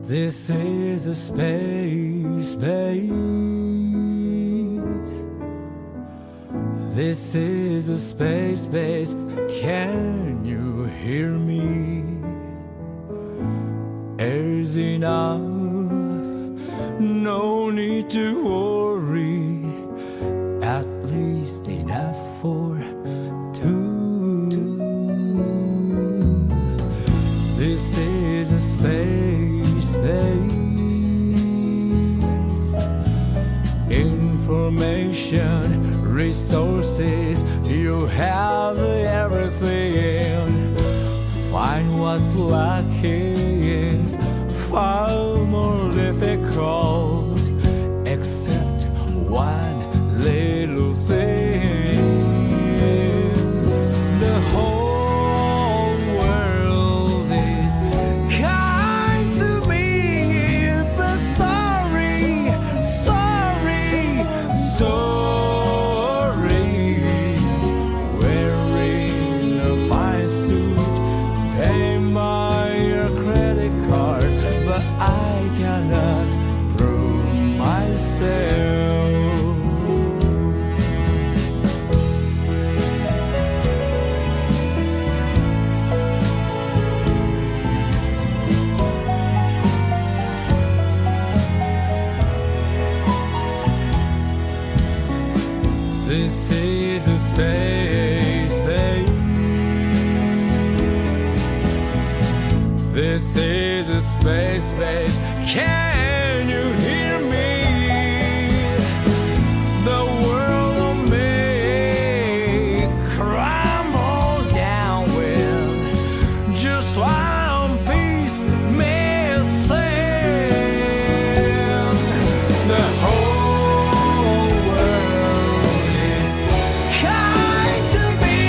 This is a space, babe. This is a space, space. Can you hear me? Air's enough, no need to worry. At least enough for two. This is a space, babe. Information, resources, you have everything. Find what's lacking is far more difficult, except one little thing. The whole world is kind to me, but sorry, wearing a fine suit, paying by your credit card, but I cannot prove myself. This is a space, babe. This is a space, babe. Can you hear me? The world of me crumble down with just one piece missing. The whole world is kind to me,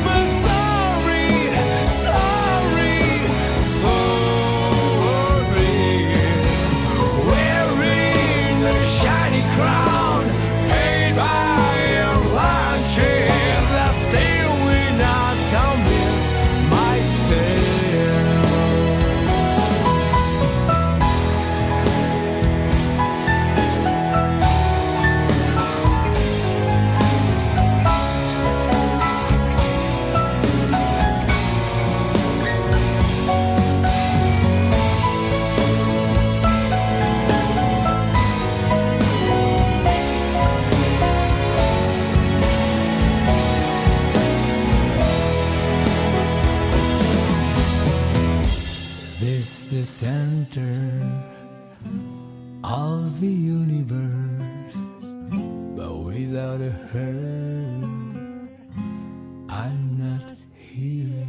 but sorry, wearing a shiny crown, paid by a luncheon, that still will not convince myself. This the center of the universe, but without a her, I'm not here.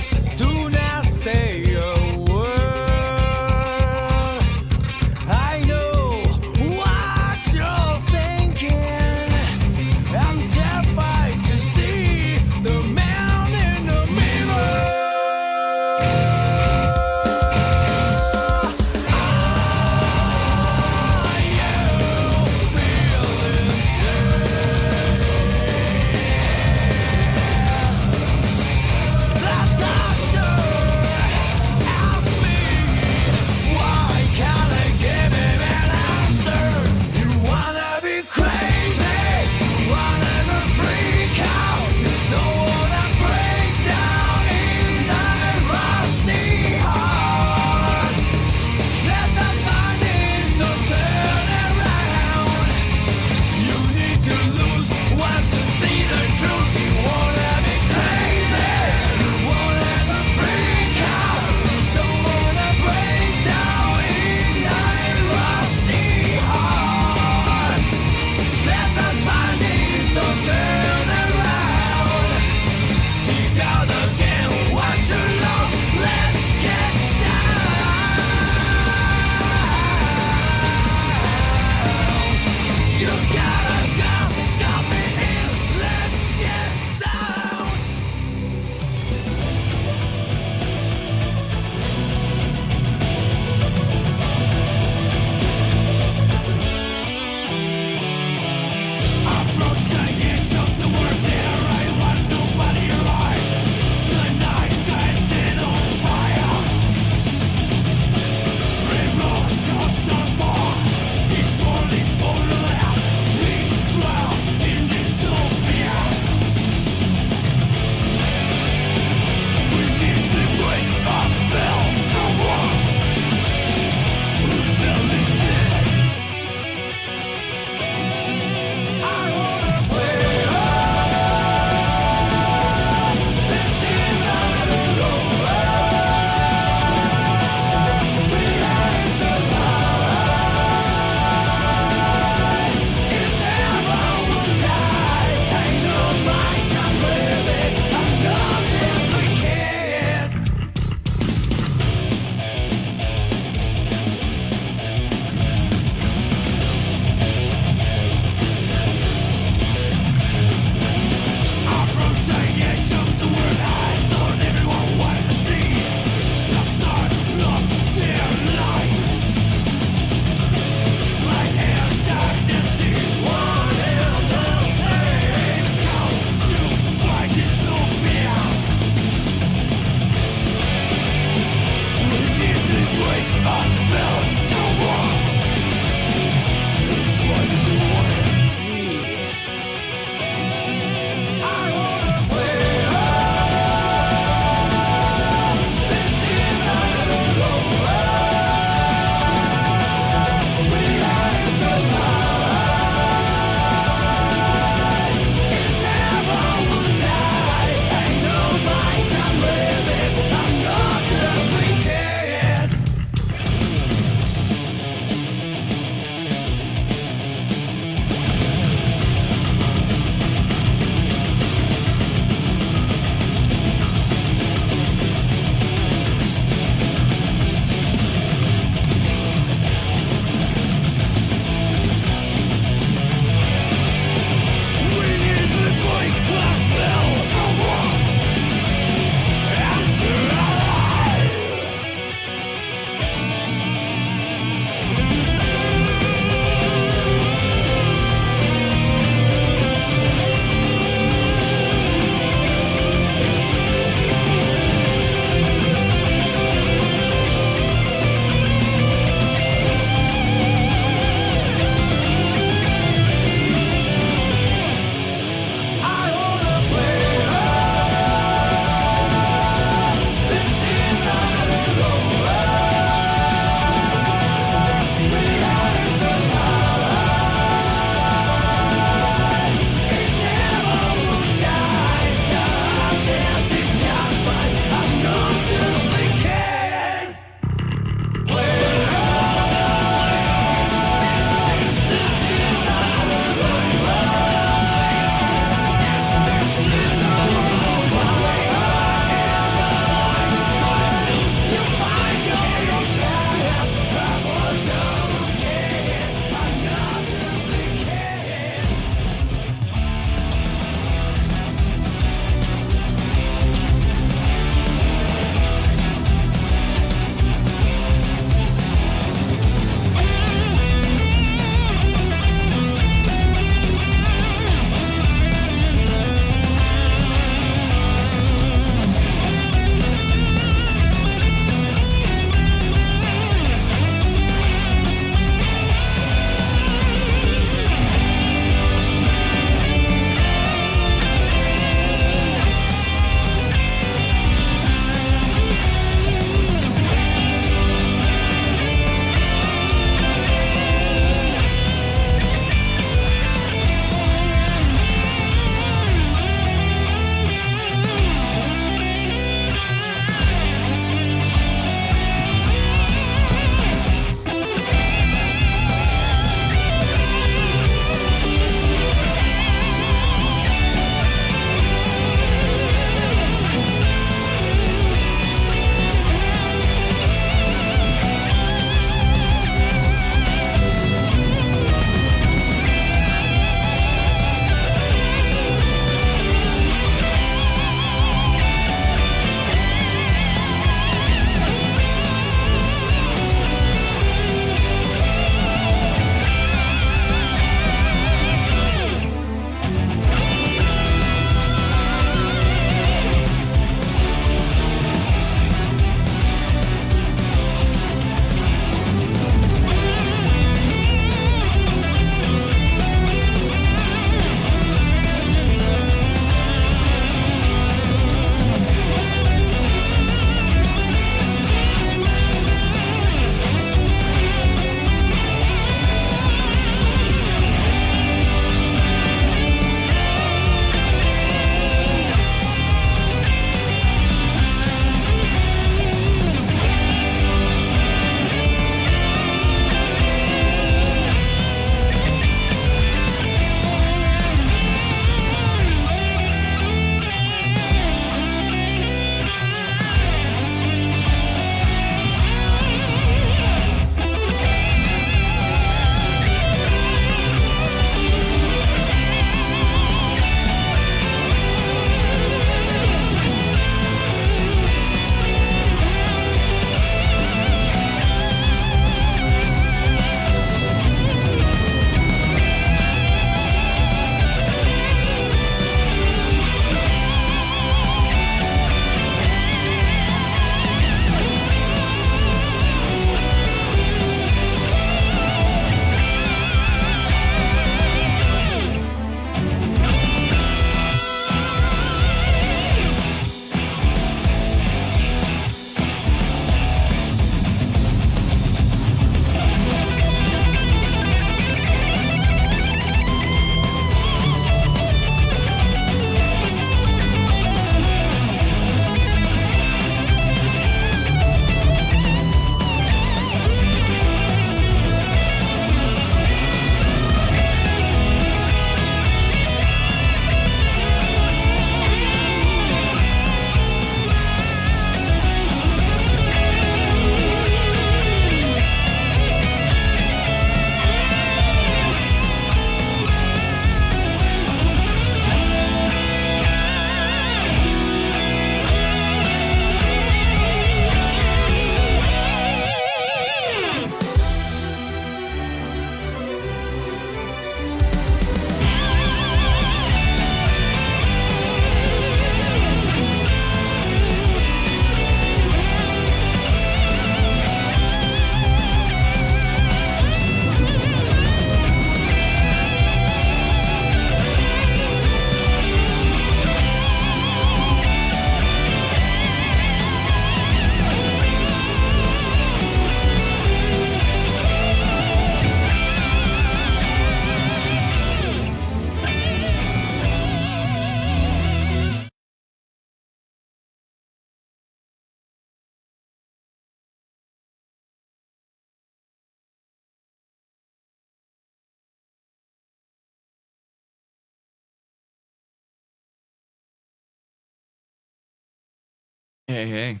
Hey, hey.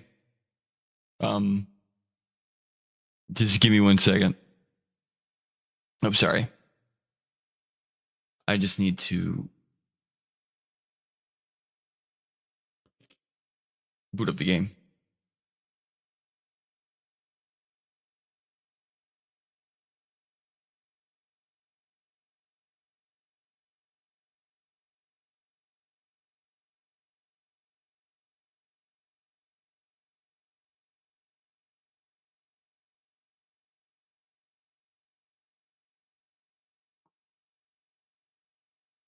Just give me 1 second. I'm sorry. I just need to boot up the game.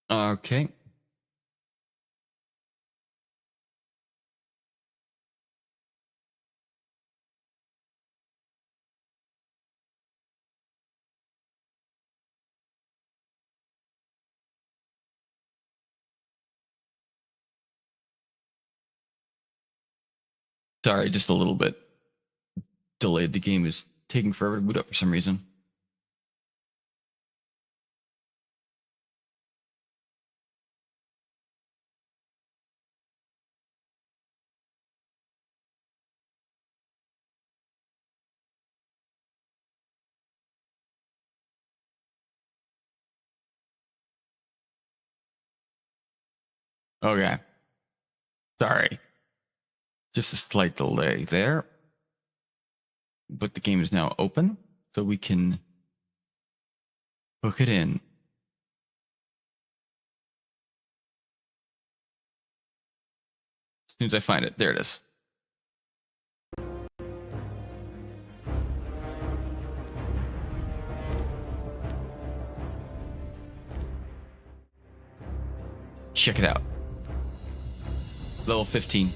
Okay. Sorry, just a little bit delayed. The game is taking forever to boot up for some reason. Okay. Sorry. Just a slight delay there. But the game is now open, so we can book it in. As soon as I find it, there it is. Check it out. Level 15.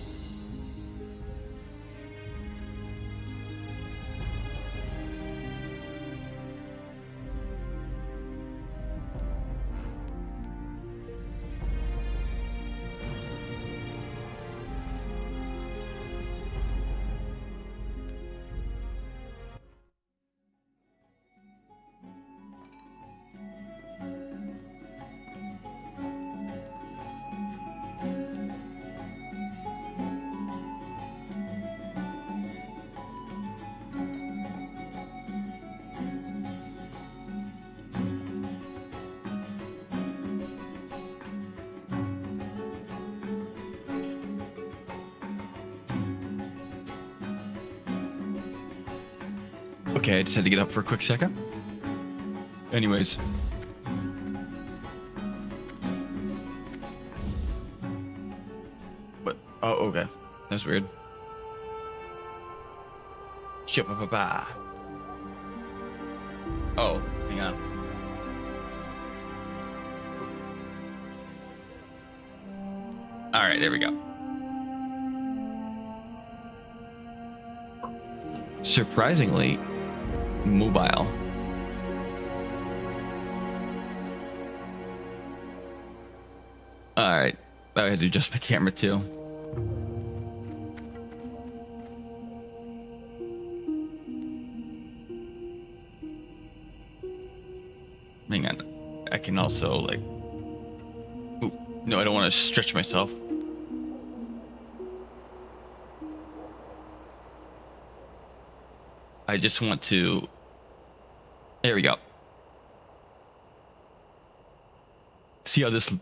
Okay, I just had to get up for a quick second. Anyways. What? Oh, okay. That's weird. Ba. Oh, hang on. All right, there we go. Surprisingly, mobile. All right, I had to adjust my camera too. Hang on, I can also like. Ooh, no, I don't want to stretch myself. I just want to. There we go. See how this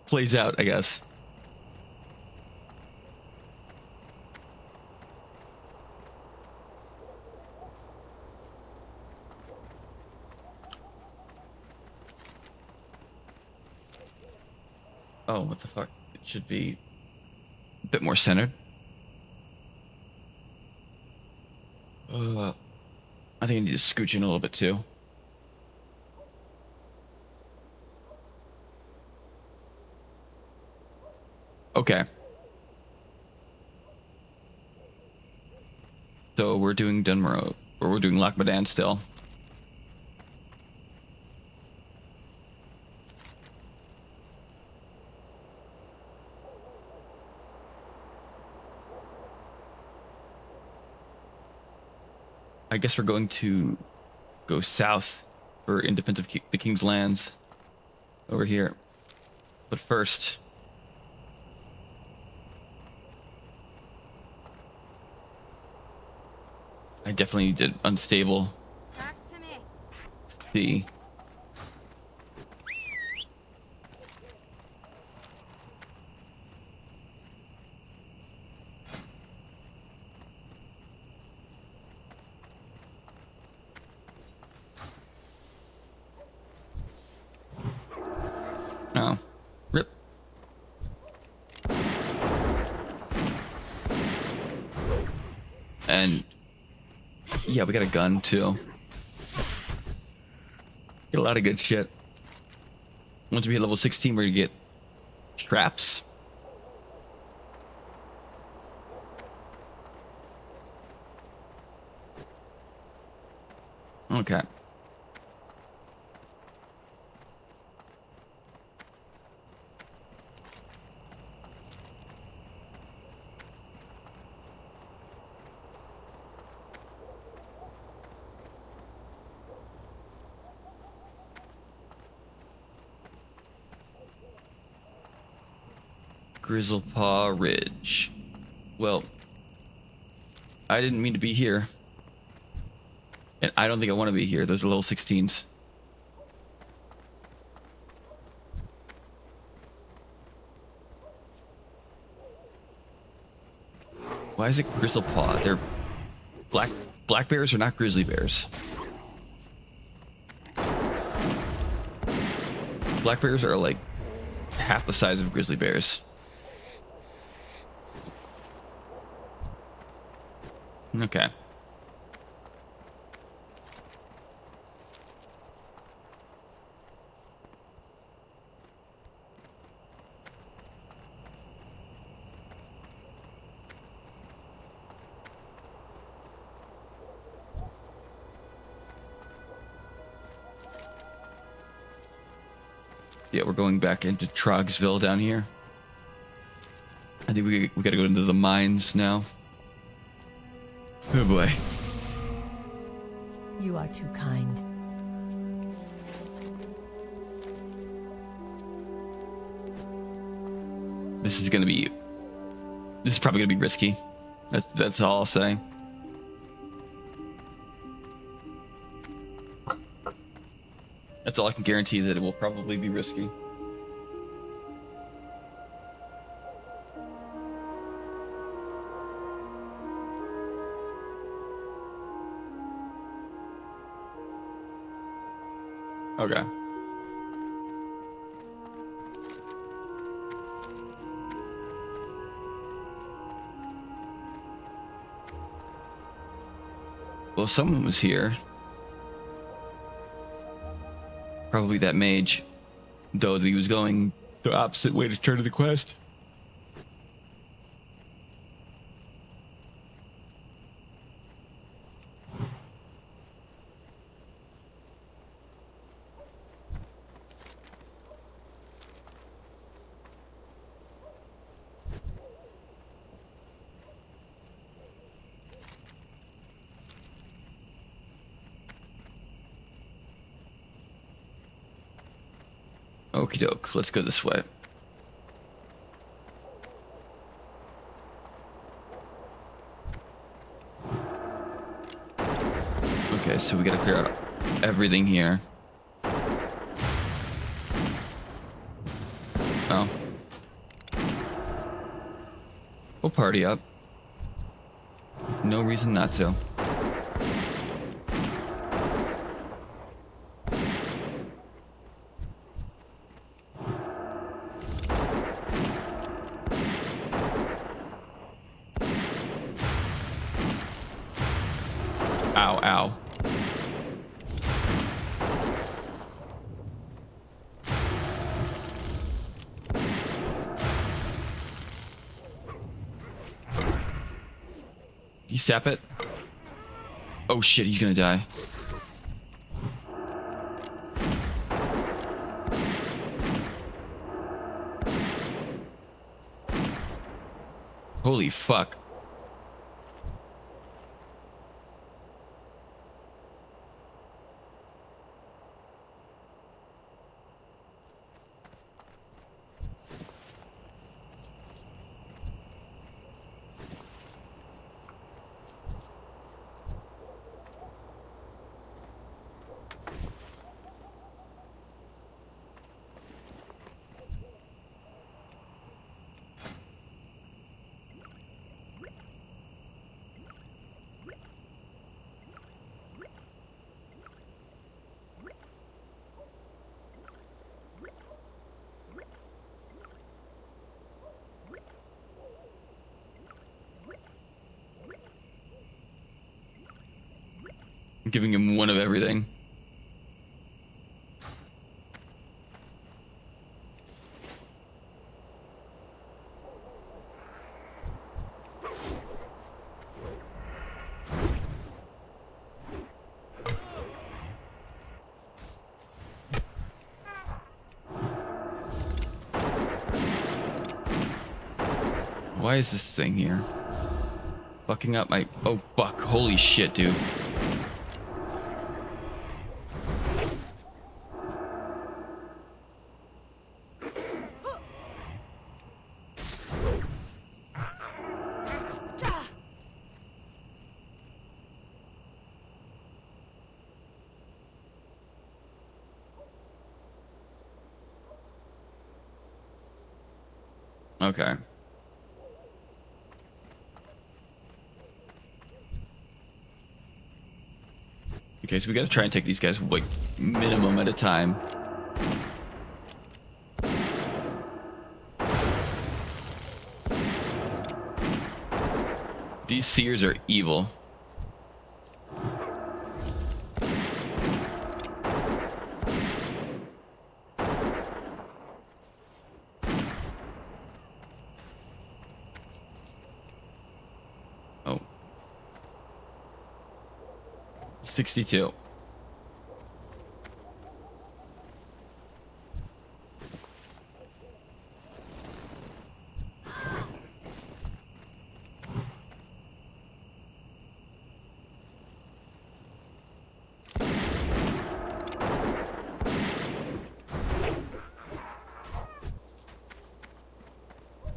plays out, I guess. Oh, what the fuck? It should be a bit more centered. I think I need to scooch in a little bit too. Okay. So we're doing Dunmore, or we're doing Lac Medan still. I guess we're going to go south for Independence of the King's Lands over here. But first, I definitely need to unstable. Back to me. See. Oh, rip. And yeah, we got a gun too. Get a lot of good shit. Once we hit level 16, we're gonna get traps. Okay. Grizzlepaw Ridge. Well, I didn't mean to be here. And I don't think I want to be here. Those are level 16s. Why is it Grizzlepaw? They're black bears are not grizzly bears. Black bears are like half the size of grizzly bears. Okay. Yeah, we're going back into Trogsville down here. I think we gotta go into the mines now. Oh boy. You are too kind. This is probably gonna be risky. That's all I'll say. That's all I can guarantee, that it will probably be risky. Okay. Well, someone was here. Probably that mage. Though he was going the opposite way to turn to the quest. Okie doke, let's go this way. Okay, so we gotta clear out everything here. Oh. We'll party up. No reason not to. Ow, ow. You sap it? Oh shit, he's gonna die. Holy fuck. giving him one of everything. Why is this thing here? Fucking up my... Oh, fuck. Holy shit, dude. Okay. Okay, so we gotta try and take these guys like minimum at a time. These seers are evil. Oh. 62.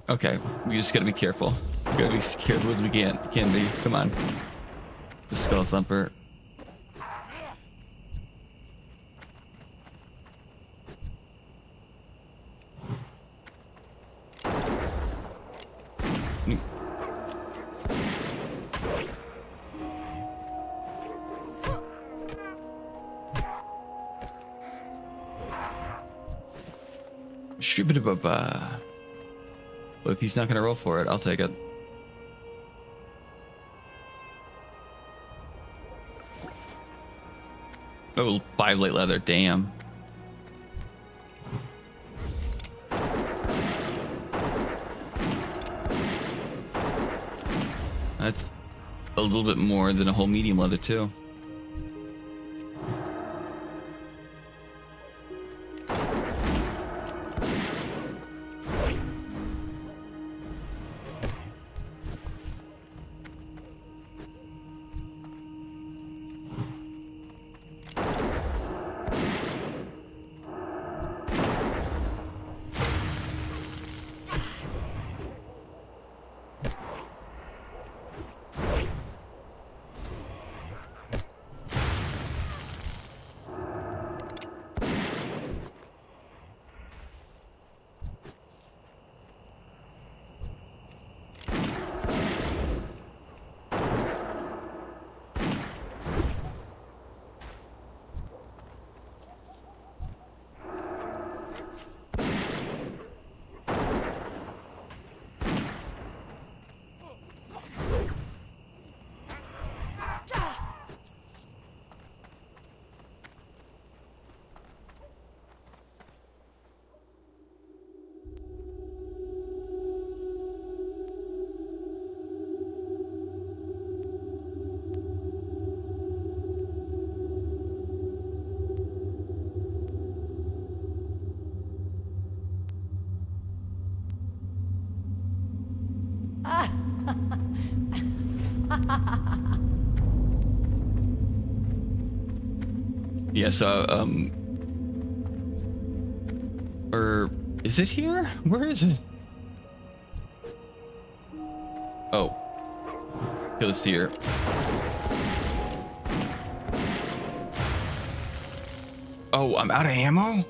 Okay, we just gotta be careful. We gotta be as careful as we can be. Come on. The skull thumper. Shoo-ba-da-ba-ba. But if he's not gonna roll for it, I'll take it. Oh, 5 light leather, damn. That's a little bit more than a whole medium leather too. Yeah, so, or is it here? Where is it? Oh, kill the seer. Oh, I'm out of ammo?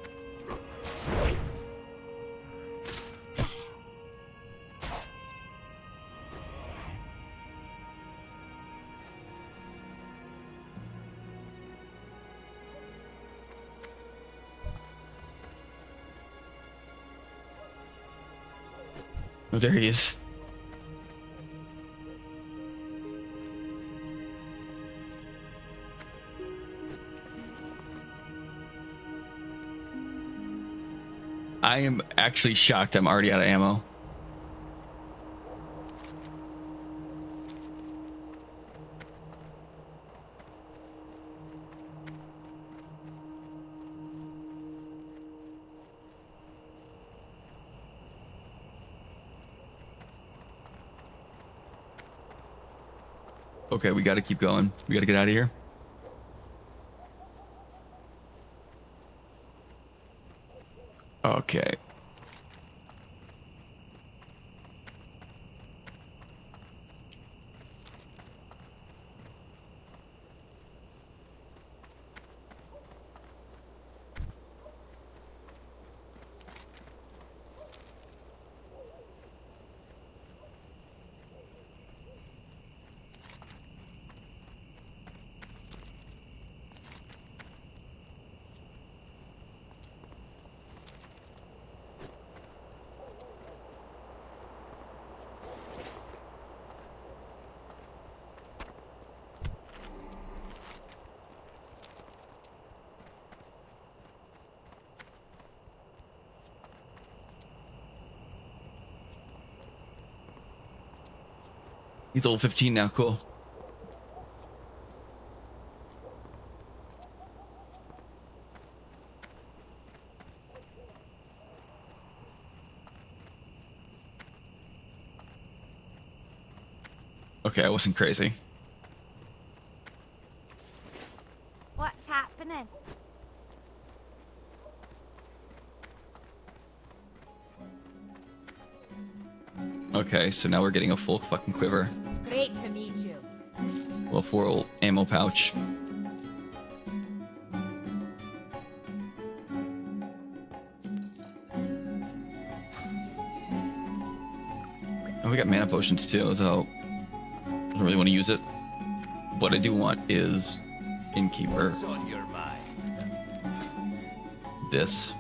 Oh, there he is. I am actually shocked I'm already out of ammo. Okay, we got to keep going. We got to get out of here. Okay. He's level 15 now. Cool. Okay, I wasn't crazy. What's happening? Okay, so now we're getting a full fucking quiver. Great to meet you. Well, full ammo pouch. Oh, we got mana potions too, though I don't really want to use it. What I do want is Innkeeper. What's on your mind? This.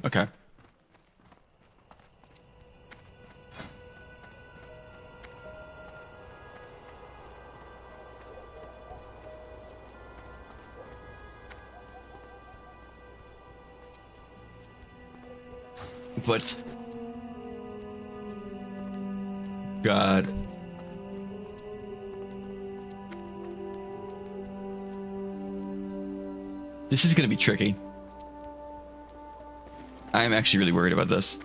Okay. But God. This is gonna be tricky. I'm actually really worried about this.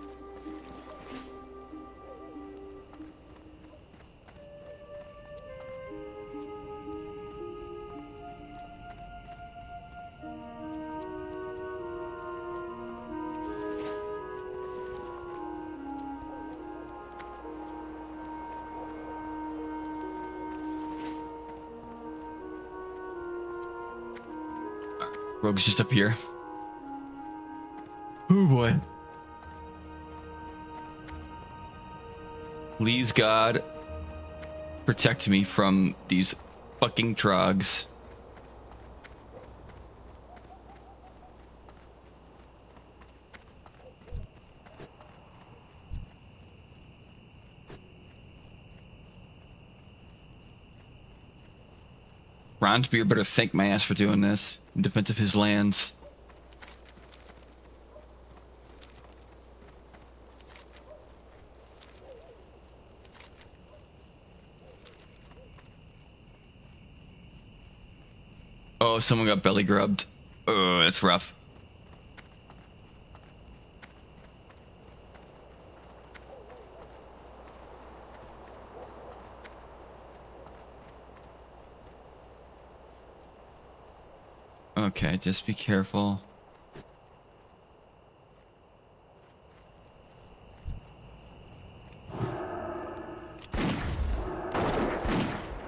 Rogue's just up here. Oh boy. Please, God, protect me from these fucking trogs. Bronzebeard better thank my ass for doing this in defense of his lands. Oh, someone got belly grubbed. Oh, that's rough. Okay, just be careful.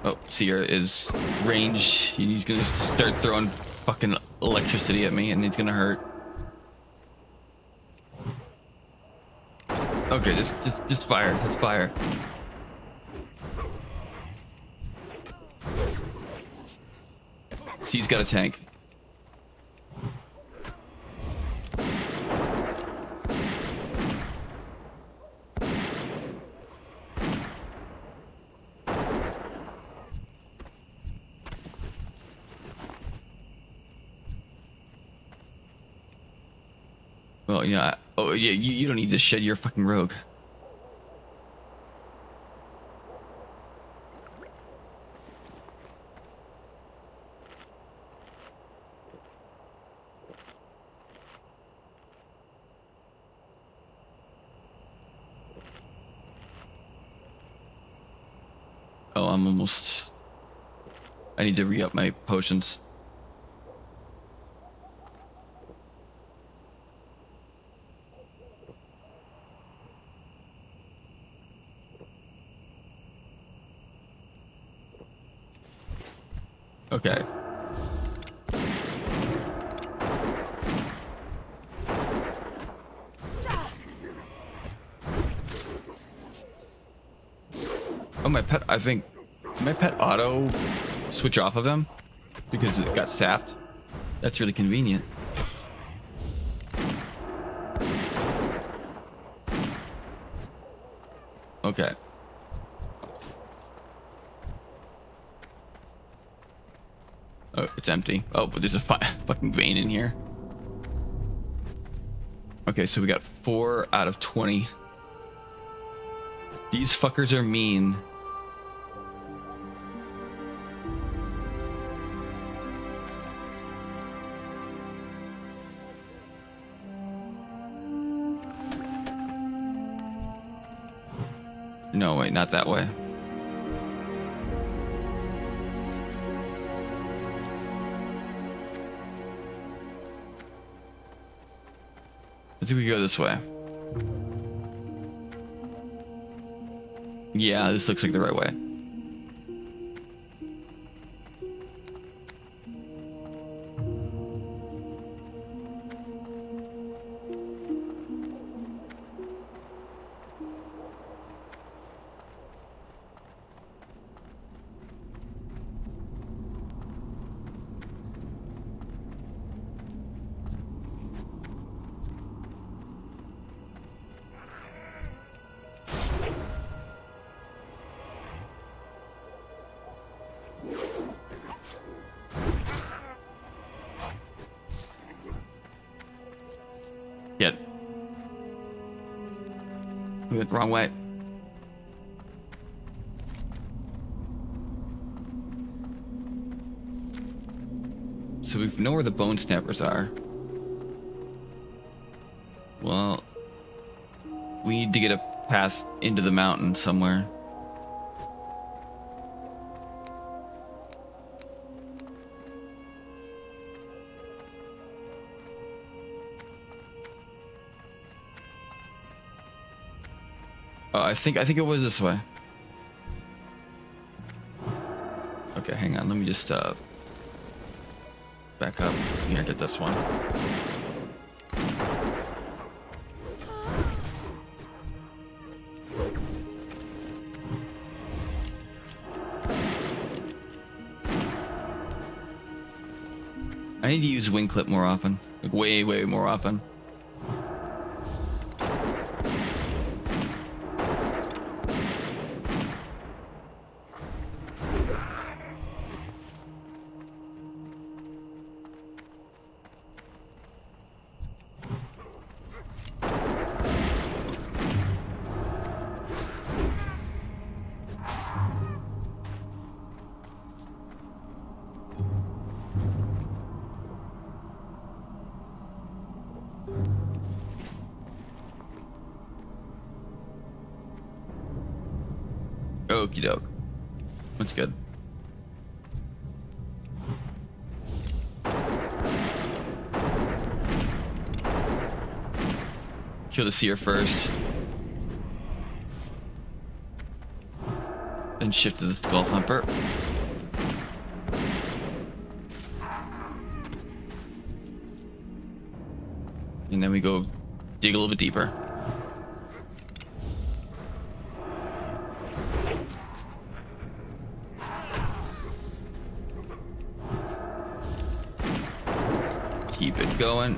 Oh, Seer is range. He's gonna start throwing fucking electricity at me, and it's gonna hurt. Okay, just fire. Just fire. See, he's got a tank. Well, yeah. Oh, yeah. You don't need to shed your fucking rogue. Oh, I'm almost. I need to re-up my potions. Okay. Oh, my pet. I think my pet auto switch off of them because it got sapped. That's really convenient. Okay. Oh, it's empty. Oh, but there's a fucking vein in here. Okay, so we got 4 out of 20. These fuckers are mean. No, wait, not that way. I think we go this way. Yeah, this looks like the right way. Yeah. We went the wrong way. So we know where the bone snappers are. Well, we need to get a path into the mountain somewhere. Oh, I think it was this way. Okay, hang on. Let me just back up. Yeah, get this one. I need to use wing clip more often. Like way more often. Okie doke. That's good. Kill the seer first. Then shift to the skull thumper. And then we go dig a little bit deeper. Keep it going.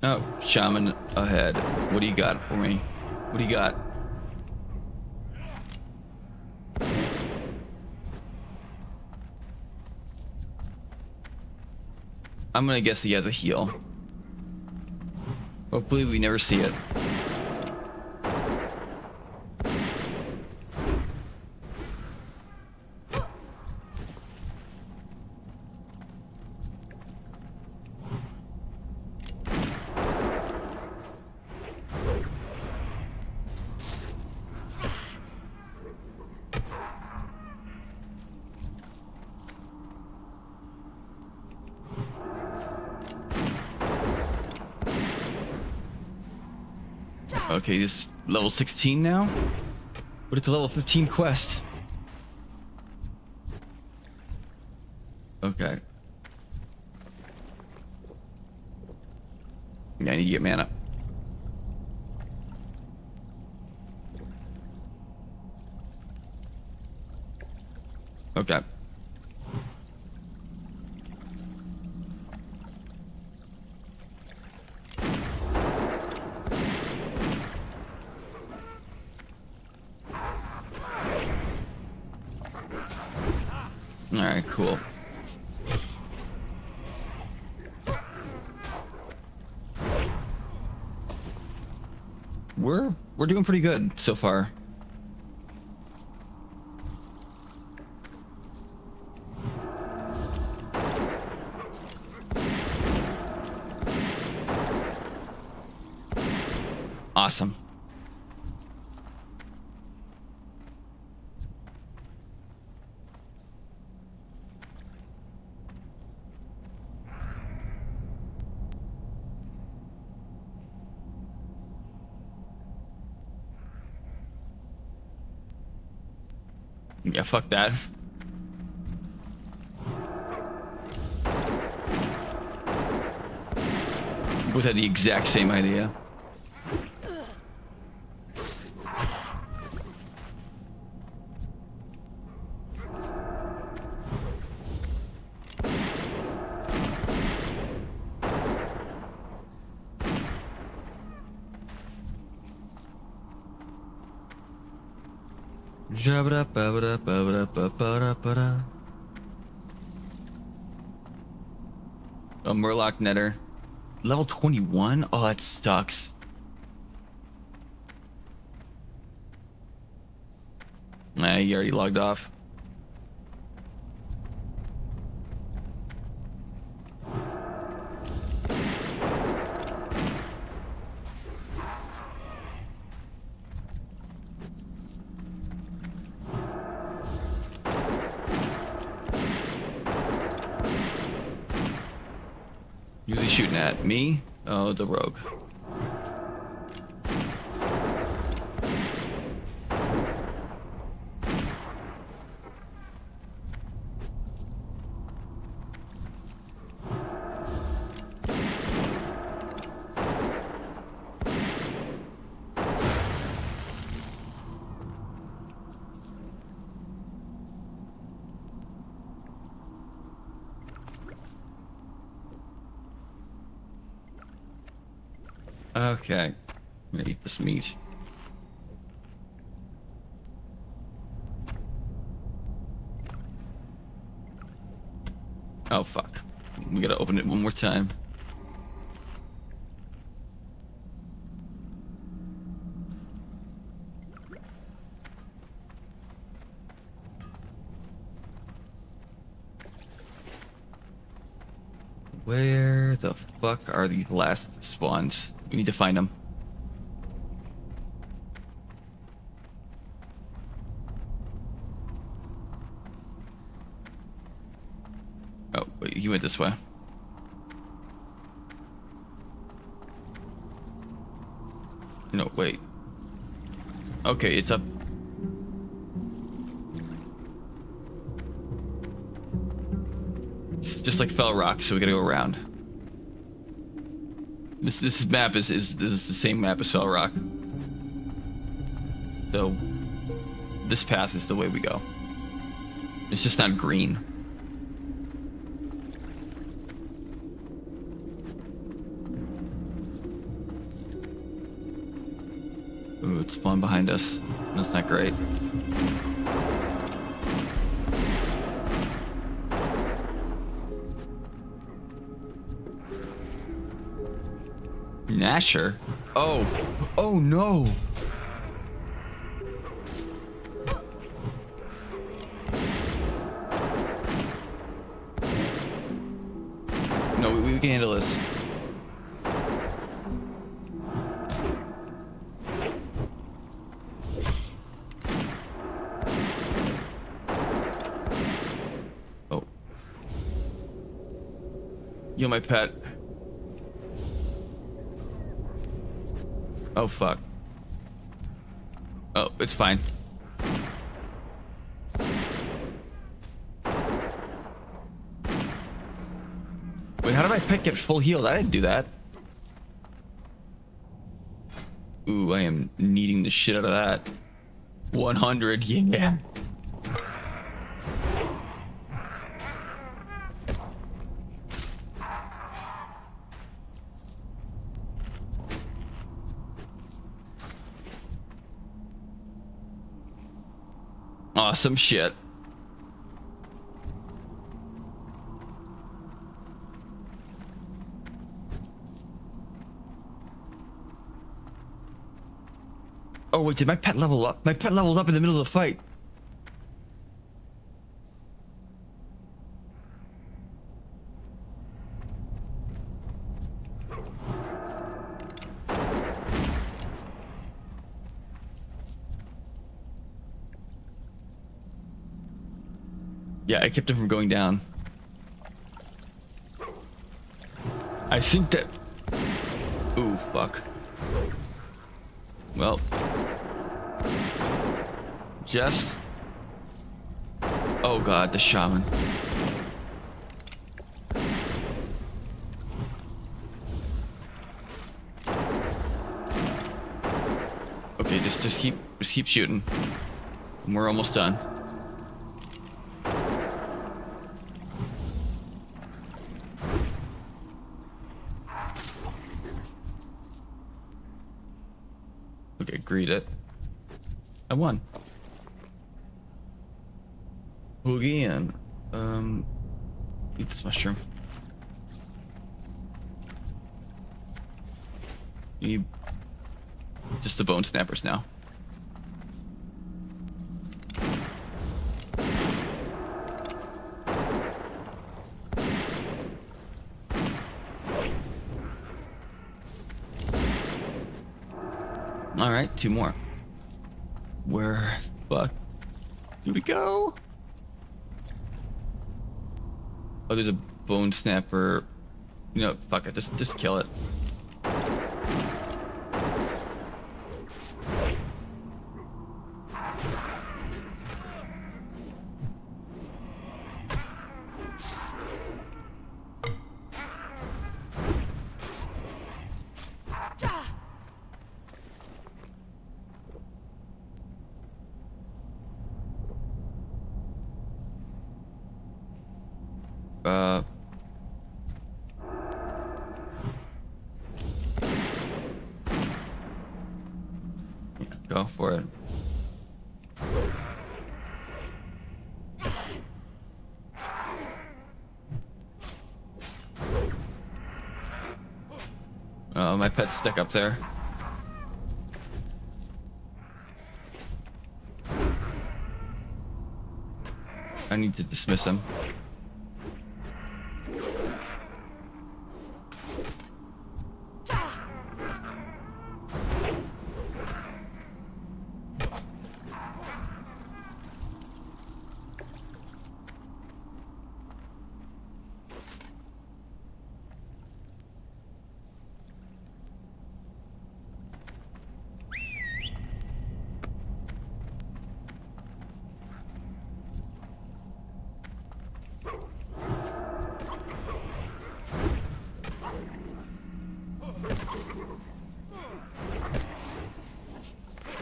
Oh, shaman ahead. What do you got for me? What do you got? I'm gonna guess he has a heal. Hopefully we never see it. Okay, this is level 16 now, but it's a level 15 quest. Okay. Yeah, I need to get mana. Okay. All right, cool. We're doing pretty good so far. Awesome. Yeah, fuck that. Both had the exact same idea. A Murloc Netter. Level 21? Oh, that sucks. Nah, he already logged off. Who's he shooting at? Me? Oh, the rogue. Okay, I'm gonna eat this meat. Oh fuck, we gotta open it one more time. Where the fuck are these last spawns? We need to find them. Oh, wait, he went this way. No, wait. Okay, it's up. It's just like Fell Rock, so we gotta go around. This map is the same map as Fell Rock. So this path is the way we go. It's just not green. would spawn behind us. That's not great. Nasher? Oh. Oh no. No, we can handle this. Oh. You're my pet. Oh, fuck. Oh, it's fine. Wait, how did my pet get full healed? I didn't do that. Ooh, I am needing the shit out of that. 100, yeah. Awesome shit. Oh wait, did my pet level up? My pet leveled up in the middle of the fight. Yeah, I kept him from going down. I think that... Ooh, fuck. Well... Just... Oh god, the shaman. Okay, just keep shooting. And we're almost done. Okay, greet it. I won. Again. Eat this mushroom. You need just the bone snappers now. All right, 2 more. Where the fuck do we go? Oh, there's a bone snapper. You know, fuck it, just kill it. Go for it. Oh, my pet's stuck up there. I need to dismiss him.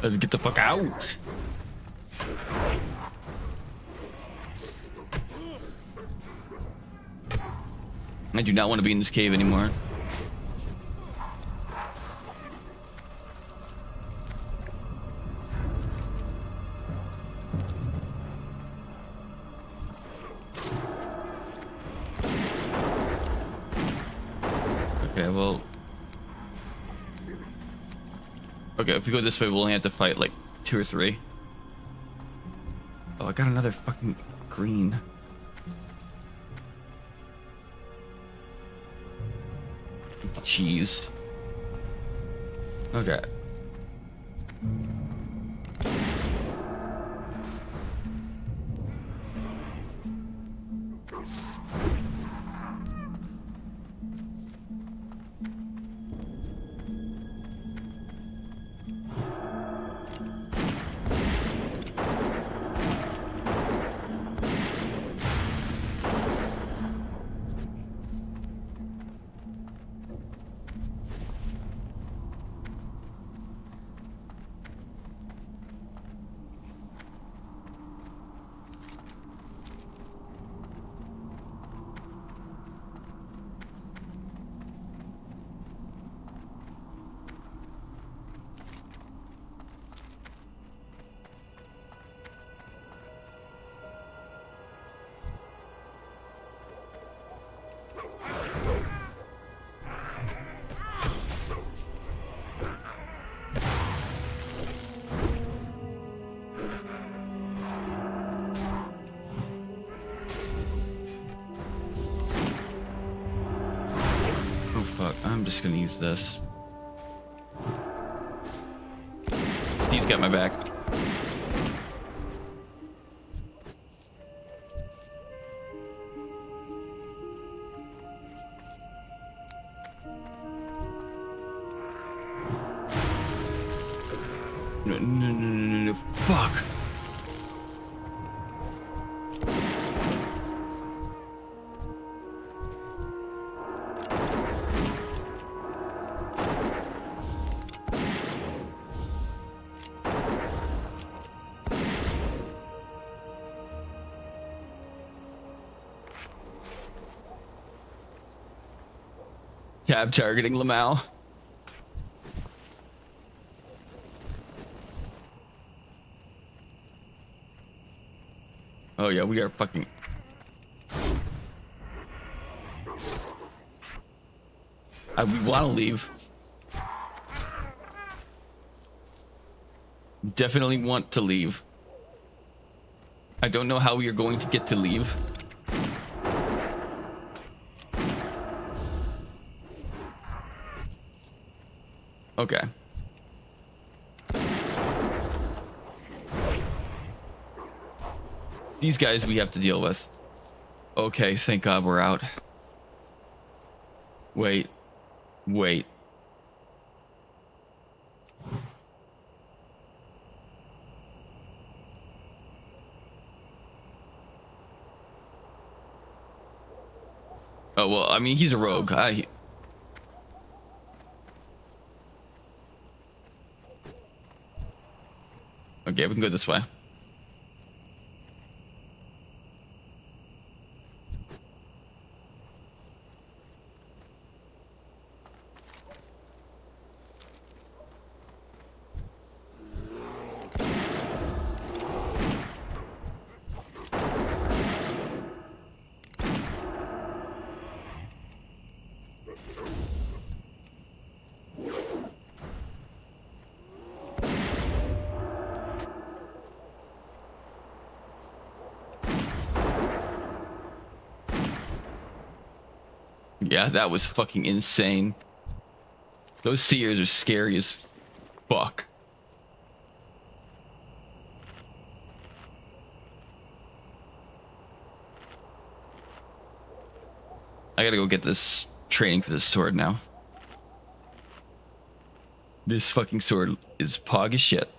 Let's get the fuck out. I do not want to be in this cave anymore. Okay, well. Okay, if we go this way, we'll only have to fight like 2 or 3. Oh, I got another fucking green. Cheese. Okay. I'm just gonna use this. Steve's got my back. No, fuck. Tab targeting Lamau. Oh yeah, we are fucking. We want to leave. Definitely want to leave. I don't know how we are going to get to leave. Okay. These guys we have to deal with. Okay, thank God we're out. Wait. Wait. Oh, well, I mean, he's a rogue. Okay, we can go this way. Yeah, that was fucking insane. Those seers are scary as fuck. I gotta go get this training for this sword now. This fucking sword is pog as shit.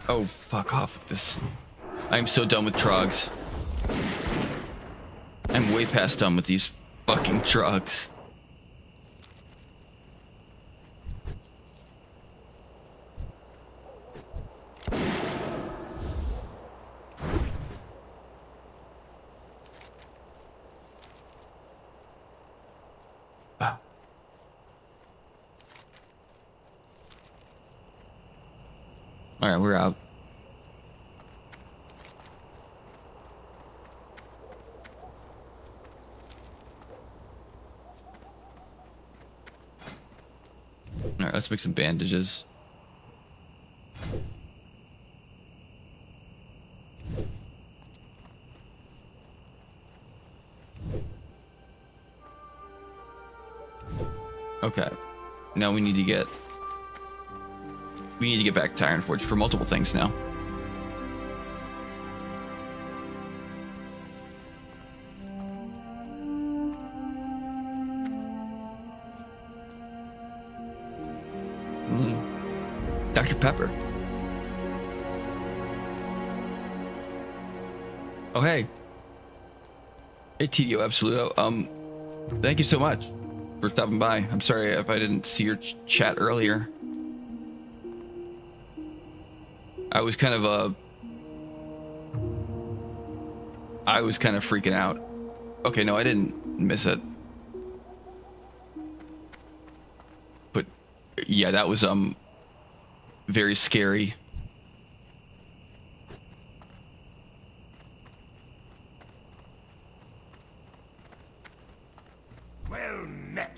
Oh, fuck off with this. I'm so done with trogs. I'm way past done with these fucking trogs. All right, we're out. All right, let's make some bandages. Okay. Now we need to get back to Ironforge for multiple things now. Dr. Pepper. Oh hey. Hey TDO Absoluto. Thank you so much for stopping by. I'm sorry if I didn't see your chat earlier. I was kind of freaking out. Okay, no, I didn't miss it. But yeah, that was very scary. Well met.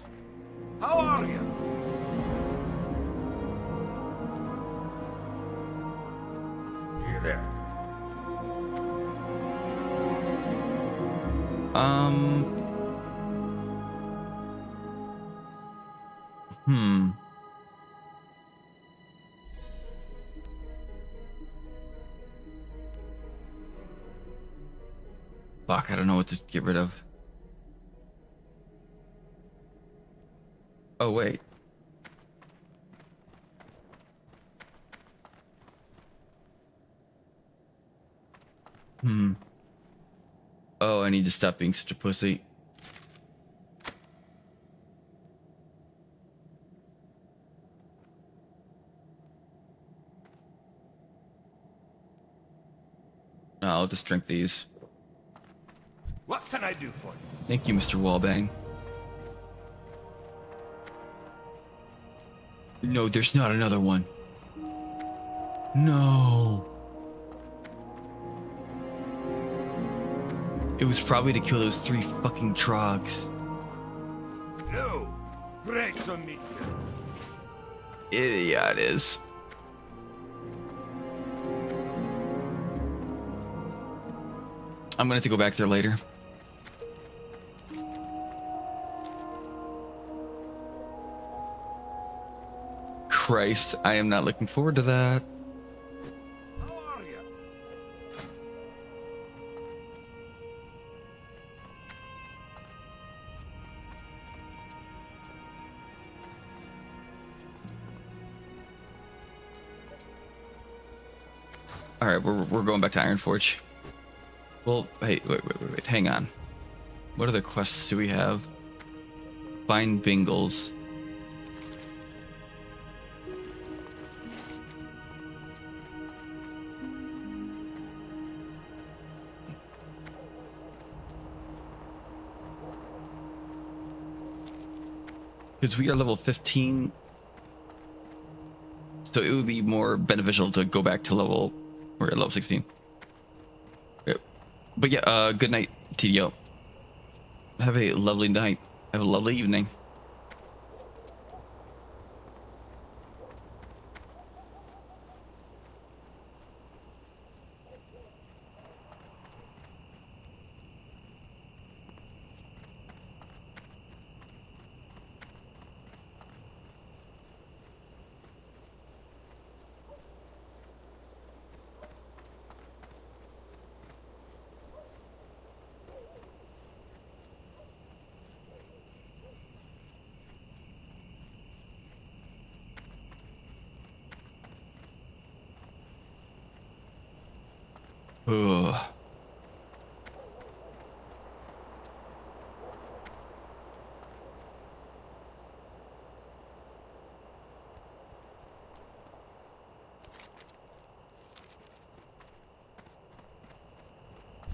How are you? Here there. Fuck, I don't know what to get rid of. Oh, wait. Oh, I need to stop being such a pussy. No, I'll just drink these. What can I do for you? Thank you, Mr. Wallbang. No, there's not another one. No. It was probably to kill those 3 fucking trogs. No. Great to meet you. Yeah, it is. I'm gonna have to go back there later. Christ, I am not looking forward to that. How are you? All right, we're going back to Ironforge. Well, hey, wait, hang on. What other quests do we have? Find Bingles. Because we are level 15, so it would be more beneficial to go back to level, we're at level 16. But yeah, good night, TDO. Have a lovely night. Have a lovely evening. Ugh.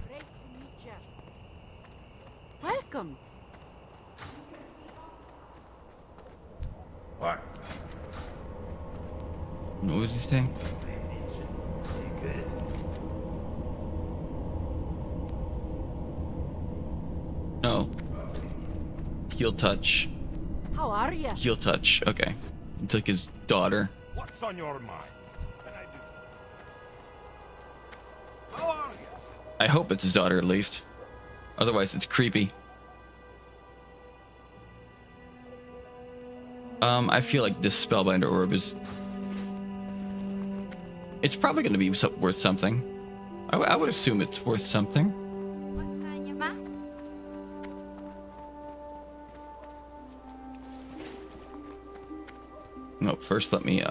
Great to meet you. Welcome. What? What was he saying? no. Heal touch. How are you? Heal touch. Okay. It's like his daughter. What's on your mind? What can I do? How are you? I hope it's his daughter at least. Otherwise, it's creepy. I feel like this Spellbinder orb is... It's probably going to be worth something. I would assume it's worth something. What's on your mind? No, first let me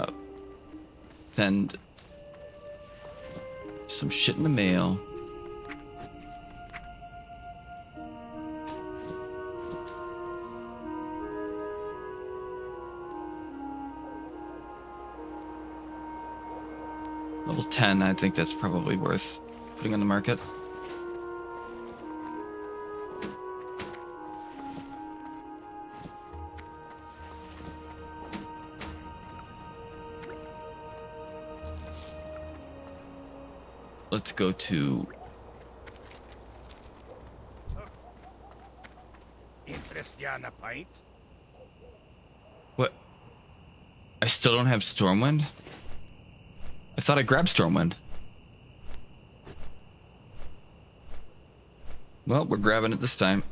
send some shit in the mail. Level 10, I think that's probably worth putting on the market. Let's go to... Interest you on a pint? What? I still don't have Stormwind? I thought I grabbed Stormwind. Well, we're grabbing it this time.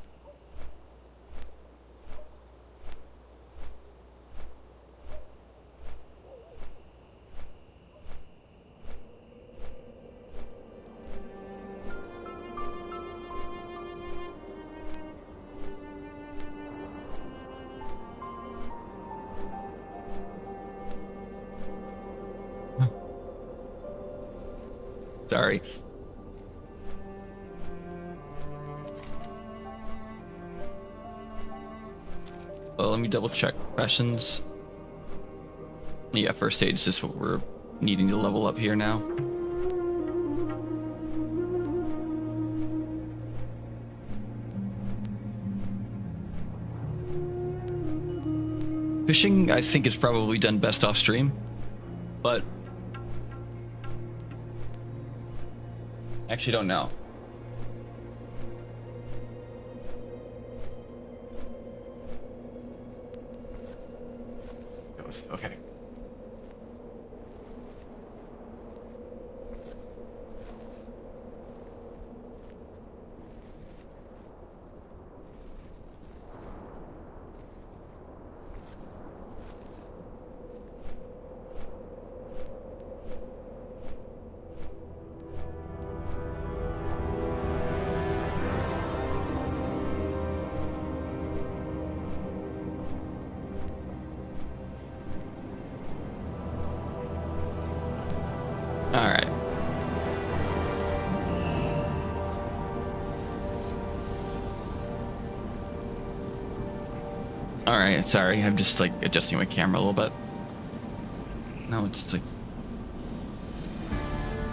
Sorry. Well, let me double check questions. Yeah, first stage is just what we're needing to level up here now. Fishing, I think, is probably done best off stream, but actually don't know. Okay. All right. All right, sorry. I'm just like adjusting my camera a little bit. No, it's like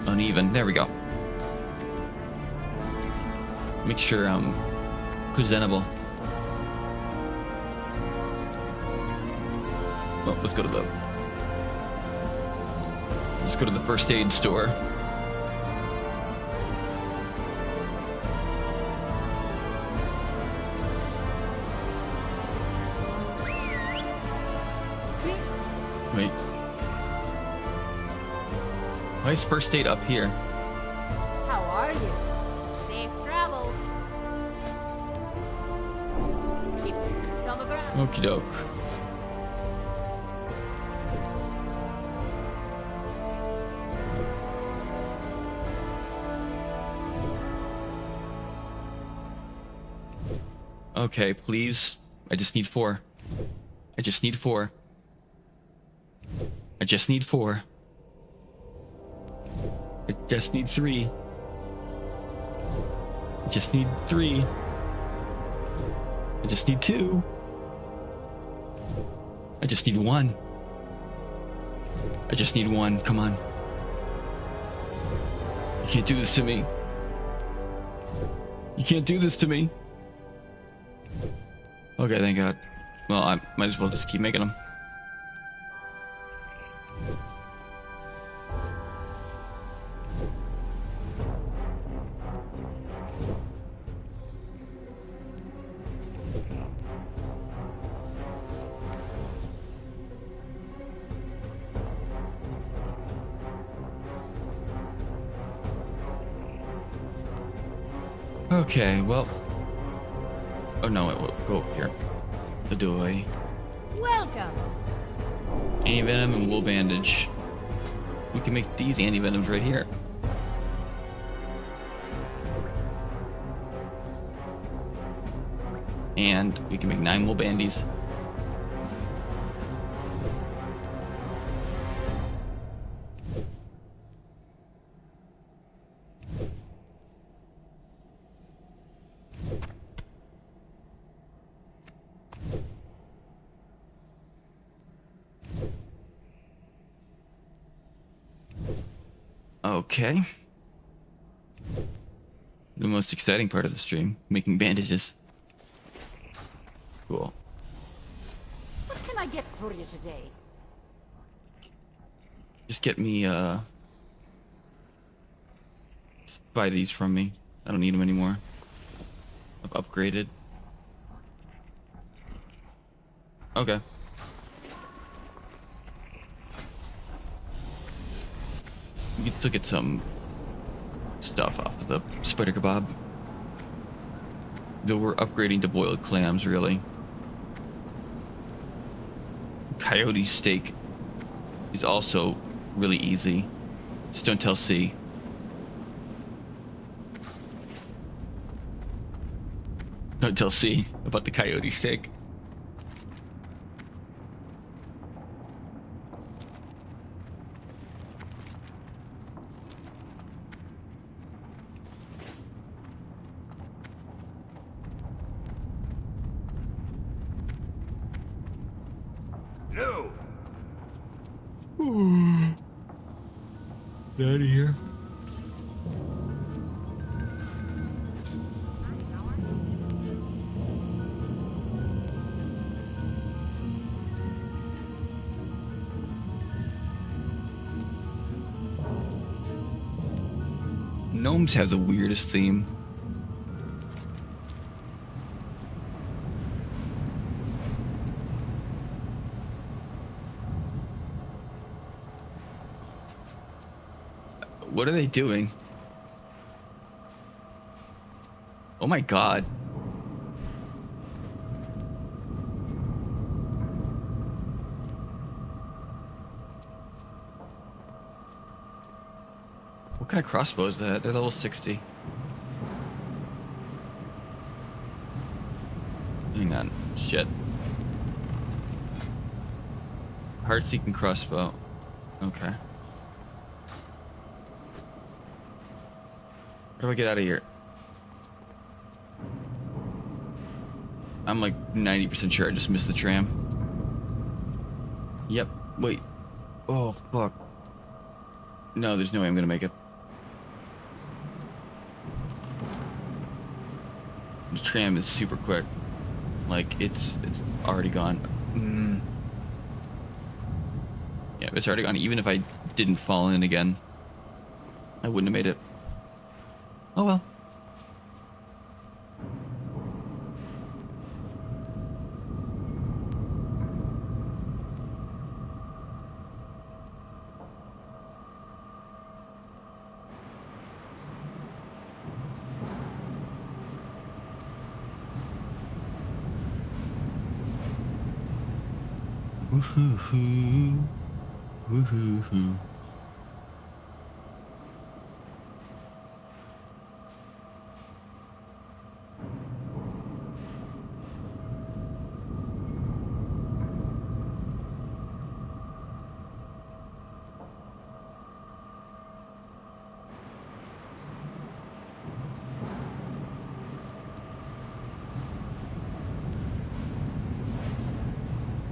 uneven. There we go. Make sure presentable. Well, let's go to the first aid store. Wait. Why is first aid up here? How are you? Safe travels. Keep it on the ground. Okie doke. Okay, please. I just need 4. I just need 4. I just need 4. I just need 3. I just need 3. I just need 2. I just need 1. I just need 1. Come on. You can't do this to me. You can't do this to me. Okay, thank God. Well, I might as well just keep making them. Okay, well. Oh no, wait, go up here. Adoy. Welcome. Anti-venom and wool bandage. We can make these anti-venoms right here. And we can make 9 wool bandies. Okay. The most exciting part of the stream, making bandages. Cool. What can I get for you today? Just get me, just buy these from me. I don't need them anymore. I've upgraded. Okay. You can still get some stuff off of the spider kebab. Though we're upgrading to boiled clams, really. Coyote steak is also really easy. Just don't tell C. Don't tell C about the coyote steak. No. Get out of here. Gnomes have the weirdest theme. What are they doing? Oh my god. What kind of crossbow is that? They're level 60. Hang on. Shit. Heart-seeking crossbow. Okay. How do I get out of here? I'm like 90% sure I just missed the tram. Yep. Wait. Oh, fuck. No, there's no way I'm gonna make it. The tram is super quick. Like, it's already gone. Yeah, it's already gone. Even if I didn't fall in again, I wouldn't have made it. Oh well. Woohoo! Woohoo!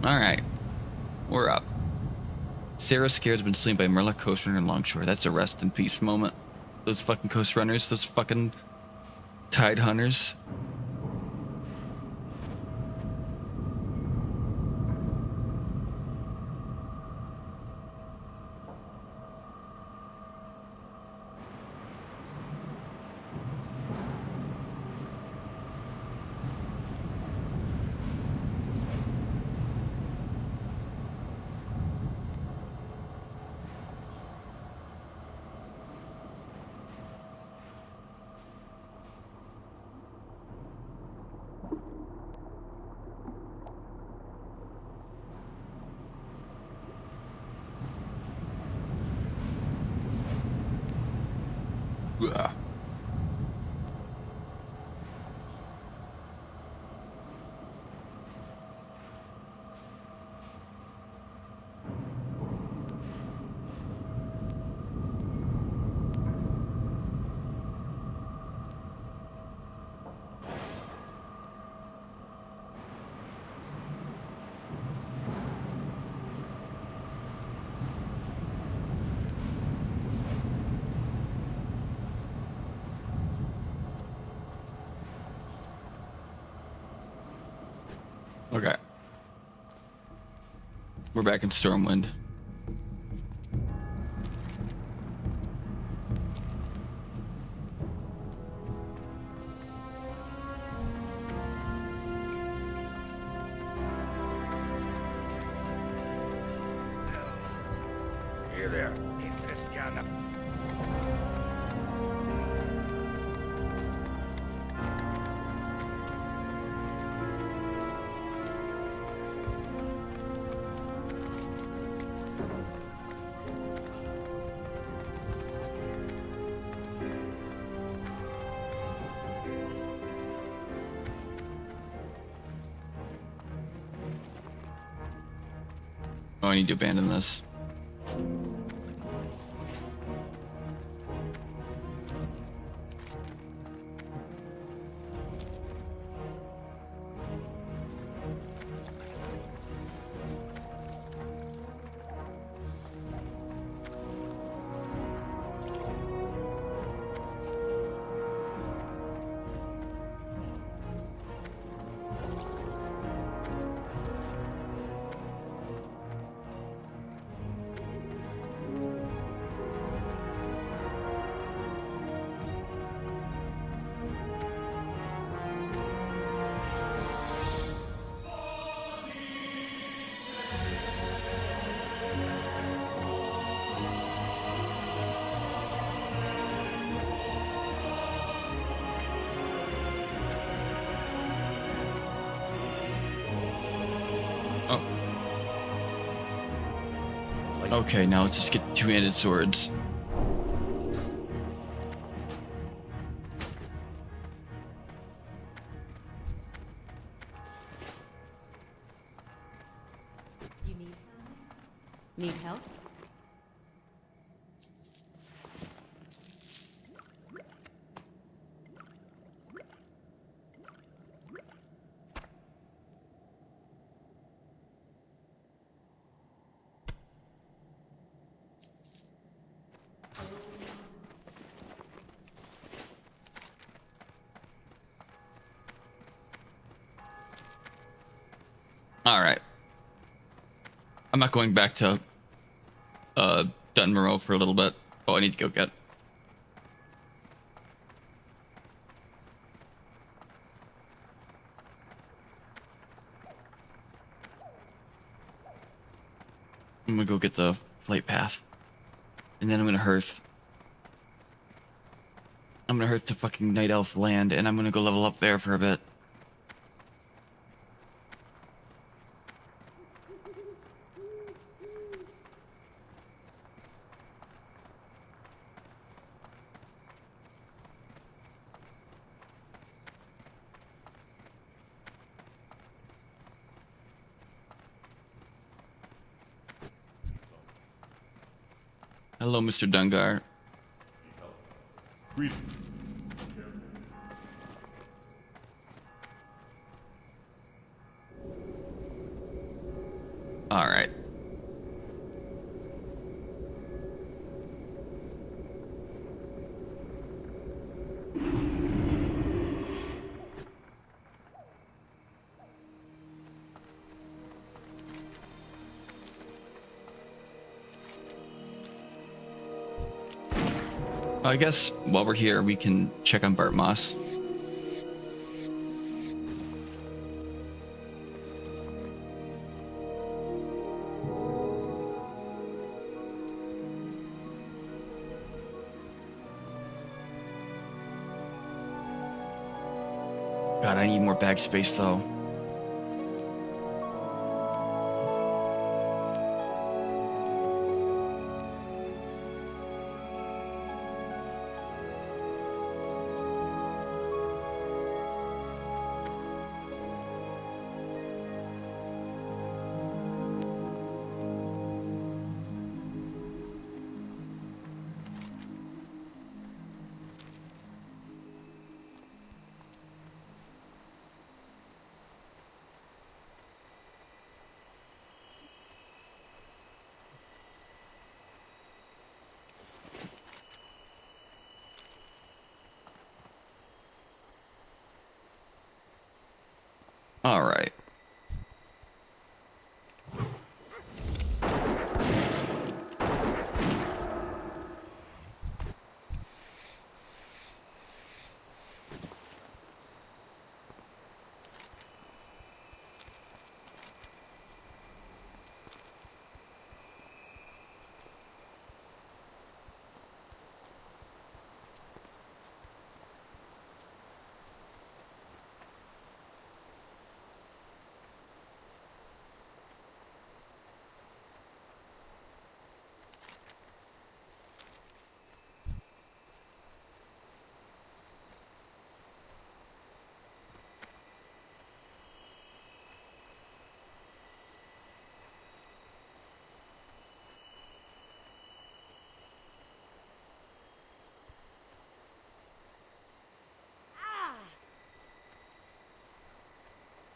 Alright. We're up. Sarah Scared's been slain by Merla Coast Runner and Longshore. That's a rest in peace moment. Those fucking coast runners, those fucking tide hunters. Okay. We're back in Stormwind. Here there. Cristiano. Oh, I need to abandon this. Oh. Okay, now let's just get two-handed swords. You need help? All right. I'm not going back to Dunmore for a little bit. Oh, I need to go get. I'm gonna go get the flight path, and then I'm gonna hearth. I'm gonna hearth to fucking Night Elf land, and I'm gonna go level up there for a bit. Hello, Mr. Dungar. All right. I guess while we're here, we can check on Bart Moss. God, I need more bag space though. All right.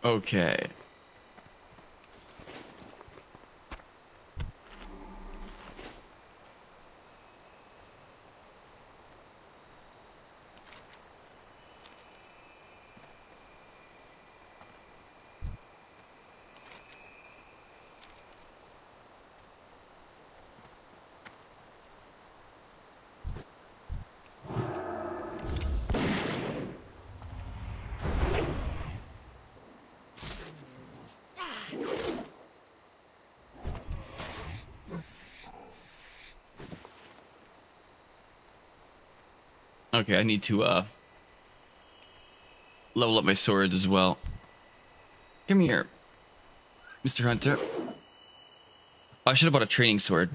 Okay. Okay, I need to level up my swords as well. Come here, Mr. Hunter. I should have bought a training sword.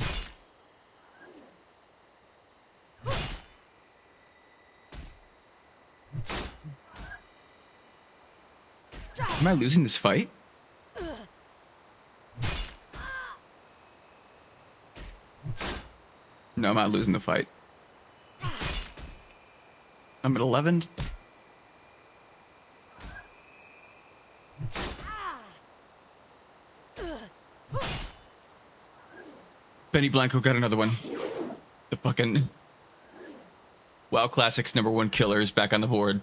Am I losing this fight? No, I'm not losing the fight. I'm at 11. Benny Blanco got another one. The fucking WoW Classics #1 killer is back on the board.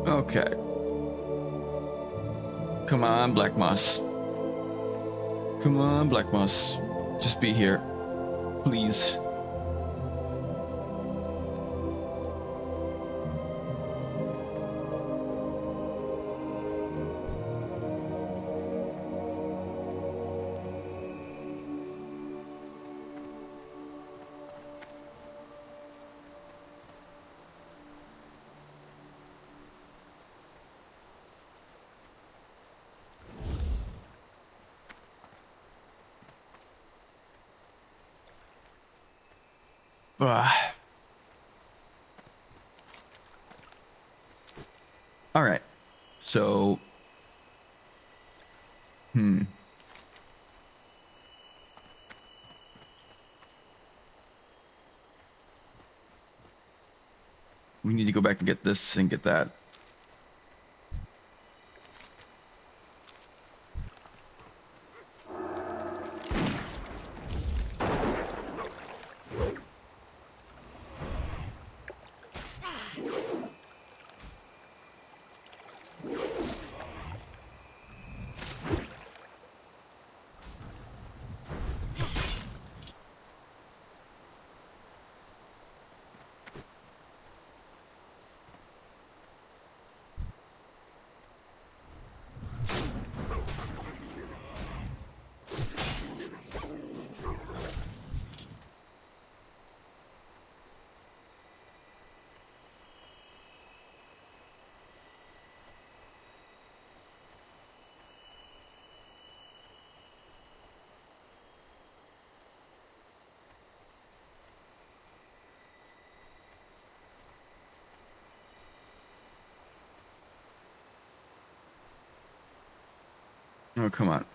Okay. Come on, Black Moss. Come on, Black Moss. Just be here. Please. All right. So, we need to go back and get this and get that. Oh, come on.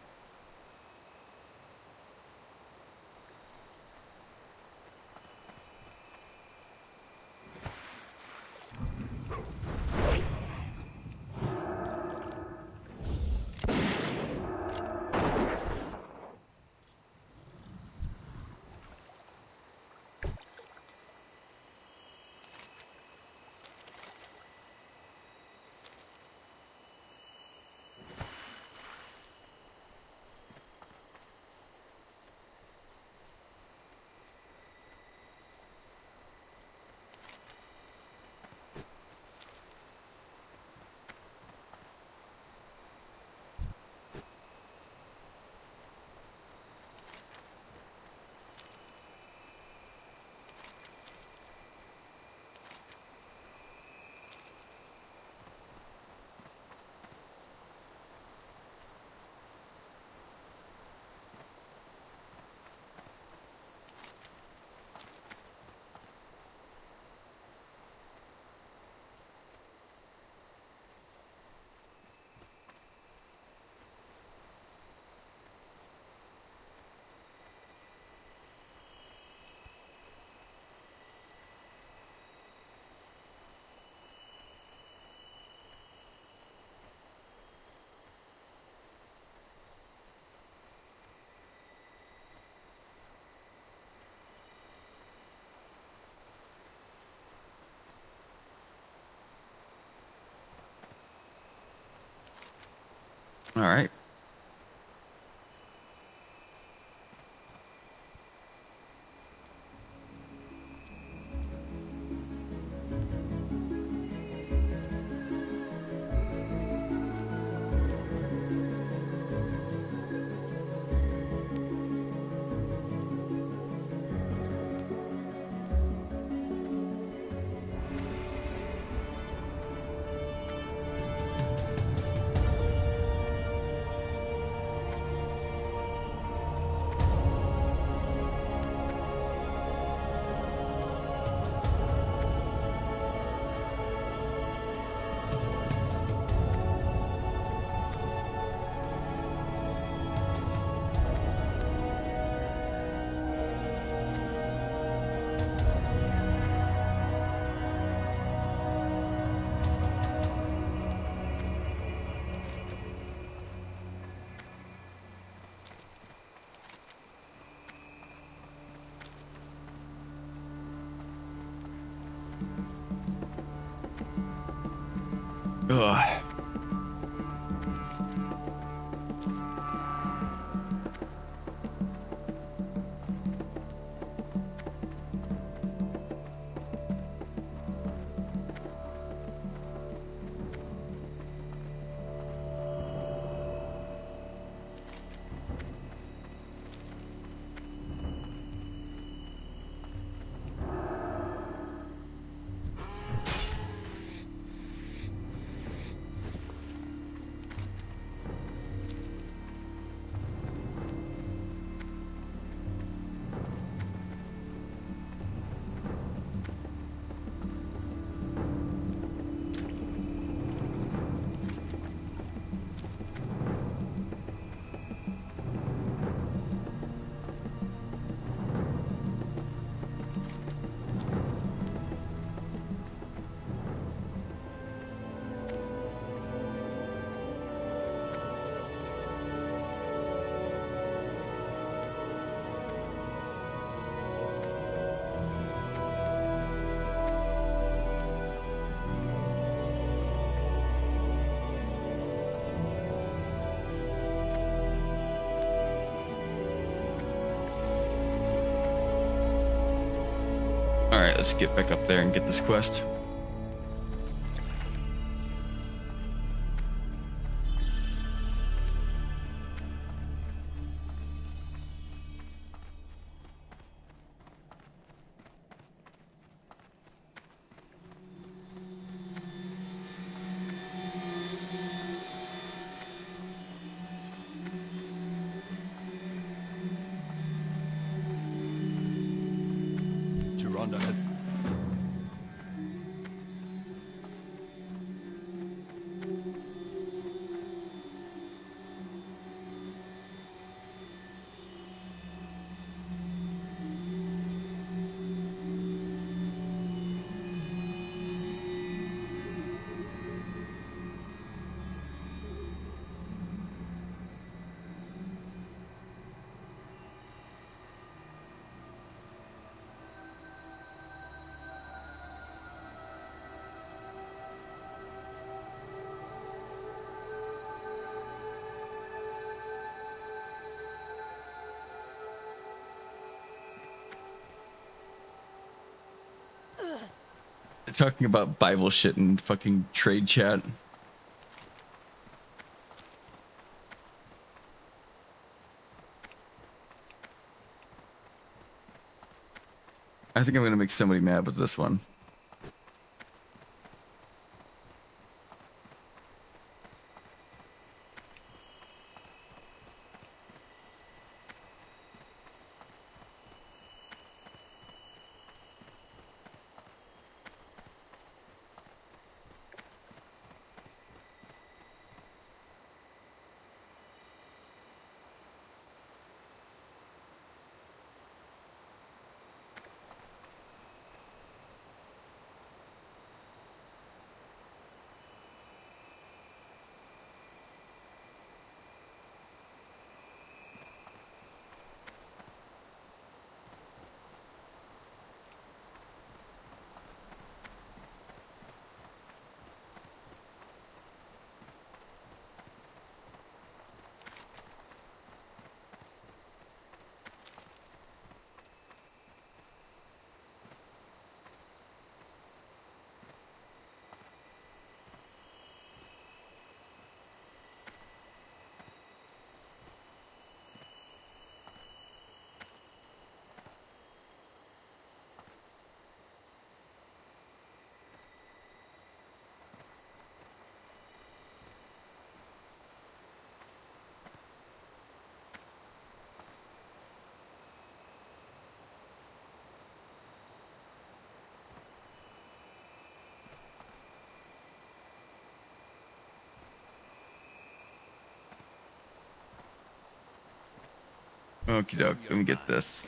All right. Ugh. All right, let's get back up there and get this quest. Rhonda had Talking about Bible shit and fucking trade chat. I think I'm gonna make somebody mad with this one. Okie doke. Let me get this.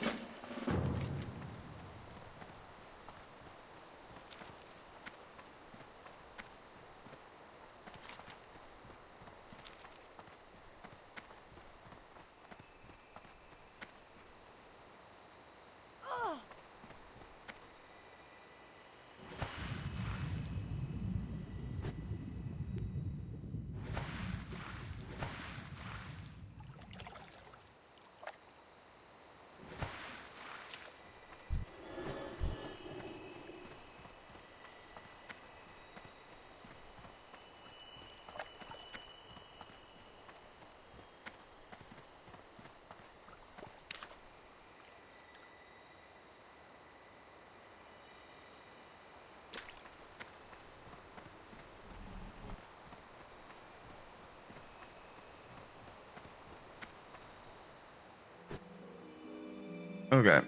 Okay.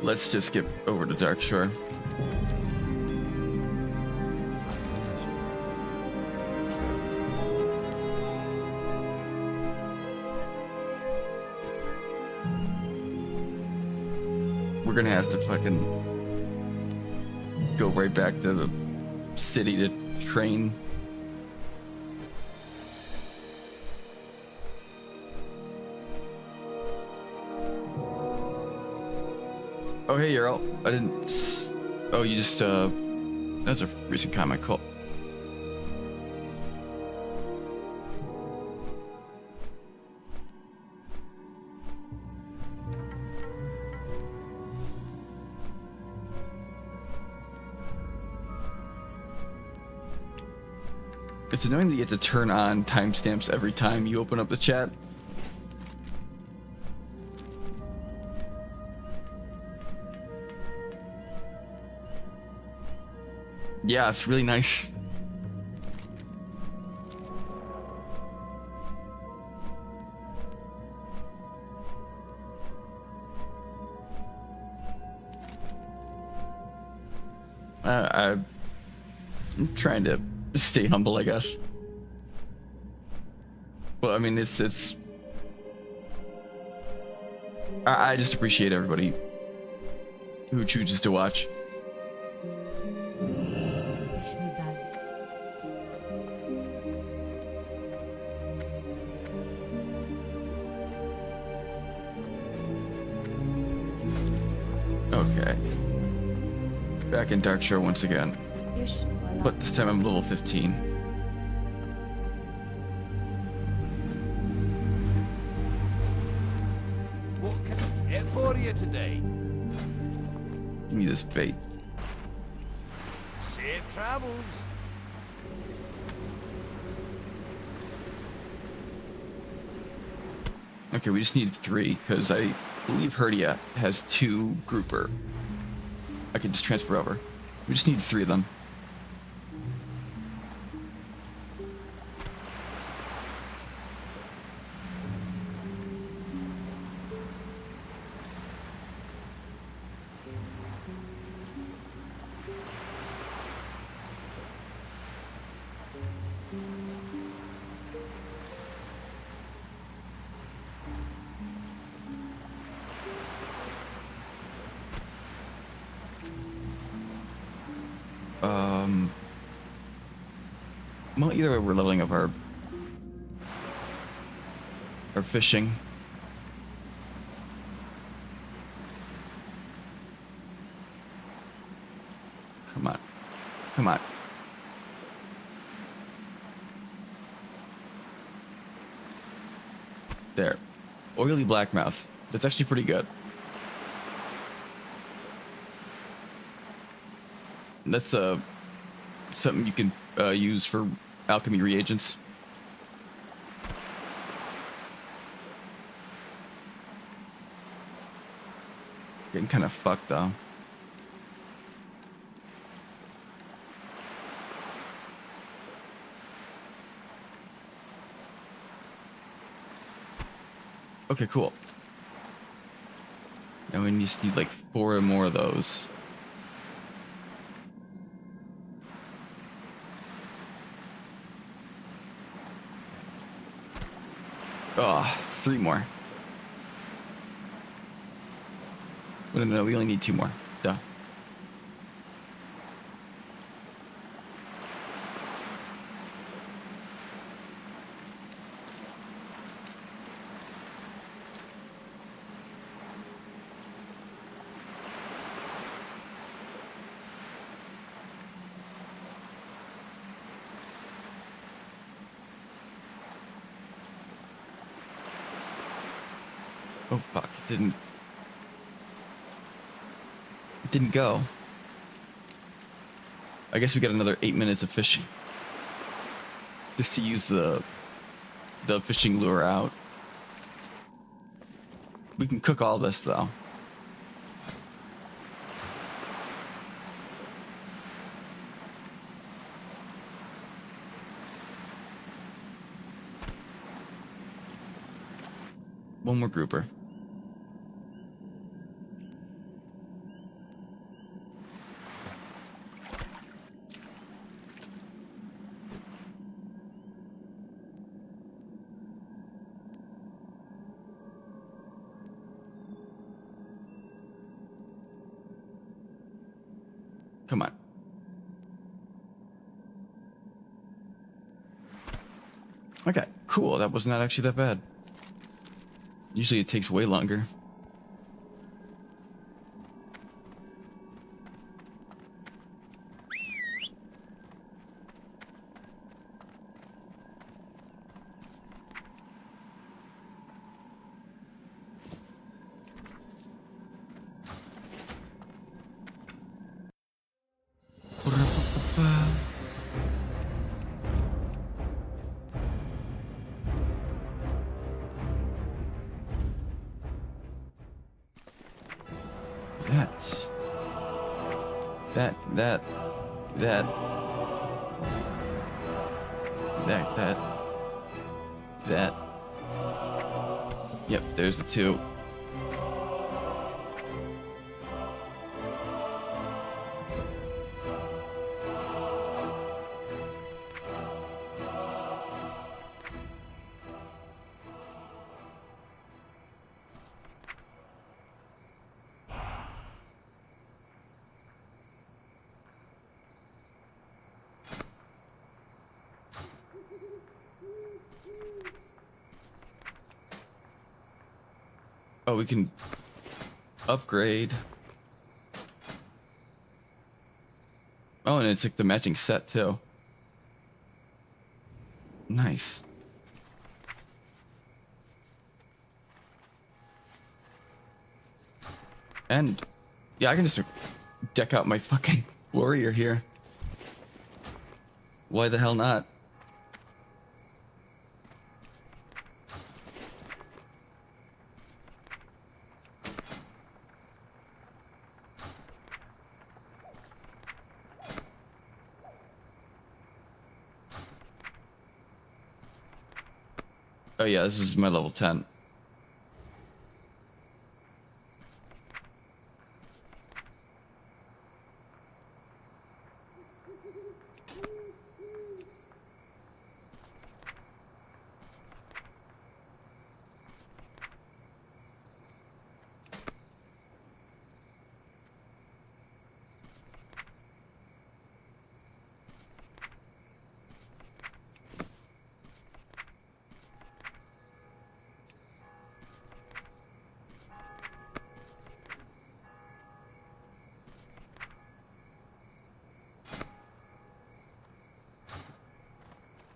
Let's just skip over to Dark Shore. We're gonna have to fucking go right back to the city to train. Oh, hey, Earl. I didn't. Oh, you just, that's a recent comment. Cool. It's annoying that you have to turn on timestamps every time you open up the chat. Yeah, it's really nice. I'm trying to stay humble, I guess. Well, I mean, it's. I just appreciate everybody who chooses to watch. Okay. Back in Dark Shore once again. But this time I'm level 15. What can I get for you today? Give me this bait. Safe travels. Okay, we just need 3 because I believe Herdia has 2 grouper. I can just transfer over. We just need 3 of them. Well, either way, we're leveling up our fishing. Come on. Come on. There. Oily blackmouth. That's actually pretty good. That's something you can use for alchemy reagents. Getting kind of fucked though. Okay, cool. Now we just need like 4 more of those. Oh, 3 more. No, we only need 2 more. Duh. Oh fuck, it didn't go. I guess we got another 8 minutes of fishing. Just to use the fishing lure out. We can cook all this though. One more grouper. Come on. Okay, cool. That was not actually that bad. Usually it takes way longer. That. Yep, there's the 2. Oh, we can upgrade. Oh, and it's like the matching set too. Nice. And yeah, I can just deck out my fucking warrior here. Why the hell not? Oh yeah, this is my level 10.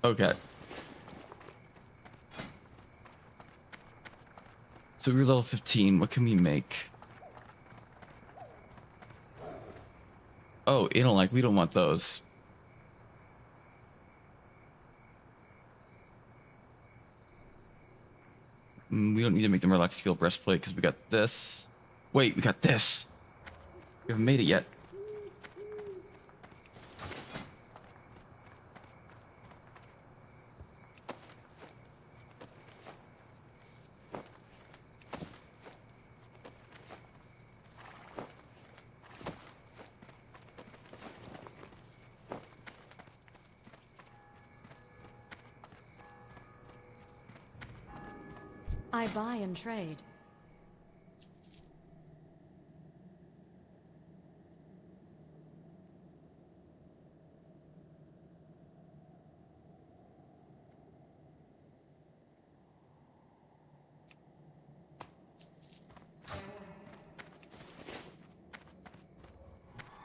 Okay. So we're level 15. What can we make? Oh, like we don't want those. We don't need to make them relaxed steel breastplate because we got this. Wait, we got this. We haven't made it yet. I buy and trade.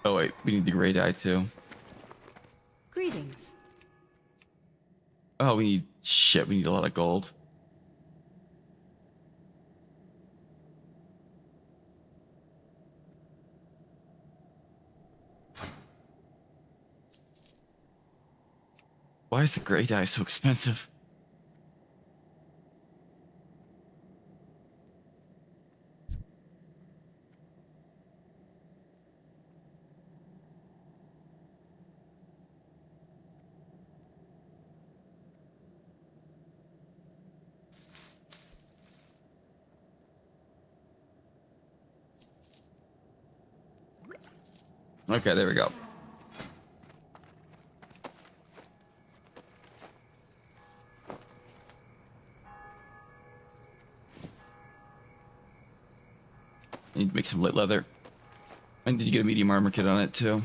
Oh wait, we need the gray dye too. Greetings. Oh, we need a lot of gold. Why is the gray dye so expensive? Okay, there we go. Need to make some light leather. And did you get a medium armor kit on it too?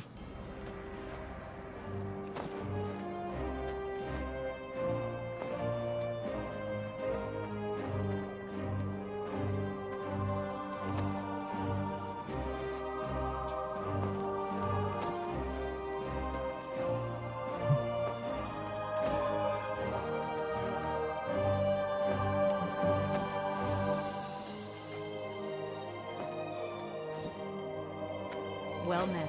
Well met.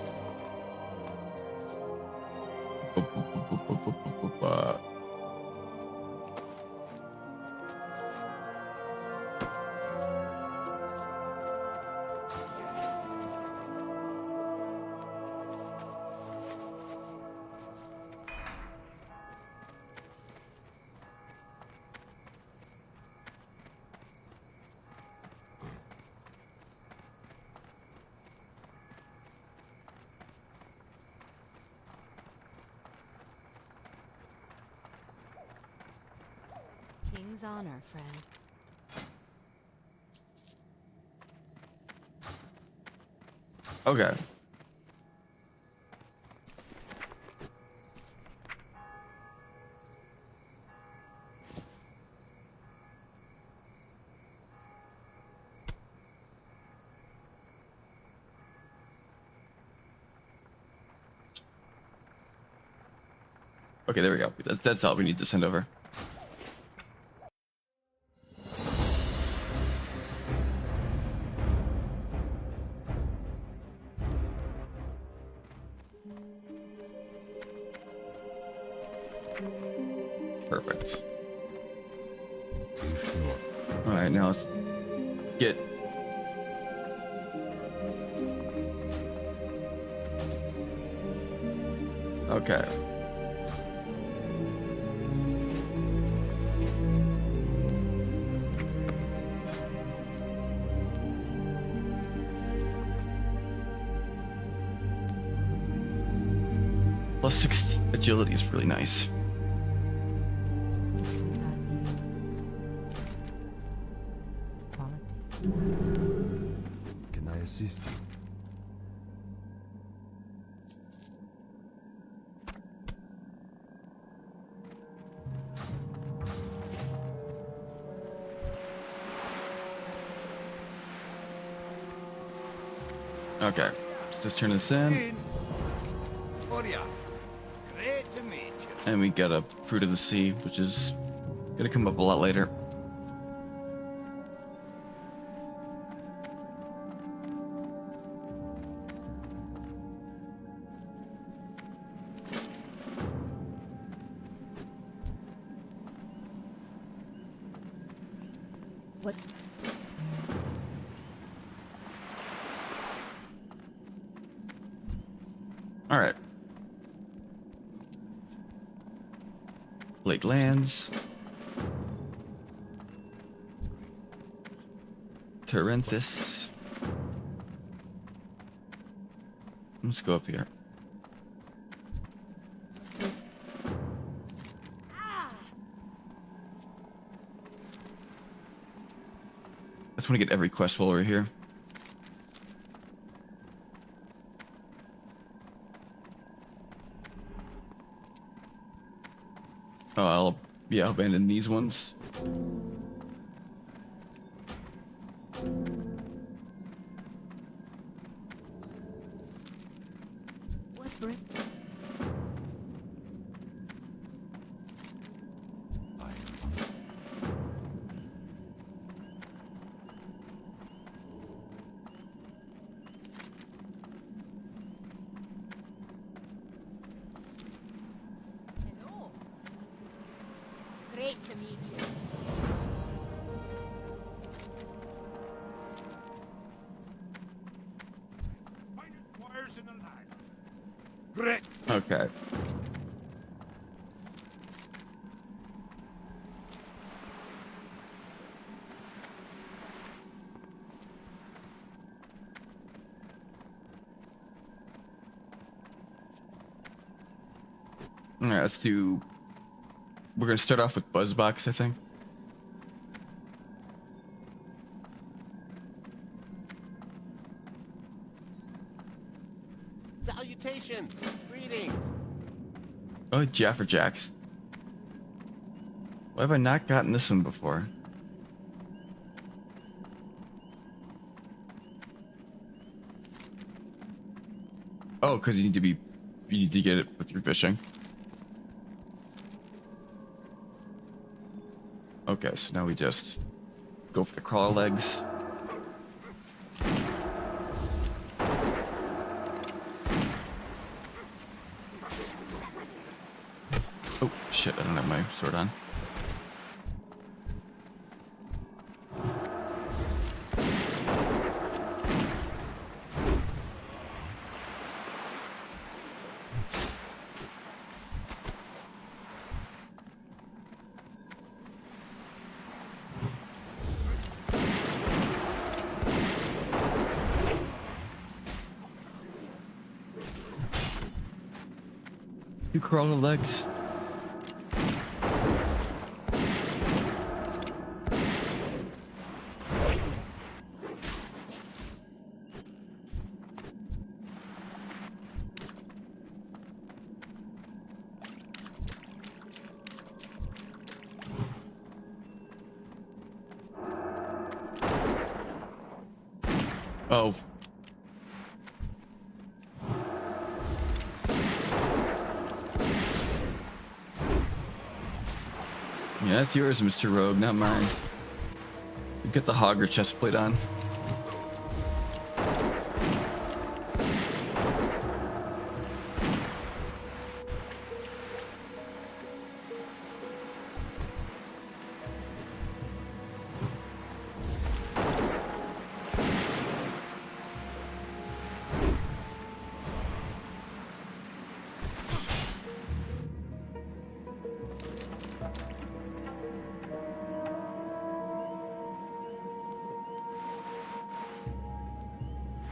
King's honor, friend. Okay. Okay, there we go. That's all we need to send over. Perfect. All right, now let's get. Okay. Plus 60 agility is really nice. Can I assist you? Okay, let's just turn this in. Oria, great to meet you. And we got a Fruit of the Sea, which is gonna come up a lot later. What? All right. Lake lands. Terenthus. Let's go up here. want to get every quest while we're here. Oh, I'll abandon these ones. What bring? Hello. Great to meet you. Finest squires in the land. Great. Okay. Alright, let's do... We're gonna start off with Buzzbox, I think. Salutations! Greetings! Oh, Jaffer Jacks. Why have I not gotten this one before? Oh, because you need to get it with your fishing. Okay, so now we just go for the crawler legs. Oh shit, I don't have my sword on. You crawler legs. Oh. Yeah, that's yours, Mr. Rogue, not mine. You get the Hogger chestplate on.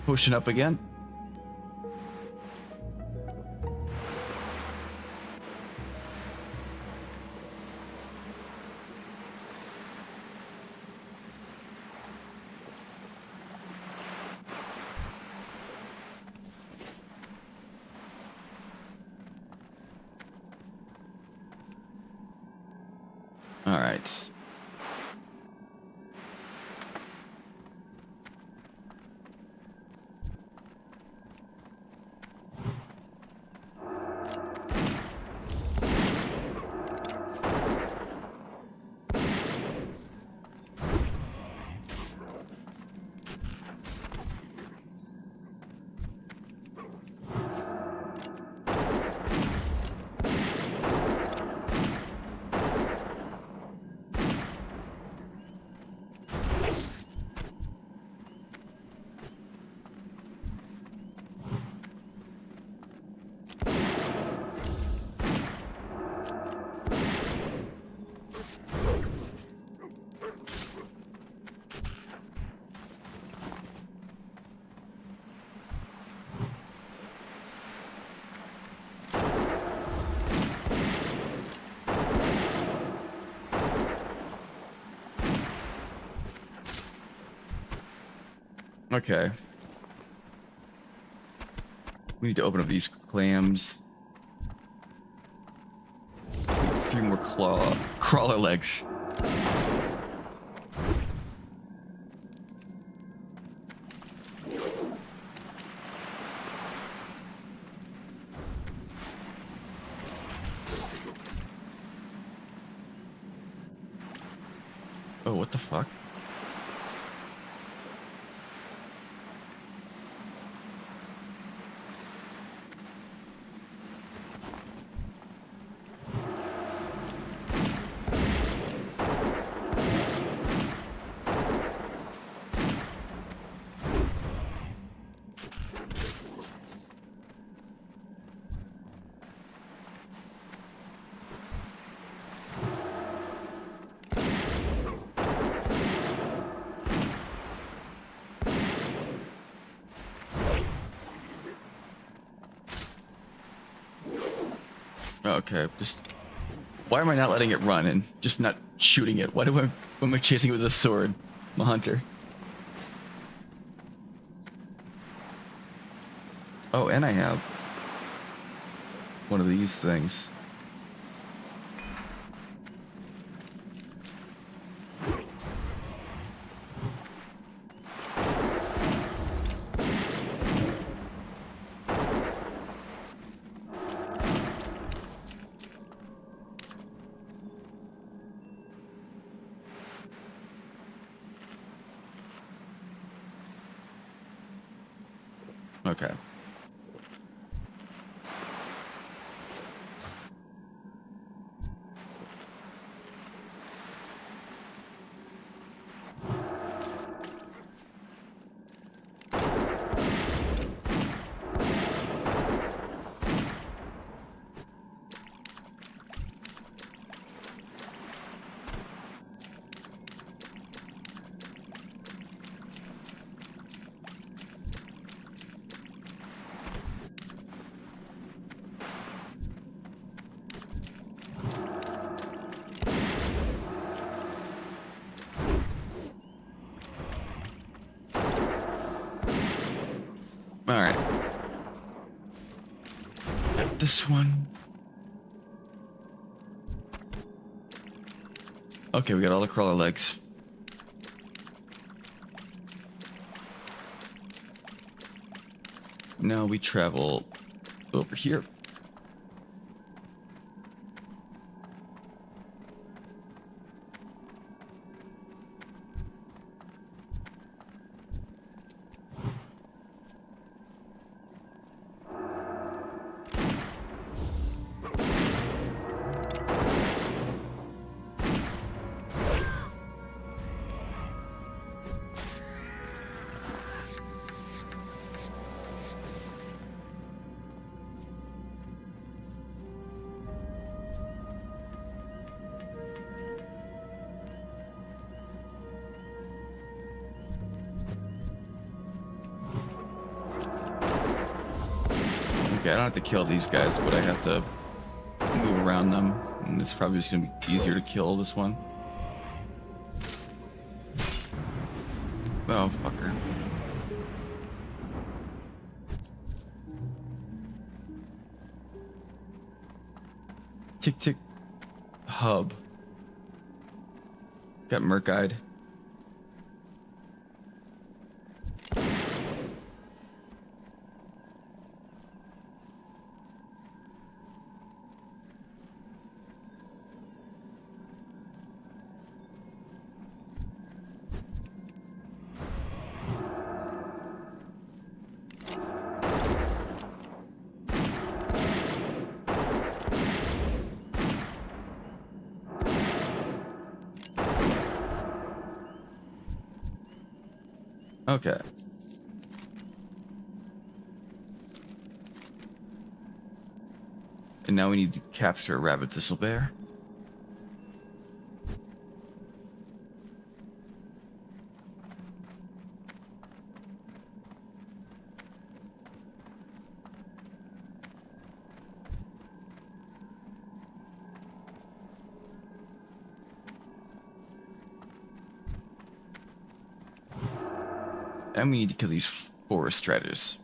Pushing up again. All right. Okay. We need to open up these clams. We need 3 more crawler legs. Oh, what the fuck? Okay, just why am I not letting it run and just not shooting it? Why am I chasing it with a sword? I'm a hunter. Oh, and I have one of these things. Okay. All right. This one. Okay, we got all the crawler legs. Now we travel over here. Okay, I don't have to kill these guys, but I have to move around them. And it's probably just gonna be easier to kill this one. Oh, fucker. Tick tick hub. Got merc-eyed. Okay. And now we need to capture a rabbit thistlebear. And we need to kill these forest striders.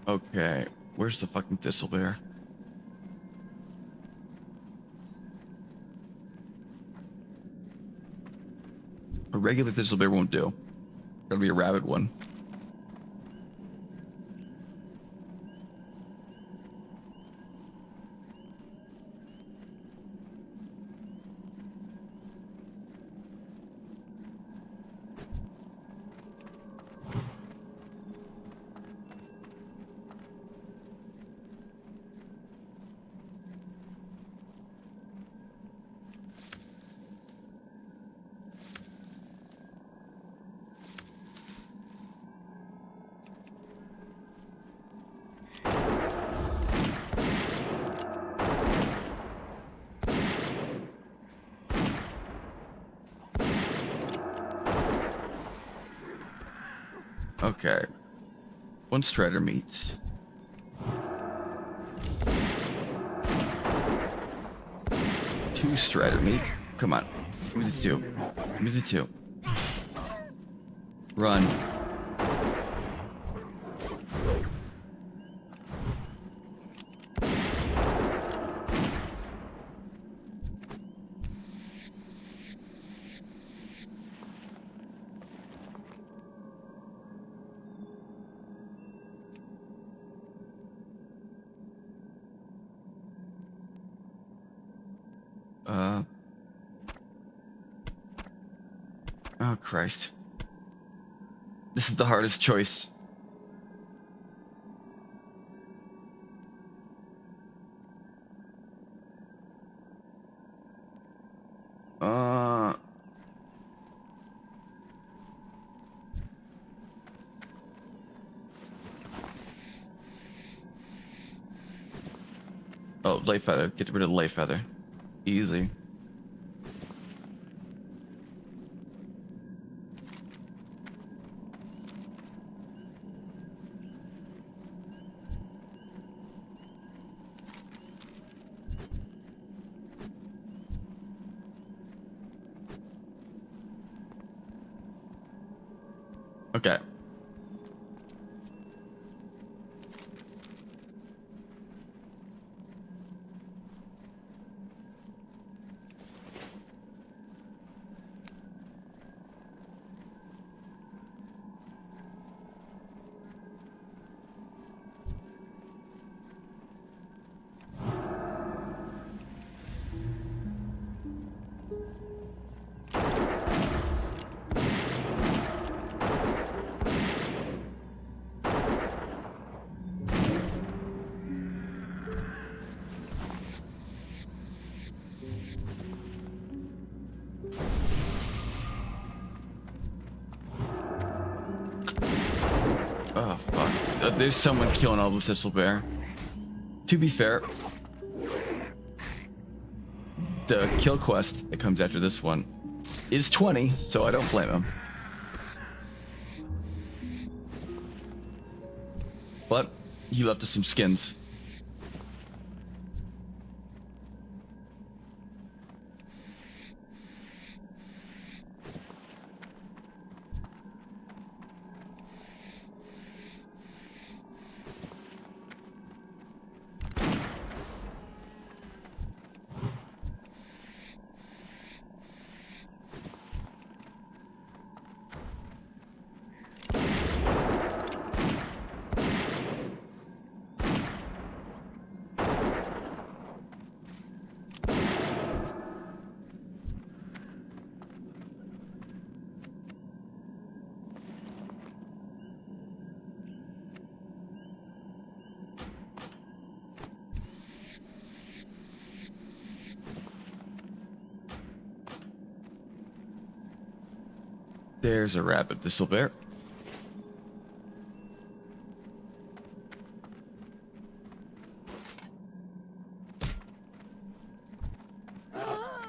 Okay, where's the fucking thistle bear? A regular thistle bear won't do. Gotta be a rabid one. Okay. One strider meat. Two strider meat. Come on. Give me the two. Give me the two. Run. Oh, Christ. This is the hardest choice. Oh, life feather. Get rid of the life feather. Easy. Okay. Oh, fuck. There's someone killing all the thistle bear. To be fair, the kill quest that comes after this one is 20, so I don't blame him. But he left us some skins. There's a rabbit thistlebear.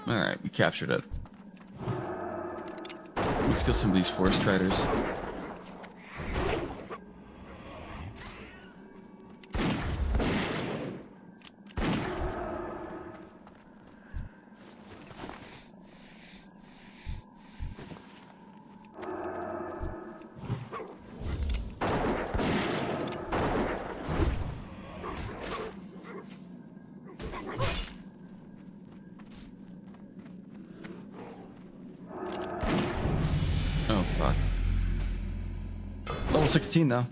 Alright, we captured it. Let's kill some of these forest riders. Oh, fuck. Level 16 now.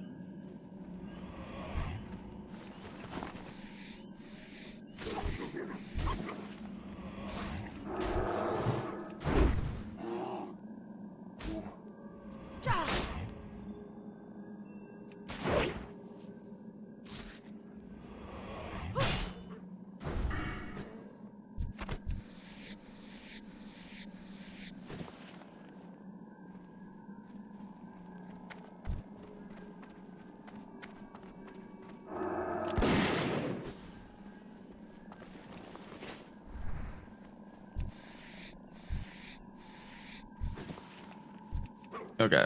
Okay.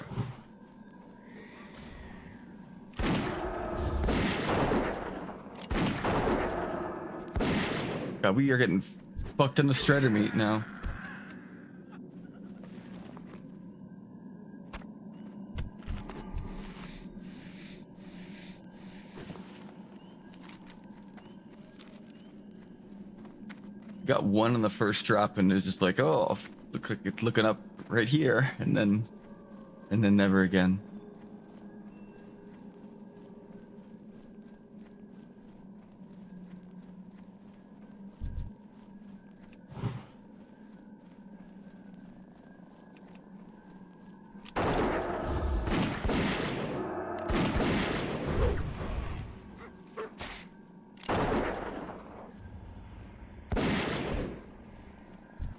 God, we are getting fucked into strider meat now. Got one on the first drop and it's just like, oh, look like it's looking up right here, and then never again.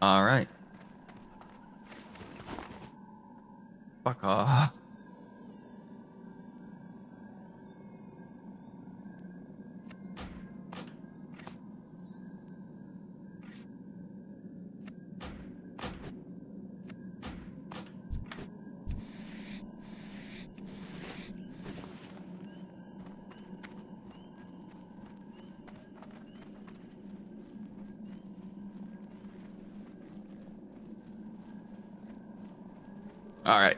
All right. Fuck off. All right.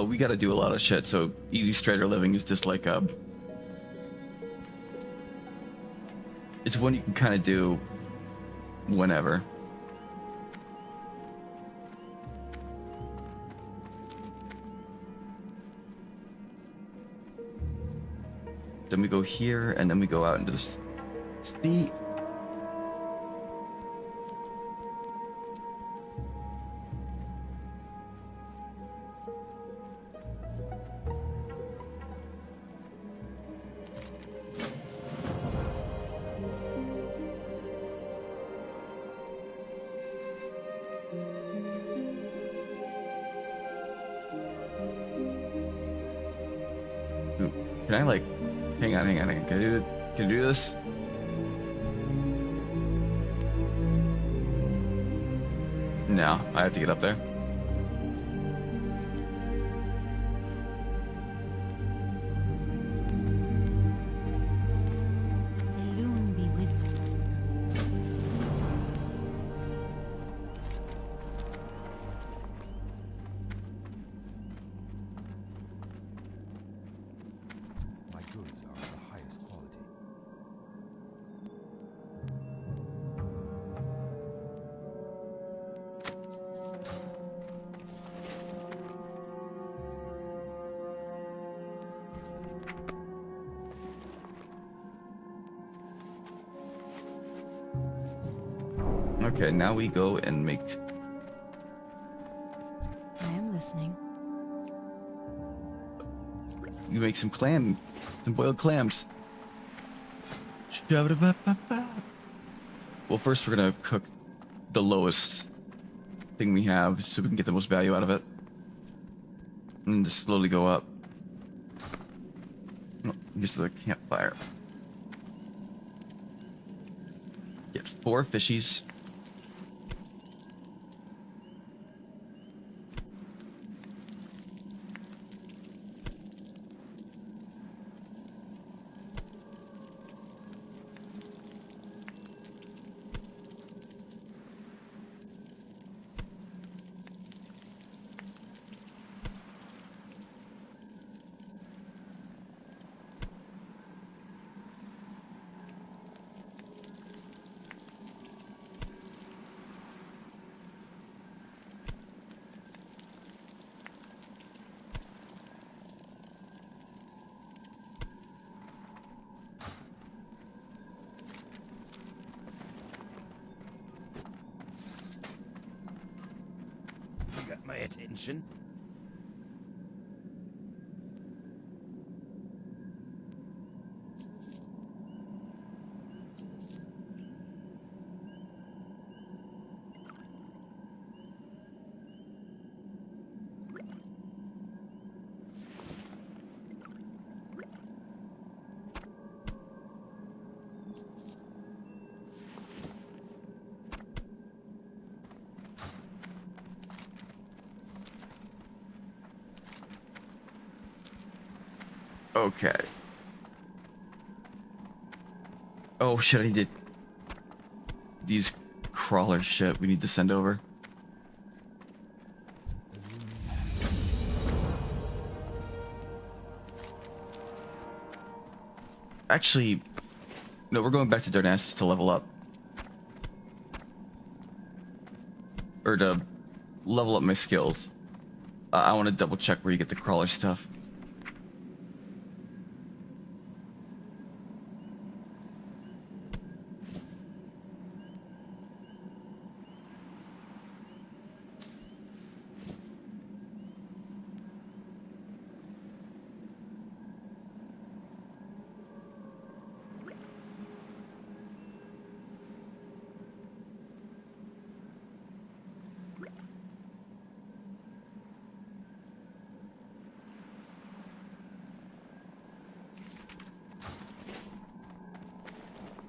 We got to do a lot of shit, so easy strider living is just like it's one you can kind of do whenever. Then we go here, and then we go out into the sea. Can I like, hang on. Can I do this? No, I have to get up there. The loon be with you. My goods are of the highest quality. Okay, now we go and make. I am listening. You make some boiled clams. Shabba-dabba-ba-ba. Well, first we're gonna cook the lowest thing we have so we can get the most value out of it. And just slowly go up. Oh, here's the campfire. Get 4 fishies. You got my attention. Okay. Oh shit, I need to... These crawler shit we need to send over. Actually, no, we're going back to Darnassus to level up. Or to level up my skills. I want to double check where you get the crawler stuff.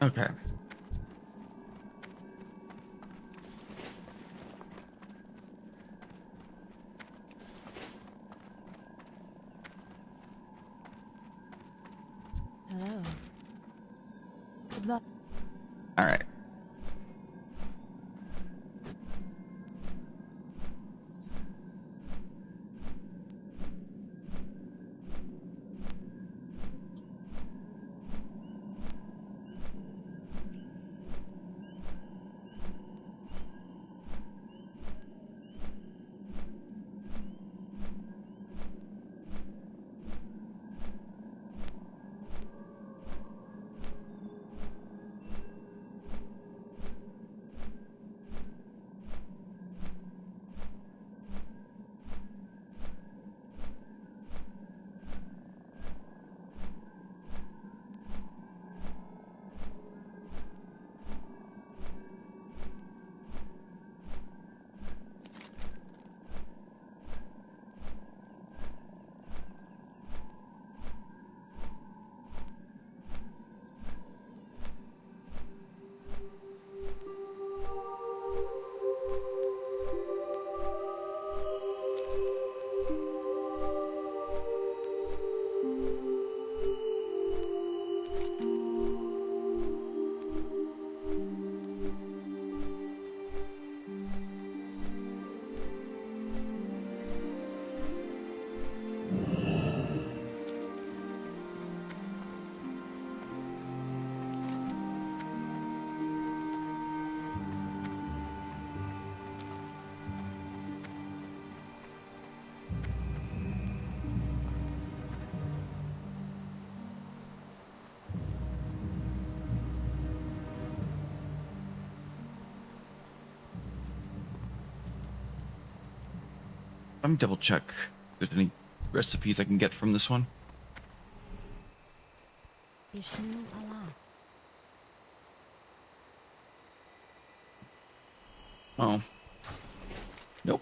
Okay. Hello. Good luck. All right. Let me double check if there's any recipes I can get from this one. Ishnu Allah. Oh. Nope.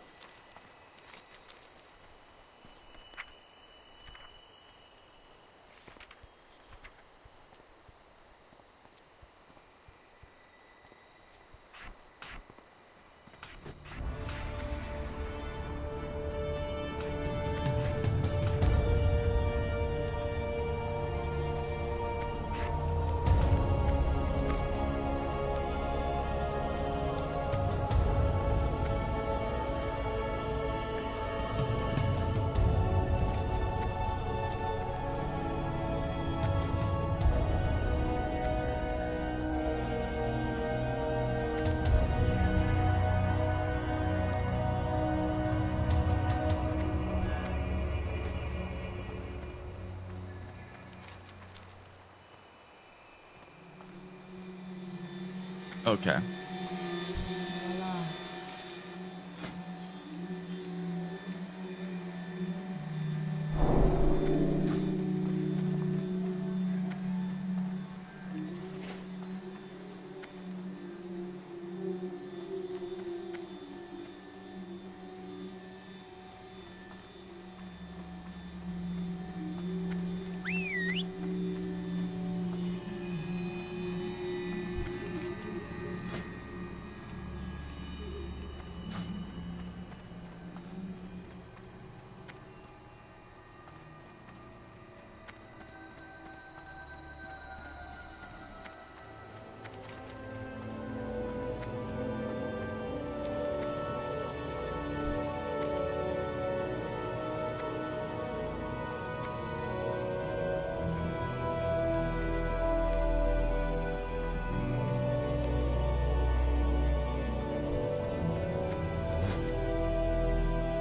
Okay. Allah.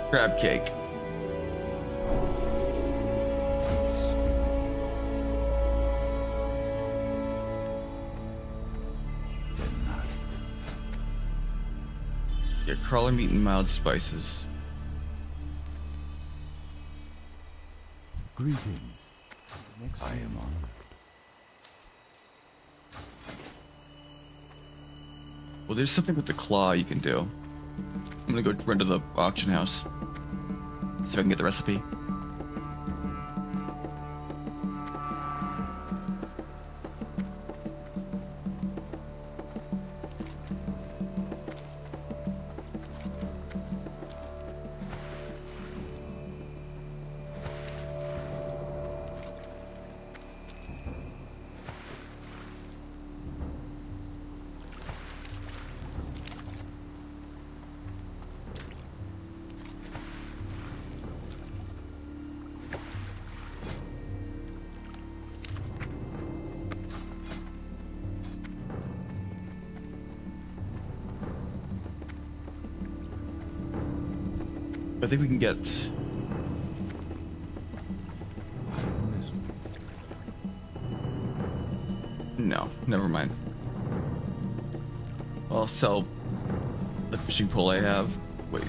Crab cake. Yeah, crawler meat and mild spices. Greetings. Next I am on. Well, there's something with the claw you can do. I'm gonna go run to the auction house. See if I can get the recipe. I think we can get... No, never mind. I'll sell the fishing pole I have. Wait.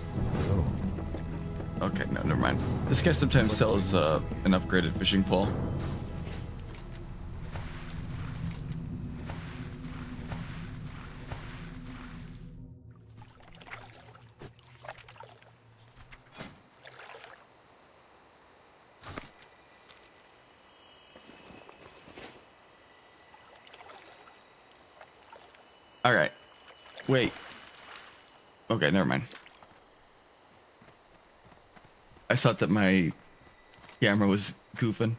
Okay, no, never mind. This guy sometimes sells an upgraded fishing pole. All right. Wait. Okay, never mind. I thought that my camera was goofing.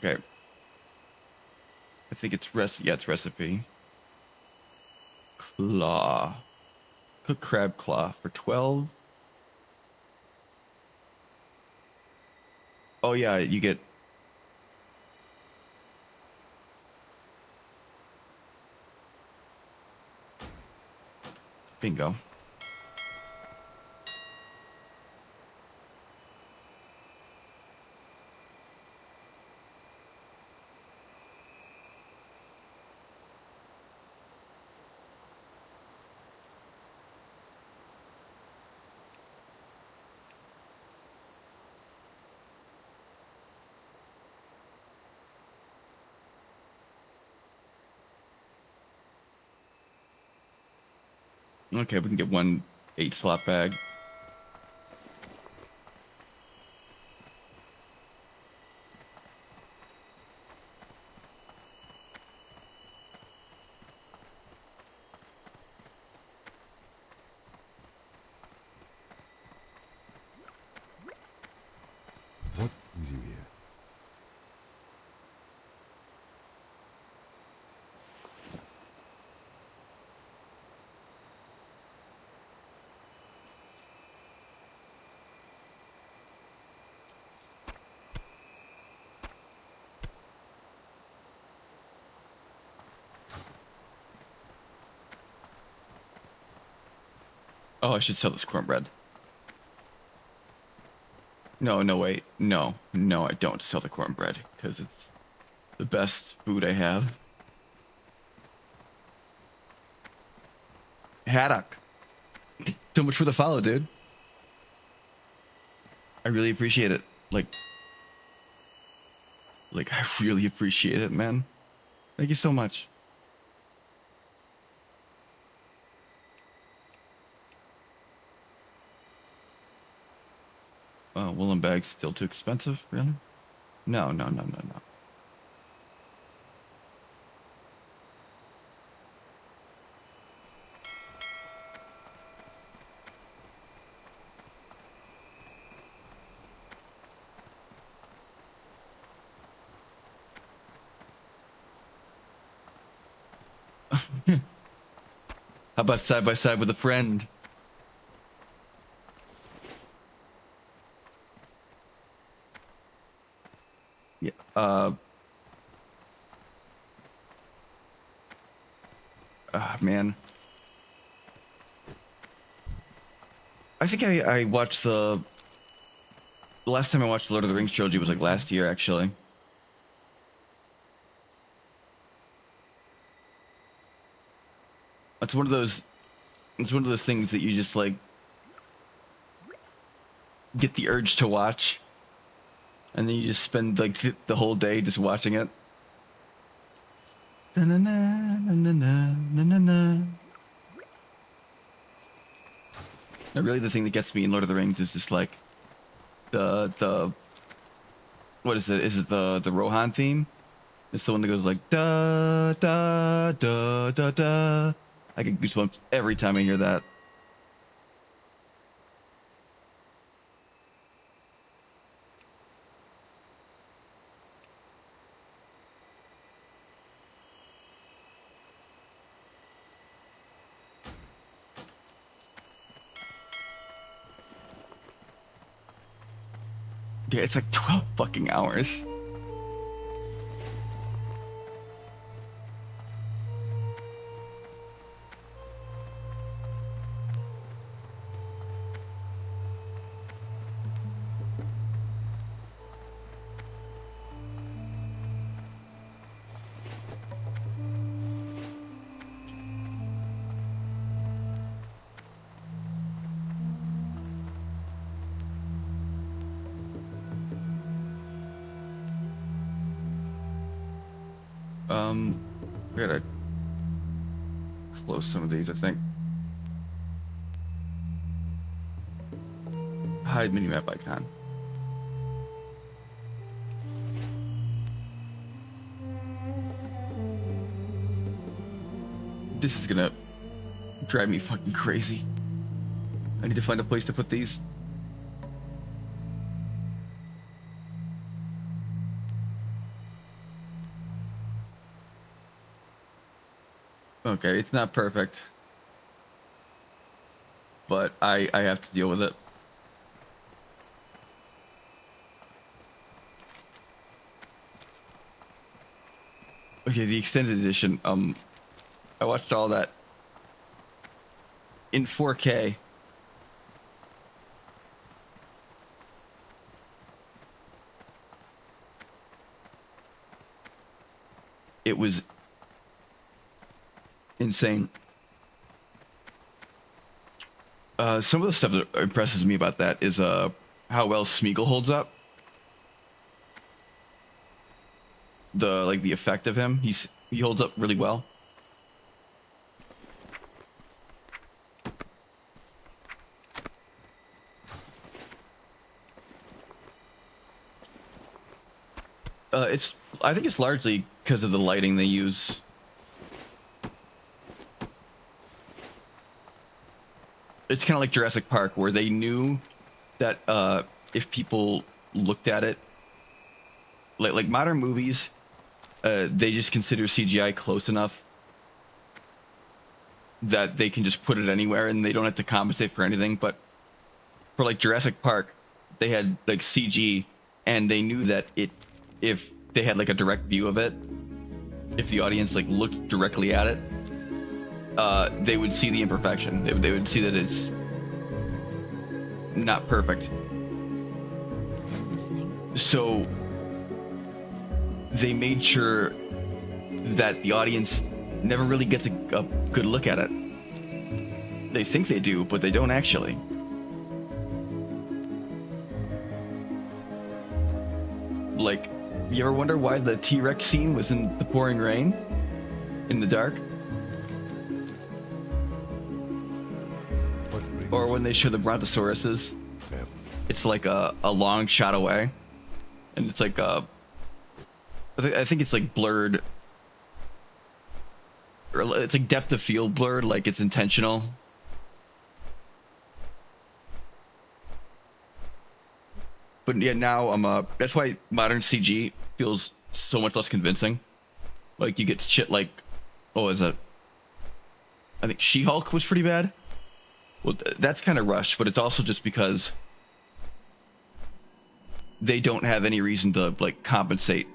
Okay. I think it's it's recipe. Claw. Cook crab claw for 12. Oh yeah, you get bingo. Okay, we can get one 8 slot bag. What brings you here? Oh, I should sell this cornbread. No, no, wait. No, I don't sell the cornbread because it's the best food I have. Haddock. So much for the follow, dude. I really appreciate it. Like I really appreciate it, man. Thank you so much. Woolen bags still too expensive, really? No. How about side by side with a friend? Yeah. Man. I think I watched the last time I watched the Lord of the Rings trilogy was like last year, actually. It's one of those things that you just like get the urge to watch, and then you just spend like the whole day just watching it. Now, really, the thing that gets me in Lord of the Rings is just like the what is it? Is it the Rohan theme? It's the one that goes like da da da da da. I get goosebumps every time I hear that. Yeah, it's like 12 fucking hours. I gotta close some of these, I think. Hide minimap icon. This is gonna drive me fucking crazy. I need to find a place to put these. Okay, it's not perfect, but I have to deal with it. Okay, the extended edition. I watched all that in 4K. It was insane. Some of the stuff that impresses me about that is how well Smeagol holds up. The effect of him, he holds up really well. I think it's largely because of the lighting they use. It's kind of like Jurassic Park, where they knew that if people looked at it, like modern movies, they just consider CGI close enough that they can just put it anywhere and they don't have to compensate for anything. But for like Jurassic Park, they had like CG, and they knew that if they had like a direct view of it, if the audience like looked directly at it, they would see the imperfection. They would see that it's not perfect. Listening. So they made sure that the audience never really gets a good look at it. They think they do, but they don't actually. Like, you ever wonder why the T-Rex scene was in the pouring rain? In the dark? What brings Or when they show the brontosauruses, family? it's like a long shot away. And it's like I think it's like blurred. Or it's like depth of field blurred, like it's intentional. But yeah, now that's why modern CG feels so much less convincing. Like you get shit like, oh, I think She-Hulk was pretty bad. Well, that's kind of rushed, but it's also just because they don't have any reason to like compensate.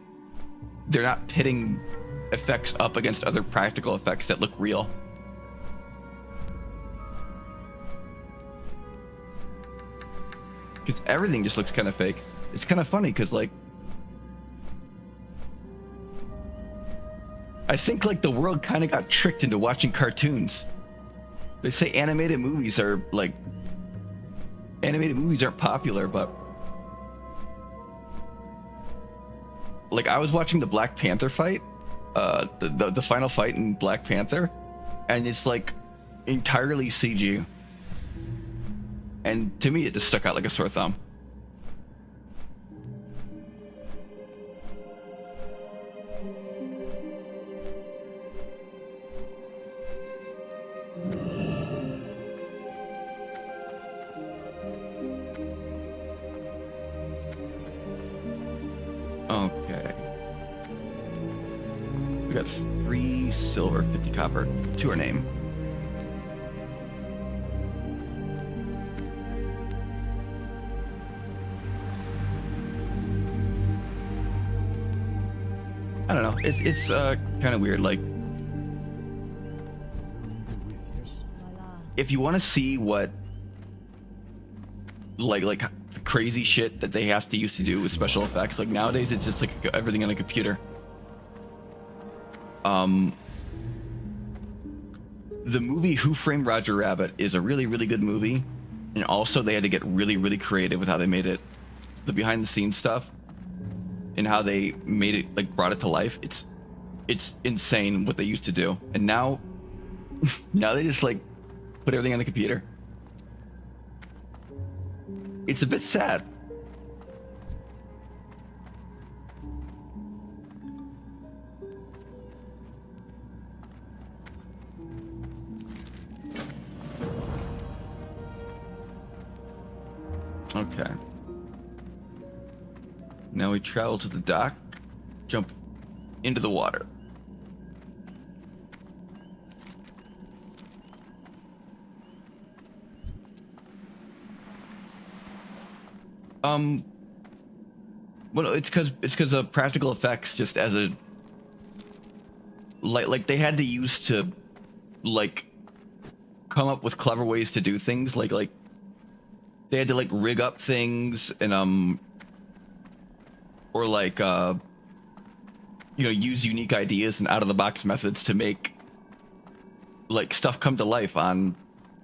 They're not pitting effects up against other practical effects that look real. Because everything just looks kind of fake. It's kind of funny because like I think like the world kind of got tricked into watching cartoons. They say animated movies aren't popular, but like I was watching the Black Panther fight, the final fight in Black Panther, and it's like entirely CG. And to me, it just stuck out like a sore thumb. Okay. We got 3 silver, 50 copper to our name. I don't know. It's kind of weird. Like, if you want to see what, like the crazy shit that they have to use to do with special effects, like nowadays it's just like everything on a computer. The movie Who Framed Roger Rabbit is a really, really good movie, and also they had to get really, really creative with how they made it, the behind the scenes stuff. And how they made it, like brought it to life. It's insane what they used to do. And now they just like put everything on the computer. It's a bit sad. Okay. Now we travel to the dock, jump into the water. Um, well, it's because of practical effects, just as a like they had to use to like come up with clever ways to do things, like they had to like rig up things and or like use unique ideas and out of the box methods to make like stuff come to life on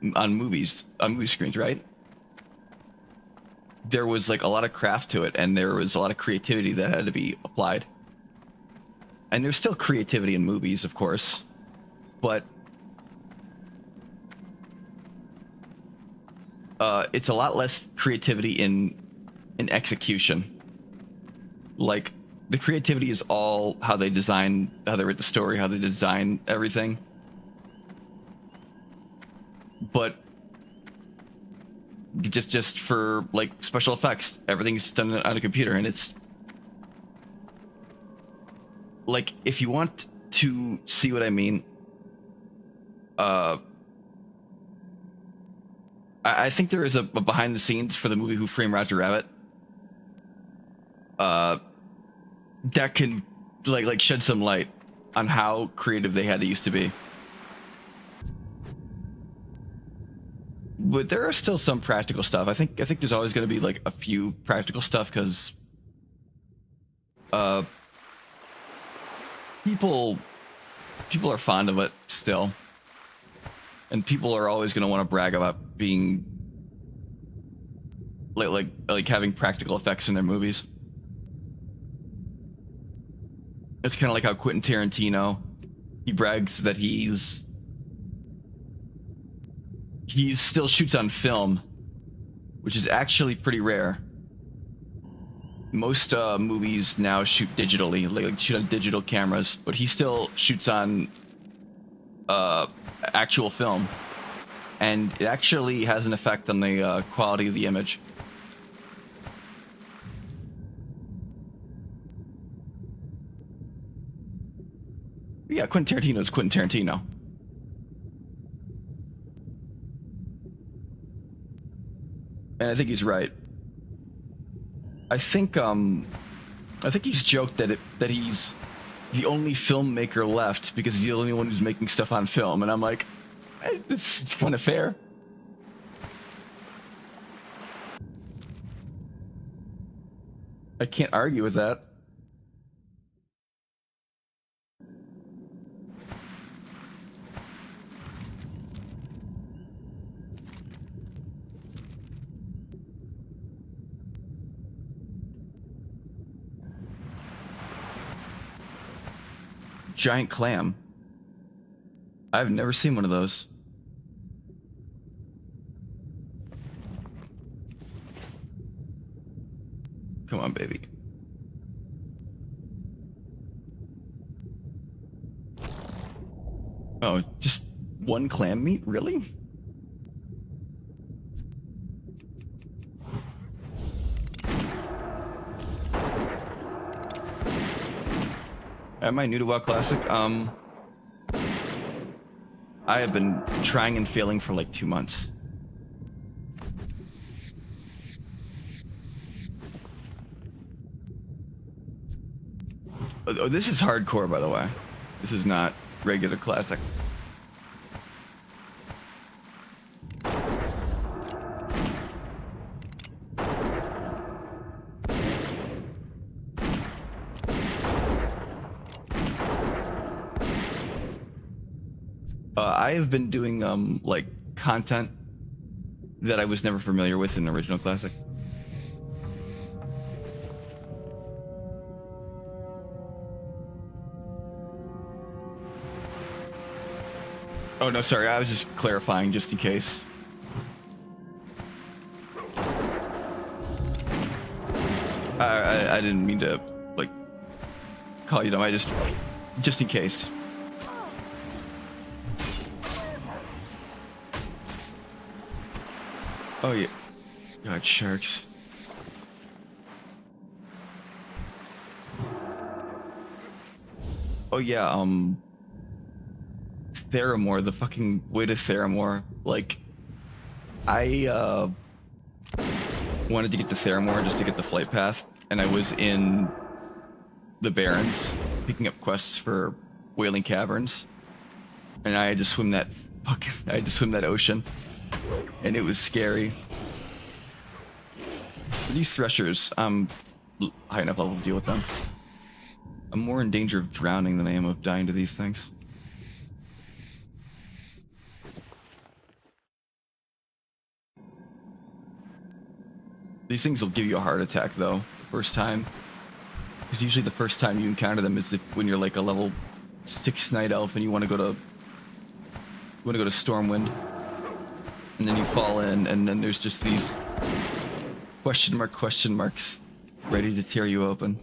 movie screens, right? There was like a lot of craft to it, and there was a lot of creativity that had to be applied. And there's still creativity in movies, of course, but it's a lot less creativity in execution. Like, the creativity is all how they write the story, how they design everything. But just for like special effects, everything's done on a computer, and it's like, if you want to see what I mean, I think there is a behind the scenes for the movie Who Framed Roger Rabbit that can like shed some light on how creative they had to used to be. But there are still some practical stuff. I think there's always going to be like a few practical stuff, because people are fond of it still, and people are always going to want to brag about being like having practical effects in their movies. It's kind of like how Quentin Tarantino, he brags that he still shoots on film, which is actually pretty rare. Most movies now shoot digitally, like shoot on digital cameras, but he still shoots on actual film, and it actually has an effect on the quality of the image. Yeah, Quentin Tarantino is Quentin Tarantino. And I think he's right. I think he's joked that he's the only filmmaker left because he's the only one who's making stuff on film, and I'm like, it's kind of fair. I can't argue with that. Giant clam. I've never seen one of those. Come on, baby. Oh, just one clam meat? Really? Am I new to WoW Classic? I have been trying and failing for like 2 months. Oh, this is hardcore, by the way. This is not regular Classic. I have been doing like content that I was never familiar with in the original Classic. Oh no, sorry, I was just clarifying just in case. I didn't mean to like call you dumb. I just in case. Oh yeah. God, sharks. Oh yeah, Theramore, the fucking way to Theramore. Like, wanted to get to Theramore just to get the flight path, and I was in the Barrens picking up quests for Wailing Caverns, and I had to swim that ocean, and it was scary. These threshers, I'm high enough level to deal with them. I'm more in danger of drowning than I am of dying to these things. These things will give you a heart attack though, the first time. Because usually the first time you encounter them is when you're like a level 6 night elf and you want to go to Stormwind. And then you fall in, and then there's just these question marks ready to tear you open.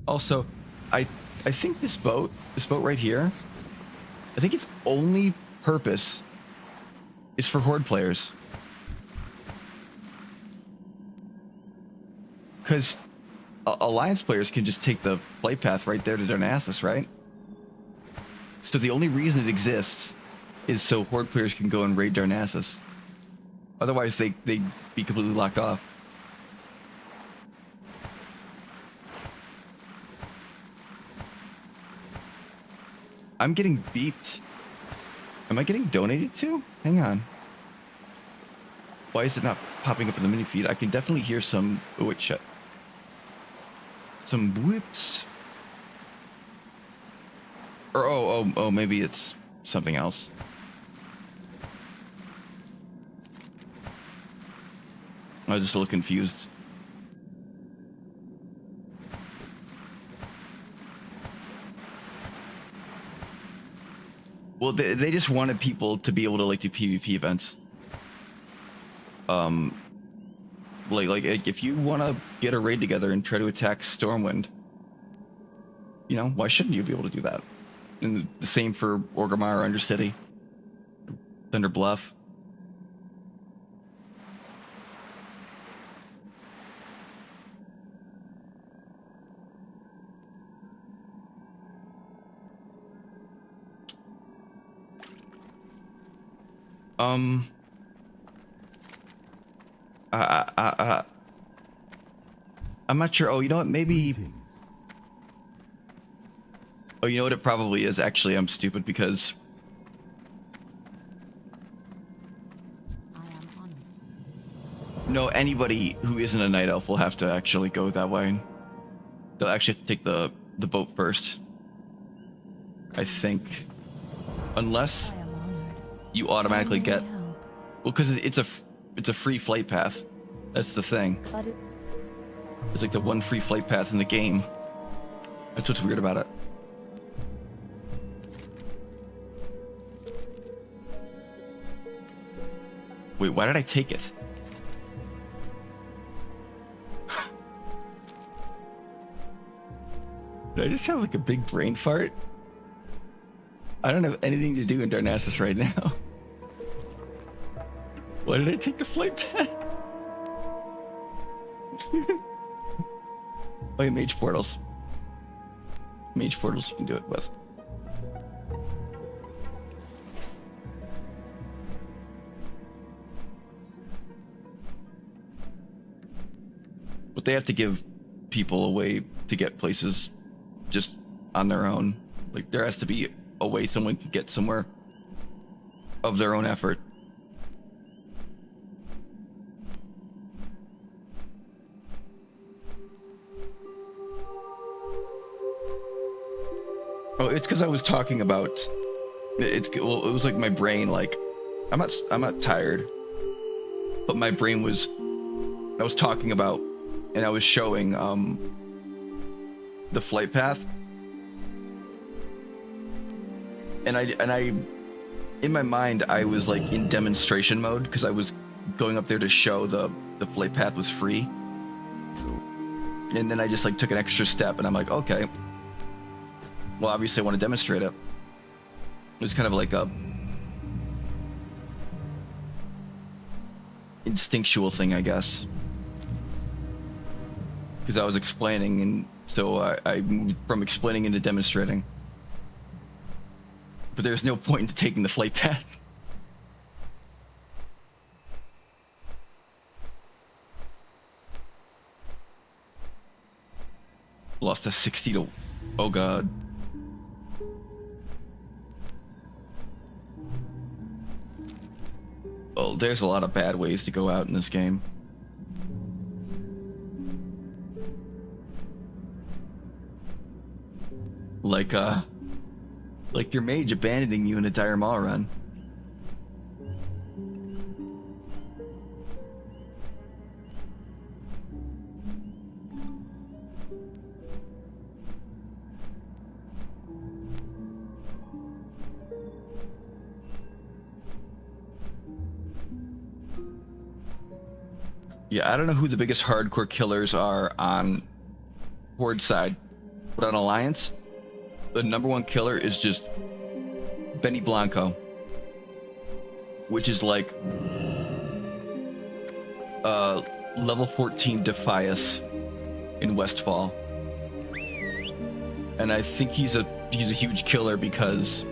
Also, I think this boat right here, I think its only purpose is for Horde players. Because Alliance players can just take the flight path right there to Darnassus, right? So the only reason it exists is so Horde players can go and raid Darnassus. Otherwise, they'd be completely locked off. I'm getting beeped. Am I getting donated to? Hang on. Why is it not popping up in the mini feed? I can definitely hear some... Oh, wait, shut. Some whoops. Or, oh, maybe it's something else. I was just a little confused. Well, they just wanted people to be able to like do PvP events. Like if you want to get a raid together and try to attack Stormwind, you know, why shouldn't you be able to do that? And the same for Orgrimmar or Undercity, Thunder Bluff. I'm not sure. Oh, you know what? Maybe. Oh, you know what it probably is? Actually, I'm stupid because. I am honored. No, anybody who isn't a night elf will have to actually go that way. They'll actually have to take the boat first. I think. Unless I am honored. you automatically get. Help. Well, because it's a free flight path. That's the thing. But it, It's like the one free flight path in the game. That's what's weird about it. Wait, why did I take it? Did I just have like a big brain fart? I don't have anything to do in Darnassus right now. Why did I take the flight path? Oh yeah, mage portals. Mage portals you can do it with. But they have to give people a way to get places just on their own. Like there has to be a way someone can get somewhere of their own effort. Oh, it's because I was talking about well, it was like my brain, like I'm not tired, but my brain was, I was talking about, and I was showing the flight path, and I in my mind I was like in demonstration mode because I was going up there to show the flight path was free, and then I just like took an extra step, and I'm like, okay. Well, obviously I want to demonstrate it. It was kind of like a instinctual thing, I guess. Because I was explaining, and so I moved from explaining into demonstrating. but there's no point in taking the flight path. Lost a 60 to... Oh god. Well, there's a lot of bad ways to go out in this game. Like your mage abandoning you in a dire maw run. Yeah, I don't know who the biggest hardcore killers are on Horde side, but on Alliance, the #1 killer is just Benny Blanco, which is like level 14 Defias in Westfall, and I think he's a huge killer because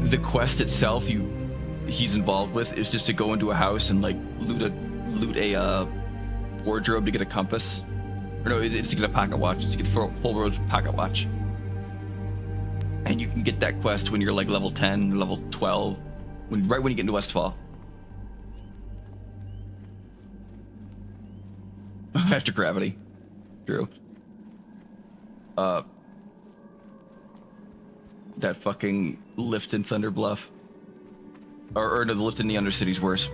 the quest itself he's involved with is just to go into a house and like loot a wardrobe to get a compass. Or no, it's to get a pocket watch. It's to get full road pocket watch. And you can get that quest when you're like level 10, level 12, right when you get into Westfall. After gravity. True. That fucking lift in Thunder Bluff. Or no, the lift in the Undercity's worse.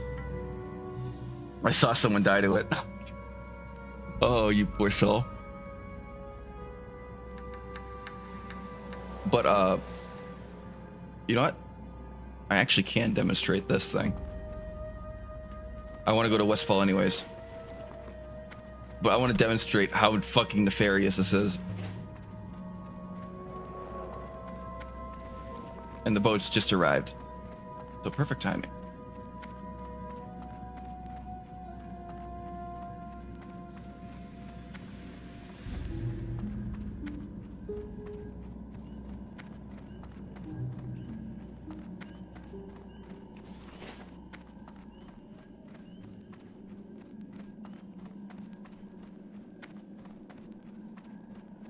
I saw someone die to it. Oh, you poor soul. But, you know what? I actually can demonstrate this thing. I want to go to Westfall anyways. But I want to demonstrate how fucking nefarious this is. And the boat's just arrived. So perfect timing.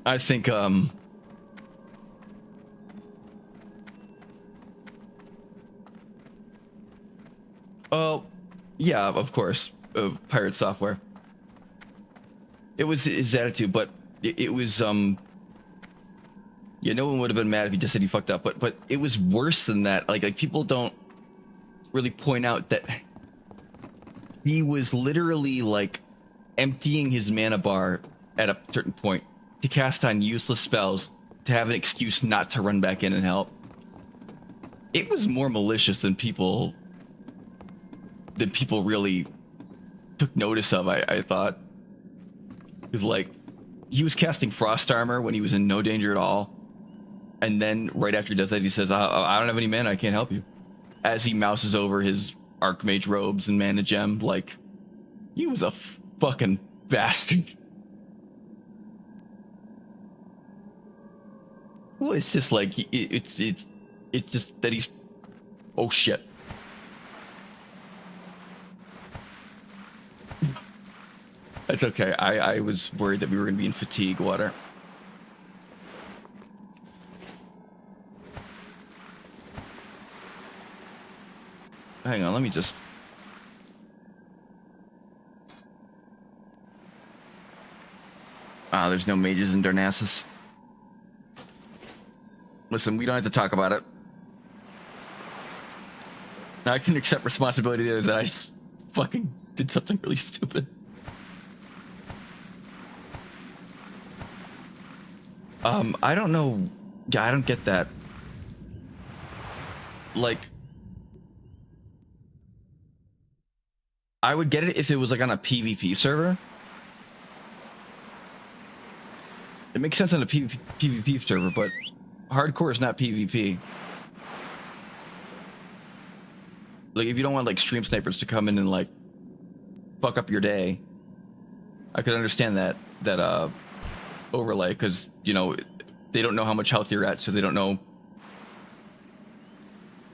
I think oh yeah, of course, pirate software. It was his attitude, but it was yeah, no one would have been mad if he just said he fucked up, but it was worse than that. Like people don't really point out that he was literally like emptying his mana bar at a certain point to cast on useless spells to have an excuse not to run back in and help. It was more malicious than people really took notice of. I thought it was like he was casting frost armor when he was in no danger at all, and then right after he does that, he says, I don't have any mana, I can't help you," as he mouses over his Archmage robes and mana gem. Like, he was a fucking bastard. Well, it's just like it's just that he's, oh shit. That's okay. I was worried that we were going to be in fatigue water. Hang on, let me just... Ah, there's no mages in Darnassus. Listen, we don't have to talk about it. Now I can accept responsibility there that I fucking did something really stupid. I don't know. Yeah, I don't get that. Like, I would get it if it was like on a PvP server. It makes sense on a PvP server, but hardcore is not PvP. Like, if you don't want like stream snipers to come in and like fuck up your day, I could understand that overlay, because you know they don't know how much health you're at, so they don't know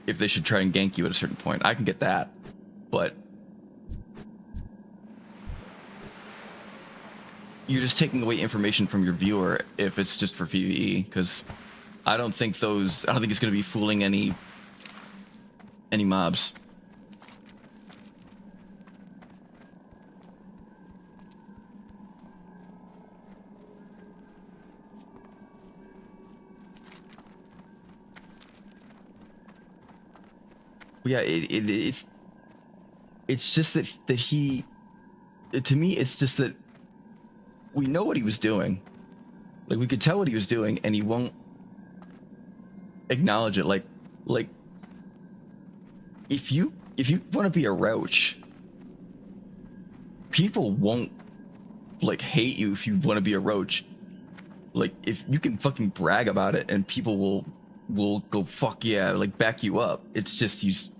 if they should try and gank you at a certain point. I can get that, but you're just taking away information from your viewer if it's just for PvE, because I don't think it's going to be fooling any mobs. Yeah, it's just that he, to me, it's just that we know what he was doing. Like, we could tell what he was doing, and he won't acknowledge it. Like if you want to be a roach, people won't like hate you if you want to be a roach. Like, if you can fucking brag about it, and people will go fuck yeah, like back you up. It's just he's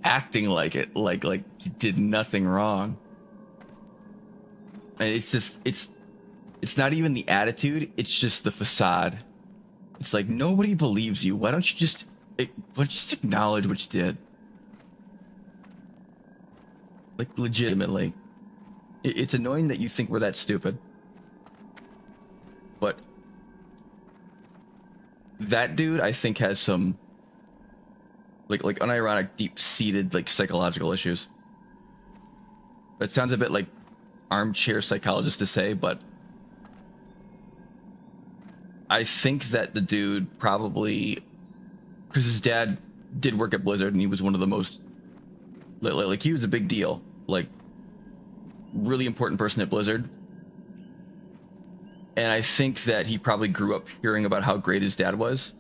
acting like it, like he did nothing wrong. And it's just it's not even the attitude, it's just the facade. It's like, nobody believes you. Why don't you just acknowledge what you did? Like, legitimately. It's annoying that you think we're that stupid. But that dude, I think, has some like unironic, deep-seated like psychological issues. It sounds a bit like armchair psychologist to say, but I think that the dude probably, because his dad did work at Blizzard and he was one of the most like he was a big deal, like really important person at Blizzard. And I think that he probably grew up hearing about how great his dad was.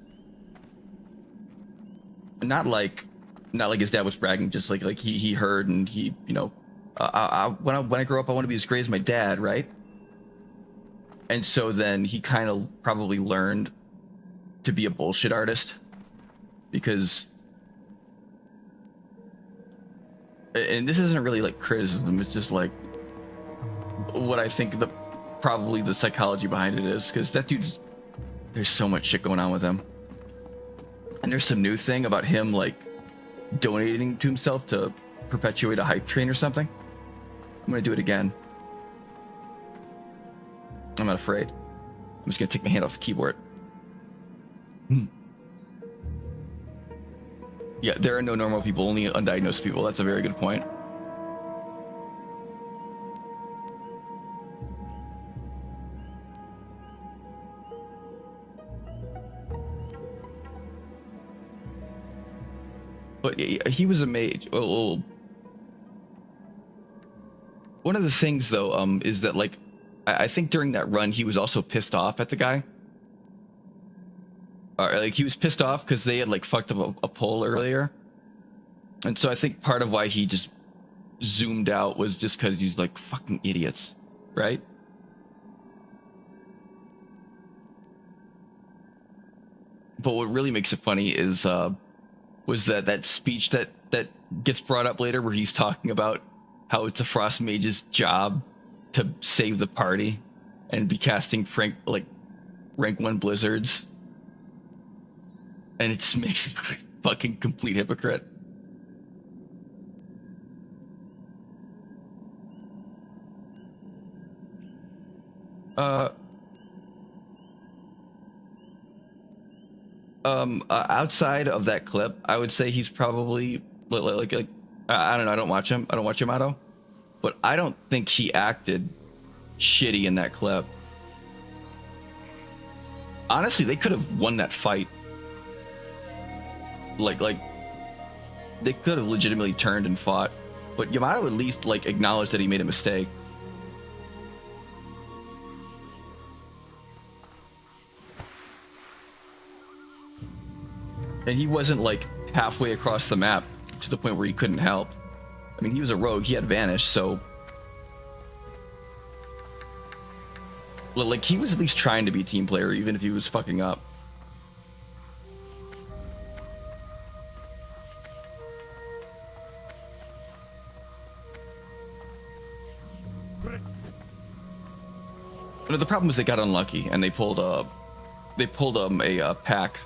Not like his dad was bragging, just like he heard, and he, you know, when I grow up, I want to be as great as my dad, right? And so then he kind of probably learned to be a bullshit artist, because, and this isn't really like criticism, it's just like what I think probably the psychology behind it is, because that dude's, there's so much shit going on with him. And there's some new thing about him like donating to himself to perpetuate a hype train or something. I'm gonna do it again. I'm not afraid. I'm just gonna take my hand off the keyboard. Yeah, there are no normal people, only undiagnosed people. That's a very good point. But he was a mage. One of the things, though, is that, like, I think during that run, he was also pissed off at the guy. Like, he was pissed off because they had, like, fucked up a poll earlier. And so I think part of why he just zoomed out was just because he's like, fucking idiots, right? But what really makes it funny is, was that speech that gets brought up later, where he's talking about how it's a Frost Mage's job to save the party and be casting rank 1 blizzards, and it just makes him a fucking complete hypocrite. Outside of that clip, I would say he's probably like I don't know. I don't watch him, Otto, but I don't think he acted shitty in that clip. Honestly, they could have won that fight. Like they could have legitimately turned and fought, but Yamato at least like acknowledged that he made a mistake. And he wasn't like halfway across the map to the point where he couldn't help. I mean, he was a rogue, he had vanished, so like he was at least trying to be a team player, even if he was fucking up. But the problem was they got unlucky and they pulled a pack.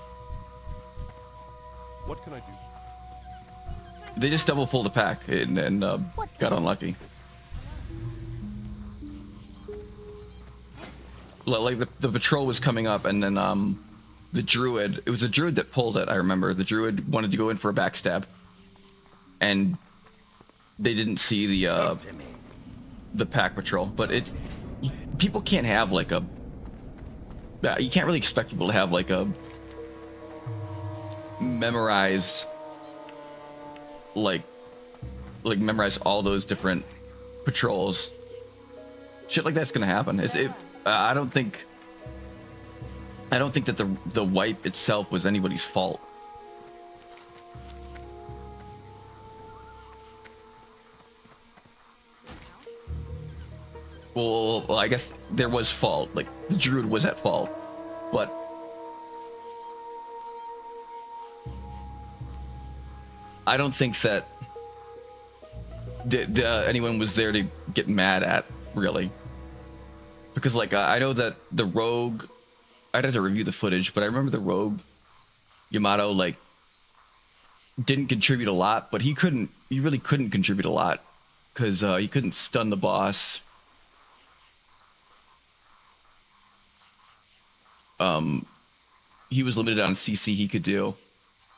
They just double pulled the pack and got unlucky. Like the patrol was coming up, and then the druid. It was a druid that pulled it. I remember the druid wanted to go in for a backstab, and they didn't see the pack patrol. But people can't have like a. You can't really expect people to have like a memorized, like memorize all those different patrols. Shit like that's gonna happen. I don't think that the wipe itself was anybody's fault. Well, I guess there was fault. Like the druid was at fault, but I don't think that anyone was there to get mad at, really. Because like I know that the rogue, I'd have to review the footage, but I remember the rogue Yamato like didn't contribute a lot, but he really couldn't contribute a lot because he couldn't stun the boss. He was limited on CC he could do,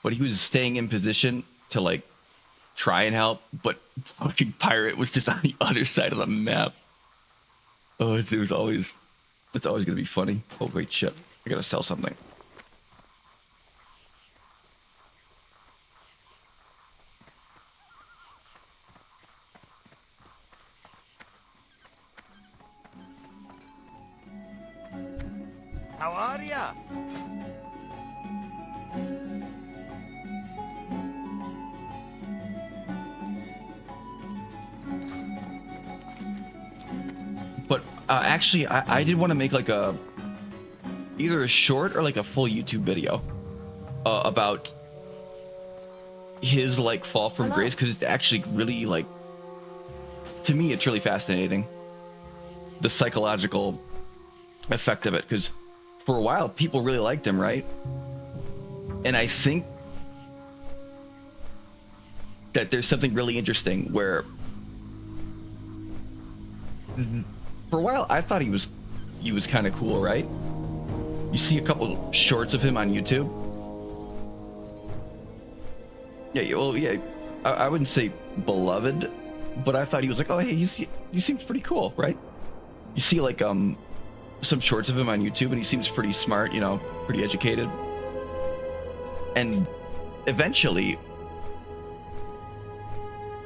but he was staying in position to like try and help. But fucking pirate was just on the other side of the map. Oh, it's always gonna be funny. Oh wait, shit! I gotta sell something. How are ya? But actually, I did want to make like either a short or like a full YouTube video about his like fall from grace, because it's actually really like, to me, it's really fascinating, the psychological effect of it, because for a while people really liked him, right? And I think that there's something really interesting where for a while I thought he was kind of cool, right? You see a couple shorts of him on YouTube. Yeah, well, yeah, I wouldn't say beloved, but I thought he was like, oh hey, he seems pretty cool, right? You see like some shorts of him on YouTube and he seems pretty smart, you know, pretty educated. And eventually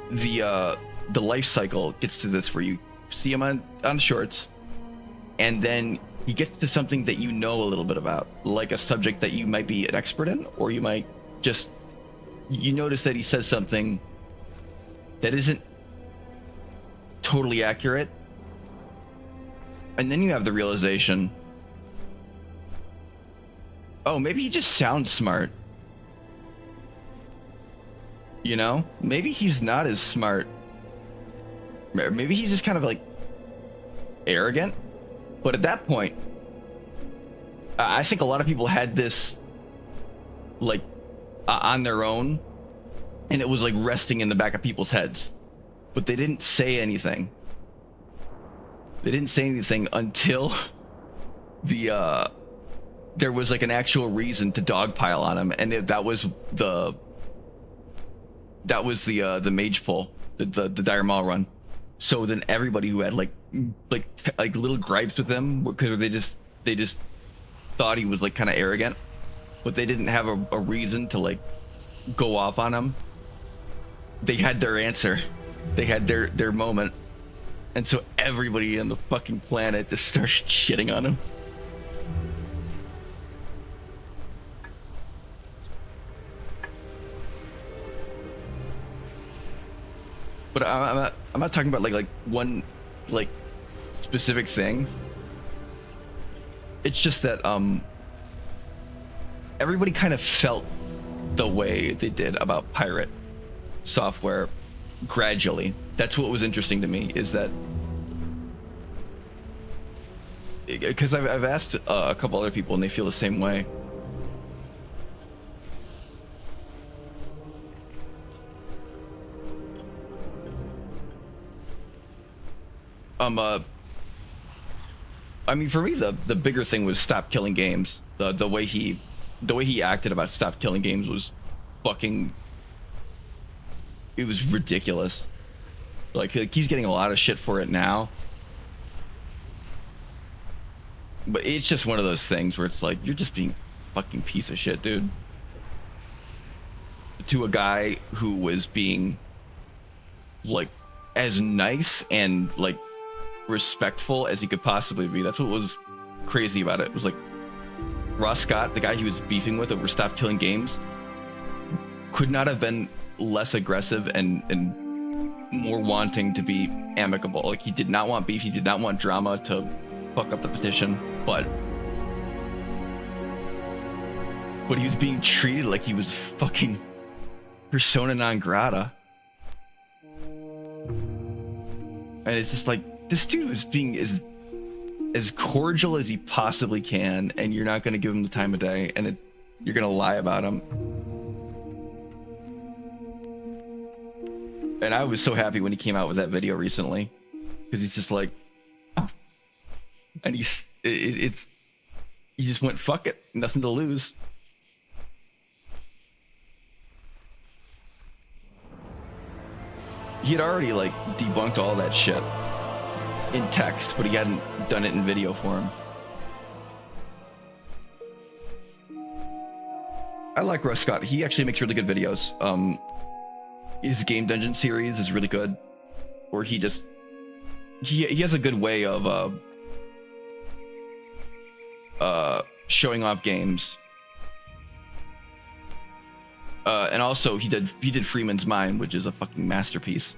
the life cycle gets to this where you see him on shorts, and then he gets to something that you know a little bit about, like a subject that you might be an expert in, or you might just, you notice that he says something that isn't totally accurate, and then you have the realization, oh, maybe he just sounds smart. You know, maybe he's not as smart. Maybe he's just kind of like arrogant. But at that point, I think a lot of people had this like on their own, and it was like resting in the back of people's heads, but they didn't say anything. They didn't say anything until there was like an actual reason to dogpile on him, and that was the mage pull, the dire maul run. So then everybody who had like little gripes with him because they just thought he was like kind of arrogant, but they didn't have a reason to like go off on him. They had their answer. They had their moment. And so everybody on the fucking planet just started shitting on him. But I'm not talking about like one like specific thing. It's just that everybody kind of felt the way they did about pirate software gradually. That's what was interesting to me, is that because I've asked a couple other people and they feel the same way. Um, uh, I mean, for me, the bigger thing was stop killing games. The way he acted about stop killing games was fucking. It was ridiculous. Like he's getting a lot of shit for it now. But it's just one of those things where it's like, you're just being a fucking piece of shit, dude. To a guy who was being, like, as nice and, like, respectful as he could possibly be. That's what was crazy about it. It was like, Ross Scott, the guy he was beefing with over Stop Killing Games, could not have been less aggressive and more wanting to be amicable. Like, he did not want beef. He did not want drama to fuck up the petition. But he was being treated like he was fucking persona non grata. And it's just like, this dude was being as cordial as he possibly can, and you're not going to give him the time of day, and you're going to lie about him. And I was so happy when he came out with that video recently, because he's just like, and he just went, fuck it, nothing to lose. He had already like debunked all that shit in text, but he hadn't done it in video form. I like Russ Scott. He actually makes really good videos. His Game Dungeon series is really good, where he has a good way of showing off games. And also he did Freeman's Mind, which is a fucking masterpiece.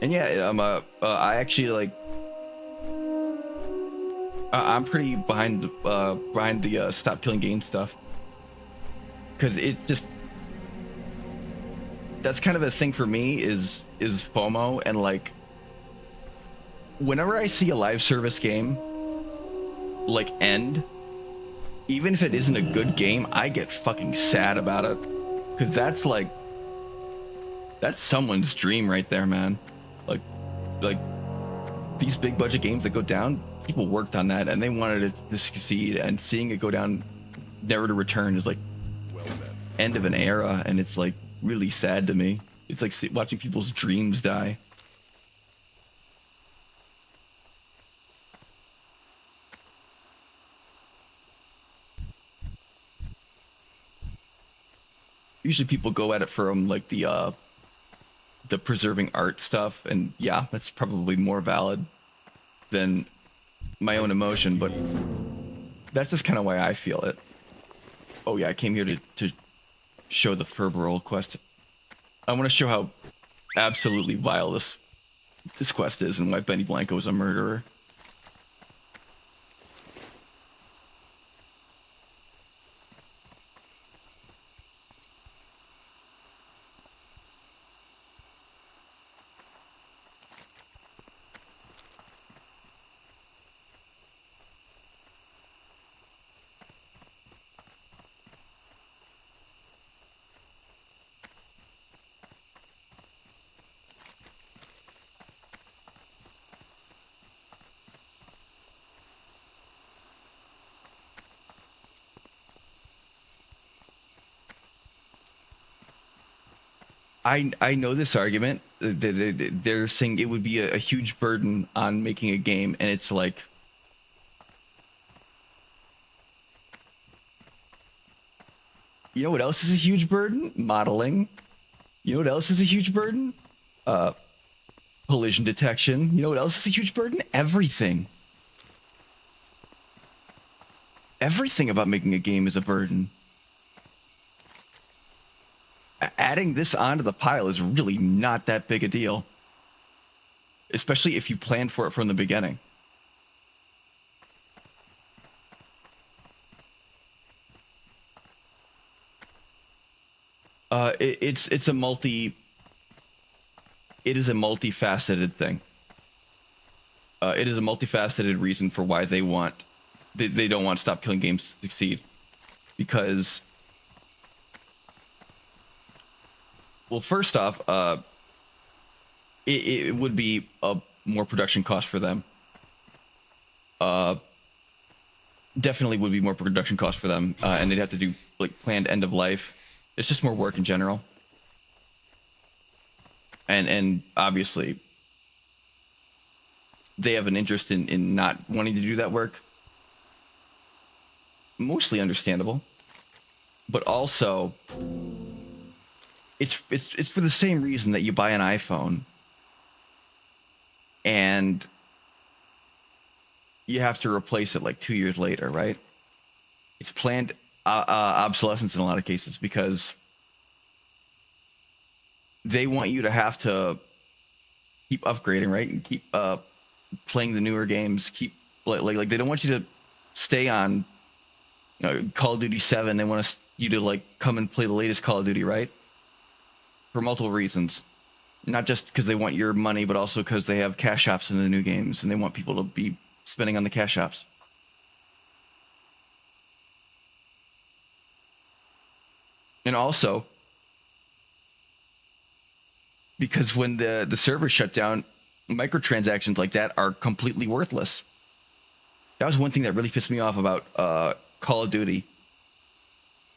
And yeah, I actually like. I'm pretty behind the Stop Killing Games stuff, because it just, that's kind of a thing for me is FOMO, and like whenever I see a live service game like end, even if it isn't a good game, I get fucking sad about it, because that's someone's dream right there, man. Like these big budget games that go down, people worked on that and they wanted it to succeed, and seeing it go down, never to return, is like end of an era, and it's like really sad to me. It's like watching people's dreams die. Usually people go at it from like the preserving art stuff, and yeah, that's probably more valid than my own emotion, but that's just kind of why I feel it. Oh yeah, I came here to show the Ferberol quest. I want to show how absolutely vile this quest is, and why Benny Blanco is a murderer. I know this argument. They're saying it would be a huge burden on making a game, and it's like, you know what else is a huge burden? Modeling. You know what else is a huge burden? Collision detection. You know what else is a huge burden? Everything. Everything about making a game is a burden. Adding this onto the pile is really not that big a deal, especially if you planned for it from the beginning. It's it is a multifaceted thing. It is a multifaceted reason for why they don't want Stop Killing Games to succeed. Because, well, first off, it would be a more production cost for them. Definitely would be more production cost for them, and they'd have to do like planned end of life. It's just more work in general, and obviously they have an interest in not wanting to do that work. Mostly understandable, but also it's for the same reason that you buy an iPhone and you have to replace it like 2 years later, right? It's planned obsolescence in a lot of cases because they want you to have to keep upgrading, right? And keep playing the newer games, keep like they don't want you to stay on, you know, Call of Duty 7. They want you to like come and play the latest Call of Duty, right? For multiple reasons. Not just because they want your money, but also because they have cash shops in the new games and they want people to be spending on the cash shops. And also, because when the servers shut down, microtransactions like that are completely worthless. That was one thing that really pissed me off about Call of Duty,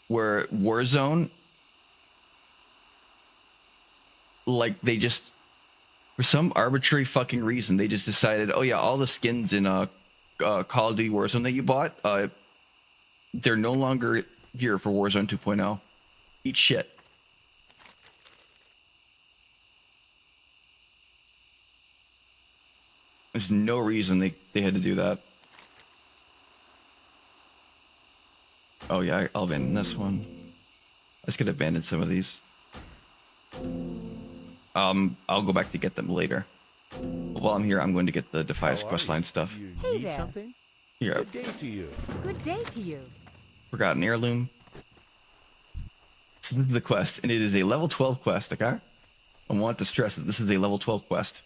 where Warzone, like they just, for some arbitrary fucking reason, they just decided, oh yeah, all the skins in Call of Duty Warzone that you bought, they're no longer here for Warzone 2.0. Eat shit. There's no reason they had to do that. Oh yeah, I'll abandon this one. I just could abandon some of these. I'll go back to get them later. But while I'm here, I'm going to get the Defias questline stuff. You Hey need there. something? Here, Good day to you. Good day to you. Forgotten Heirloom. So this is the quest, and it is a level 12 quest, okay? I want to stress that this is a level 12 quest.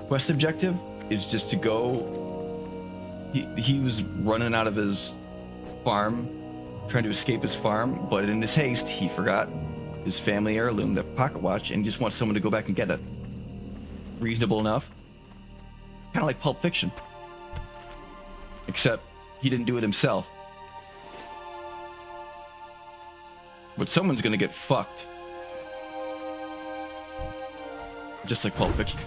Quest objective is just to go. He was running out of his farm, trying to escape his farm, but in his haste, he forgot his family heirloom, the pocket watch, and just wants someone to go back and get it. Reasonable enough. Kind of like Pulp Fiction. Except he didn't do it himself. But someone's gonna get fucked. Just like Pulp Fiction.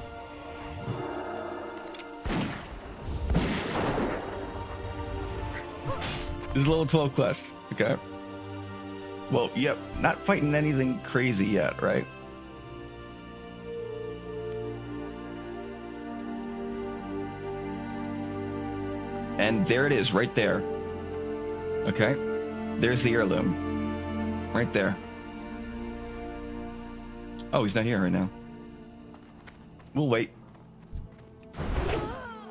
This is level 12 quest, okay? Well, yep, not fighting anything crazy yet, right? And there it is, right there. Okay? There's the heirloom. Right there. Oh, he's not here right now. We'll wait.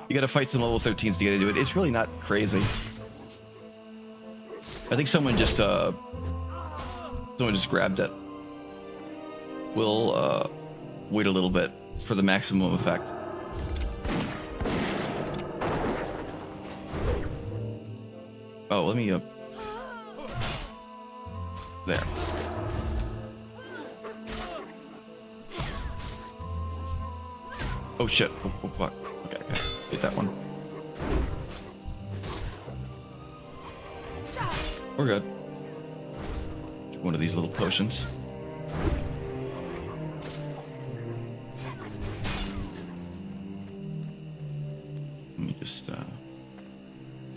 You gotta fight some level 13s to get into it. It's really not crazy. I think someone just grabbed it. We'll wait a little bit for the maximum effect. Oh, let me there. Oh shit. Oh fuck. Okay, get that one. We're good. Get one of these little potions. Let me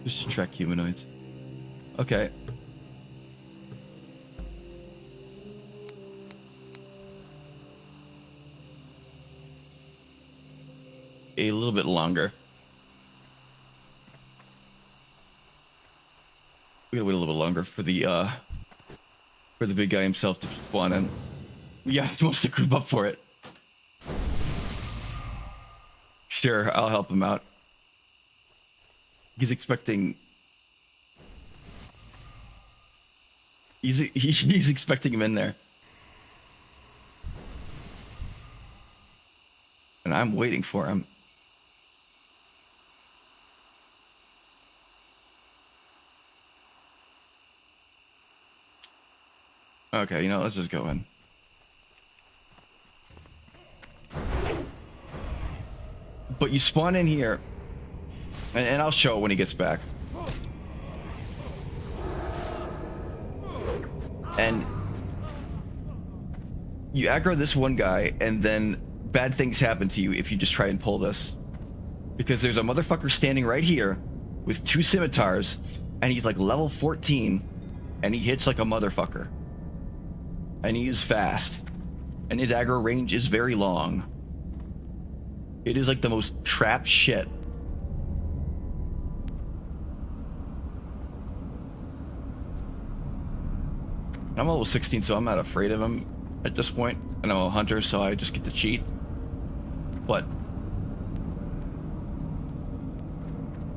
just track humanoids. Okay. A little bit longer. We gotta wait a little bit longer for the big guy himself to spawn in. Yeah, he wants to group up for it. Sure, I'll help him out. He's expecting. He's expecting him in there. And I'm waiting for him. Okay, you know, let's just go in. But you spawn in here, and I'll show it when he gets back. And you aggro this one guy, and then bad things happen to you if you just try and pull this. Because there's a motherfucker standing right here with 2 scimitars, and he's like level 14, and he hits like a motherfucker. And he is fast. And his aggro range is very long. It is like the most trap shit. I'm level 16, so I'm not afraid of him at this point. And I'm a hunter, so I just get to cheat. But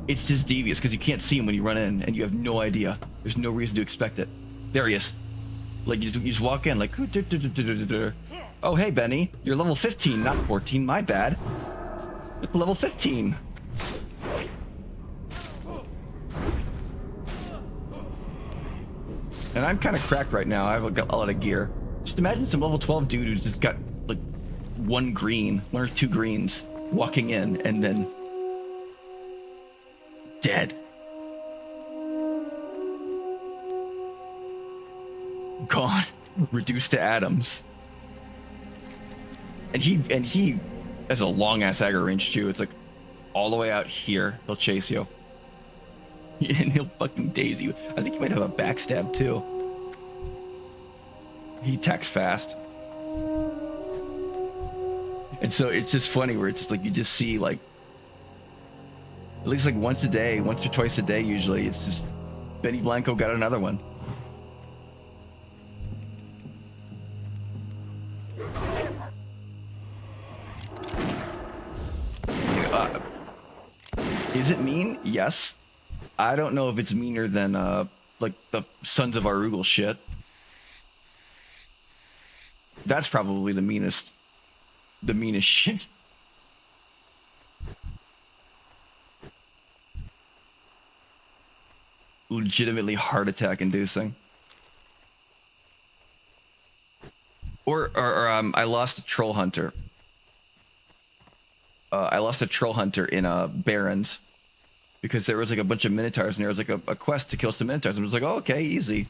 it's just devious because you can't see him when you run in, and you have no idea. There's no reason to expect it. There he is. Like, you just walk in, like, oh, hey, Benny, you're level 15, not 14, my bad. You're level 15. And I'm kind of cracked right now. I've got a lot of gear. Just imagine some level 12 dude who's just got, like, 1 or 2 greens, walking in, and then dead. Gone. Reduced to atoms. And he has a long ass aggro range too. It's like all the way out here. He'll chase you. And he'll fucking daze you. I think he might have a backstab too. He attacks fast. And so it's just funny where it's just like you just see like at least like once or twice a day usually. It's just Benny Blanco got another one. Is it mean? Yes. I don't know if it's meaner than like the Sons of Arugel shit. That's probably the meanest shit. Legitimately heart attack inducing. Or I lost a troll hunter. I lost a troll hunter in Barrens because there was like a bunch of minotaurs and there was like a quest to kill some minotaurs. I was like, oh, okay, easy.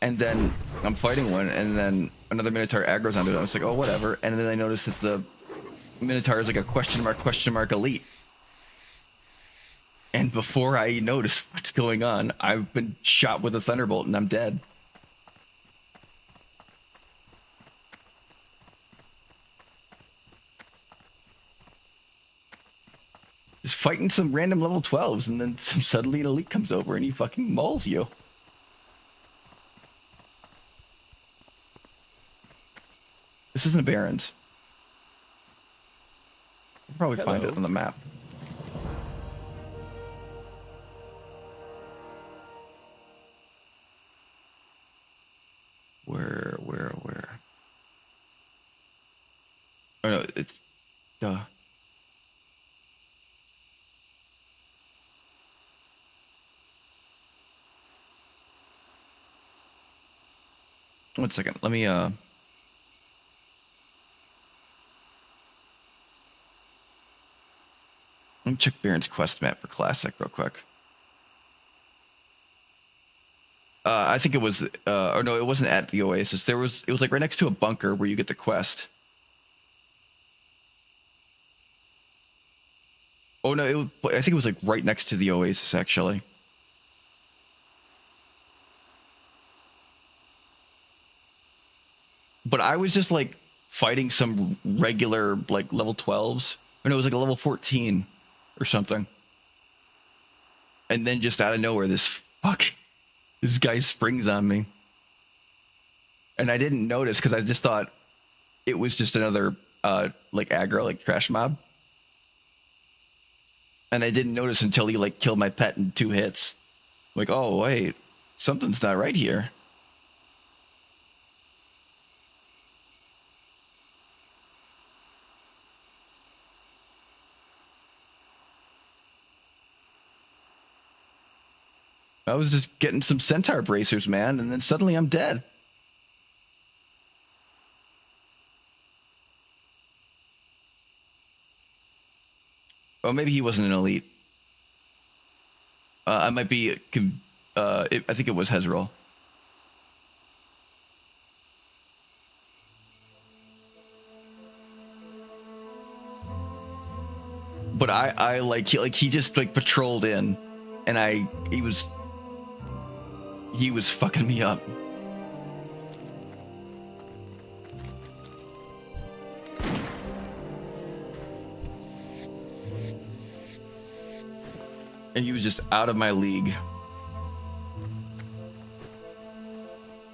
And then I'm fighting one, and then another minotaur aggro's onto it. I was like, oh, whatever. And then I noticed that the minotaur is like a question mark elite. And before I notice what's going on, I've been shot with a thunderbolt and I'm dead. Just fighting some random level 12s, and then suddenly an elite comes over and he fucking mauls you. This isn't a Barrens. You'll probably find it on the map. Where? Oh no, it's duh. One second. Let me check Baron's quest map for Classic real quick. I think it was or no, it wasn't at the Oasis. It was like right next to a bunker where you get the quest. Oh no, I think it was like right next to the Oasis actually. But I was just like fighting some regular like level 12s. Or no, it was like a level 14 or something. And then just out of nowhere, this guy springs on me. And I didn't notice because I just thought it was just another like aggro, like trash mob. And I didn't notice until he like killed my pet in 2 hits. Like, oh wait, something's not right here. I was just getting some centaur bracers, man, and then suddenly I'm dead. Oh, maybe he wasn't an elite. I might be. I think it was Hezrel. But I like he just like patrolled in, and he was fucking me up. And he was just out of my league.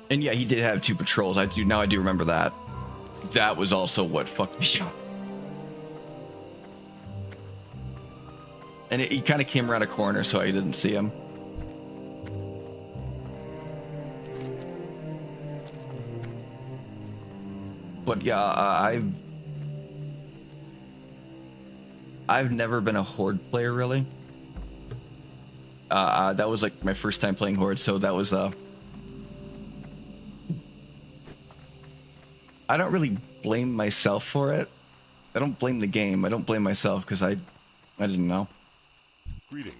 And yeah, he did have 2 patrols. I do remember that. That was also what fucked me up. And he kind of came around a corner, so I didn't see him. But yeah, I've never been a Horde player, really. That was like my first time playing Horde, so that was I don't really blame myself for it. I don't blame the game. I don't blame myself because I didn't know. Greetings.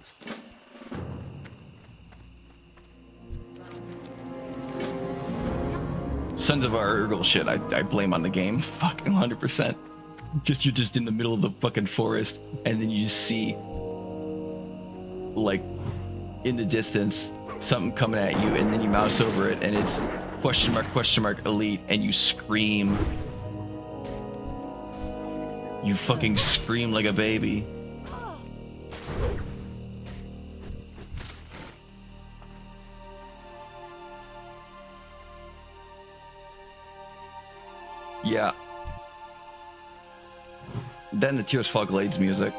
Sons of our Urgle shit, I blame on the game. Fucking 100%. Just you're just in the middle of the fucking forest, and then you just see, like, in the distance, something coming at you, and then you mouse over it, and it's question mark, elite, and you scream. You fucking scream like a baby. Yeah. Then the Tears Fall Glades music.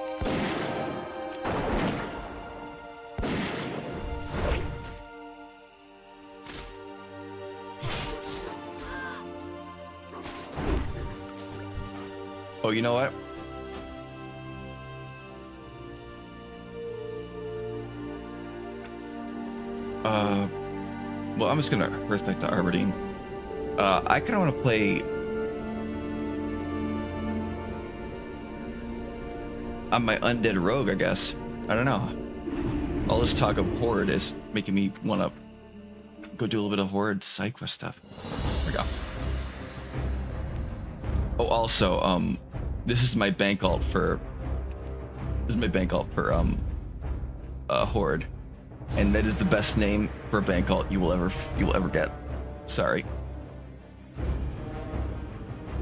Oh, you know what? Well, I'm just gonna respect the Arbordine. I kind of want to play. I'm my undead rogue, I guess. I don't know. All this talk of Horde is making me want to go do a little bit of Horde side quest stuff. There we go. Oh, also, this is my bank alt for. Horde, and that is the best name for a bank alt you will ever get. Sorry.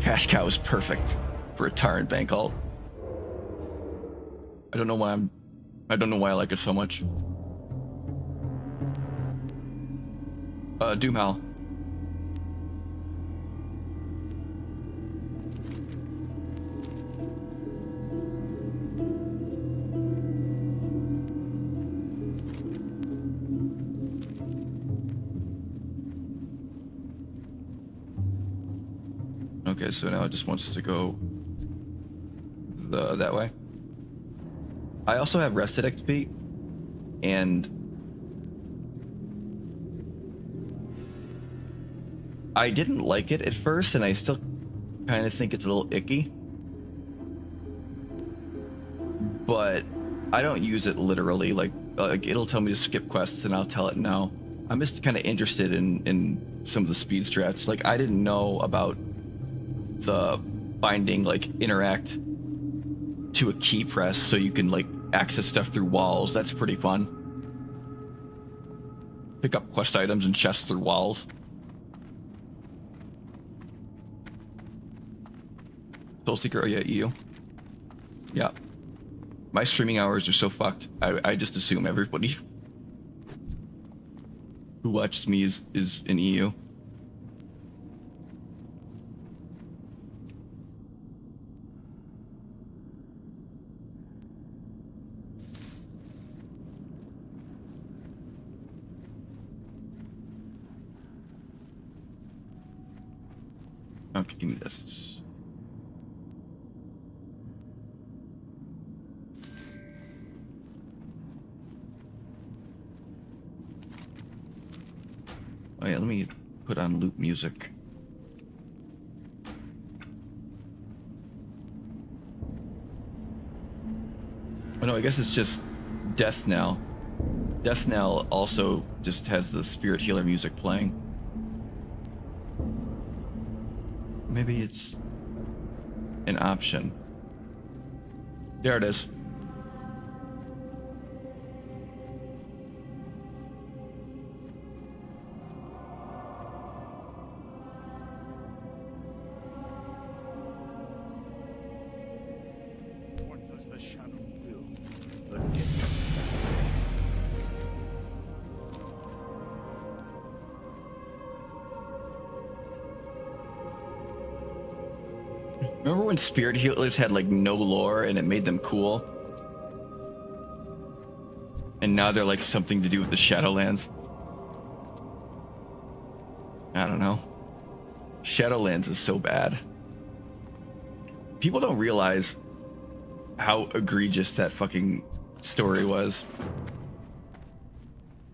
Cash Cow is perfect for a Tyrant bank alt. I don't know why I like it so much. Doomhal. Okay, so now it just wants us to go that way. I also have rested XP, and I didn't like it at first, and I still kind of think it's a little icky. But I don't use it literally. Like it'll tell me to skip quests, and I'll tell it no. I'm just kind of interested in some of the speed strats. Like I didn't know about the binding like interact to a key press so you can like access stuff through walls. That's pretty fun. Pick up quest items and chests through walls. Soul Seeker, oh yeah, EU. Yeah. My streaming hours are so fucked. I just assume everybody who watches me is in EU. Okay, give me this. Oh yeah, let me put on loop music. Oh no, I guess it's just Death Knell. Death Knell also just has the spirit healer music playing. Maybe it's an option. There it is. What does the shadow will? The dead. Remember when spirit healers had like no lore and it made them cool? And now they're like something to do with the Shadowlands. I don't know. Shadowlands is so bad. People don't realize how egregious that fucking story was.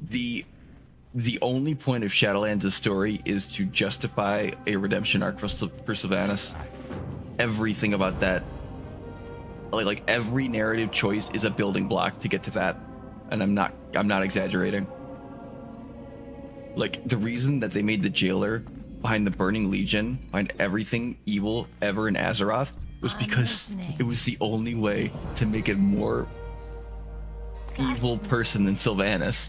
The only point of Shadowlands' story is to justify a redemption arc for Sylvanas. Everything about that, like every narrative choice is a building block to get to that, and I'm not exaggerating. Like the reason that they made the jailer behind the Burning Legion, behind everything evil ever in Azeroth, was because it was the only way to make it more evil person than Sylvanas.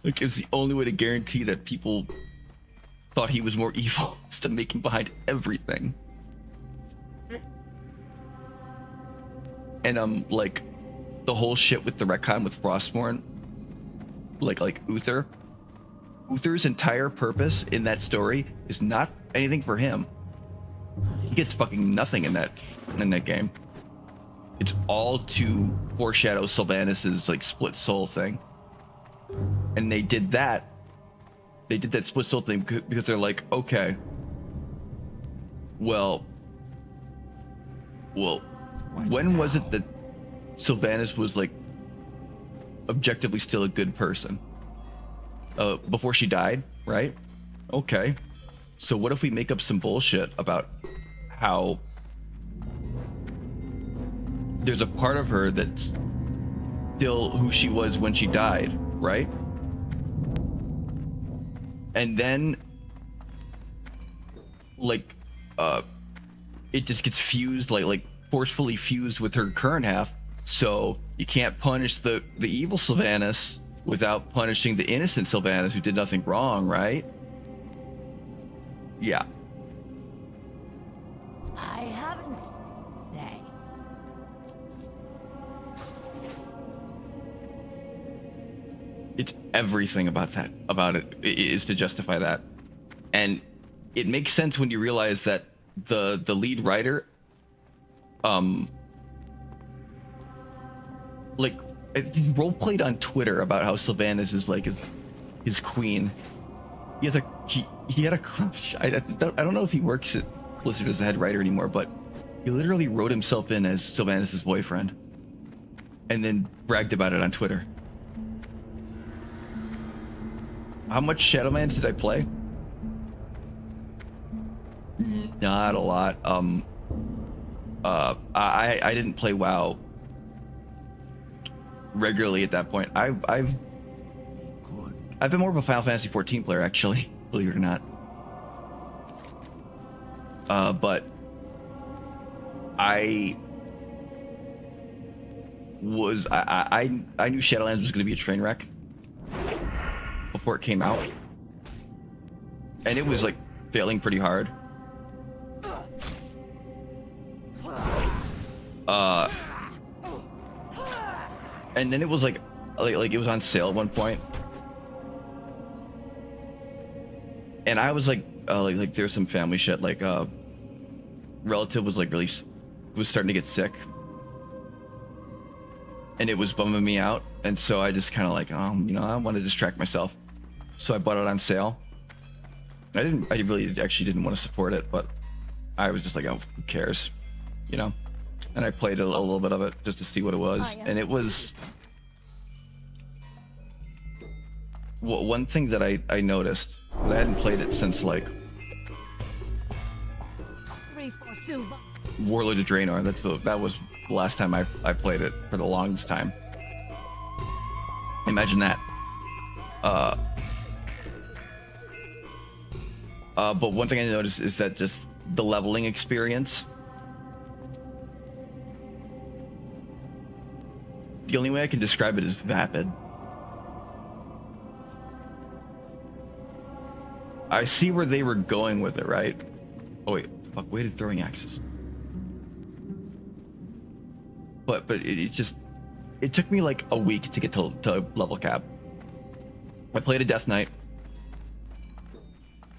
Like it was the only way to guarantee that people thought he was more evil, is to make him behind everything. And like the whole shit with the retcon with Frostmourne, like Uther. Uther's entire purpose in that story is not anything for him. He gets fucking nothing in that game. It's all to foreshadow Sylvanas' like split soul thing. And they did that split soul thing because they're like, okay, well, when was it that Sylvanas was like objectively still a good person? Before she died, right? Okay. So what if we make up some bullshit about how there's a part of her that's still who she was when she died, right? And then like it just gets fused, like forcefully fused with her current half, so you can't punish the evil Sylvanas without punishing the innocent Sylvanas who did nothing wrong, right? Yeah. I haven't say. It's everything about it is to justify that. And it makes sense when you realize that the lead writer like he role played on Twitter about how Sylvanas is like his queen. He had a crush. I don't know if he works at Blizzard as the head writer anymore, but he literally wrote himself in as Sylvanas' boyfriend and then bragged about it on Twitter. How much Shadowlands did I play? Not a lot. I didn't play WoW regularly at that point. I've been more of a Final Fantasy 14 player, actually, believe it or not. But I knew Shadowlands was going to be a train wreck before it came out, and it was like failing pretty hard. And then it was like it was on sale at one point, and I was like there's some family shit, like relative was was starting to get sick, and it was bumming me out, and so I just kind of like I want to distract myself, so I bought it on sale, I really actually didn't want to support it, but I was just like, oh, who cares, you know? And I played a little bit of it just to see what it was, and it was. Well, one thing that I noticed, because I hadn't played it since like Warlord of Draenor. That was the last time I played it for the longest time. Imagine that. But one thing I noticed is that just the leveling experience. The only way I can describe it is vapid. I see where they were going with it, right? Oh wait, fuck, weighted throwing axes. But it took me like a week to get to level cap. I played a Death Knight.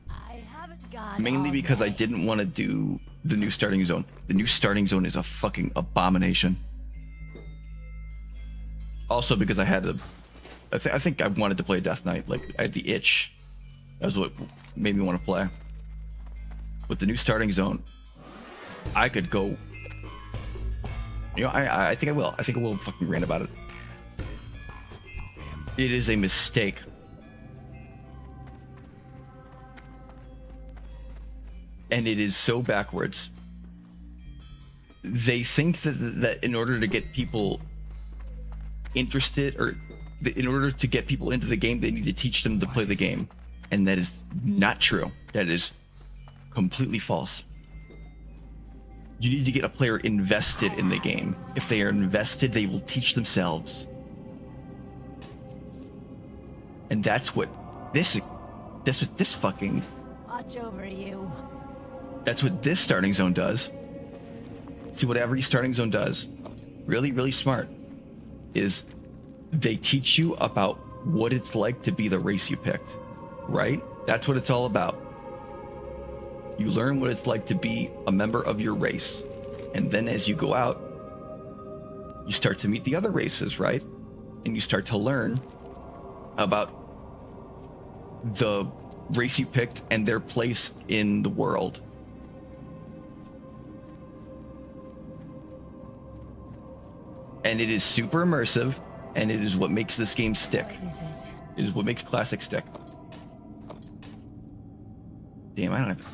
I haven't got Mainly all because I day. didn't want to do the new starting zone. The new starting zone is a fucking abomination. Also because I had I think I wanted to play Death Knight. Like, I had the itch. That was what made me want to play. With the new starting zone, I could go. You know, I think I will. I think I will fucking rant about it. It is a mistake. And it is so backwards. They think that in order to get people interested, or in order to get people into the game, they need to teach them to play the game. And that is not true. That is completely false. You need to get a player invested in the game. If they are invested, they will teach themselves. And that's what this fucking, Watch over you. that's what this starting zone does. See, what every starting zone does, really, really smart, is they teach you about what it's like to be the race you picked, right? That's what it's all about. You learn what it's like to be a member of your race. And then as you go out, you start to meet the other races, right? And you start to learn about the race you picked and their place in the world. And it is super immersive, and it is what makes this game stick. What is it? It is what makes Classic stick. Damn, I don't have...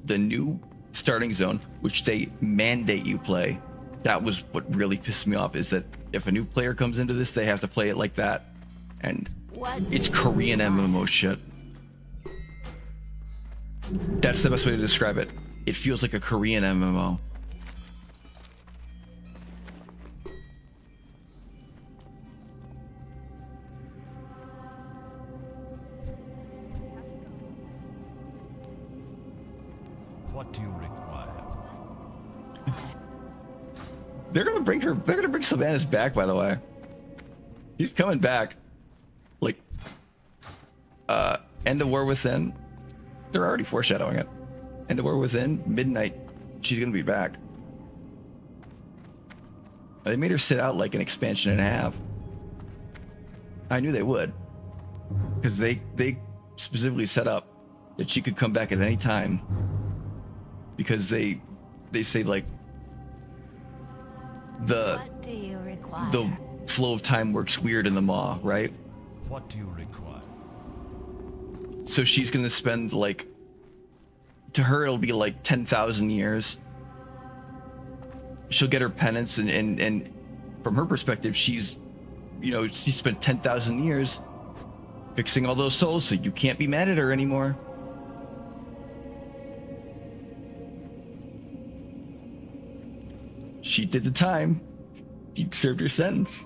The new starting zone, which they mandate you play, that was what really pissed me off, is that if a new player comes into this, they have to play it like that. And What it's do Korean you want? MMO shit. That's the best way to describe it. It feels like a Korean MMO. What do you require? They're gonna bring Sylvanas back, by the way. He's coming back. Like, End of War Within. They're already foreshadowing it. End of War Within, midnight, she's gonna be back. They made her sit out like an expansion and a half. I knew they would. Because they specifically set up that she could come back at any time. Because they say, like, the What do you require? the flow of time works weird in the Maw, right? What do you require? So she's gonna spend, like, to her it'll be like 10,000 years. She'll get her penance, and from her perspective, she's, you know, she spent 10,000 years fixing all those souls, so you can't be mad at her anymore. She did the time. You served your sentence.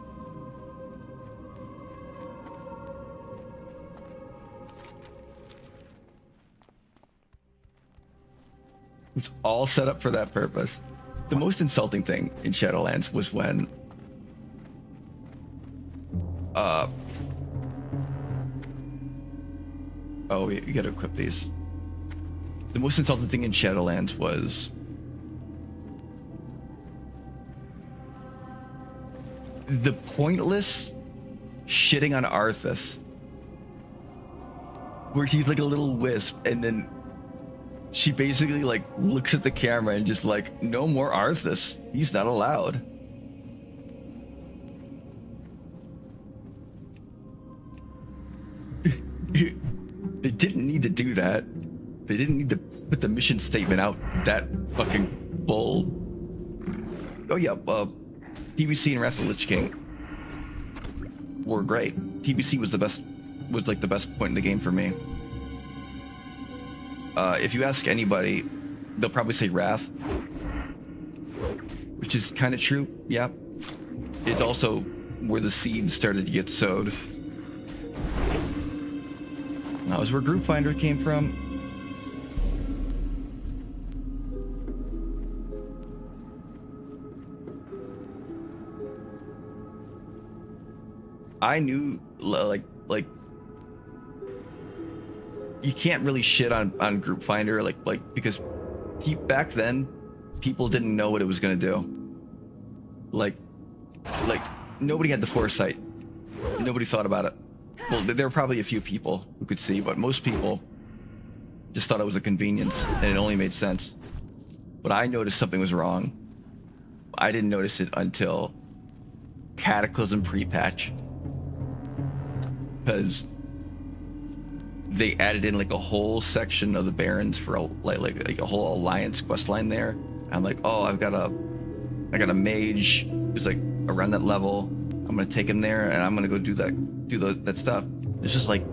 It's all set up for that purpose. The most insulting thing in Shadowlands was when oh, you gotta equip these. The most insulting thing in Shadowlands was the pointless shitting on Arthas where he's like a little wisp, and then she basically like looks at the camera and just like, no more Arthas. He's not allowed. They didn't need to do that. They didn't need to put the mission statement out that fucking bold. Oh yeah, TBC and Wrath of the Lich King were great. TBC was the best point in the game for me. If you ask anybody, they'll probably say Wrath, which is kind of true. Yeah, it's also where the seeds started to get sowed. That was where Group Finder came from. I knew, like you can't really shit on Group Finder, like because back then people didn't know what it was gonna do. Like nobody had the foresight. Nobody thought about it. Well, there were probably a few people who could see, but most people just thought it was a convenience, and it only made sense. But I noticed something was wrong. I didn't notice it until Cataclysm pre-patch, because they added in like a whole section of the Barons for like a whole alliance quest line there. I'm like, oh, I got a mage who's like around that level. I'm gonna take him there, and I'm gonna go do that stuff. It's just like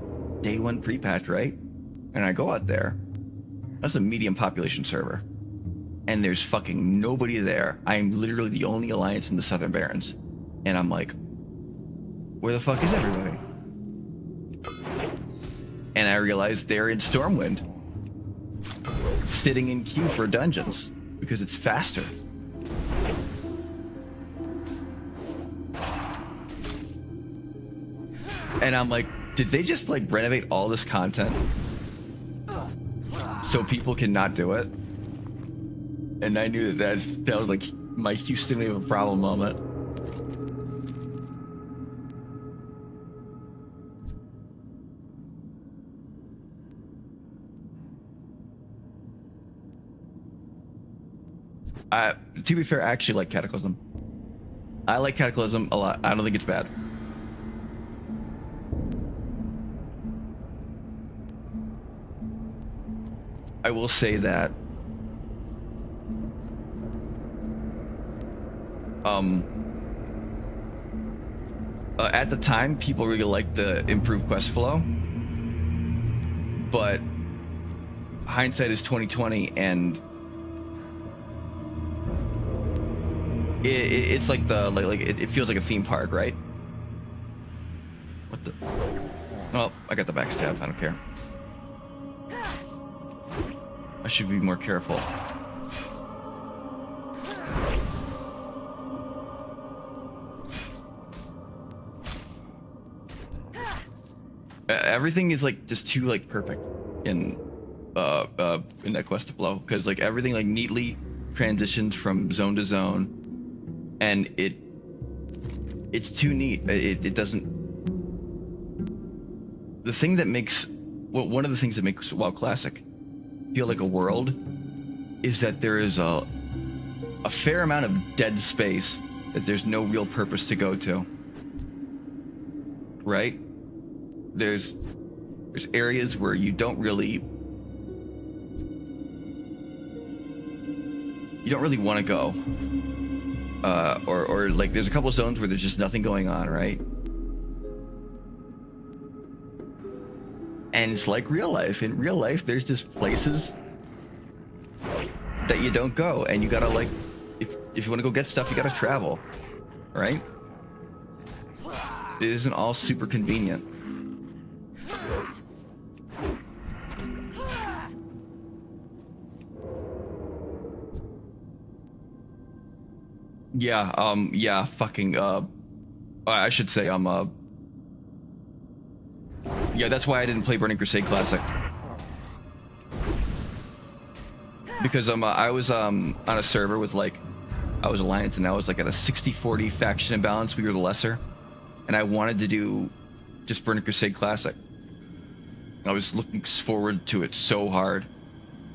day one pre-patch, right? And I go out there. That's a medium population server, and there's fucking nobody there. I am literally the only alliance in the Southern Barrens, and I'm like, where the fuck is everybody? And I realized they're in Stormwind, sitting in queue for dungeons because it's faster. And I'm like, did they just like renovate all this content so people cannot do it? And I knew that was like my Houston we have a problem moment. To be fair, I actually like Cataclysm. I like Cataclysm a lot. I don't think it's bad. I will say that at the time people really liked the improved quest flow, but hindsight is 2020, and it's like it feels like a theme park, right? What the? Oh, I got the backstab. I don't care. I should be more careful. Everything is like just too like perfect in that quest flow, because like everything like neatly transitions from zone to zone, and it's too neat. It doesn't. The thing that makes one of the things that makes WoW Classic feel like a world is that there is a fair amount of dead space that there's no real purpose to go to, right? There's areas where you don't really want to go, or like there's a couple zones where there's just nothing going on, right? And it's like real life. In real life, there's just places that you don't go, and you gotta like, if you want to go get stuff, you gotta travel, right? It isn't all super convenient. Yeah, fucking, I should say, yeah, that's why I didn't play Burning Crusade Classic. Because I was on a server with like, I was Alliance, and I was like at a 60-40 faction imbalance. We were the lesser, and I wanted to do just Burning Crusade Classic. I was looking forward to it so hard.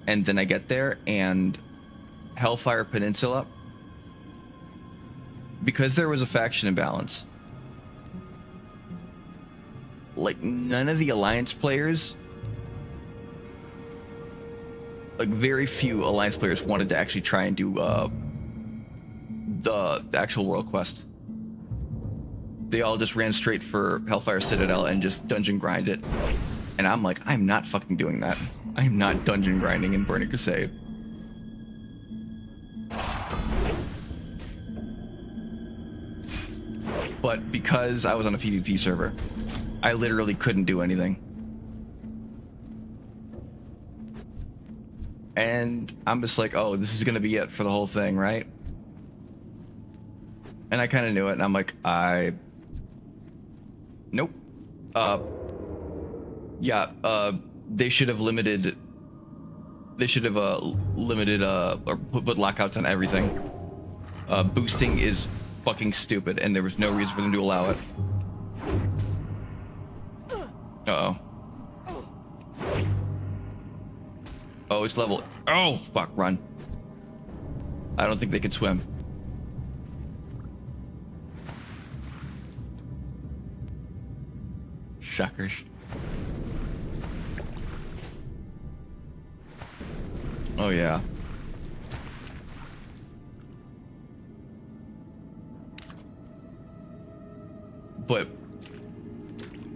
And then I get there and Hellfire Peninsula, because there was a faction imbalance, like none of the Alliance players, like very few Alliance players wanted to actually try and do the actual world quest. They all just ran straight for Hellfire Citadel and just dungeon grind it. And I'm like, I'm not fucking doing that. I'm not dungeon grinding in Burning Crusade. But because I was on a PvP server, I literally couldn't do anything. And I'm just like, oh, this is gonna be it for the whole thing, right? And I kind of knew it, and I'm like, nope. They should have limited. They should have limited or put lockouts on everything. Boosting is fucking stupid, and there was no reason for them to allow it. Uh-oh. Oh, it's level. Oh, fuck, run. I don't think they can swim. Suckers. Oh, yeah.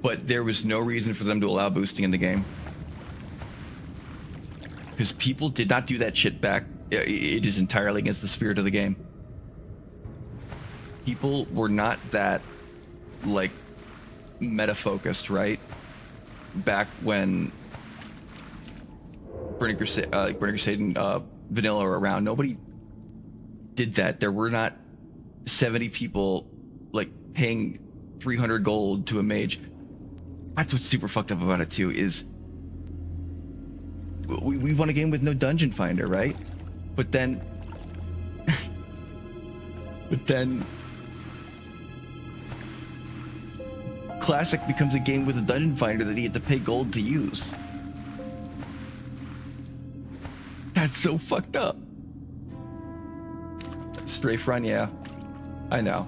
But there was no reason for them to allow boosting in the game. Because people did not do that shit back. It is entirely against the spirit of the game. People were not that, like, meta-focused, right? Back when Burning Crusade and Vanilla were around, nobody did that. There were not 70 people, like, paying 300 gold to a mage. That's what's super fucked up about it, too, is we won a game with no dungeon finder, right? But then Classic becomes a game with a dungeon finder that you have to pay gold to use. That's so fucked up. Strafe run, yeah. I know.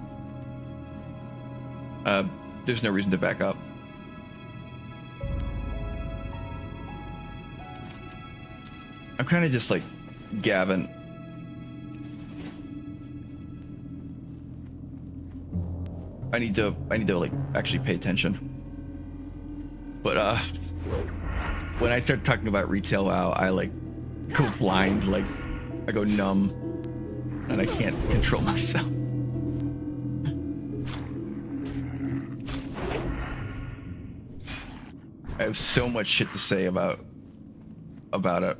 There's no reason to back up. I'm kind of just like Gavin. I need to like actually pay attention. But when I start talking about retail WoW, I like go blind, like I go numb, and I can't control myself. I have so much shit to say about it.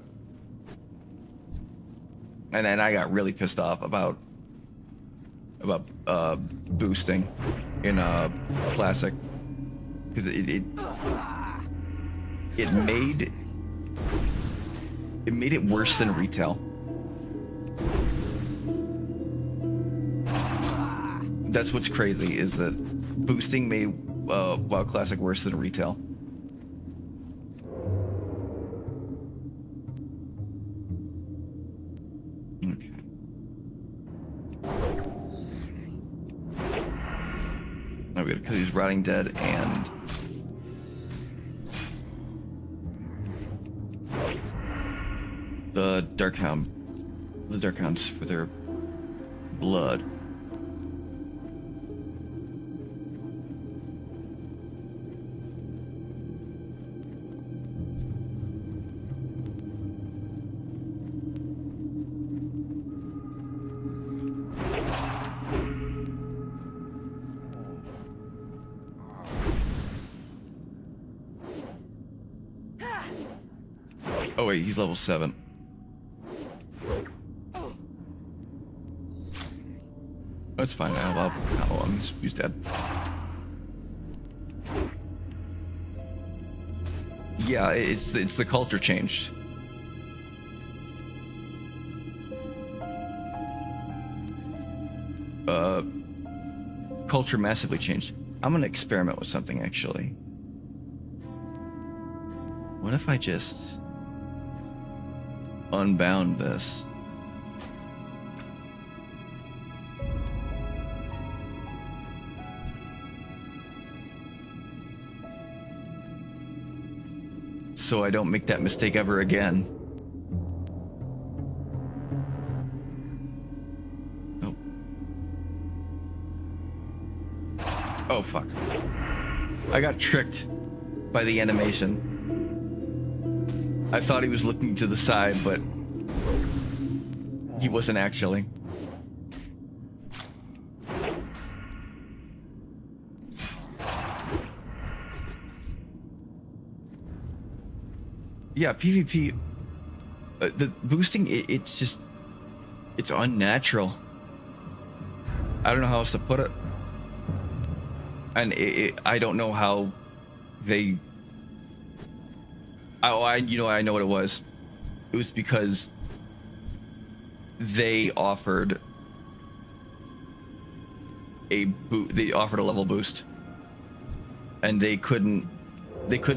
And then I got really pissed off about boosting in Classic, because it made it worse than retail. That's what's crazy, is that boosting made WoW Classic worse than retail. Because he's rotting dead and the Darkhounds for their blood. Oh wait, he's level 7. That's fine now. He's dead. Yeah, it's the culture changed. Culture massively changed. I'm gonna experiment with something actually. What if I just unbound this? So I don't make that mistake ever again. Nope. Oh, fuck. I got tricked by the animation. I thought he was looking to the side, but he wasn't actually. Yeah, PvP, the boosting, it's just, it's unnatural. I don't know how else to put it. And I don't know how they, I know what it was. It was because they offered they offered a level boost. And they couldn't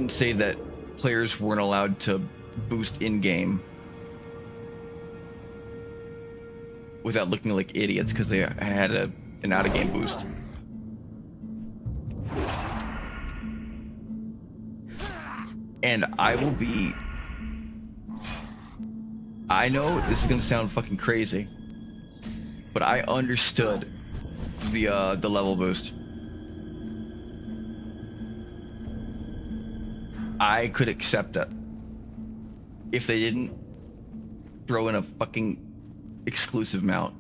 say that players weren't allowed to boost in-game without looking like idiots because they had an out-of-game boost. And I know this is gonna sound fucking crazy, but I understood the level boost. I could accept it if they didn't throw in a fucking exclusive mount.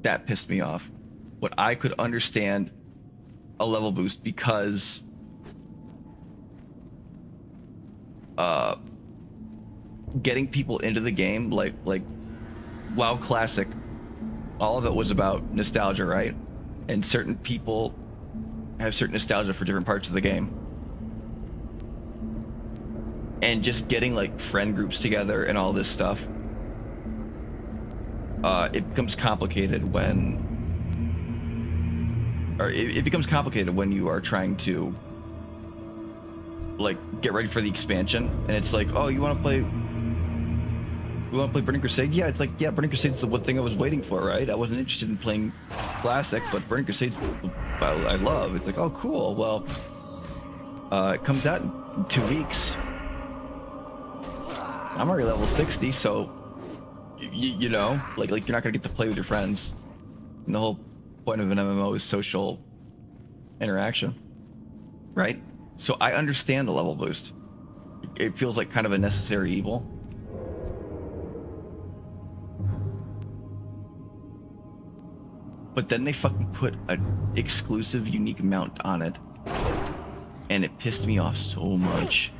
That pissed me off. But I could understand a level boost because getting people into the game, like WoW Classic, all of it was about nostalgia, right? And certain people have certain nostalgia for different parts of the game. And just getting like friend groups together and all this stuff, it becomes complicated when, it becomes complicated when you are trying to like get ready for the expansion, and it's like, oh, you want to play Burning Crusade? Yeah, it's like, yeah, Burning Crusade's the one thing I was waiting for, right? I wasn't interested in playing Classic, but Burning Crusade I love. It's like, oh, cool. Well, it comes out in 2 weeks. I'm already level 60, so you know, like you're not gonna get to play with your friends. And the whole point of an MMO is social interaction, right? So I understand the level boost. It feels like kind of a necessary evil. But then they fucking put an exclusive unique mount on it, and it pissed me off so much.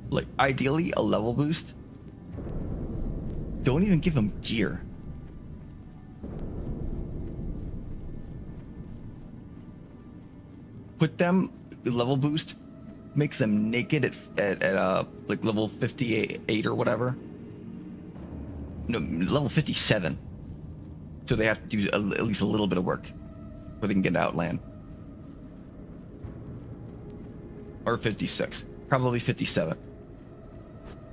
Like, ideally, a level boost. Don't even give them gear. Put them level boost, makes them naked at like level 58 or whatever. No, level 57. So they have to do at least a little bit of work before they can get to Outland. Or 56. Probably 57.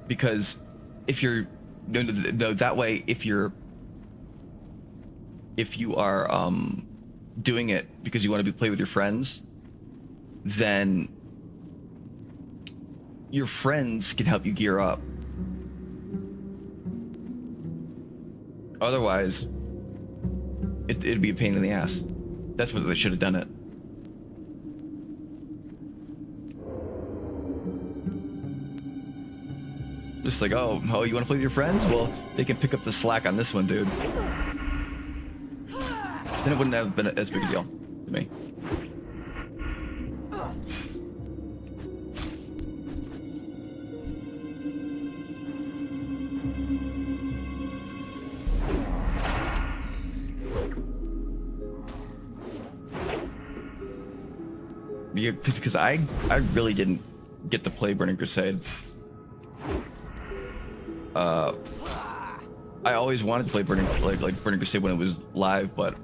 Because if you're no, that way, if you are doing it because you want to play with your friends, then your friends can help you gear up. Otherwise, it'd be a pain in the ass. That's what they should have done it. Just like, oh, you want to play with your friends? Well, they can pick up the slack on this one, dude. Then it wouldn't have been as big a deal to me. Because I really didn't get to play Burning Crusade. I always wanted to play Burning Crusade when it was live, but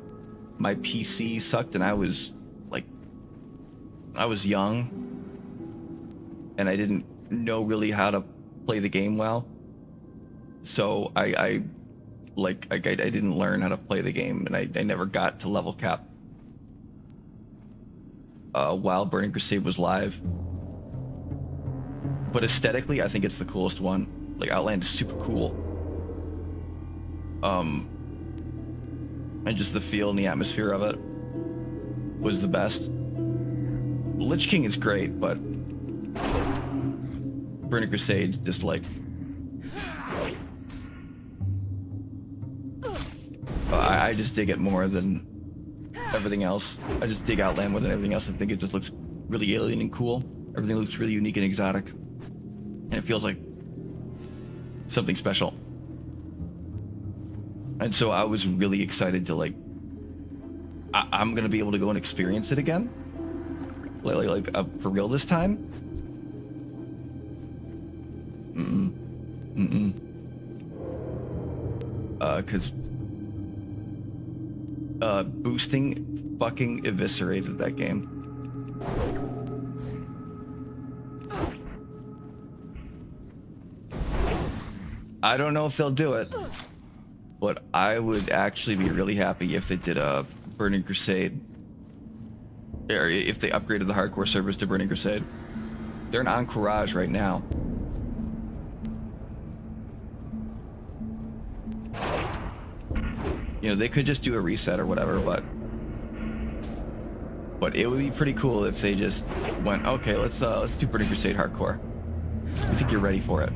my PC sucked, and I was young, and I didn't know really how to play the game well. So I didn't learn how to play the game, and I never got to level cap while Burning Crusade was live. But aesthetically, I think it's the coolest one. Like, Outland is super cool. And just the feel and the atmosphere of it was the best. Lich King is great, but Burning Crusade just like I just dig it more than everything else. I just dig Outland more than everything else. I think it just looks really alien and cool. Everything looks really unique and exotic, and it feels like something special. And so I was really excited to I'm gonna be able to go and experience it again, for real this time. Because boosting fucking eviscerated that game. I don't know if they'll do it, but I would actually be really happy if they did a Burning Crusade, or if they upgraded the hardcore servers to Burning Crusade. They're in Encourage right now. You know, they could just do a reset or whatever, but it would be pretty cool if they just went, okay, let's do Burning Crusade hardcore. I think you're ready for it.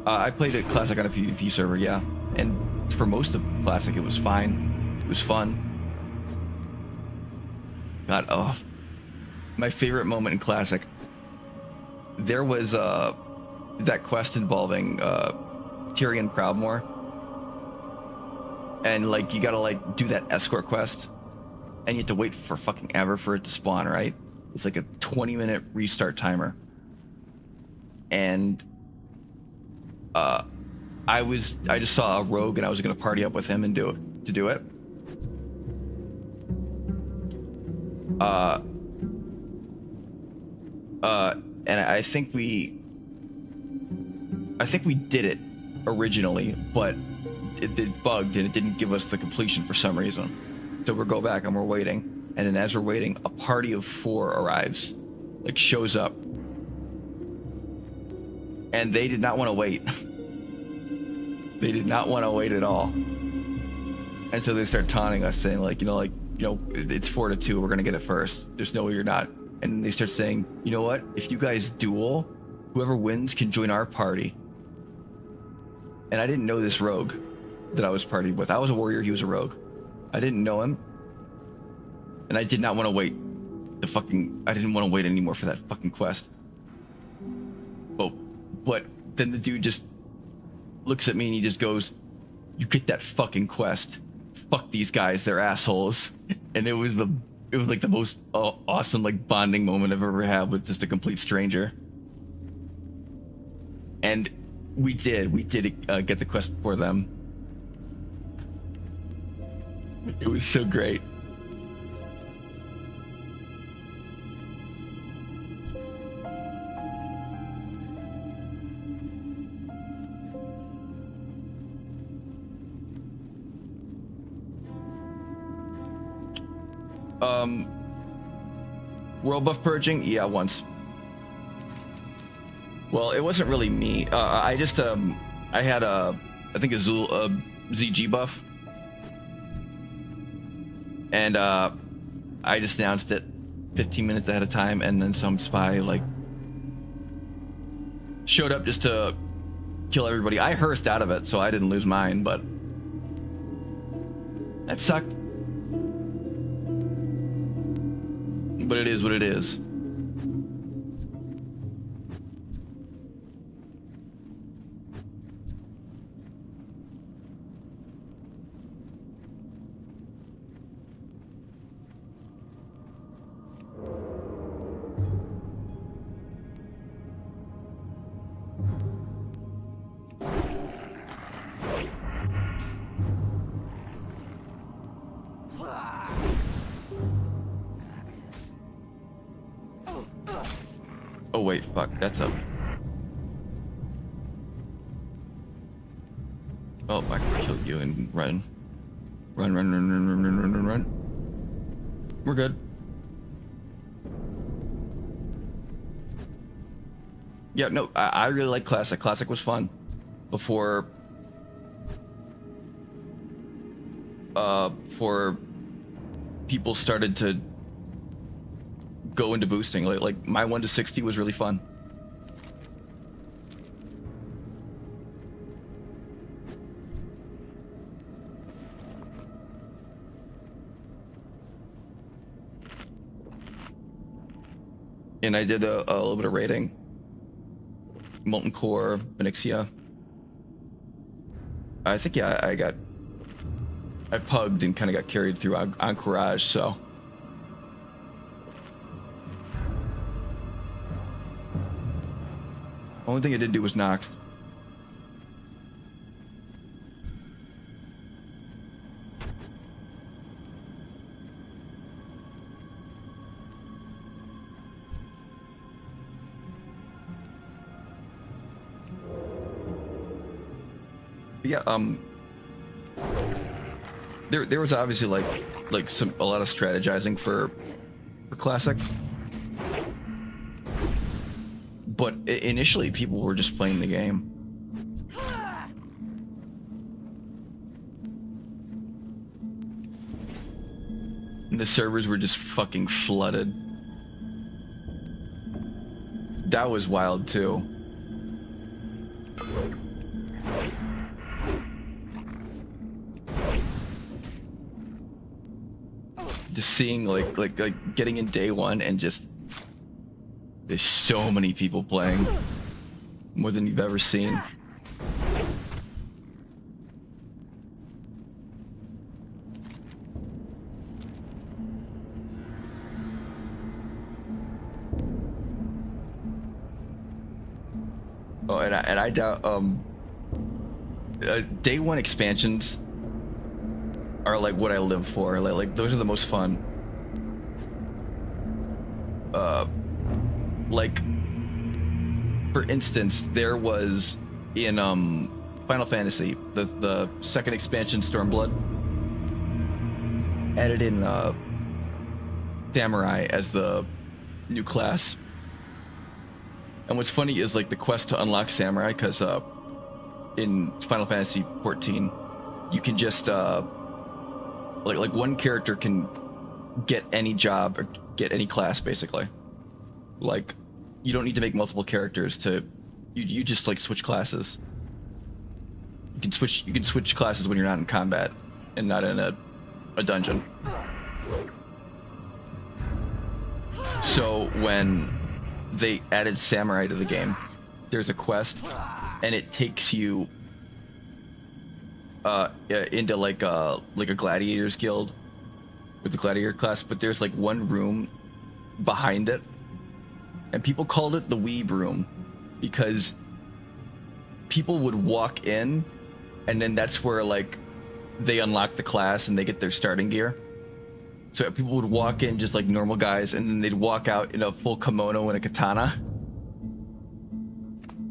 I played it Classic on a PvP server, yeah, and for most of Classic, it was fine. It was fun. God, oh, my favorite moment in Classic. There was that quest involving Tyrion Proudmoore, and you gotta do that escort quest, and you have to wait for fucking ever for it to spawn, right? It's like a 20-minute restart timer, and I just saw a rogue, and I was gonna party up with him and do it. And I think we did it originally, but it bugged and it didn't give us the completion for some reason. So we'll go back and we're waiting, and then as we're waiting, a party of 4 arrives, shows up, and they did not want to wait. They did not want to wait at all, and so they start taunting us, saying it's 4-2, we're gonna get it first. There's no way you're not. And they start saying, you know what? If you guys duel, whoever wins can join our party. And I didn't know this rogue that I was partied with. I was a warrior, he was a rogue. I didn't know him. And I did not want to wait. I didn't want to wait anymore for that fucking quest. But then the dude just looks at me and he just goes, you get that fucking quest. Fuck these guys, they're assholes. And it was the most awesome bonding moment I've ever had with just a complete stranger. And we did get the quest for them. It was so great. World buff purging? Yeah, once. Well, it wasn't really me. I just I had I think a ZG buff, and I just announced it 15 minutes ahead of time, and then some spy showed up just to kill everybody. I hearthed out of it, so I didn't lose mine, but that sucked. But it is what it is. Oh wait, fuck, that's up. Oh, I can kill you and run. Run, run, run, run, run, run, run, run, run. We're good. Yeah, no, I really like Classic. Classic was fun. Before people started to go into boosting. Like my 1 to 60 was really fun. And I did a little bit of raiding. Molten Core, Benixia. I think, yeah, I pugged and kind of got carried through Encourage, so. Only thing I did do was Nox. Yeah, there was obviously like a lot of strategizing for Classic, but initially people were just playing the game. And the servers were just fucking flooded. That was wild too. Just seeing like getting in day one and just there's so many people playing, more than you've ever seen. Oh, and I doubt day one expansions are like what I live for. Like those are the most fun. Like for instance, there was in Final Fantasy the second expansion, Stormblood, added in Samurai as the new class. And what's funny is like the quest to unlock Samurai, because in Final Fantasy 14 you can just like one character can get any job or get any class basically. Like you don't need to make multiple characters to you just like switch classes. You can switch classes when you're not in combat and not in a dungeon. So when they added Samurai to the game, there's a quest and it takes you into like a gladiators guild with the gladiator class, but there's like one room behind it, and people called it the weeb room because people would walk in and then that's where like they unlock the class and they get their starting gear. So people would walk in just like normal guys and then they'd walk out in a full kimono and a katana.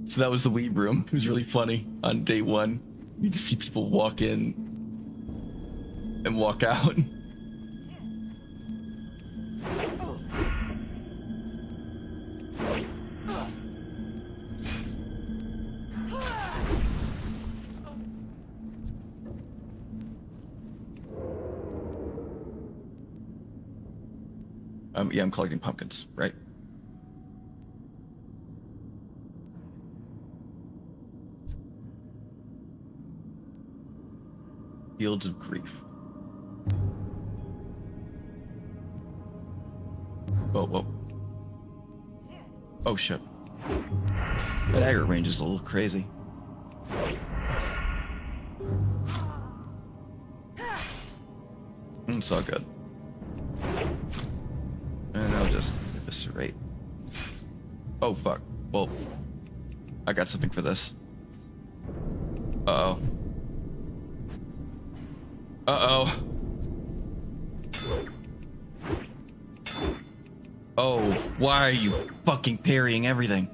So that was the weeb room. It was really funny on day one. You just see people walk in and walk out. Yeah, I'm collecting pumpkins, right? Fields of Grief. Whoa, whoa. Oh shit. That aggro range is a little crazy. It's all good. And I'll just eviscerate. Oh fuck. Well, I got something for this. Uh-oh. Uh-oh. Oh, why are you fucking parrying everything?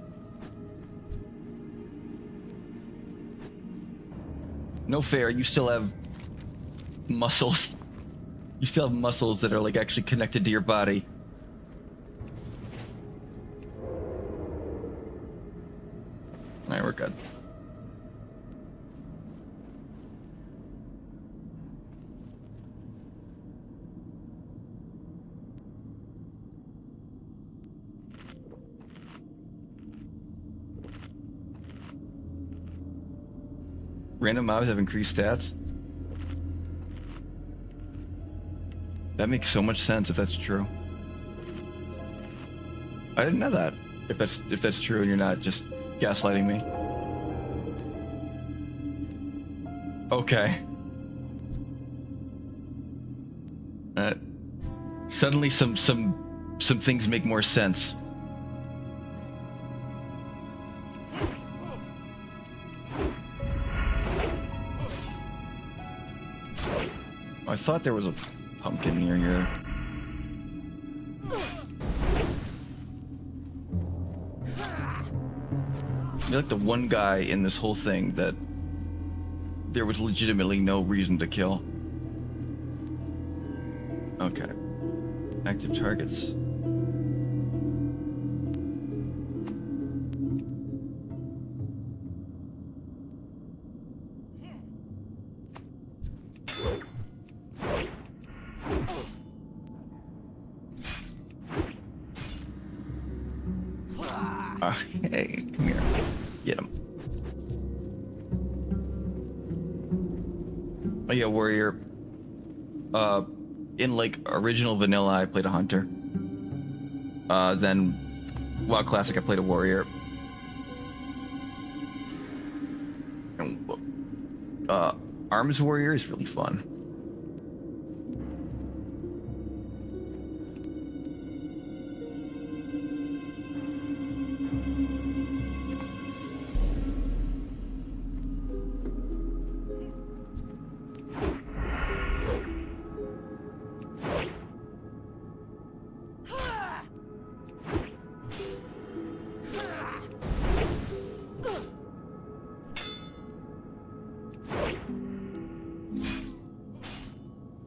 No fair, you still have muscles. You still have muscles that are like actually connected to your body. Alright, we're good. Random mobs have increased stats. That makes so much sense if that's true. I didn't know that. If that's true and you're not just gaslighting me. Okay. Suddenly some things make more sense. I thought there was a pumpkin near here. You're like the one guy in this whole thing that there was legitimately no reason to kill. Okay. Active targets. Hey, come here. Get him. Oh yeah, warrior. In like original vanilla, I played a hunter. Then WoW Classic, I played a warrior. And Arms Warrior is really fun.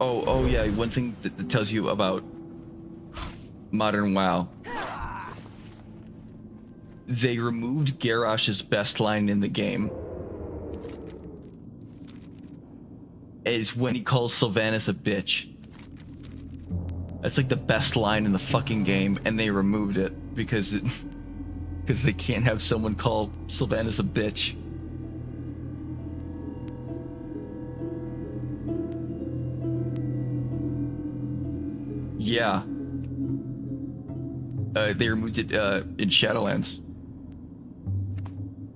Oh yeah, one thing that tells you about modern WoW. They removed Garrosh's best line in the game. It's when he calls Sylvanas a bitch. That's like the best line in the fucking game, and they removed it because they can't have someone call Sylvanas a bitch. Yeah. They removed it in Shadowlands.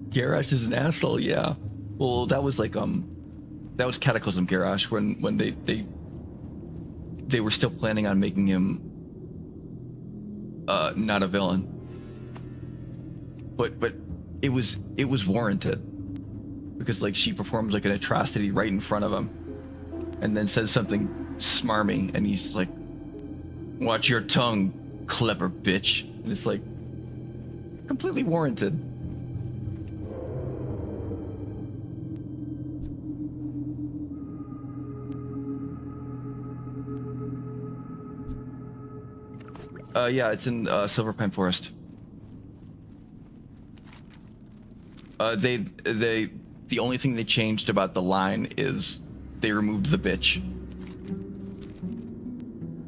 Garrosh is an asshole, yeah. Well, that was like that was Cataclysm Garrosh when they were still planning on making him not a villain. But it was warranted because like she performs like an atrocity right in front of him and then says something smarmy and he's like, "Watch your tongue, clever bitch." And it's like completely warranted. Yeah, it's in Silverpine Forest. The only thing they changed about the line is they removed the bitch.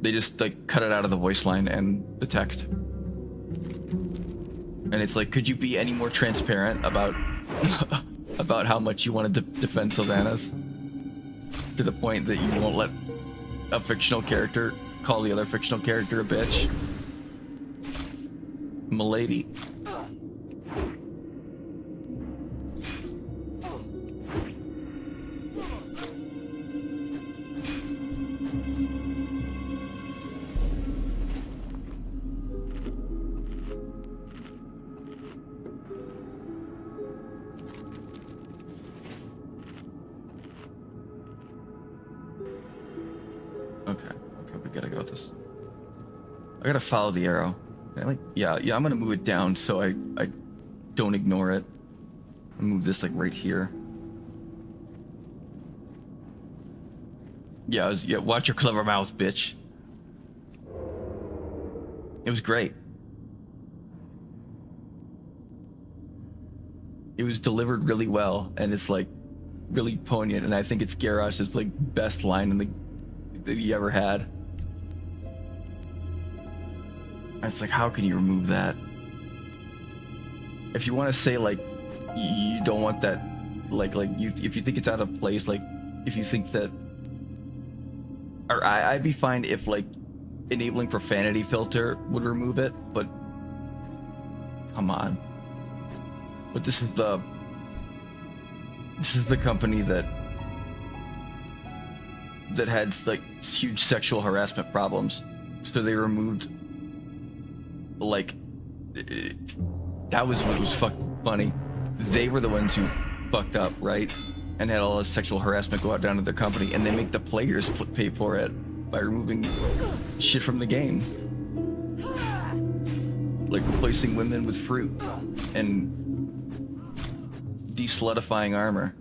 They just like cut it out of the voice line and the text. And it's like, could you be any more transparent about about how much you wanted to defend Sylvanas? To the point that you won't let a fictional character call the other fictional character a bitch. Milady. Okay, we gotta go with this. I gotta follow the arrow. Yeah, I'm gonna move it down so I don't ignore it. I'll move this like right here. Yeah, watch your clever mouth, bitch. It was great. It was delivered really well, and it's like really poignant, and I think it's Garrosh's like best line that he ever had. And it's like, how can you remove that? If you want to say like you don't want that, like you, if you think it's out of place, like if you think that, or I'd be fine if like enabling profanity filter would remove it, but come on. But this is the company that had like huge sexual harassment problems, so they removed like that was what was fucking funny. They were the ones who fucked up, right? And had all this sexual harassment go out down to their company, and they make the players pay for it by removing shit from the game, like replacing women with fruit and de-sluttifying armor.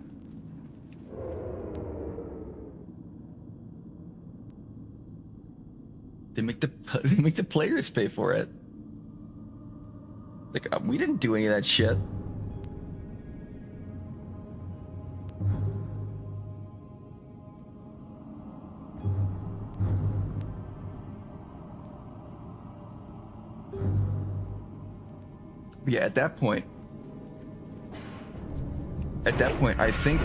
They make the players pay for it. Like, we didn't do any of that shit. Yeah, at that point, I think,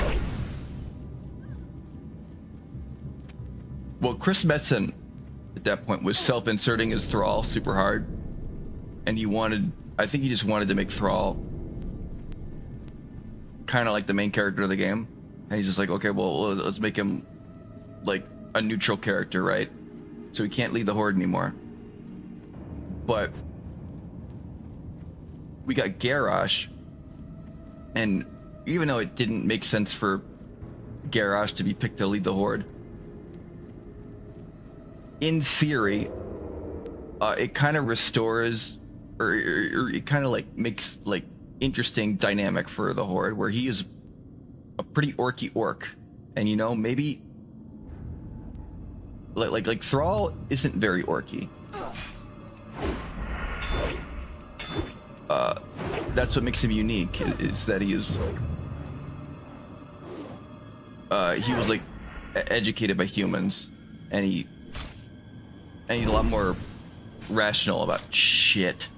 well, Chris Metzen at that point was self-inserting as Thrall super hard, and I think he just wanted to make Thrall kind of like the main character of the game, and he's just like, okay, well, let's make him like a neutral character, right? So he can't lead the Horde anymore. But we got Garrosh, and even though it didn't make sense for Garrosh to be picked to lead the Horde, in theory, it kind of restores, or it kind of like makes like interesting dynamic for the Horde, where he is a pretty orky orc, and you know, maybe like Thrall isn't very orky. That's what makes him unique, is that he was like educated by humans, and he's a lot more rational about shit.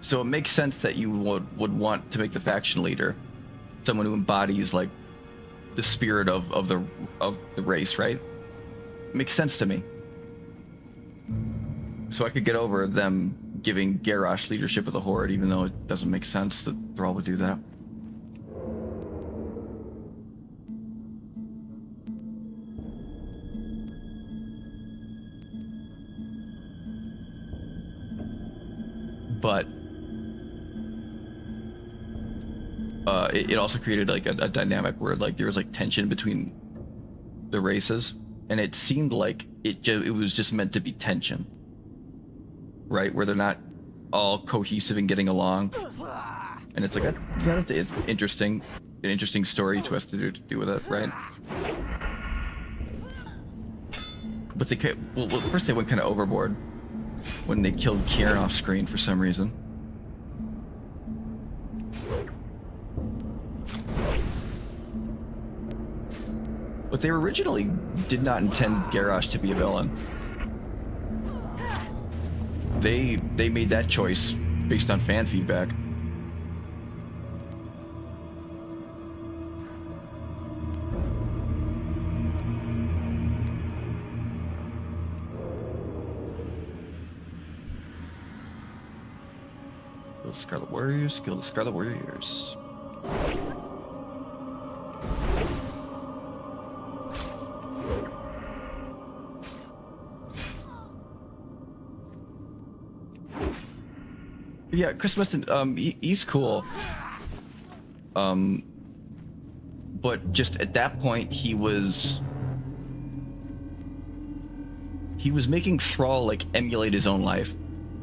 So it makes sense that you would want to make the faction leader someone who embodies like the spirit of the race, right? It makes sense to me. So I could get over them giving Garrosh leadership of the Horde, even though it doesn't make sense that Thrall would do that. But it also created like a dynamic where like there was like tension between the races, and it seemed like it was just meant to be tension, right? Where they're not all cohesive and getting along, and it's like that's an interesting story twist to do with it, right? But first they went kind of overboard when they killed Kieran off screen for some reason. But they originally did not intend Garrosh to be a villain. They made that choice based on fan feedback. Kill the Scarlet Warriors, kill the Scarlet Warriors. Yeah, Chris Weston, he's cool. But just at that point, he was he was making Thrall like emulate his own life.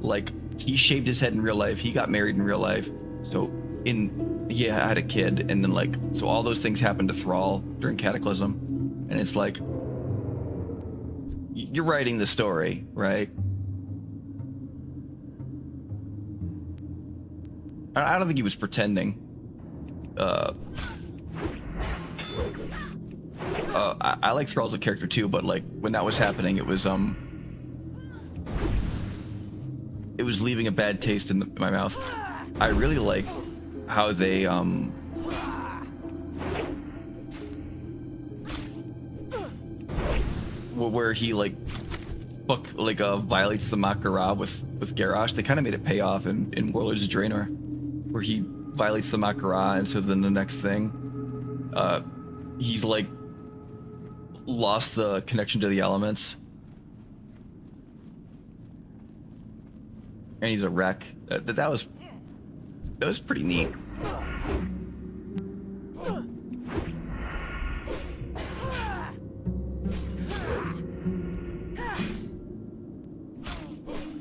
Like he shaved his head in real life. He got married in real life. So he had a kid, and then like so all those things happened to Thrall during Cataclysm, and it's like you're writing the story, right? I don't think he was pretending. I like Thrall as a character too, but like when that was happening, it was leaving a bad taste in my mouth. I really like how they where he violates the Makara with Garrosh. They kind of made it pay off in Warlords of Draenor, where he violates the Makara, and so then the next thing, he's like lost the connection to the elements, and he's a wreck. That was pretty neat.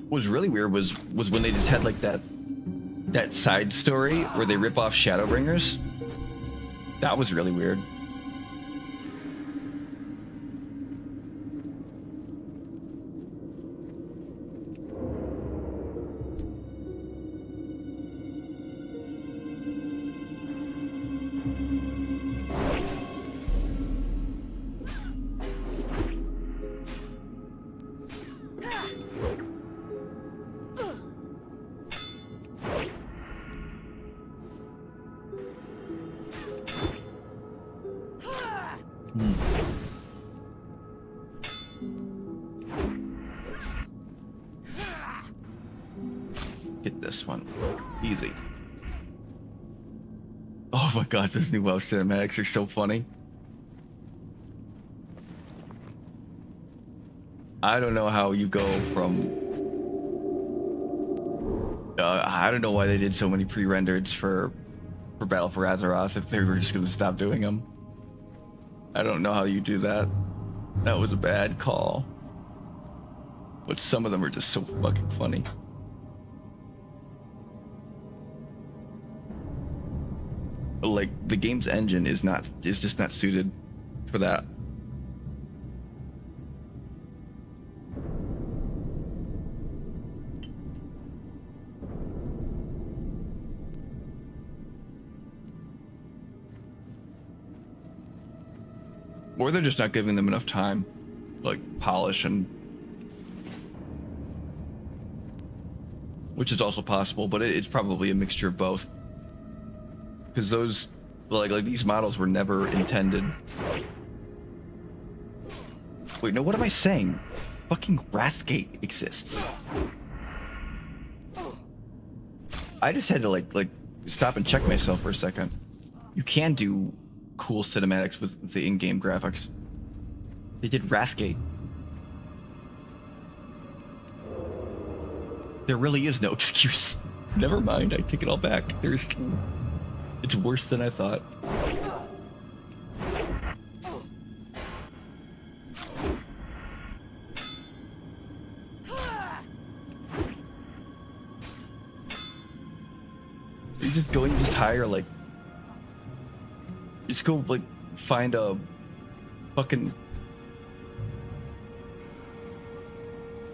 What was really weird was when they just had like that side story where they rip off Shadowbringers. That was really weird. Get this one. Easy. Oh my god, this new WoW cinematics are so funny. I don't know how you go from... I don't know why they did so many pre-rendereds for Battle for Azeroth if they were just going to stop doing them. I don't know how you do that. That was a bad call. But some of them are just so fucking funny. Like, the game's engine is just not suited for that. Or they're just not giving them enough time, like polish and, which is also possible, but it's probably a mixture of both. Because those, like these models were never intended. Wait, no, what am I saying? Fucking Wrathgate exists. I just had to like stop and check myself for a second. You can do cool cinematics with the in-game graphics. They did Wrathgate. There really is no excuse. Never mind, I take it all back. It's worse than I thought. You're just going just higher, like, just go like find a fucking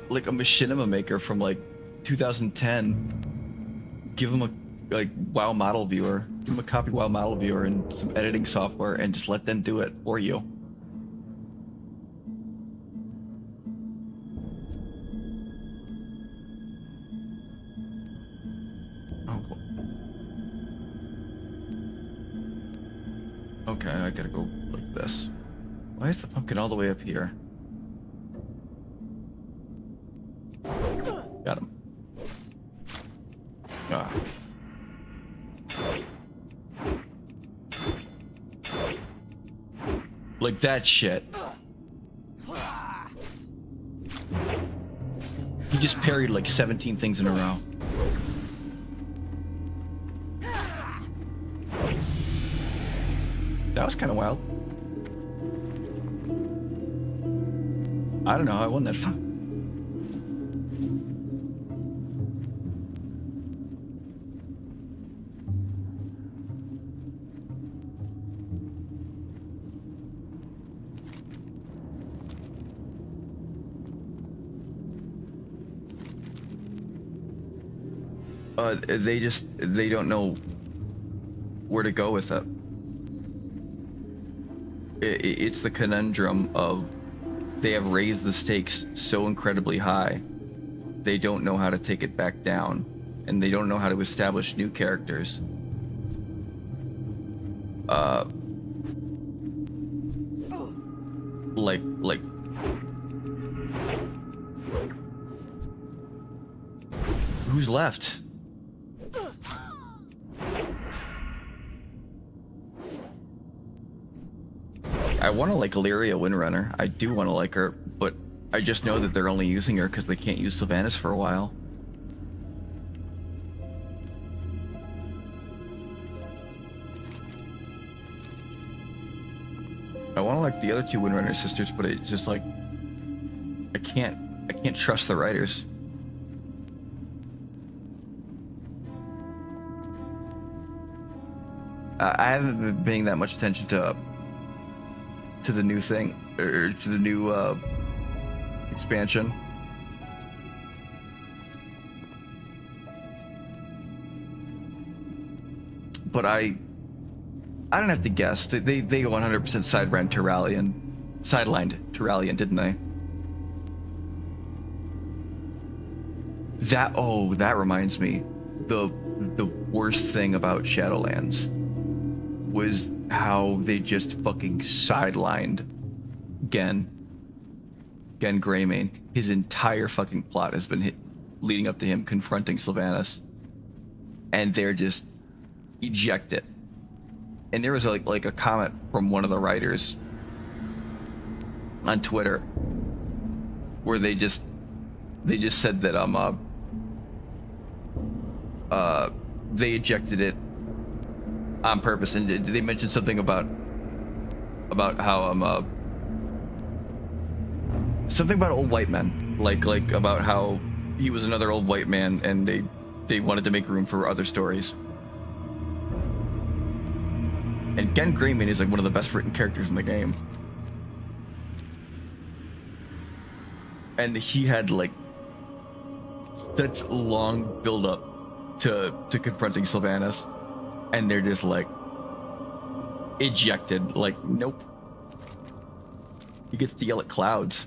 like a machinima maker from like 2010. Give him a like WoW model viewer. Give him a copy WoW model viewer and some editing software, and just let them do it for you. Oh, cool. Okay, I gotta go like this. Why is the pumpkin all the way up here? Got him. Ah. Like that shit. He just parried like 17 things in a row. That was kind of wild. I don't know how I won that fight. They don't know where to go with it. It's the conundrum of they have raised the stakes so incredibly high, they don't know how to take it back down, and they don't know how to establish new characters. Like who's left? I want to like Illyria Windrunner. I do want to like her, but I just know that they're only using her because they can't use Sylvanas for a while. I want to like the other two Windrunner sisters, but it's just like I can't trust the writers. I haven't been paying that much attention to the new thing, or to the new expansion. But I don't have to guess. They 100% sidelined Turalian, didn't they? That reminds me. The worst thing about Shadowlands was how they just fucking sidelined Gen Greymane. His entire fucking plot has been leading up to him confronting Sylvanas, and they're just ejected. And there was like a comment from one of the writers on Twitter where they just said that they ejected it on purpose, and they mentioned something about how something about old white men, like about how he was another old white man, and they wanted to make room for other stories. And Gen Greymane is like one of the best written characters in the game, and he had like such long build up to confronting Sylvanas, and they're just like ejected. Like, nope. He gets to yell at clouds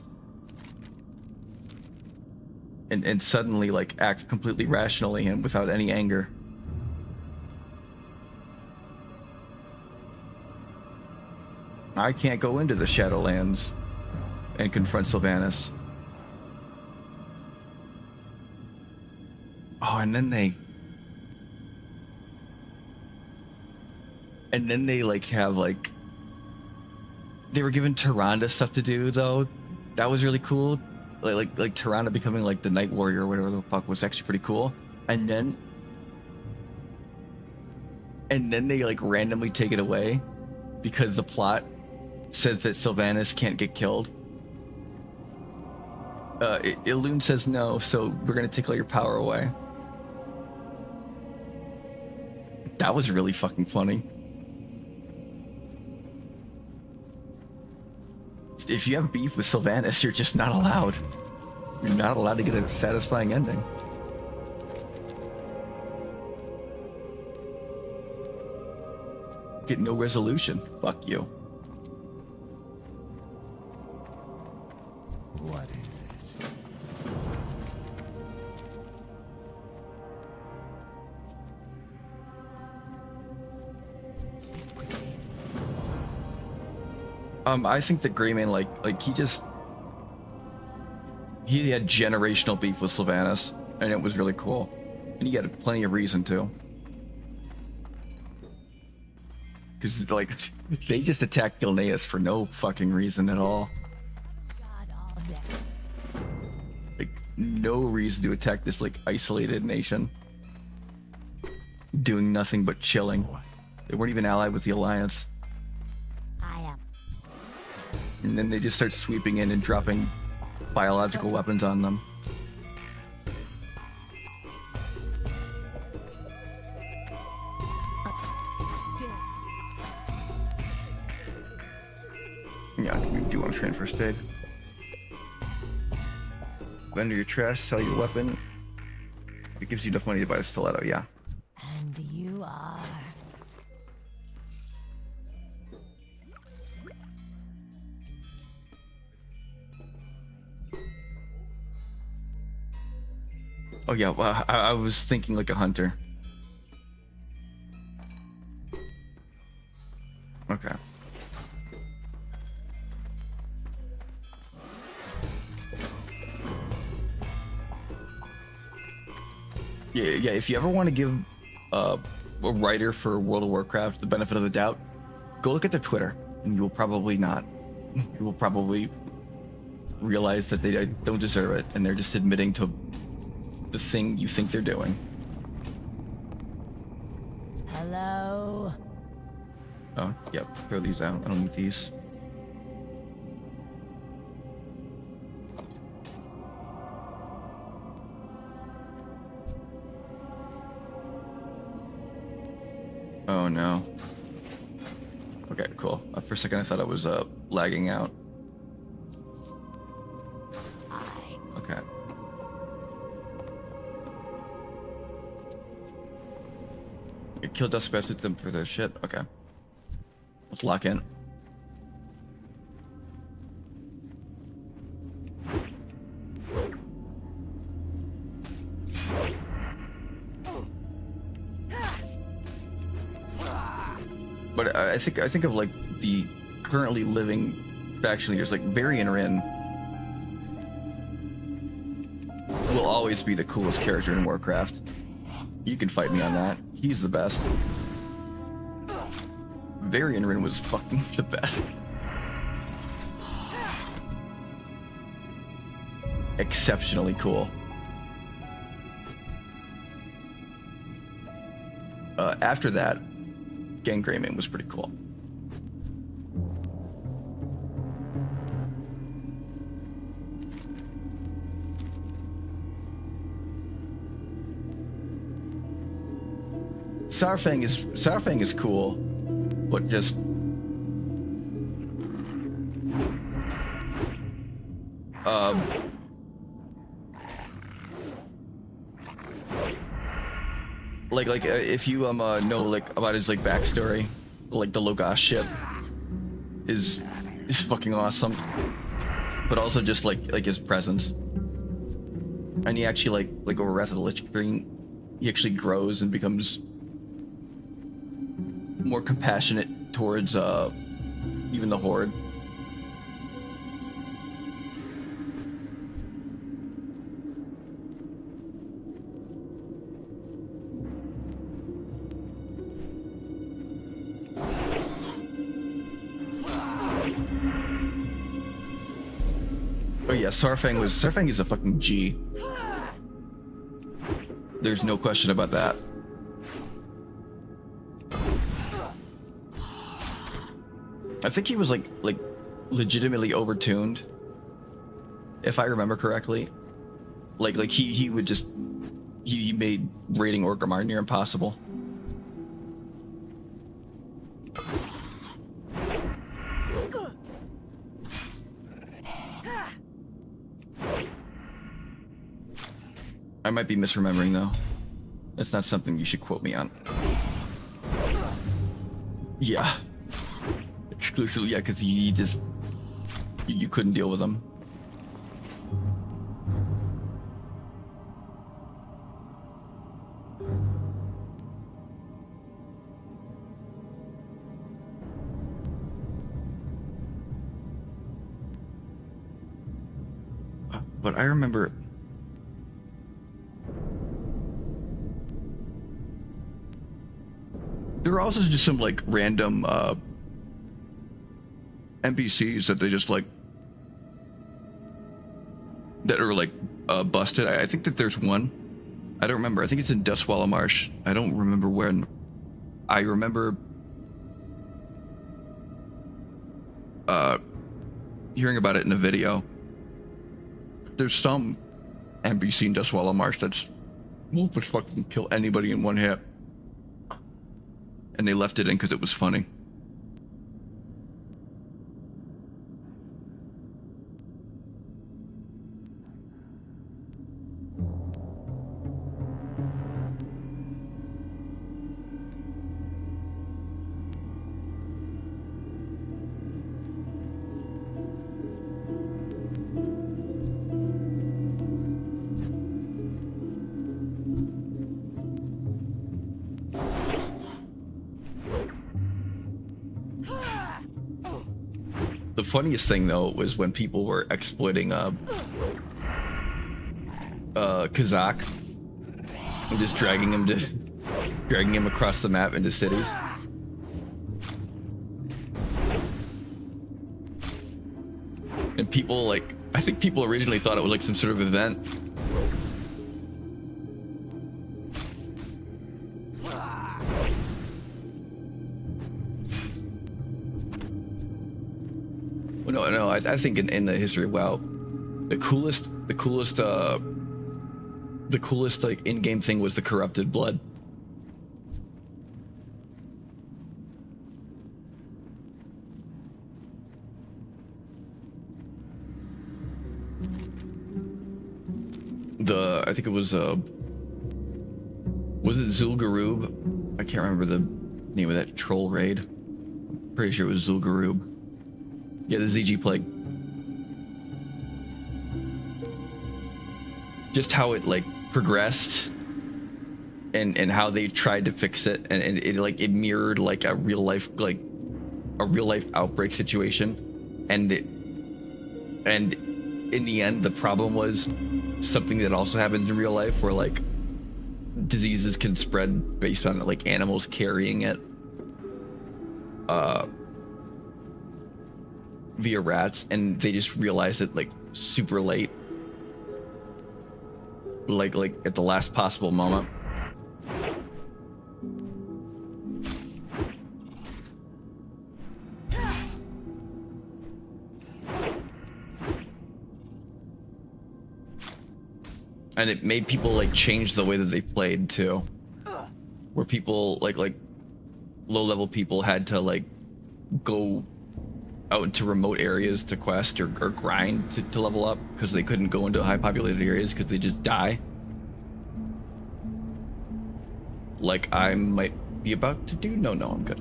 and suddenly like act completely rationally and without any anger. I can't go into the Shadowlands and confront Sylvanas. Oh, and then they like have like, they were given Tyrande stuff to do though. That was really cool. Like Tyrande becoming like the Night Warrior or whatever the fuck was actually pretty cool. And then they like randomly take it away because the plot says that Sylvanas can't get killed. Ilune says no, so we're gonna take all your power away. That was really fucking funny. If you have beef with Sylvanas, you're just not allowed. You're not allowed to get a satisfying ending. Get no resolution. Fuck you. What is it? I think that Greymane, he had generational beef with Sylvanas, and it was really cool, and he had plenty of reason to. Because like they just attacked Gilneas for no fucking reason at all. God all day. Like no reason to attack this like isolated nation, doing nothing but chilling. They weren't even allied with the Alliance. I am. And then they just start sweeping in and dropping biological weapons on them. Yeah, do you want to train first aid? Vendor your trash, sell your weapon. It gives you enough money to buy a stiletto, yeah. And you are. Oh yeah, well, I was thinking like a hunter. Okay. Yeah, if you ever want to give a writer for World of Warcraft the benefit of the doubt, go look at their Twitter, and you will probably not. You will probably realize that they don't deserve it, and they're just admitting to the thing you think they're doing. Hello. Oh, yep, throw these out. I don't need these. Oh no. Okay, cool. For a second I thought I was lagging out. Okay. Kill dust with them for their shit. Okay. Let's lock in. But I think of like the currently living faction leaders, like Varian Rin will always be the coolest character in Warcraft. You can fight me on that. He's the best. Varian Rin was fucking the best. Exceptionally cool. After that, Gangraming was pretty cool. Saurfang is cool, but just like if you know like about his like backstory, like the Logos ship is fucking awesome, but also just like his presence, and he actually like over Wrath of the Lich King, he actually grows and becomes more compassionate towards even the Horde. Oh yeah, Saurfang is a fucking G. There's no question about that. I think he was like legitimately overtuned, if I remember correctly. Like he would just he made raiding Orgrimmar near impossible. I might be misremembering though. That's not something you should quote me on. Yeah. Exclusively, yeah, because he just... You couldn't deal with him. But I remember... There were also just some, like, random, NPCs that they just, like... That are, like, busted. I think that there's one. I don't remember. I think it's in Dustwallow Marsh. I don't remember when. I remember... hearing about it in a video. There's some NPC in Dustwallow Marsh that's... will just fucking kill anybody in one hit. And they left it in because it was funny. The funniest thing though was when people were exploiting Kazakh and just dragging him across the map into cities. And people like, I think people originally thought it was like some sort of event. Well, no, I think in the history of WoW, the coolest like in-game thing was the corrupted blood. I think it was it Zul'Gurub? I can't remember the name of that troll raid. I'm pretty sure it was Zul'Gurub. Yeah, the ZG Plague. Just how it like progressed and how they tried to fix it, and it mirrored like a real life outbreak situation, and in the end the problem was something that also happens in real life, where like diseases can spread based on like animals carrying it via rats, and they just realized it like super late, like at the last possible moment. And it made people like change the way that they played too, where people like low-level people had to like go out into remote areas to quest or grind to level up, because they couldn't go into high populated areas because they just die. Like I might be about to do. No, I'm good.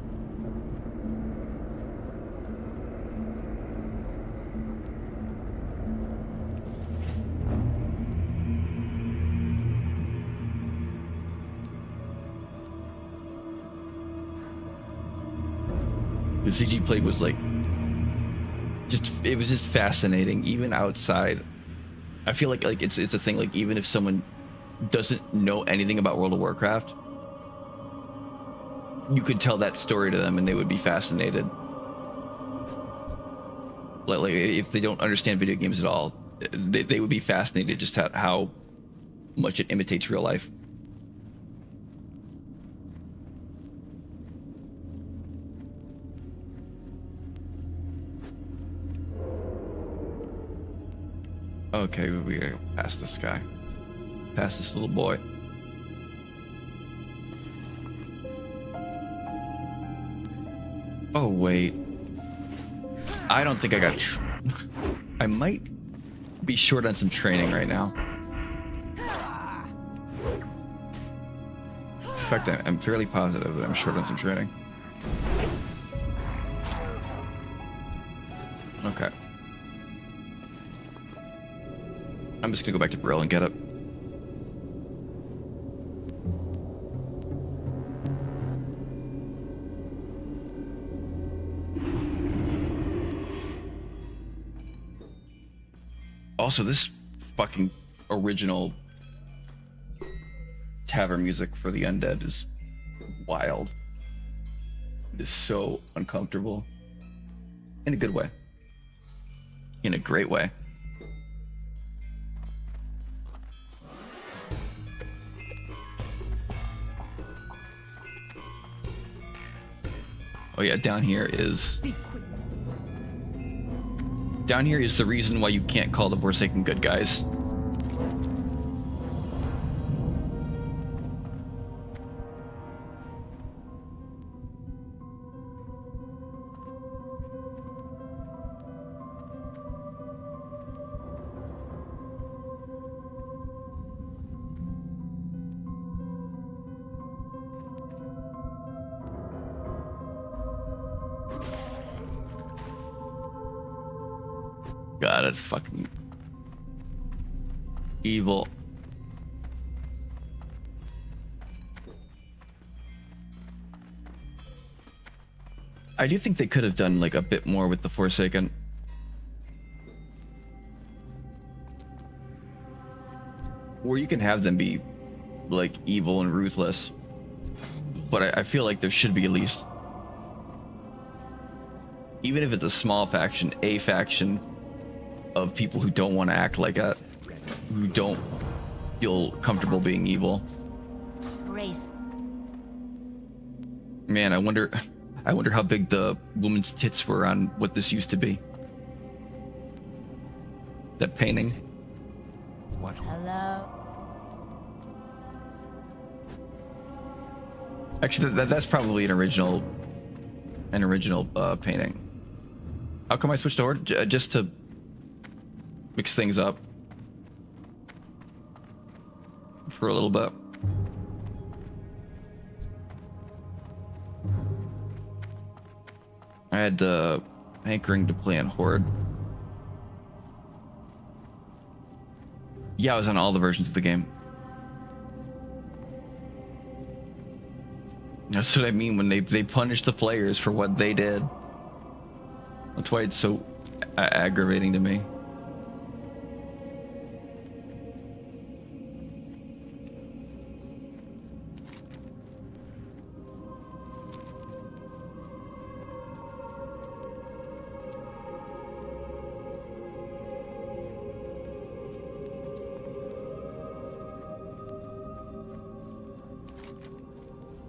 The CG Plague was like, it was just fascinating, even outside. I feel like it's a thing, like even if someone doesn't know anything about World of Warcraft, you could tell that story to them and they would be fascinated. Like if they don't understand video games at all, they would be fascinated just how much it imitates real life. Okay, we gotta go past this guy. Past this little boy. Oh, wait. I don't think I got... I might be short on some training right now. In fact, I'm fairly positive that I'm short on some training. Okay. I'm just gonna go back to Brill and get it. Also, this fucking original tavern music for the undead is wild. It is so uncomfortable. In a good way. In a great way. Oh yeah, down here is the reason why you can't call the Forsaken good guys. God, that's fucking evil. I do think they could have done like a bit more with the Forsaken. Or you can have them be like evil and ruthless. But I feel like there should be at least, even if it's a small faction, a faction of people who don't want to act like that, who don't feel comfortable being evil. Grace. Man, I wonder how big the woman's tits were on what this used to be. That painting. What? Hello. Actually, that's probably an original painting. How come I switched over? Just to mix things up for a little bit. I had the hankering to play on Horde. Yeah, I was on all the versions of the game. That's what I mean when they punish the players for what they did. That's why it's so aggravating to me.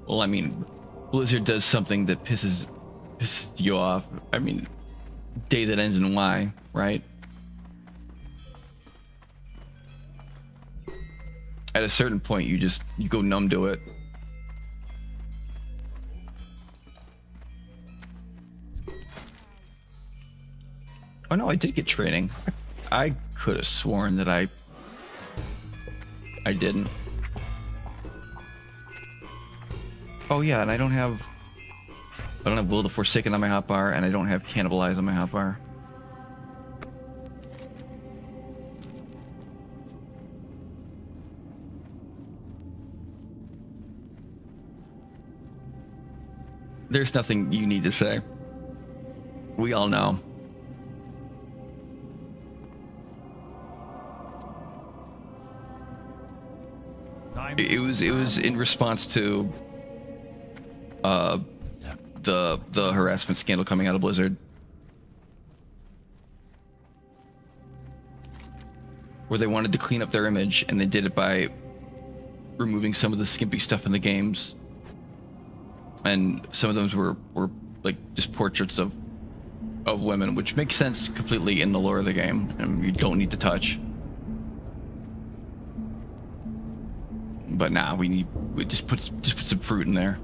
Well, I mean, Blizzard does something that pisses you off. I mean, day that ends in Y, right? At a certain point, you go numb to it. Oh no, I did get training. I could have sworn that I didn't. Oh yeah, and I don't have Will the Forsaken on my hotbar, and I don't have Cannibalize on my hotbar. There's nothing you need to say. We all know. It was in response to the harassment scandal coming out of Blizzard, where they wanted to clean up their image, and they did it by removing some of the skimpy stuff in the games, and some of those were like just portraits of women, which makes sense completely in the lore of the game, and you don't need to touch. But now we just put some fruit in there.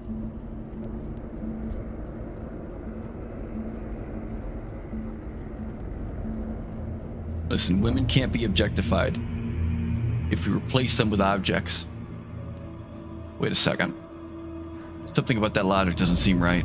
Listen, women can't be objectified if we replace them with objects. Wait a second. Something about that logic doesn't seem right.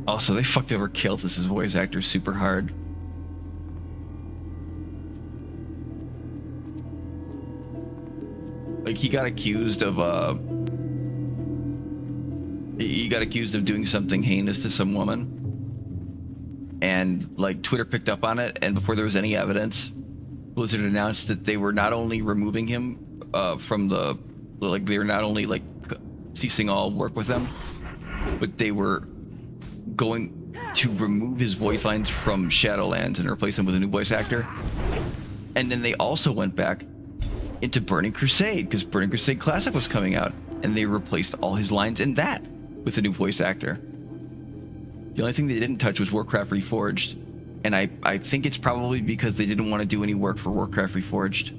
Also, they fucked over Kael'thas's voice actor super hard. Like, he got accused of doing something heinous to some woman, and like Twitter picked up on it, and before there was any evidence, Blizzard announced that they were not only removing him from the, like, they were not only like ceasing all work with him, but they were going to remove his voice lines from Shadowlands and replace them with a new voice actor. And then they also went back into Burning Crusade, because Burning Crusade Classic was coming out, and they replaced all his lines in that with a new voice actor. The only thing they didn't touch was Warcraft Reforged, and I think it's probably because they didn't want to do any work for Warcraft Reforged.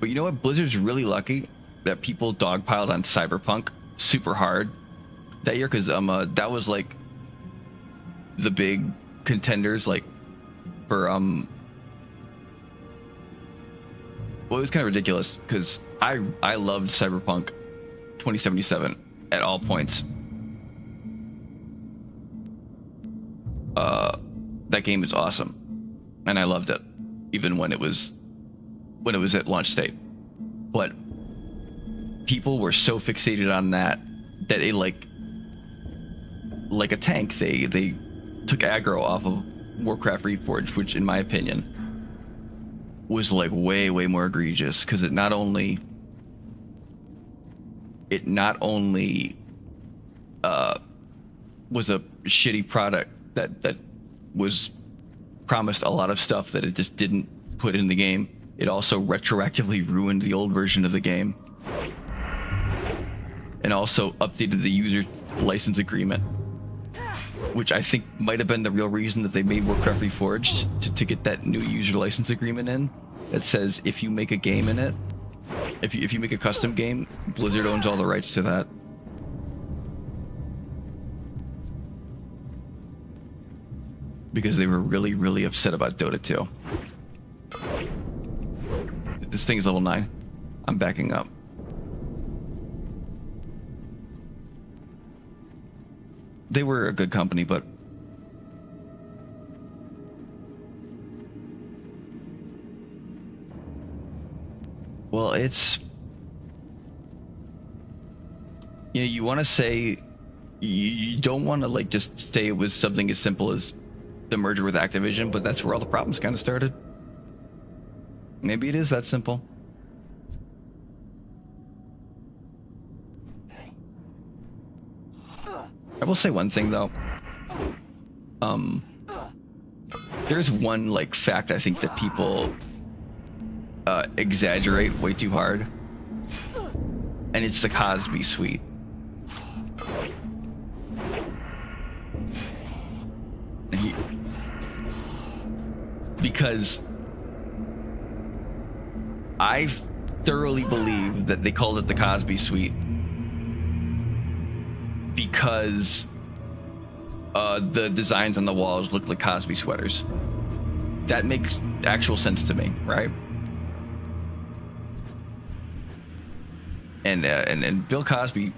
But you know what? Blizzard's really lucky that people dogpiled on Cyberpunk super hard that year, because that was like the big contenders, like for well, it was kind of ridiculous because I loved Cyberpunk 2077 at all points. That game is awesome, and I loved it, even when it was at launch state. But people were so fixated on that it like a tank. They took aggro off of Warcraft Reforged, which in my opinion was like way more egregious, because it not only was a shitty product that was promised a lot of stuff that it just didn't put in the game. It also retroactively ruined the old version of the game, and also updated the user license agreement, which I think might have been the real reason that they made Warcraft Reforged, to get that new user license agreement in that says if you make a game in it, if you make a custom game, Blizzard owns all the rights to that. Because they were really upset about Dota 2. This thing is level 9. I'm backing up. They were a good company, but well, it's, you know, you want to say, you don't want to like just say it was something as simple as the merger with Activision, but that's where all the problems kind of started. Maybe it is that simple. I will say one thing though. There's one like fact I think that people exaggerate way too hard, and it's the Cosby suite. Because I thoroughly believe that they called it the Cosby suite because the designs on the walls look like Cosby sweaters. That makes actual sense to me, right? And Bill Cosby's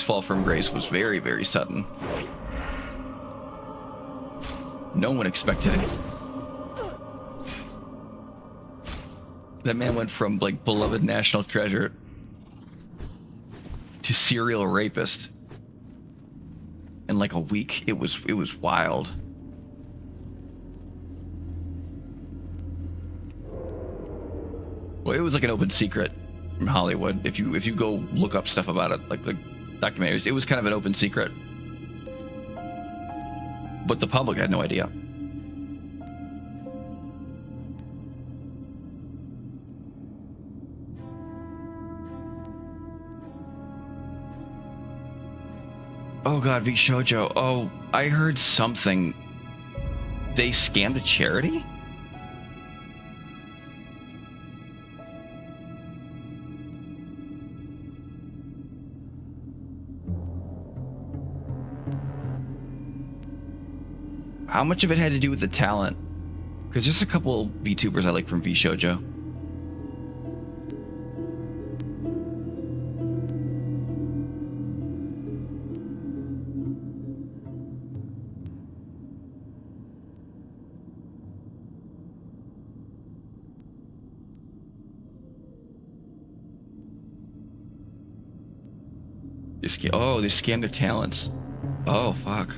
fall from grace was very sudden. No one expected it. That man went from like beloved national treasure to serial rapist in like a week. It was wild. Well, it was like an open secret from Hollywood. If you go look up stuff about it, like the documentaries, it was kind of an open secret. But the public had no idea. Oh god, V Shoujo. Oh, I heard something. They scammed a charity? How much of it had to do with the talent? Because there's a couple VTubers I like from V Shoujo. Oh, they scammed their talents. Oh, fuck.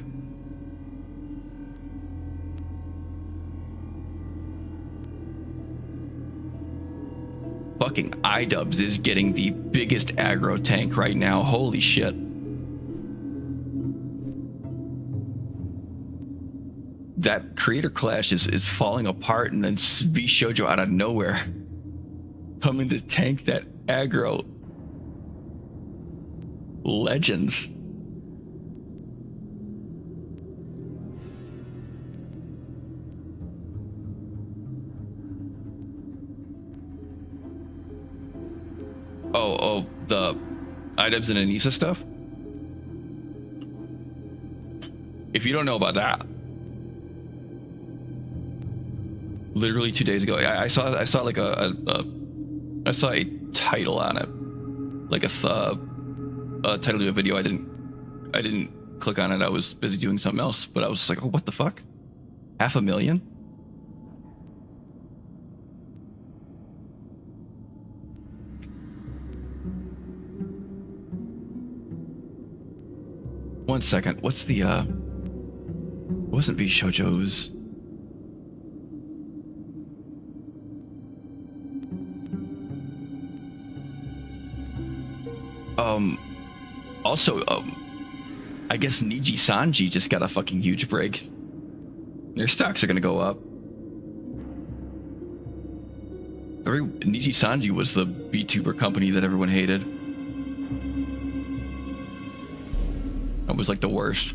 Fucking iDubbbz is getting the biggest aggro tank right now. Holy shit. That creator clash is falling apart, and then V Shoujo out of nowhere coming to tank that aggro. Legends. the items and Anissa stuff. If you don't know about that, literally 2 days ago, I saw like I saw a title on it, like a title to a video. I didn't click on it. I was busy doing something else, but I was just like, oh, what the fuck? 500,000? One second. What's the it wasn't V Shoujo's. Also, I guess Niji Sanji just got a fucking huge break. Their stocks are gonna go up. Niji Sanji was the VTuber company that everyone hated. That was like the worst.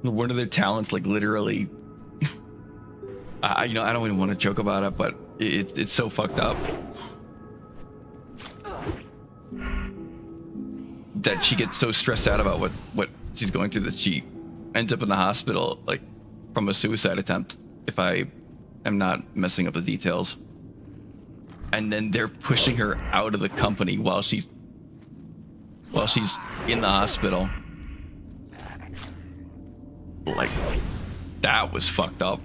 One of their talents, like literally, I don't even want to joke about it, but it's so fucked up that she gets so stressed out about what she's going through that she ends up in the hospital, like from a suicide attempt, if I am not messing up the details. And then they're pushing her out of the company while she's in the hospital. Like, that was fucked up.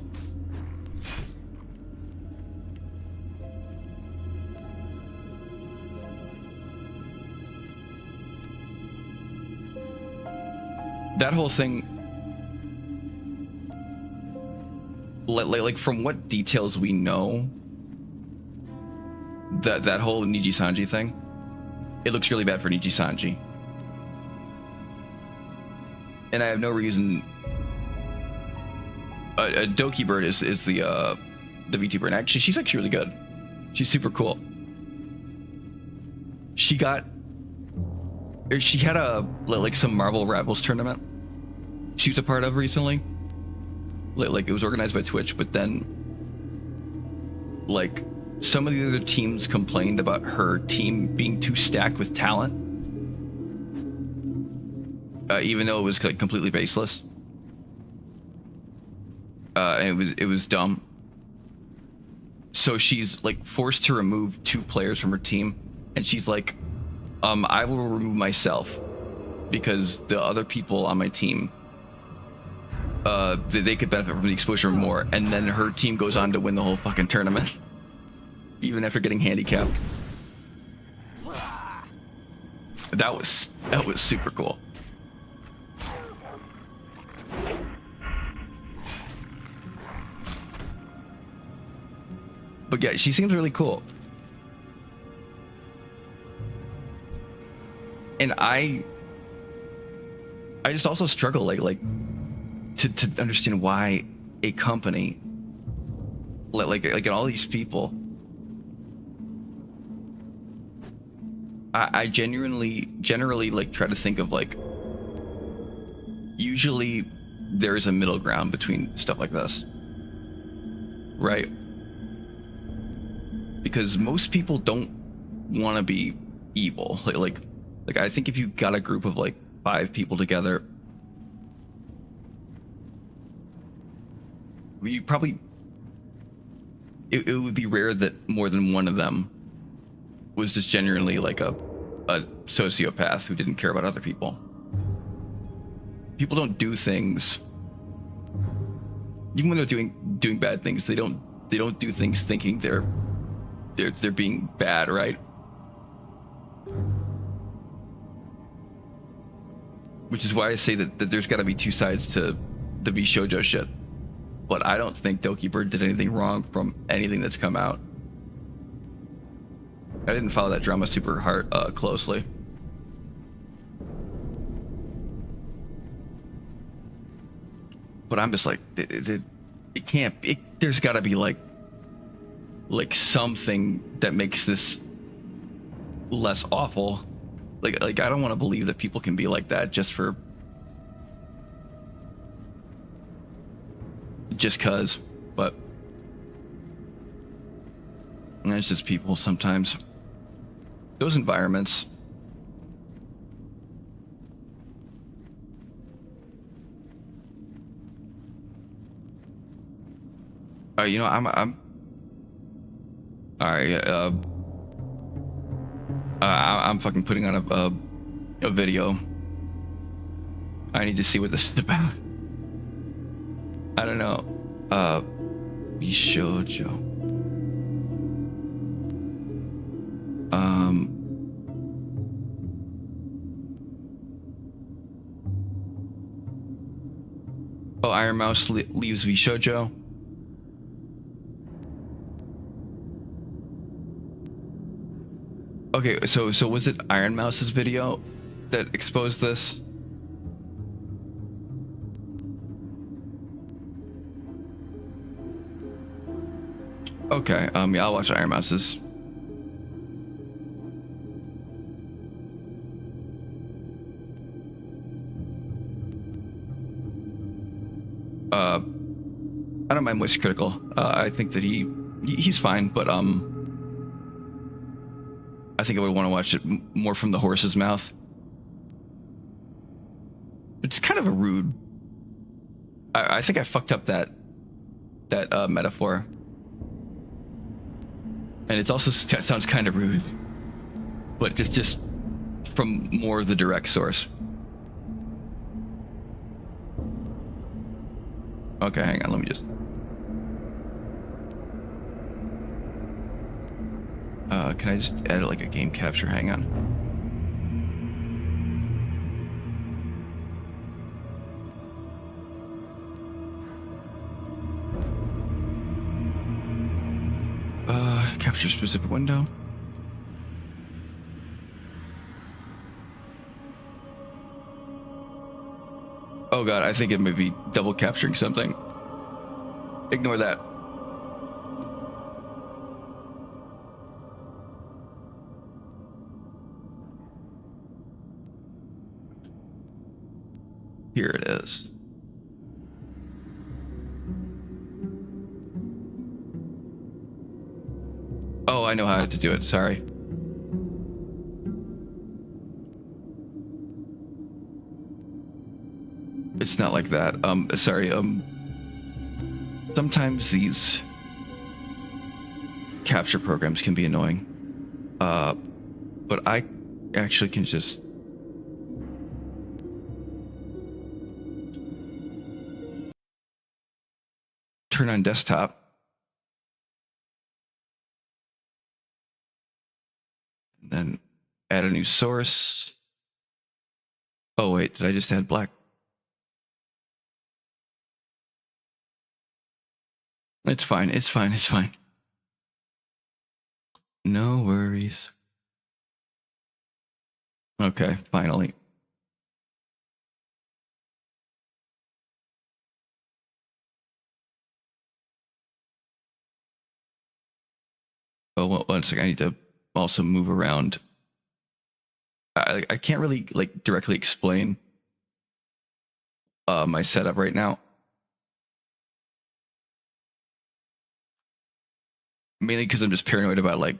That whole thing, like from what details we know, that whole Niji Sanji thing, it looks really bad for Niji Sanji. And I have no reason. Doki Bird is the VTuber, and actually she's actually really good. She's super cool. She had like some Marvel Rivals tournament she was a part of recently. Like it was organized by Twitch, but then like some of the other teams complained about her team being too stacked with talent, even though it was like completely baseless. And it was dumb. So she's like forced to remove 2 players from her team, and she's like, I will remove myself because the other people on my team, they could benefit from the exposure more. And then her team goes on to win the whole fucking tournament, even after getting handicapped. That was super cool. But yeah, she seems really cool. And I just also struggle like to understand why a company like all these people, I generally like try to think of like, usually there is a middle ground between stuff like this, right? Because most people don't want to be evil. Like I think if you got a group of like 5 people together, you probably it would be rare that more than one of them was just genuinely like a sociopath who didn't care about other people. People don't do things, even when they're doing bad things, they don't do things thinking they're being bad, right? Which is why I say that there's got to be 2 sides to the V Shoujo shit. But I don't think Doki Bird did anything wrong from anything that's come out. I didn't follow that drama super hard closely. But I'm just like, it can't. There's got to be like something that makes this less awful. Like I don't want to believe that people can be like that just cause. But And it's just people sometimes. Those environments. You know, I'm all right. I'm fucking putting on a video. I need to see what this is about. I don't know. Bishojo. Oh, Iron Mouse leaves Bishojo. Okay, so was it Iron Mouse's video that exposed this? Okay, yeah, I'll watch Iron Mouse's. I don't mind Moist Critical. I think that he's fine, but I think I would want to watch it more from the horse's mouth. It's kind of a rude. I think I fucked up that metaphor, and it also sounds kind of rude, but just from more of the direct source. Okay, hang on. Let me just. Can I just add like a game capture? Hang on. Capture specific window. Oh god, I think it may be double capturing something. Ignore that. Here it is. Oh, I know how to do it. Sorry. It's not like that. Sorry. Sometimes these capture programs can be annoying. But I actually can just turn on desktop. And then add a new source. Oh wait, did I just add black? It's fine, it's fine, it's fine. No worries. Okay, finally. Oh, well, one second. I need to also move around. I can't really like directly explain my setup right now. Mainly because I'm just paranoid about like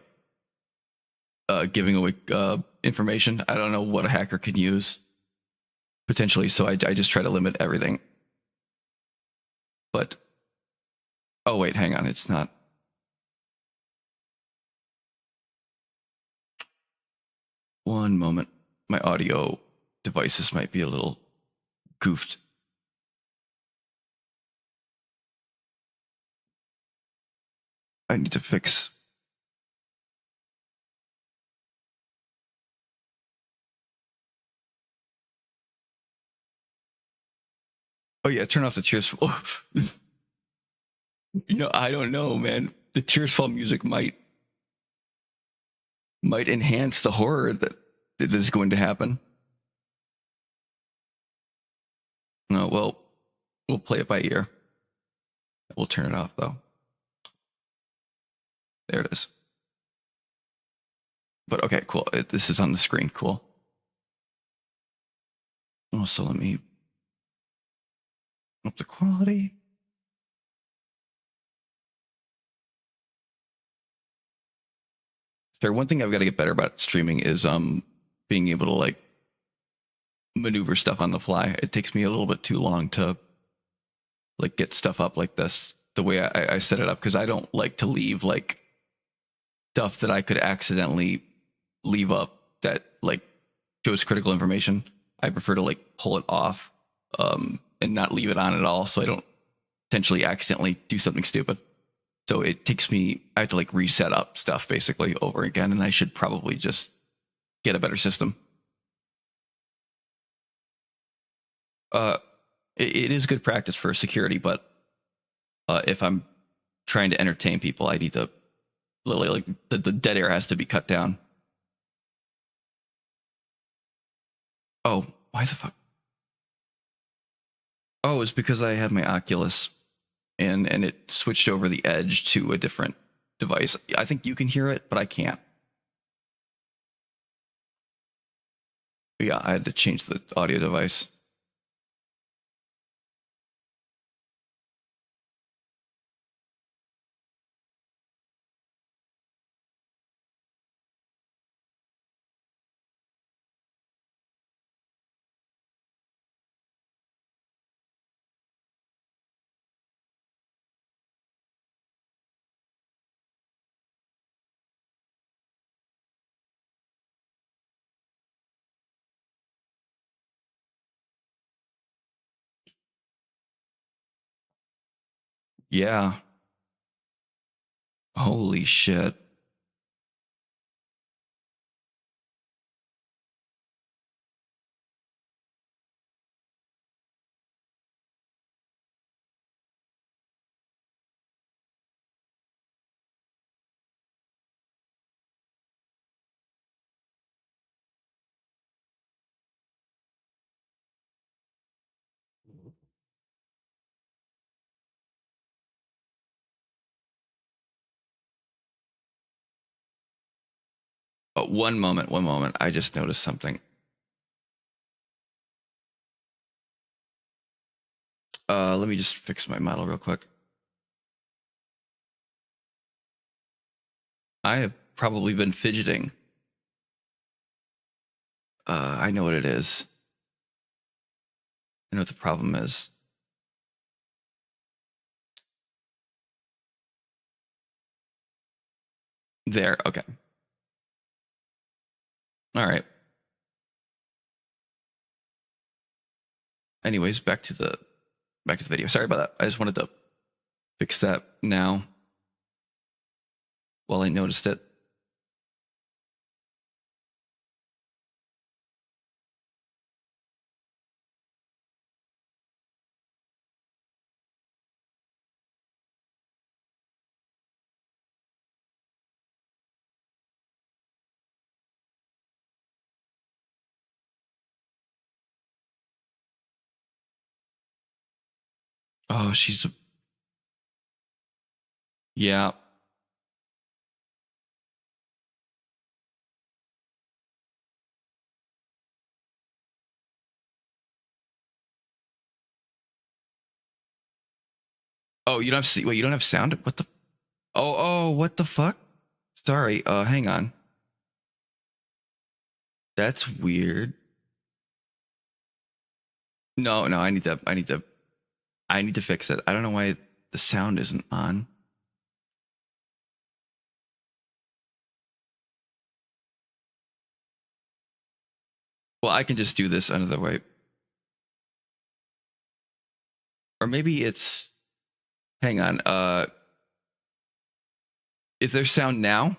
giving away information. I don't know what a hacker can use potentially, so I just try to limit everything. But oh wait, hang on, it's not. One moment, my audio devices might be a little goofed. I need to fix. Oh yeah, turn off the Tears Fall. You know, I don't know, man. The Tears Fall music might enhance the horror that is going to happen. No, well, we'll play it by ear. We'll turn it off though. There it is. But okay, cool. This is on the screen. Cool. Also, let me up the quality. Sorry, one thing I've got to get better about streaming is being able to like maneuver stuff on the fly. It takes me a little bit too long to like get stuff up like this the way I set it up, because I don't like to leave like stuff that I could accidentally leave up that like shows critical information. I prefer to like pull it off and not leave it on at all, so I don't potentially accidentally do something stupid. So it takes me, I have to like reset up stuff basically over again, and I should probably just get a better system. It is good practice for security, but if I'm trying to entertain people, I need to like the dead air has to be cut down. Oh, why the fuck? Oh, it's because I had my Oculus and it switched over the edge to a different device. I think you can hear it, but I can't. Yeah, I had to change the audio device. Yeah. Holy shit. One moment, one moment. I just noticed something. Let me just fix my model real quick. I have probably been fidgeting. I know what it is. I know what the problem is. There, okay. All right. Anyways, back to the video. Sorry about that. I just wanted to fix that now while I noticed it. Oh, yeah. Oh, you don't have wait, you don't have sound? What the? Oh, what the fuck? Sorry. Hang on. That's weird. No, I need to fix it. I don't know why the sound isn't on. Well, I can just do this another way. Or maybe it's, hang on. Is there sound now?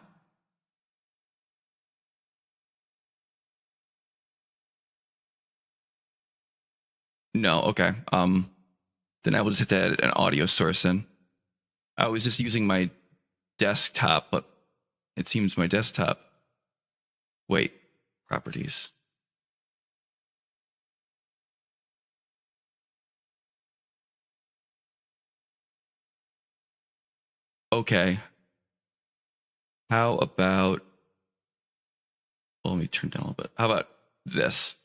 No, okay. Then I will just have to add an audio source in. I was just using my desktop, but it seems my desktop. Wait, properties. Okay. How about, well, let me turn down a little bit. How about this?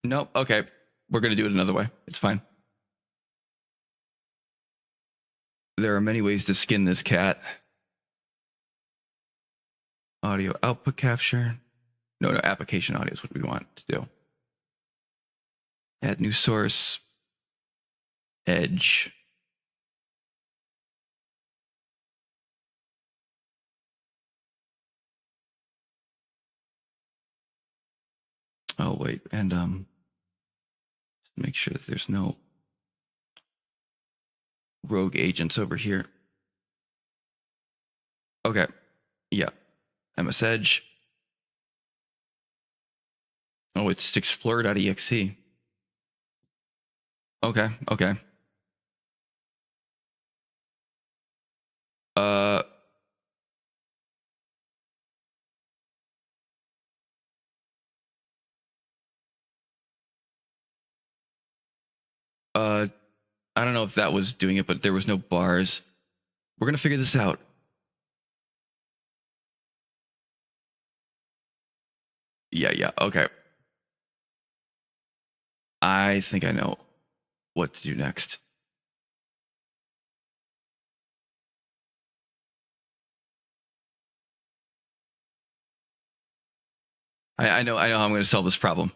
Nope. Okay. We're going to do it another way. It's fine. There are many ways to skin this cat. Audio output capture. No, application audio is what we want to do. Add new source. Edge. Oh, wait. And make sure that there's no rogue agents over here. Okay. Yeah. MS Edge. Oh, it's explorer.exe. Okay. Okay. I don't know if that was doing it, but there was no bars. We're going to figure this out. Yeah. Okay. I think I know what to do next. I know how I'm going to solve this problem.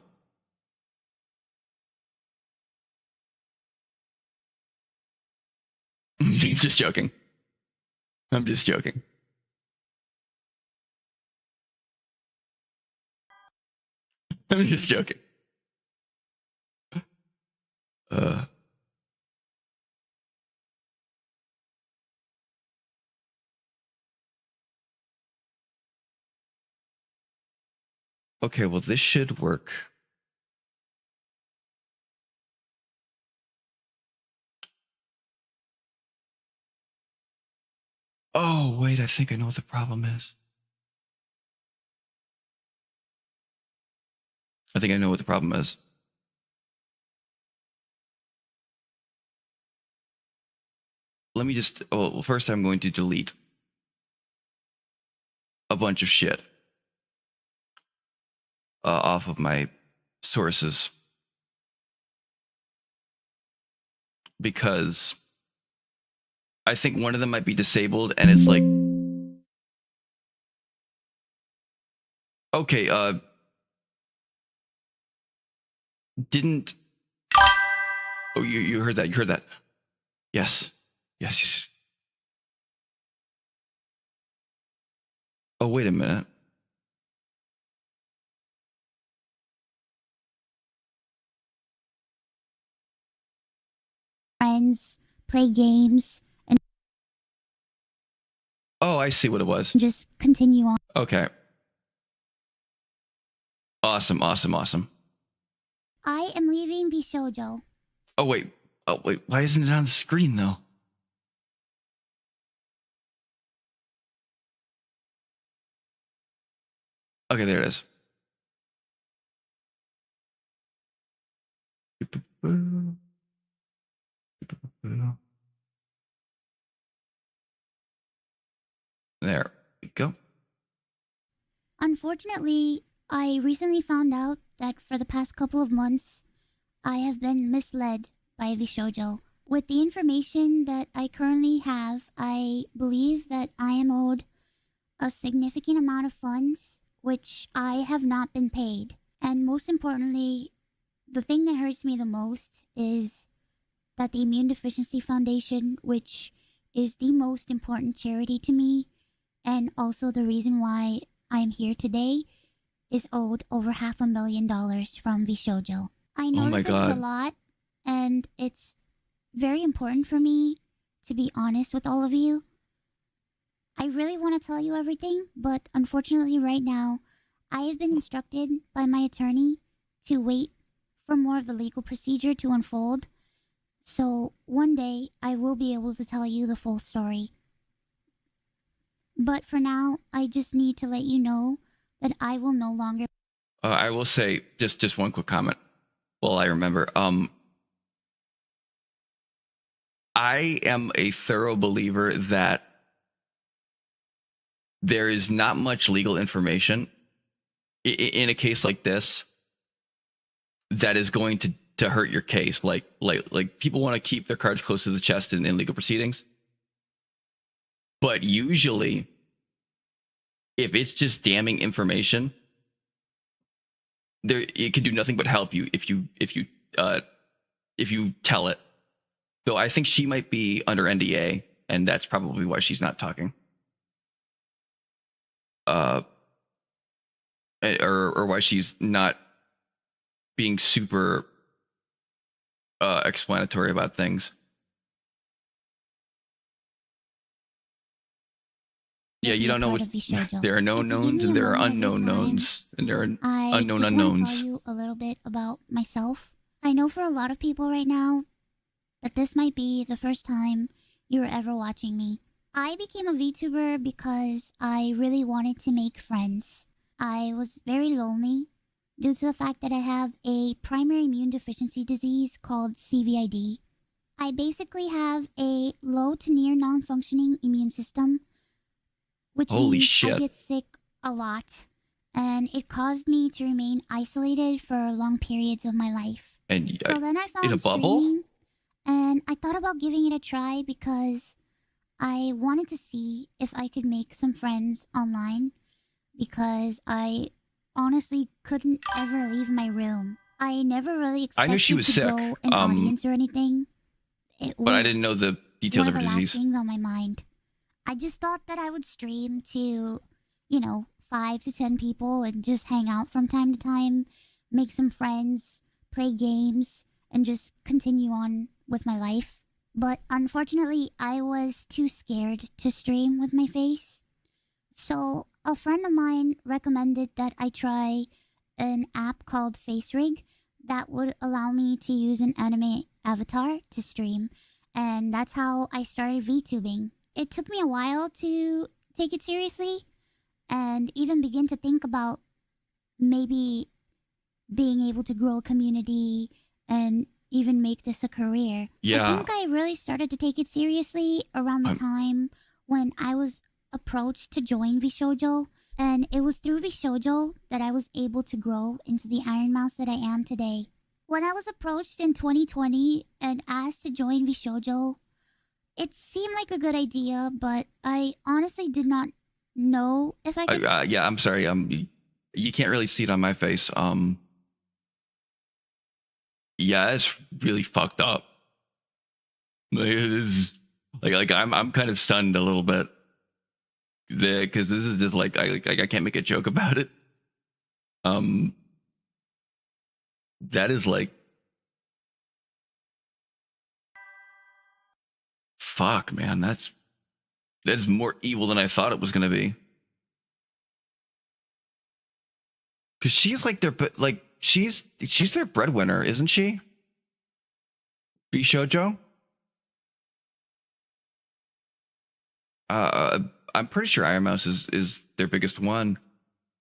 Just joking. I'm just joking. I'm just joking. Okay, well, this should work. Oh, wait, I think I know what the problem is. I think I know what the problem is. Let me just, well, first I'm going to delete a bunch of shit off of my sources. Because I think one of them might be disabled and it's like, okay, didn't, oh, you heard that. Yes. Oh, wait a minute. Friends, play games, and Oh, I see what it was. just continue on. Okay. Awesome. I am leaving Bishojo. Oh, wait. Why isn't it on the screen, though? Okay, there it is. There we go. Unfortunately, I recently found out that for the past couple of months, I have been misled by Bishojo. With the information that I currently have, I believe that I am owed a significant amount of funds, which I have not been paid. And most importantly, the thing that hurts me the most is that the Immune Deficiency Foundation, which is the most important charity to me, and also the reason why I'm here today, is owed over $500,000 from Bishojo. I know Oh my that this is God. a lot, and it's very important for me to be honest with all of you. I really want to tell you everything, but unfortunately right now, I have been instructed by my attorney to wait for more of the legal procedure to unfold. So one day I will be able to tell you the full story. But for now, I just need to let you know that I will no longer. I will say just one quick comment. Well, I remember. I am a thorough believer that there is not much legal information in a case like this that is going to hurt your case. Like people want to keep their cards close to the chest in legal proceedings. But usually, if it's just damning information, it can do nothing but help you if you tell it. So I think she might be under NDA, and that's probably why she's not talking. Or why she's not being super explanatory about things. Yeah, you don't know what there are known knowns and there are unknown knowns, and there are unknown unknowns. I just want to tell you a little bit about myself. I know for a lot of people right now that this might be the first time you're ever watching me. I became a VTuber because I really wanted to make friends. I was very lonely due to the fact that I have a primary immune deficiency disease called CVID. I basically have a low to near non-functioning immune system, which Holy means shit. I get sick a lot, and it caused me to remain isolated for long periods of my life. And So then I found in a bubble? streaming, and I thought about giving it a try because I wanted to see if I could make some friends online, because I honestly couldn't ever leave my room. I never really expected I knew she was to sick, grow an audience or anything. but I didn't know the details of her one of the last disease. things on my mind. I just thought that I would stream to, 5 to 10 people and just hang out from time to time, make some friends, play games, and just continue on with my life. But unfortunately, I was too scared to stream with my face. So a friend of mine recommended that I try an app called FaceRig that would allow me to use an anime avatar to stream. And that's how I started VTubing. It took me a while to take it seriously and even begin to think about maybe being able to grow a community and even make this a career. Yeah. I think I really started to take it seriously around the time when I was approached to join Vishojo, and it was through Vishojo that I was able to grow into the Iron Mouse that I am today. When I was approached in 2020 and asked to join Vishojo, it seemed like a good idea, but I honestly did not know if I could. Yeah, I'm sorry. You can't really see it on my face. Yeah, it's really fucked up. I'm kind of stunned a little bit because this is just like I can't make a joke about it. That is like, fuck, man. That is more evil than I thought it was gonna be. Because she's like she's their breadwinner, isn't she? Bishoujo? I'm pretty sure Iron Mouse is their biggest one.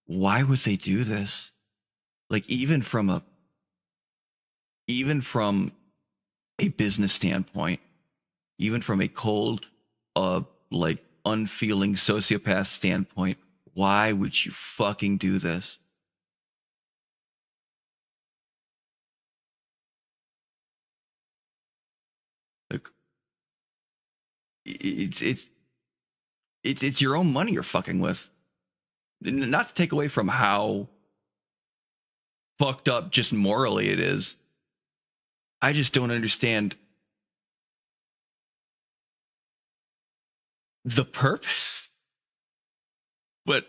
Why would they do this? Like even from a business standpoint, even from a cold, like unfeeling sociopath standpoint, why would you fucking do this? Like, it's your own money you're fucking with. Not to take away from how fucked up just morally it is. I just don't understand the purpose. But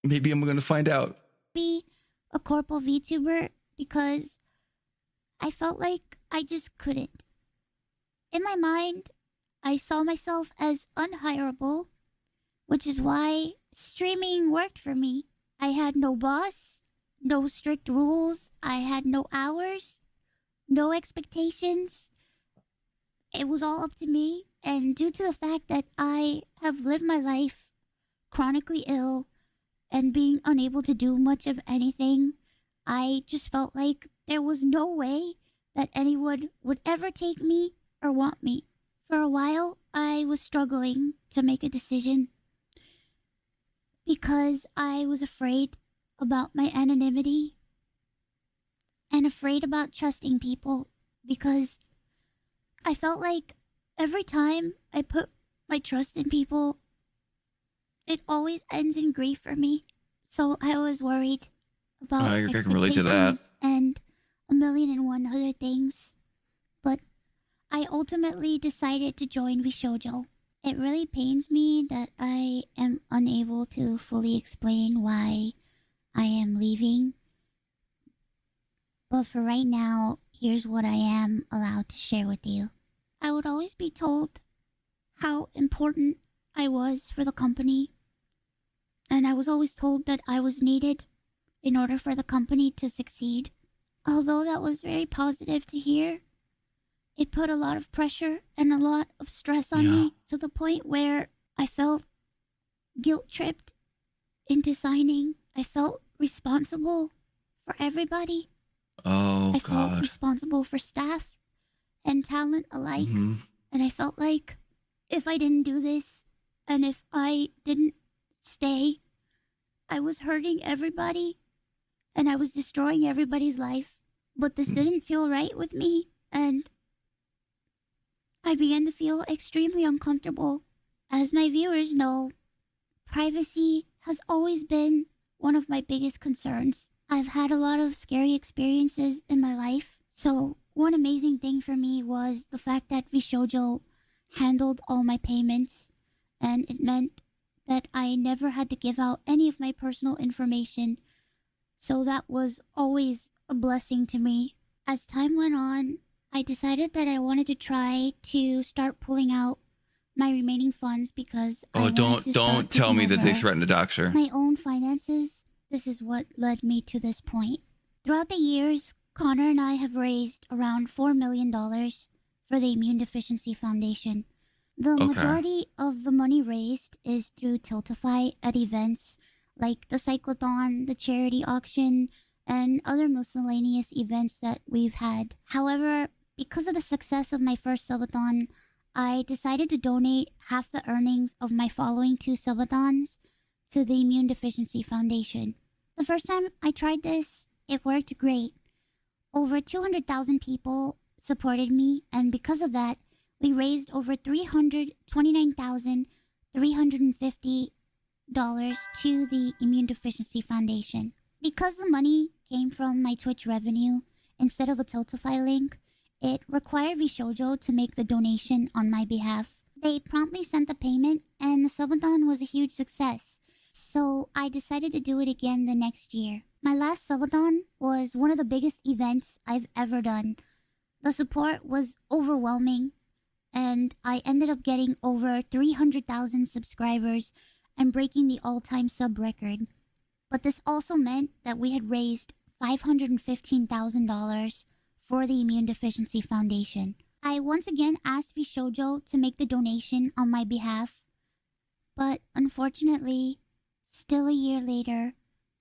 maybe I'm going to find out. Be a corporal VTuber because I felt like I just couldn't. In my mind, I saw myself as unhireable, which is why streaming worked for me. I had no boss, no strict rules, I had no hours, no expectations. It was all up to me, and due to the fact that I have lived my life chronically ill and being unable to do much of anything, I just felt like there was no way that anyone would ever take me or want me. For a while, I was struggling to make a decision because I was afraid about my anonymity and afraid about trusting people because I felt like every time I put my trust in people, it always ends in grief for me. So I was worried about I can relate to that. expectations and a million and one other things. But I ultimately decided to join Vishojo. It really pains me that I am unable to fully explain why I am leaving. But for right now, here's what I am allowed to share with you. I would always be told how important I was for the company. And I was always told that I was needed in order for the company to succeed. Although that was very positive to hear, it put a lot of pressure and a lot of stress on me to the point where I felt guilt-tripped into signing. I felt responsible for everybody. Oh, I felt God. responsible for staff and talent alike. Mhm. And I felt like if I didn't do this and if I didn't stay, I was hurting everybody and I was destroying everybody's life. But this didn't feel right with me, and I began to feel extremely uncomfortable. As my viewers know, privacy has always been one of my biggest concerns. I've had a lot of scary experiences in my life, so one amazing thing for me was the fact that Vishojo handled all my payments, and it meant that I never had to give out any of my personal information, so that was always a blessing to me. As time went on, I decided that I wanted to try to start pulling out my remaining funds because I Oh, wanted to don't start tell me taking that they over threatened to dox her. my own finances. This is what led me to this point. Throughout the years, Connor and I have raised around $4 million for the Immune Deficiency Foundation. The majority of the money raised is through Tiltify at events like the Cyclothon, the charity auction, and other miscellaneous events that we've had. However, because of the success of my first subathon, I decided to donate half the earnings of my following 2 subathons to the Immune Deficiency Foundation. The first time I tried this, it worked great. Over 200,000 people supported me, and because of that, we raised over $329,350 to the Immune Deficiency Foundation. Because the money came from my Twitch revenue instead of a Tiltify link, it required Vishojo to make the donation on my behalf. They promptly sent the payment, and the subathon was a huge success. So I decided to do it again the next year. My last subathon was one of the biggest events I've ever done. The support was overwhelming, and I ended up getting over 300,000 subscribers and breaking the all-time sub record. But this also meant that we had raised $515,000 for the Immune Deficiency Foundation. I once again asked Vishojo to make the donation on my behalf, but unfortunately, still a year later,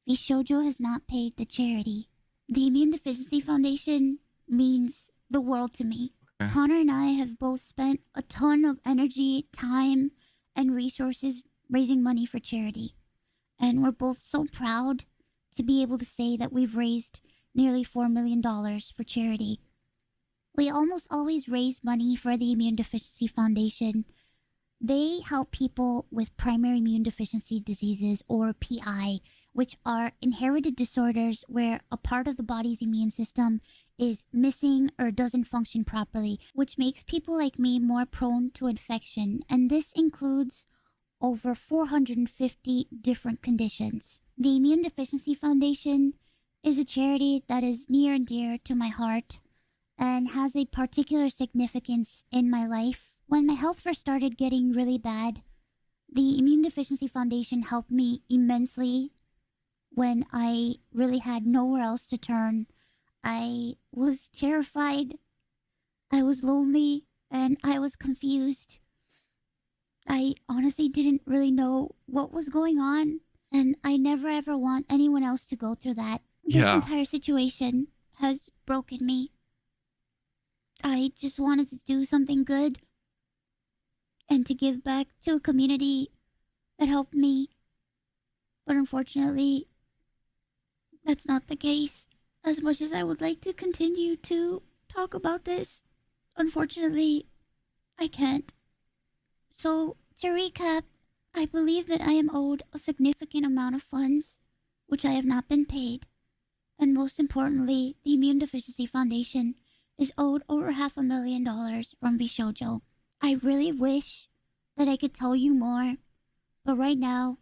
Vishojo has not paid the charity. The Immune Deficiency Foundation means the world to me. Connor and I have both spent a ton of energy, time, and resources raising money for charity. And we're both so proud to be able to say that we've raised nearly $4 million for charity. We almost always raise money for the Immune Deficiency Foundation. They help people with primary immune deficiency diseases, or PI, which are inherited disorders where a part of the body's immune system is missing or doesn't function properly, which makes people like me more prone to infection. And this includes over 450 different conditions. The Immune Deficiency Foundation is a charity that is near and dear to my heart and has a particular significance in my life. When my health first started getting really bad, the Immune Deficiency Foundation helped me immensely when I really had nowhere else to turn. I was terrified, I was lonely, and I was confused. I honestly didn't really know what was going on, and I never ever want anyone else to go through that. This entire situation has broken me. I just wanted to do something good and to give back to a community that helped me. But unfortunately, that's not the case. As much as I would like to continue to talk about this, unfortunately, I can't. So, to recap, I believe that I am owed a significant amount of funds, which I have not been paid. And most importantly, the Immune Deficiency Foundation is owed over $500,000 from Bishoujo. I really wish that I could tell you more, but right now,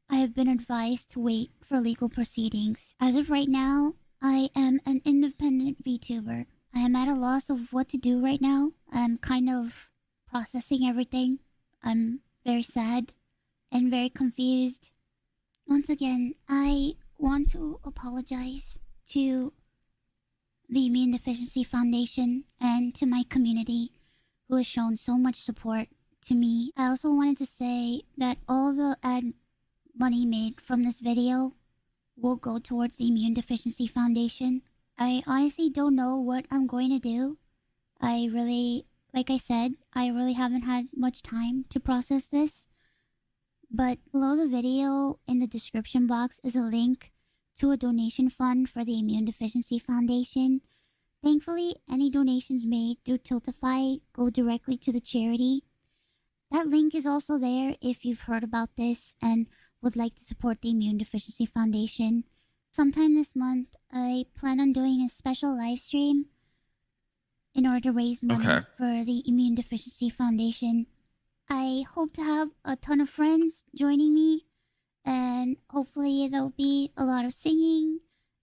I have been advised to wait for legal proceedings. As of right now, I am an independent VTuber. I am at a loss of what to do right now. I'm kind of processing everything. I'm very sad and very confused. Once again, I want to apologize to the Immune Deficiency Foundation and to my community who has shown so much support to me. I also wanted to say that all the ad money made from this video will go towards the Immune Deficiency Foundation. I honestly don't know what I'm going to do. Like I said, I really haven't had much time to process this. But below the video in the description box is a link to a donation fund for the Immune Deficiency Foundation. Thankfully, any donations made through Tiltify go directly to the charity. That link is also there if you've heard about this and would like to support the Immune Deficiency Foundation. Sometime this month, I plan on doing a special live stream in order to raise money for the Immune Deficiency Foundation. I hope to have a ton of friends joining me, and hopefully there'll be a lot of singing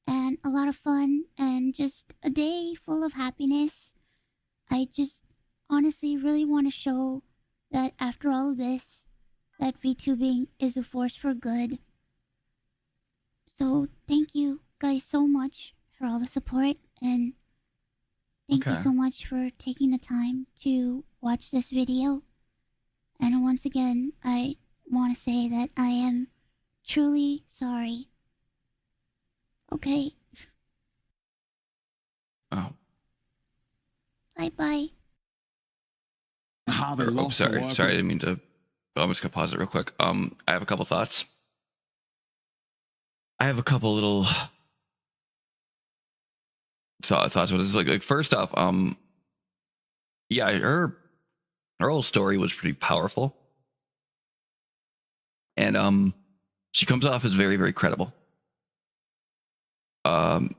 and a lot of fun and just a day full of happiness. I just honestly really want to show that after all of this, that VTubing is a force for good. So thank you guys so much for all the support, and thank you so much for taking the time to watch this video. And once again, I want to say that I am truly sorry. Okay. Oh. Bye-bye. Sorry, I didn't mean to. I'm just gonna pause it real quick. I have a couple thoughts. I have a couple little thoughts with this. Like first off, yeah, her whole story was pretty powerful, and she comes off as very, very credible. And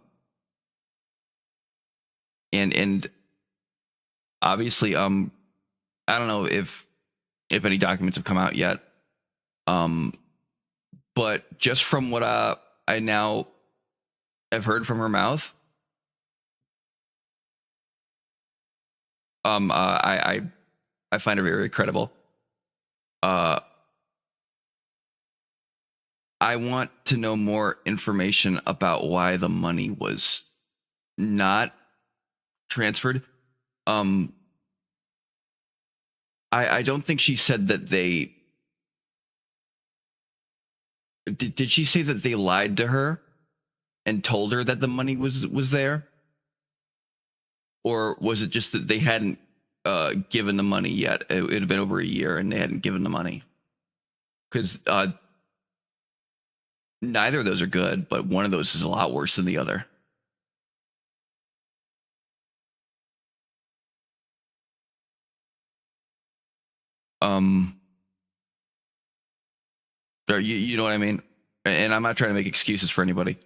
obviously, I don't know if any documents have come out yet, but just from what I now have heard from her mouth, I find her very, very credible. I want to know more information about why the money was not transferred. I don't think she said that they did she say that they lied to her and told her that the money was there? Or was it just that they hadn't given the money yet? It had been over a year and they hadn't given the money. Because neither of those are good, but one of those is a lot worse than the other. Or you know what I mean? And I'm not trying to make excuses for anybody.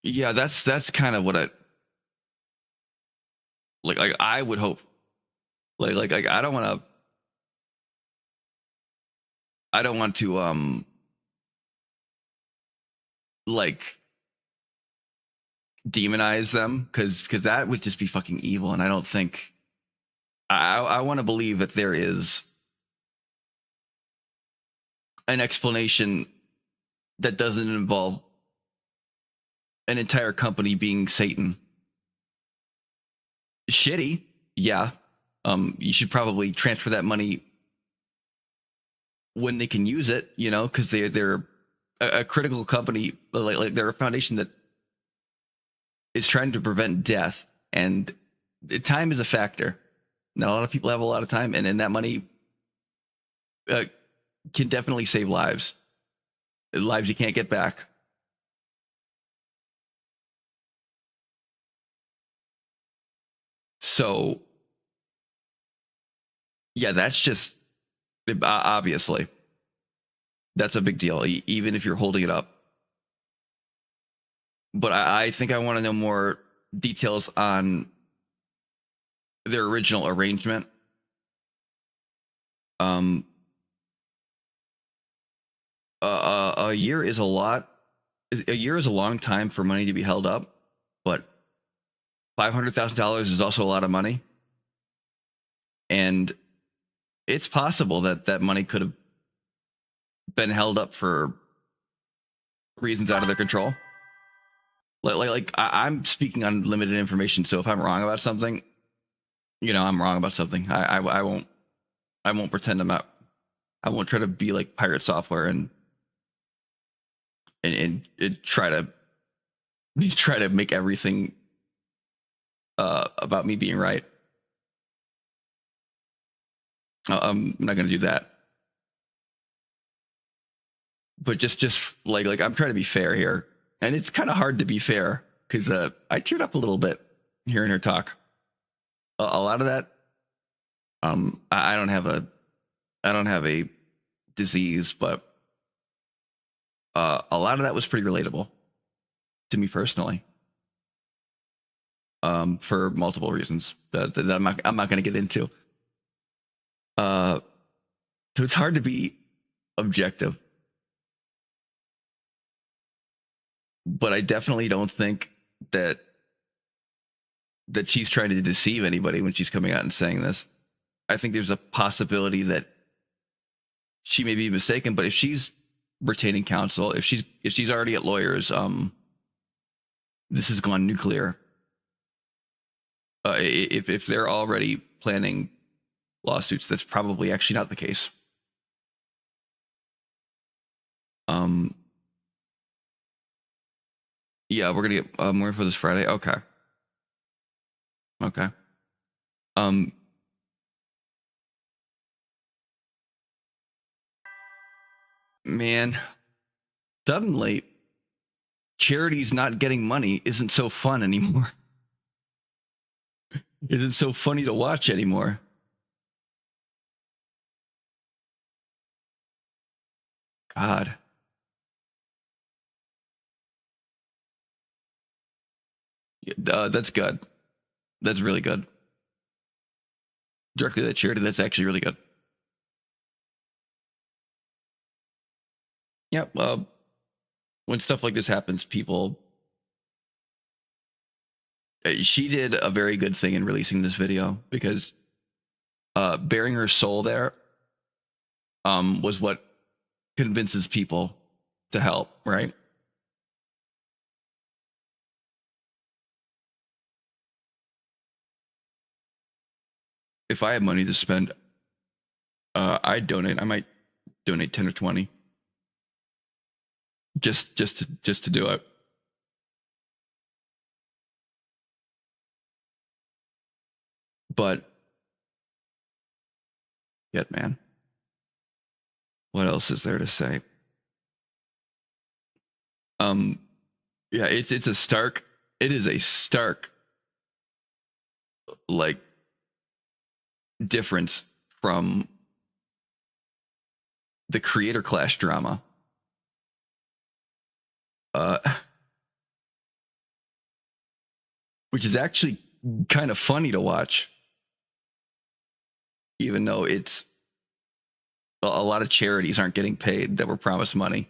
Yeah, that's kind of what I like I would hope. Like I don't want to like demonize them because that would just be fucking evil, and I don't think I want to believe that there is an explanation that doesn't involve an entire company being Satan. Shitty, yeah. You should probably transfer that money when they can use it, you know, because they're a critical company, like they're a foundation that is trying to prevent death, and time is a factor. Not a lot of people have a lot of time, and that money can definitely save lives you can't get back. So yeah, that's just obviously that's a big deal, even if you're holding it up. But I think I want to know more details on their original arrangement. A year is a lot. A year is a long time for money to be held up, but $500,000 is also a lot of money, and it's possible that that money could have been held up for reasons out of their control. I'm speaking on limited information, so if I'm wrong about something, I'm wrong about something. I won't pretend I'm not. I won't try to be like pirate software and try to make everything about me being right. I'm not going to do that. But just like I'm trying to be fair here, and it's kind of hard to be fair because I teared up a little bit hearing her talk. A lot of that, I don't have a disease, but a lot of that was pretty relatable to me personally. For multiple reasons that I'm not going to get into. So it's hard to be objective, but I definitely don't think that she's trying to deceive anybody when she's coming out and saying this. I think there's a possibility that she may be mistaken, but if she's retaining counsel, if she's already at lawyers, this has gone nuclear. If they're already planning lawsuits, that's probably actually not the case. Yeah, we're gonna get more for this Friday. Okay. Man, suddenly charity's not getting money isn't so fun anymore. Isn't so funny to watch anymore. God. That's good. That's really good. Directly to that charity, that's actually really good. Yeah, when stuff like this happens, people... She did a very good thing in releasing this video because bearing her soul there was what convinces people to help, right? If I had money to spend, I'd donate. I might donate 10 or 20 just to do it. But yet, man, what else is there to say? Yeah, it is a stark like difference from the creator clash drama. Which is actually kind of funny to watch, even though it's a lot of charities aren't getting paid that were promised money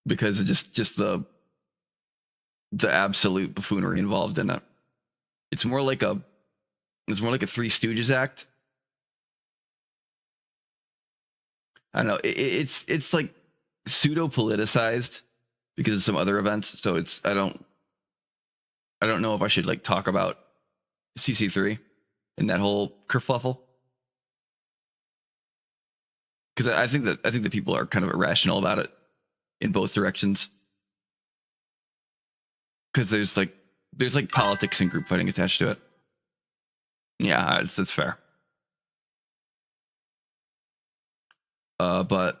because of just the absolute buffoonery involved in it. It's more like a Three Stooges act. I don't know. It's like pseudo politicized because of some other events. So I don't know if I should like talk about CC3 and that whole kerfuffle, because I think that people are kind of irrational about it in both directions. Because there's like politics and group fighting attached to it. Yeah, that's fair. But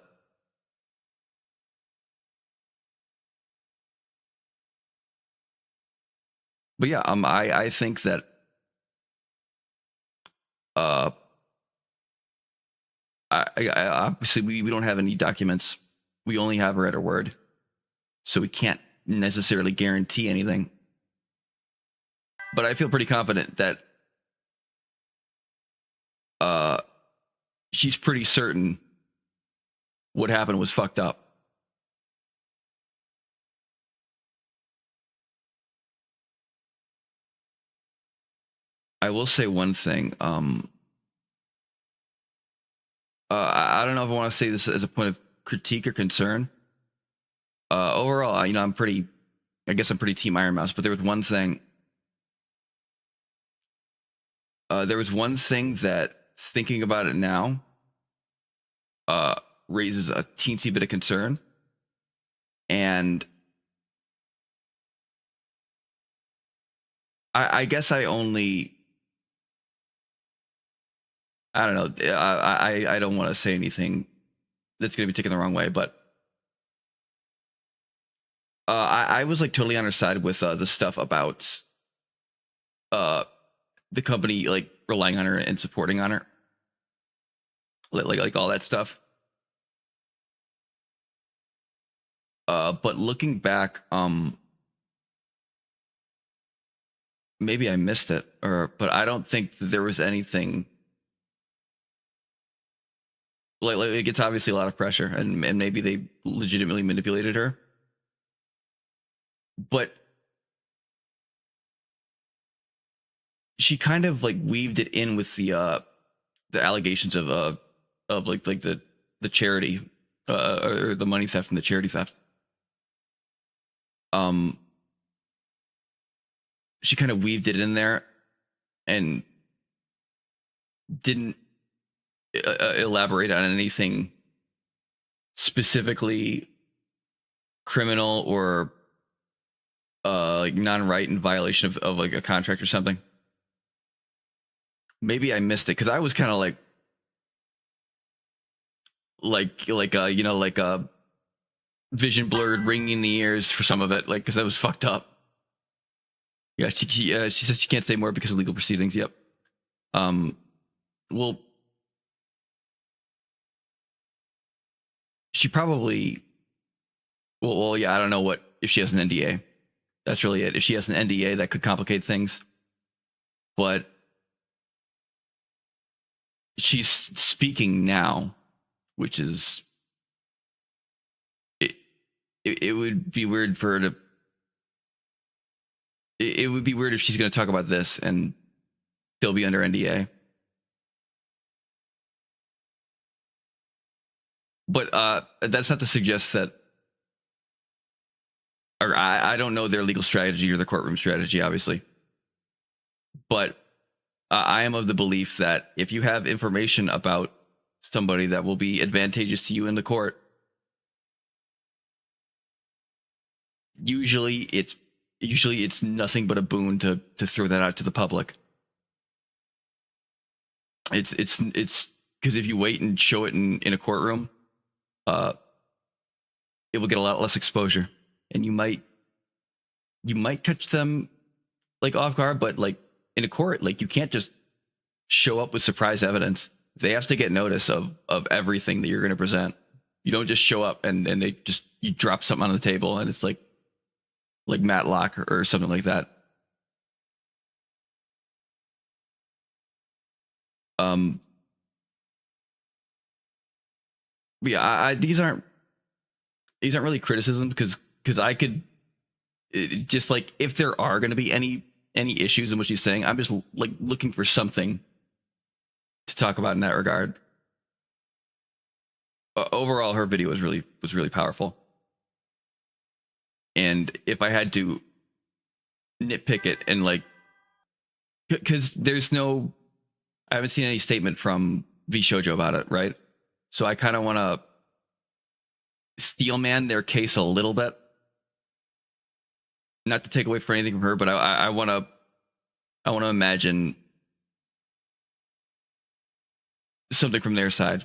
but yeah, I think that obviously we don't have any documents. We only have her at her word, so we can't necessarily guarantee anything. But I feel pretty confident that she's pretty certain what happened was fucked up. I will say one thing. I don't know if I want to say this as a point of critique or concern. Overall, I'm pretty Team Iron Mouse, but there was one thing. That, thinking about it now, raises a teensy bit of concern. And I guess I don't know. I don't want to say anything that's going to be taken the wrong way, but I was like totally on her side with the stuff about the company like relying on her and supporting on her, like all that stuff. But looking back, maybe I missed it, but I don't think that there was anything. Like it gets obviously a lot of pressure, and maybe they legitimately manipulated her. But she kind of like weaved it in with the allegations of like the charity or the money theft and the charity theft. She kind of weaved it in there and didn't elaborate on anything specifically criminal or like non-right in violation of like a contract or something. Maybe I missed it because I was kind of like vision blurred, ringing in the ears for some of it, like because that was fucked up. Yeah, she says she can't say more because of legal proceedings. Yep. Well, she probably. Well, yeah. I don't know if she has an NDA. That's really it. If she has an NDA, that could complicate things. But she's speaking now, which is. It would be weird for her to. It would be weird if she's going to talk about this and still be under NDA. But that's not to suggest that, or I don't know their legal strategy or their courtroom strategy, obviously. But I am of the belief that if you have information about somebody that will be advantageous to you in the court, usually it's nothing but a boon to throw that out to the public. It's because if you wait and show it in a courtroom, it will get a lot less exposure, and you might catch them like off guard. But like in a court, like you can't just show up with surprise evidence. They have to get notice of everything that you're going to present. You don't just show up and you drop something on the table and it's like Matlock or something like that. Yeah, these aren't really criticisms because I could just like if there are going to be any issues in what she's saying, I'm just like looking for something to talk about in that regard. Overall, her video was really powerful, and if I had to nitpick it and like, because I haven't seen any statement from V Shoujo about it, right? So I kind of want to steelman their case a little bit. Not to take away from anything from her, but I want to imagine something from their side.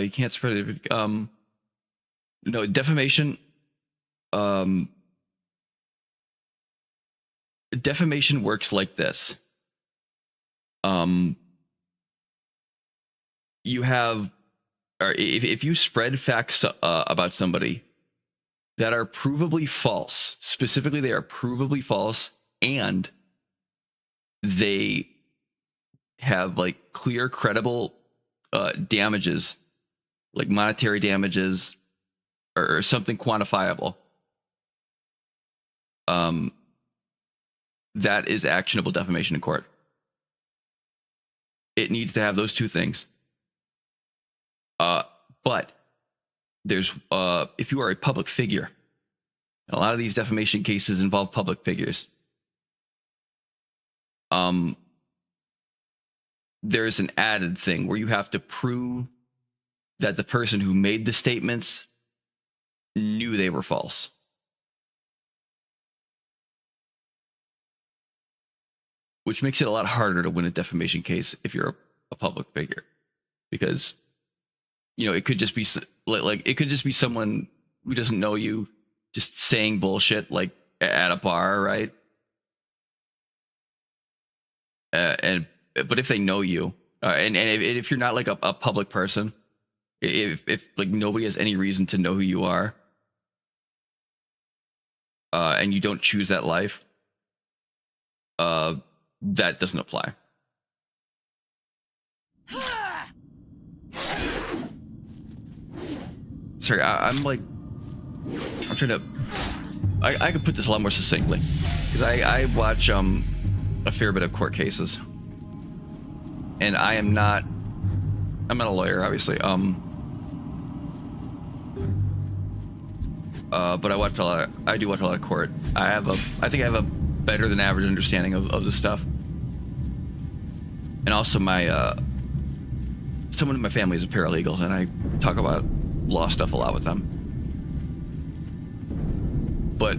You can't spread it. No, defamation. Defamation works like this. You have, or if you spread facts about somebody that are provably false, specifically they are provably false, and they have like clear, credible damages, like monetary damages or something quantifiable, that is actionable defamation in court. It needs to have those two things. But there's if you are a public figure, a lot of these defamation cases involve public figures. There's an added thing where you have to prove that the person who made the statements knew they were false. Which makes it a lot harder to win a defamation case if you're a public figure, because it could just be like it could just be someone who doesn't know you just saying bullshit like at a bar, right? But if they know you, and if you're not like a public person, if like nobody has any reason to know who you are, and you don't choose that life, that doesn't apply. Sorry, I'm trying to. I could put this a lot more succinctly, because I watch a fair bit of court cases, and I'm not a lawyer, obviously. But I do watch a lot of court. I think I have a better than average understanding of the stuff. And also someone in my family is a paralegal, and I talk about law stuff a lot with them. But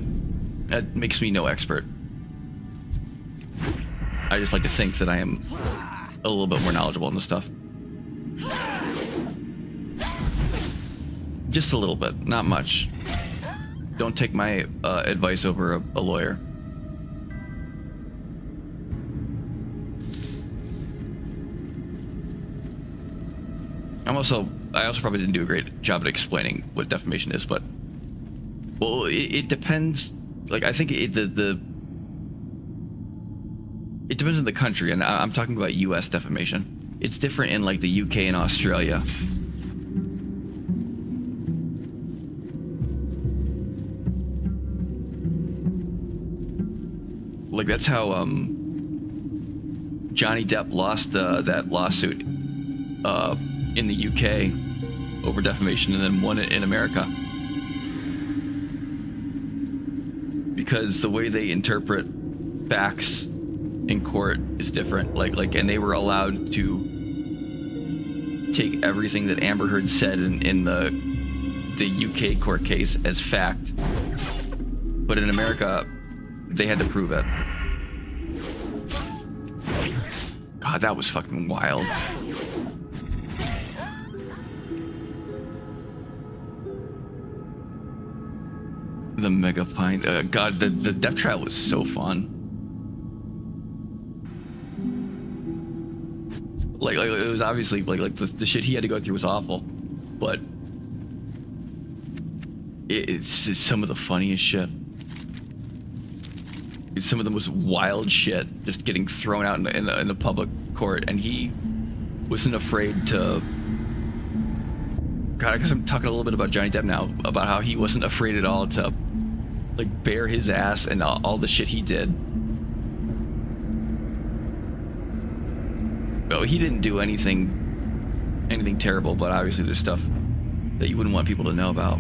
that makes me no expert. I just like to think that I am a little bit more knowledgeable in this stuff. Just a little bit, not much. Don't take my advice over a lawyer. I also probably didn't do a great job at explaining what defamation is, but it depends. Like, I think it depends on the country, and I'm talking about U.S. defamation. It's different in like the UK and Australia. Like, that's how Johnny Depp lost that lawsuit in the UK over defamation, and then won it in America, because the way they interpret facts in court is different. Like, and they were allowed to take everything that Amber Heard said in the UK court case as fact, but in America they had to prove it. God, that was fucking wild. The mega pint. God, the death trial was so fun. Like it was obviously like the shit he had to go through was awful, but it's some of the funniest shit. It's some of the most wild shit just getting thrown out in the public court, and he wasn't afraid to. God, I guess I'm talking a little bit about Johnny Depp now, about how he wasn't afraid at all to like bare his ass and all the shit he did. Well, he didn't do anything terrible, but obviously there's stuff that you wouldn't want people to know about.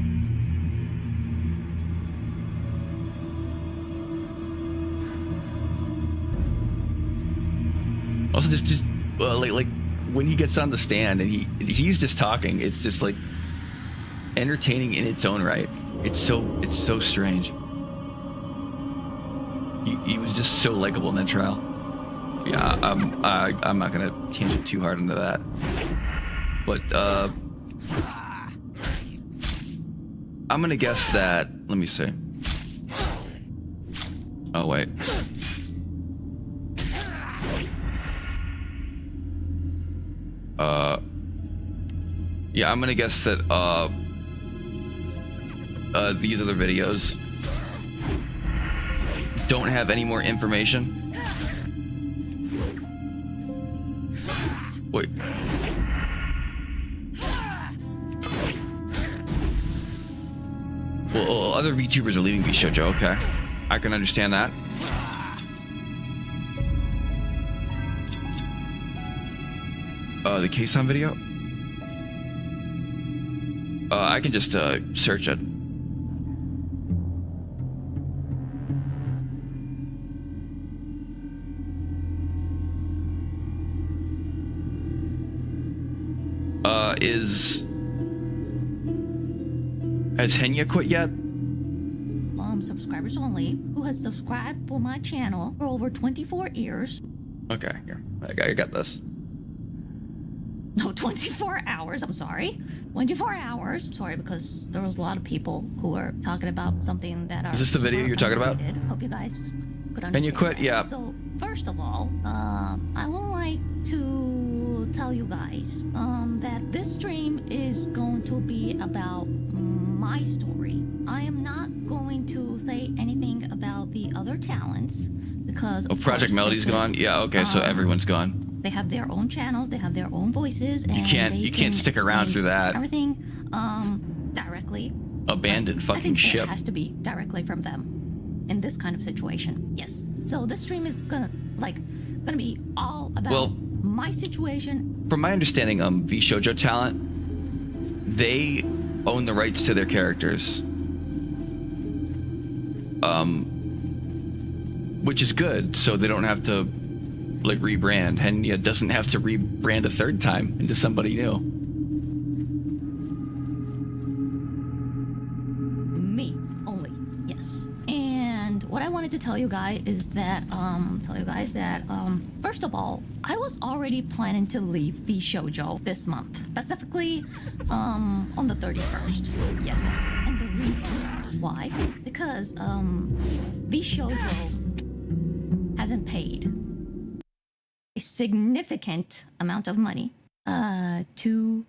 Also, just like when he gets on the stand and he's just talking, it's just like entertaining in its own right. It's so strange. He was just so likable in that trial. Yeah, I'm not gonna tangent too hard into that, but I'm gonna guess that. Let me see. Oh wait. Yeah, I'm gonna guess that these other videos don't have any more information. Wait. Well, other VTubers are leaving Bishojo, okay. I can understand that. The Keisan video? I can just search it. Has Henya quit yet? Subscribers only who has subscribed for my channel for over 24 years. Okay, here. I got this. No, 24 hours. I'm sorry. 24 hours. Sorry, because there was a lot of people who were talking about something that are. Is this the video you're talking about? unrelated. Hope you guys could understand. Can you quit? that. Yeah. So first of all, I would like to tell you guys that this stream is going to be about my story. I am not going to say anything about the other talents because Oh, Project Melody's gone? Yeah, okay, so everyone's gone. They have their own channels, they have their own voices, and You can't stick around through that. Everything directly. Abandoned I fucking think ship. it has to be directly from them in this kind of situation. Yes. So this stream is gonna be all about my situation. From my understanding, VShojo talent, they own the rights to their characters. Which is good, so they don't have to like rebrand. Henya doesn't have to rebrand a third time into somebody new. Me only, yes. And what I wanted to tell you guys is that first of all, I was already planning to leave VShojo this month, specifically on the 31st. Yes. And the reason why, because VShojo hasn't paid a significant amount of money to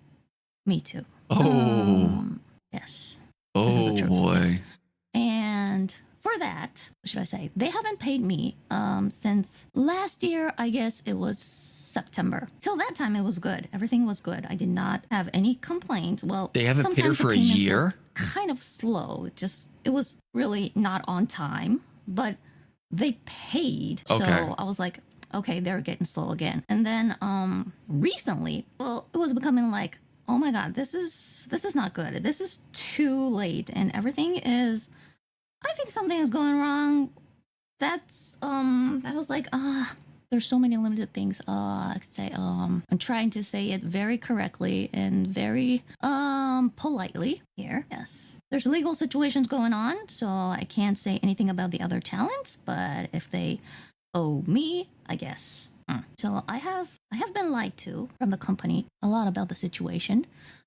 me too. Oh. Yes. Oh This is the truth. boy. Yes. And for that, what should I say? They haven't paid me since last year. I guess it was September. Till that time, it was good. Everything was good. I did not have any complaints. Well, They haven't paid her sometimes the for a payment year? was kind of slow. It was really not on time, but they paid. Okay. So I was like, okay, they're getting slow again. And then recently, well, it was becoming like, oh my god, this is not good. This is too late, and everything is. I think something is going wrong. That's I was like, there's so many limited things. I could say I'm trying to say it very correctly and very politely here. Yes. There's legal situations going on, so I can't say anything about the other talents, but if they owe me, I guess. So I have been lied to from the company a lot about the situation.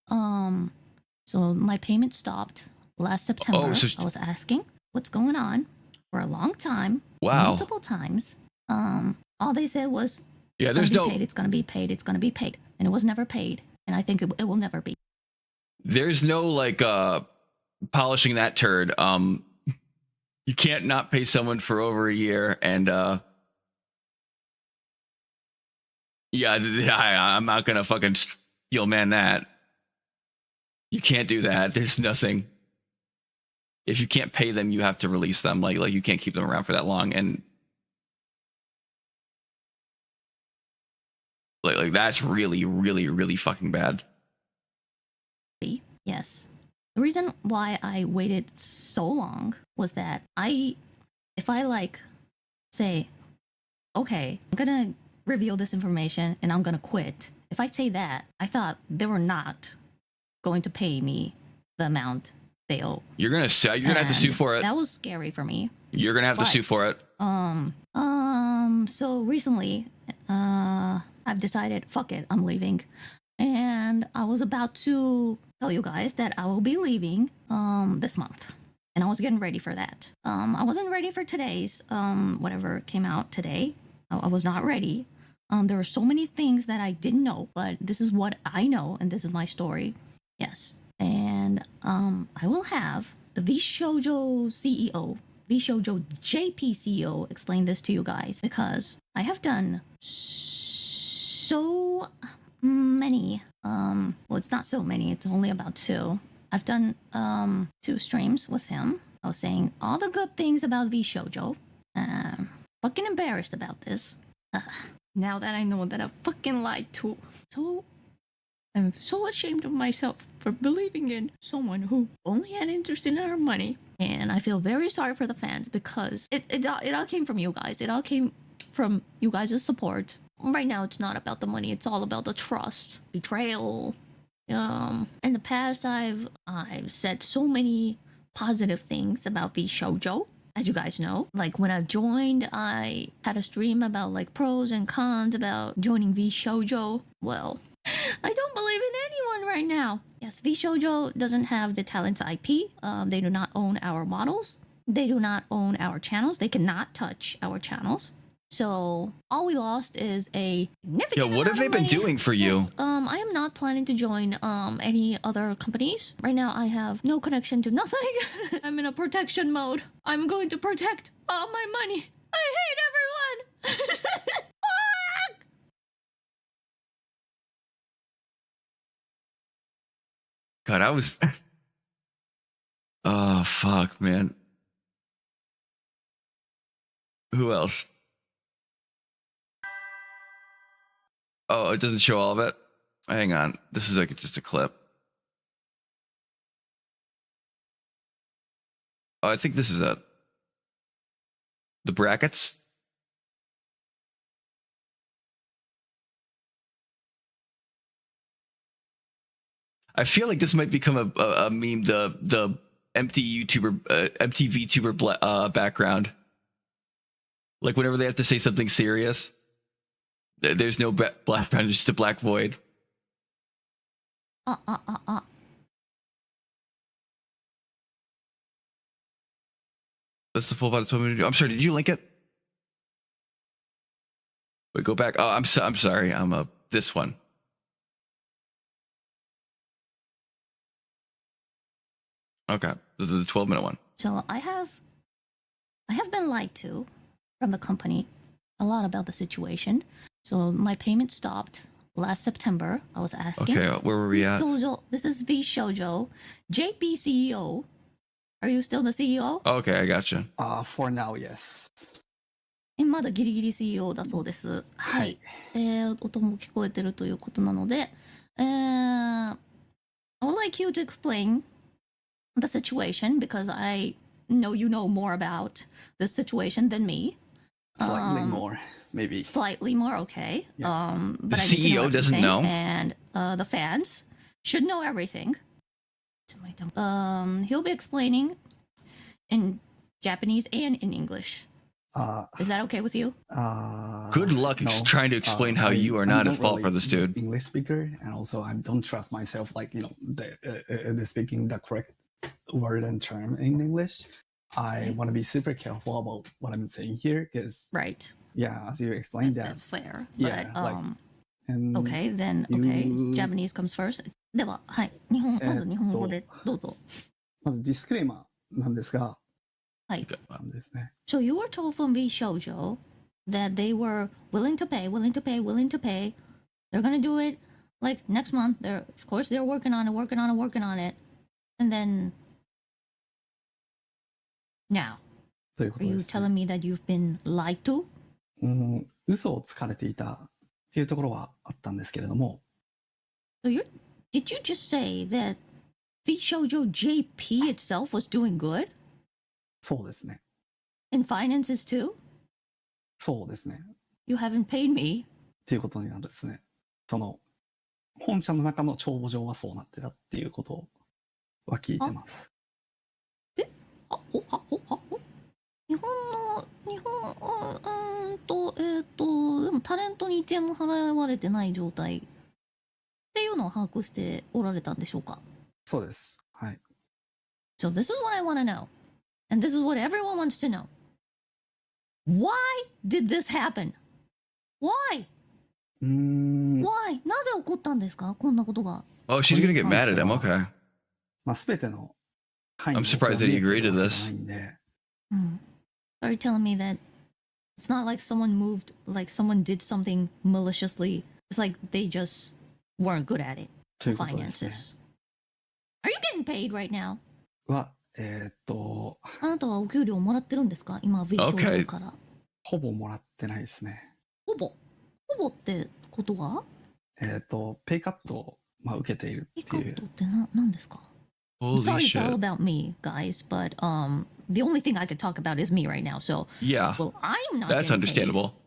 So my payment stopped last September. Oh, so I was asking what's going on for a long time. Wow. Multiple times. All they said was, Yeah, it's there's gonna no be paid, it's gonna be paid, it's gonna be paid. And it was never paid. And I think it will never be. there's no like polishing that turd. You can't not pay someone for over a year, and I'm not gonna fucking steel man that. You can't do that. There's nothing. If you can't pay them, you have to release them. Like you can't keep them around for that long, and like that's really, really, really fucking bad. Yes. The reason why I waited so long was that if I like say, okay, I'm gonna reveal this information and I'm gonna quit. If I say that, I thought they were not going to pay me the amount they owe. You're gonna sue. You're gonna have to sue for it. That was scary for me. You're gonna have to sue for it. So recently, I've decided, fuck it, I'm leaving. And and I was about to tell you guys that I will be leaving this month. And I was getting ready for that. I wasn't ready for today's whatever came out today. I was not ready. There were so many things that I didn't know, but this is what I know, and this is my story. Yes. And I will have the VShoujo CEO, VShoujo JP CEO, explain this to you guys, because I have done so many. Well, it's not so many. It's only about 2. I've done 2 streams with him. I was saying all the good things about VShoujo. Fucking embarrassed about this. Now that I know that I fucking lied to. I'm so ashamed of myself for believing in someone who only had interest in our money. And I feel very sorry for the fans because it all came from you guys. It all came from you guys' support. Right now, it's not about the money. It's all about the trust, betrayal. In the past, I've said so many positive things about VShoujo, as you guys know. Like when I joined, I had a stream about like pros and cons about joining VShoujo. Well, I don't believe in anyone right now. Yes, VShoujo doesn't have the talent's IP. They do not own our models. They do not own our channels. They cannot touch our channels. So all we lost is a significant Yo, what have amount they of been money. doing for you? Yes, I am not planning to join any other companies. Right now I have no connection to nothing. I'm in a protection mode. I'm going to protect all my money. I hate everyone. Fuck! God, I was. Oh, fuck, man. Who else? Oh, it doesn't show all of it? Hang on. This is like just a clip. Oh, I think this is it. The brackets. I feel like this might become a meme. The empty YouTuber, empty VTuber background. Like whenever they have to say something serious, there's no background, just a black void. That's the full body. I'm sorry. Did you link it? Wait, go back. Oh, I'm sorry. I'm this one. Okay, the 12-minute one. So I have been lied to from the company a lot about the situation. So my payment stopped last September. I was asking. Okay, where were we at? This is VShoujo JP CEO. Are you still the CEO? Okay, I gotcha. For now, yes. まだギリギリ CEO だそうです。はい。音も聞こえてるということなので、I would like you to explain the situation because I know you know more about this situation than me. Slightly more, maybe. Slightly more, okay. Yeah. But The I need to know CEO doesn't everything, know? and the fans should know everything. He'll be explaining in Japanese and in English. Is that okay with you? Good luck trying to explain how you are not at fault for this dude. English speaker, and also I don't trust myself, like the speaking the correct word and term in English. I want to be super careful about what I'm saying here, because right. Yeah, as you explained that's fair. Yeah, but and okay, then okay, Japanese comes first. では、はい、まず日本語でどうぞ。まずディスクレーマーなんですが、はい。なんですね。So you were told from VShoujo that they were willing to pay. They're gonna do it like next month. Of course they're working on it. And then now, というこ are とで you す、ね。 telling me that you've been lied to? 嘘をつかれていたっていうところはあったんですけれども。So did you just say that VShoujo JP itself was doing good? そうですね。 In finances too? そうですね。 You haven't paid me. っていうことになるんですね。その本社の中の帳簿上はそうなってたっていうことは聞いてます。日本でもタレントに1円も払われてない状態ていうのを把握しておられたんでしょうか？そうです。はい。So this is what I want to know. And this is what everyone wants to know. Why did this happen? Why? うーん。Why? なぜ起こったんですか、こんなことが。 Oh, she's gonna get mad at him. Okay. まあ、すべての範囲 I'm に surprised that he 僕は agreed 見え to てるわけ this. じゃないんで、Are you telling me that it's not like someone moved, like someone did something maliciously? It's like they just weren't good at it. ということですね。 Finances. Are you getting paid right now? は、あなたはお給料もらってるんですか、今、V 賞状から。ほぼもらってないですね。ほぼってことは、ペイカットを、まあ、受けているペイっていうカット。って何ですか？ Holy Sorry, it's all shit. about me, guys, but the only thing I could talk about is me right now. So, Yeah, well, I'm not that's getting understandable. paid.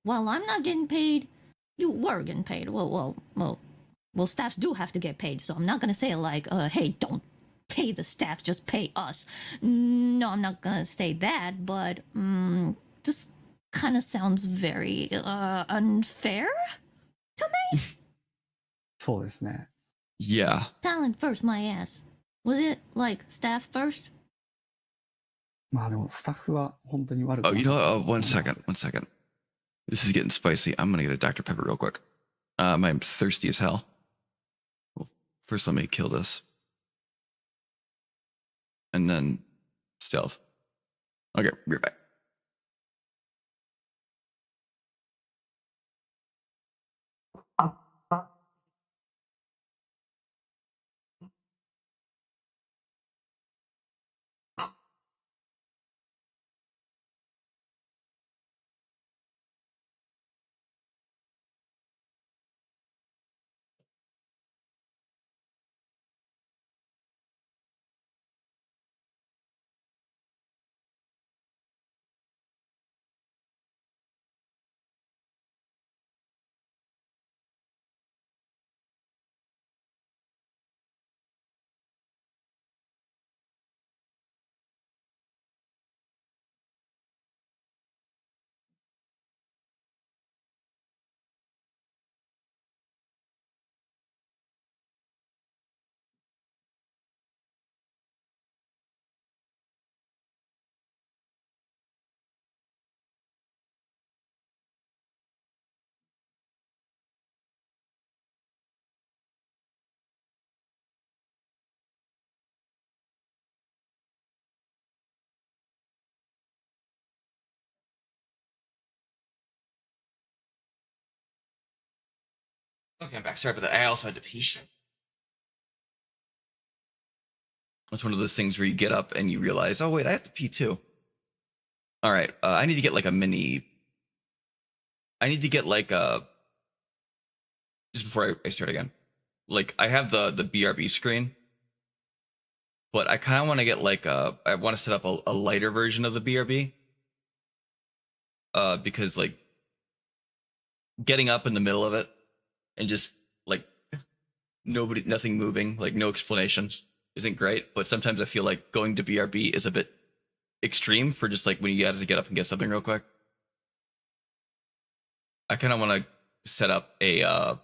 Well, I'm not getting paid. You were getting paid. Well, staffs do have to get paid. So I'm not gonna say like, hey, don't pay the staff, just pay us. No, I'm not gonna say that, but just kind of sounds very unfair to me. そうですね。Yeah. Talent first, my ass. Was it like staff first? まあでもスタッフは本当に悪く Oh, な you か know った what? と思います One second. This is getting spicy. I'm gonna get a Dr. Pepper real quick. I'm thirsty as hell. Well, first, let me kill this, and then stealth. Okay, be right back. Okay, I'm back. Sorry about that. I also had to pee. It's one of those things where you get up and you realize, oh wait, I have to pee too. All right, I need to get like a mini. I need to get like a. Just before I start again, like I have the BRB screen, but I kind of want to get like a. I want to set up a lighter version of the BRB. Because like getting up in the middle of it and just like nothing moving, like no explanation, isn't great. But sometimes I feel like going to BRB is a bit extreme for just like when you got to get up and get something real quick. I kind of want to set up a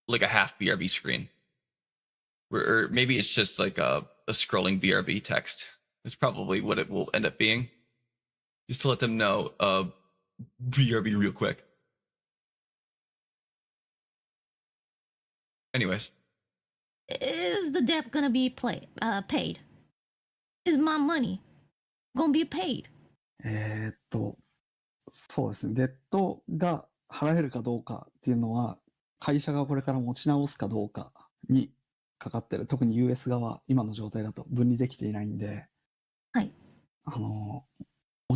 like a half BRB screen, or maybe it's just like a scrolling BRB text. It's probably what it will end up being, just to let them know BRB real quick. Anyways, Is the debt gonna be paid? Is my money gonna be paid? そうですね。デッドが払えるかどうかっていうのは、会社がこれから持ち直すかどうかにかかってる。特に US 側、今の状態だと分離できていないんで、はい。持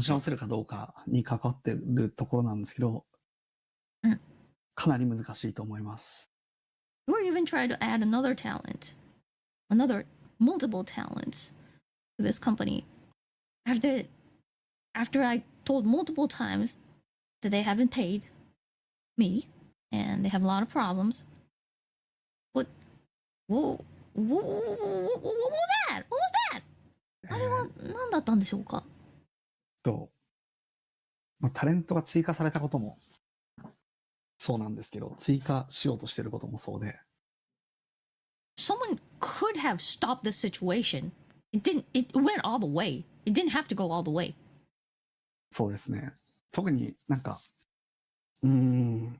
ち直せるかどうかにかかってるところなんですけど、かなり難しいと思います。Or even try to add another multiple talents to this company. After I told multiple times that they haven't paid me and they have a lot of problems. What was that? What was that? あれは何だったんでしょうか？タレントが追加されたこともそうなんですけど、追加しようとしてることもそうで、 Someone could have stopped this situation. It didn't. It went all the way. It didn't have to go all the way. そうですね。特になんか、うーん、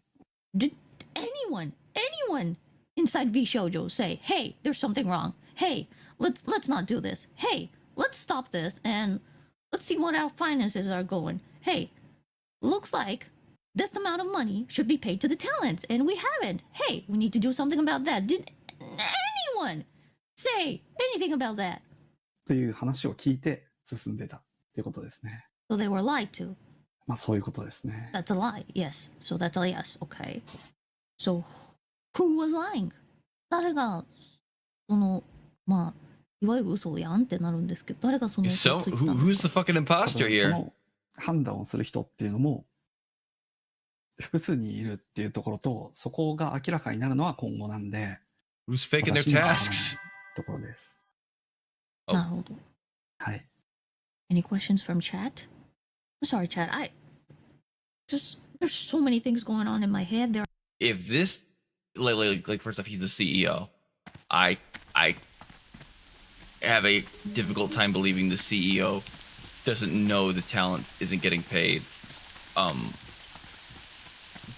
Did anyone inside V Shoujo say, "Hey, there's something wrong. Hey, let's not do this. Hey, let's stop this and let's see what our finances are going. Hey, looks like this amount of money should be paid to the talents and we haven't. Hey, we need to do something about that." Did anyone say anything about that? という話を聞いて進んでたっていうことですね。 So they were lied to. まあそういうことですね。 That's a lie. Yes. So that's a yes. Okay. So who was lying? 誰がそのまあいわゆる嘘やんってなるんですけど、誰がその嘘 So をついてたん who's です the か fucking 多 imposter 分そ here? の判断をする人っていうのも複数にいるっていうところと、そこが明らかになるのは今後なんで、 Who's faking their 私にはわからない tasks? ところです。Oh. なるほど。はい。 Any questions from chat? I'm sorry, chat. I just there's so many things going on in my head. There. If this, like first off, he's the CEO. I have a difficult time believing the CEO doesn't know the talent isn't getting paid.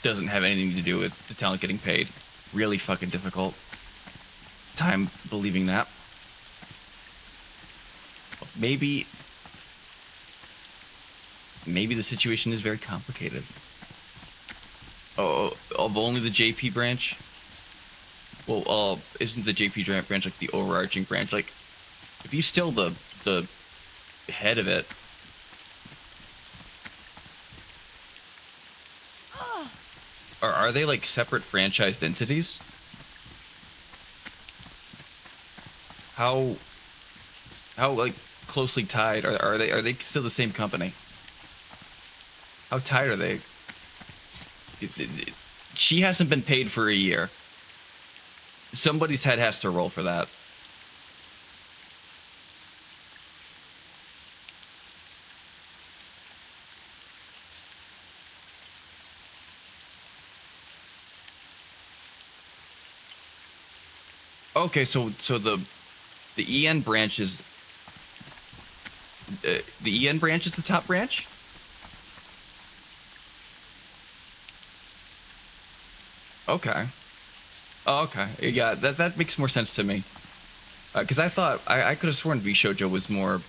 Doesn't have anything to do with the talent getting paid. Really fucking difficult time believing that. Maybe the situation is very complicated. Oh, of only the JP branch? Well, isn't the JP branch like the overarching branch? Like, if he's still the head of it, are they like separate franchised entities? How like closely tied are they? Are they still the same company? How tied are they? She hasn't been paid for a year. Somebody's head has to roll for that. Okay, so the EN branch is the EN branch is the top branch? Okay. Oh, okay. Yeah, that makes more sense to me. Because I thought I could have sworn V Shoujo was more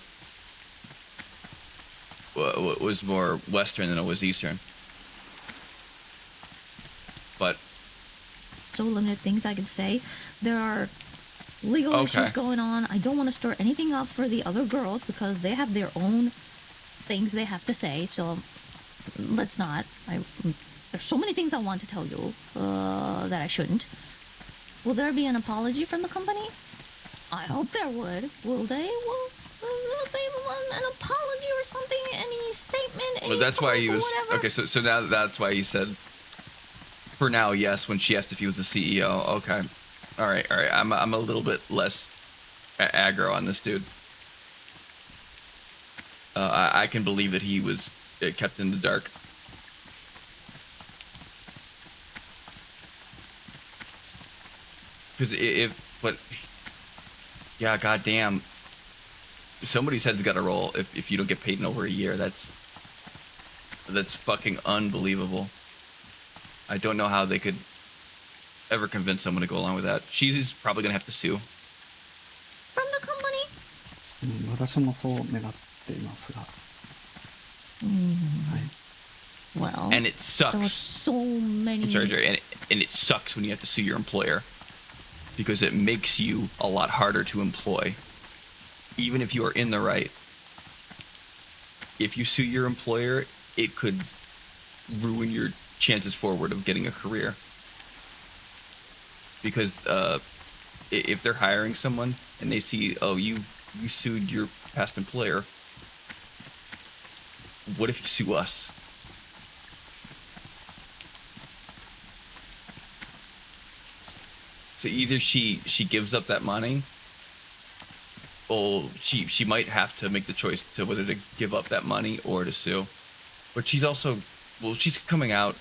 Western than it was Eastern. But So limited things I can say. There are legal Okay. issues going on. I don't want to stir anything up for the other girls because they have their own things they have to say. So let's not. There's so many things I want to tell you that I shouldn't. Will there be an apology from the company? I hope there would. Will they? Will they want an apology or something? Any statement? Any well, that's why he post or was whatever? okay. So now that's why he said, for now, yes. When she asked if he was the CEO, okay, all right. I'm a little bit less aggro on this dude. I can believe that he was kept in the dark. Because yeah, goddamn, somebody's head's got to roll if you don't get paid in over a year. That's fucking unbelievable. I don't know how they could ever convince someone to go along with that. She's probably gonna have to sue. From the company? 私もそう願っていますが、 Well, And it there were sucks. so many. I'm sorry, and it sucks when you have to sue your employer because it makes you a lot harder to employ, even if you are in the right. If you sue your employer, it could ruin your chances forward of getting a career. Because if they're hiring someone and they see, oh, you sued your past employer, what if you sue us? So either she gives up that money, or she might have to make the choice to whether to give up that money or to sue. But she's also, well, she's coming out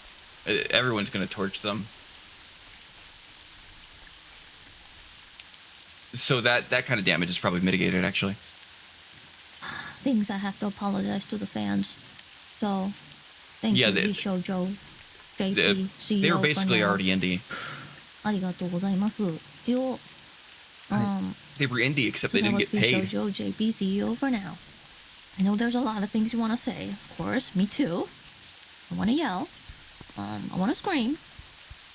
Everyone's gonna torch them. So that kind of damage is probably mitigated, actually. Things I have to apologize to the fans. So, thank Yeah, you, they- Vishojo, JP, They were CEO basically for now. already indie. ありがとうございます。一応、They were indie, except they that didn't was get paid. Vishojo, JP, CEO for now. I know there's a lot of things you want to say. Of course, me too. I want to yell. I want to scream.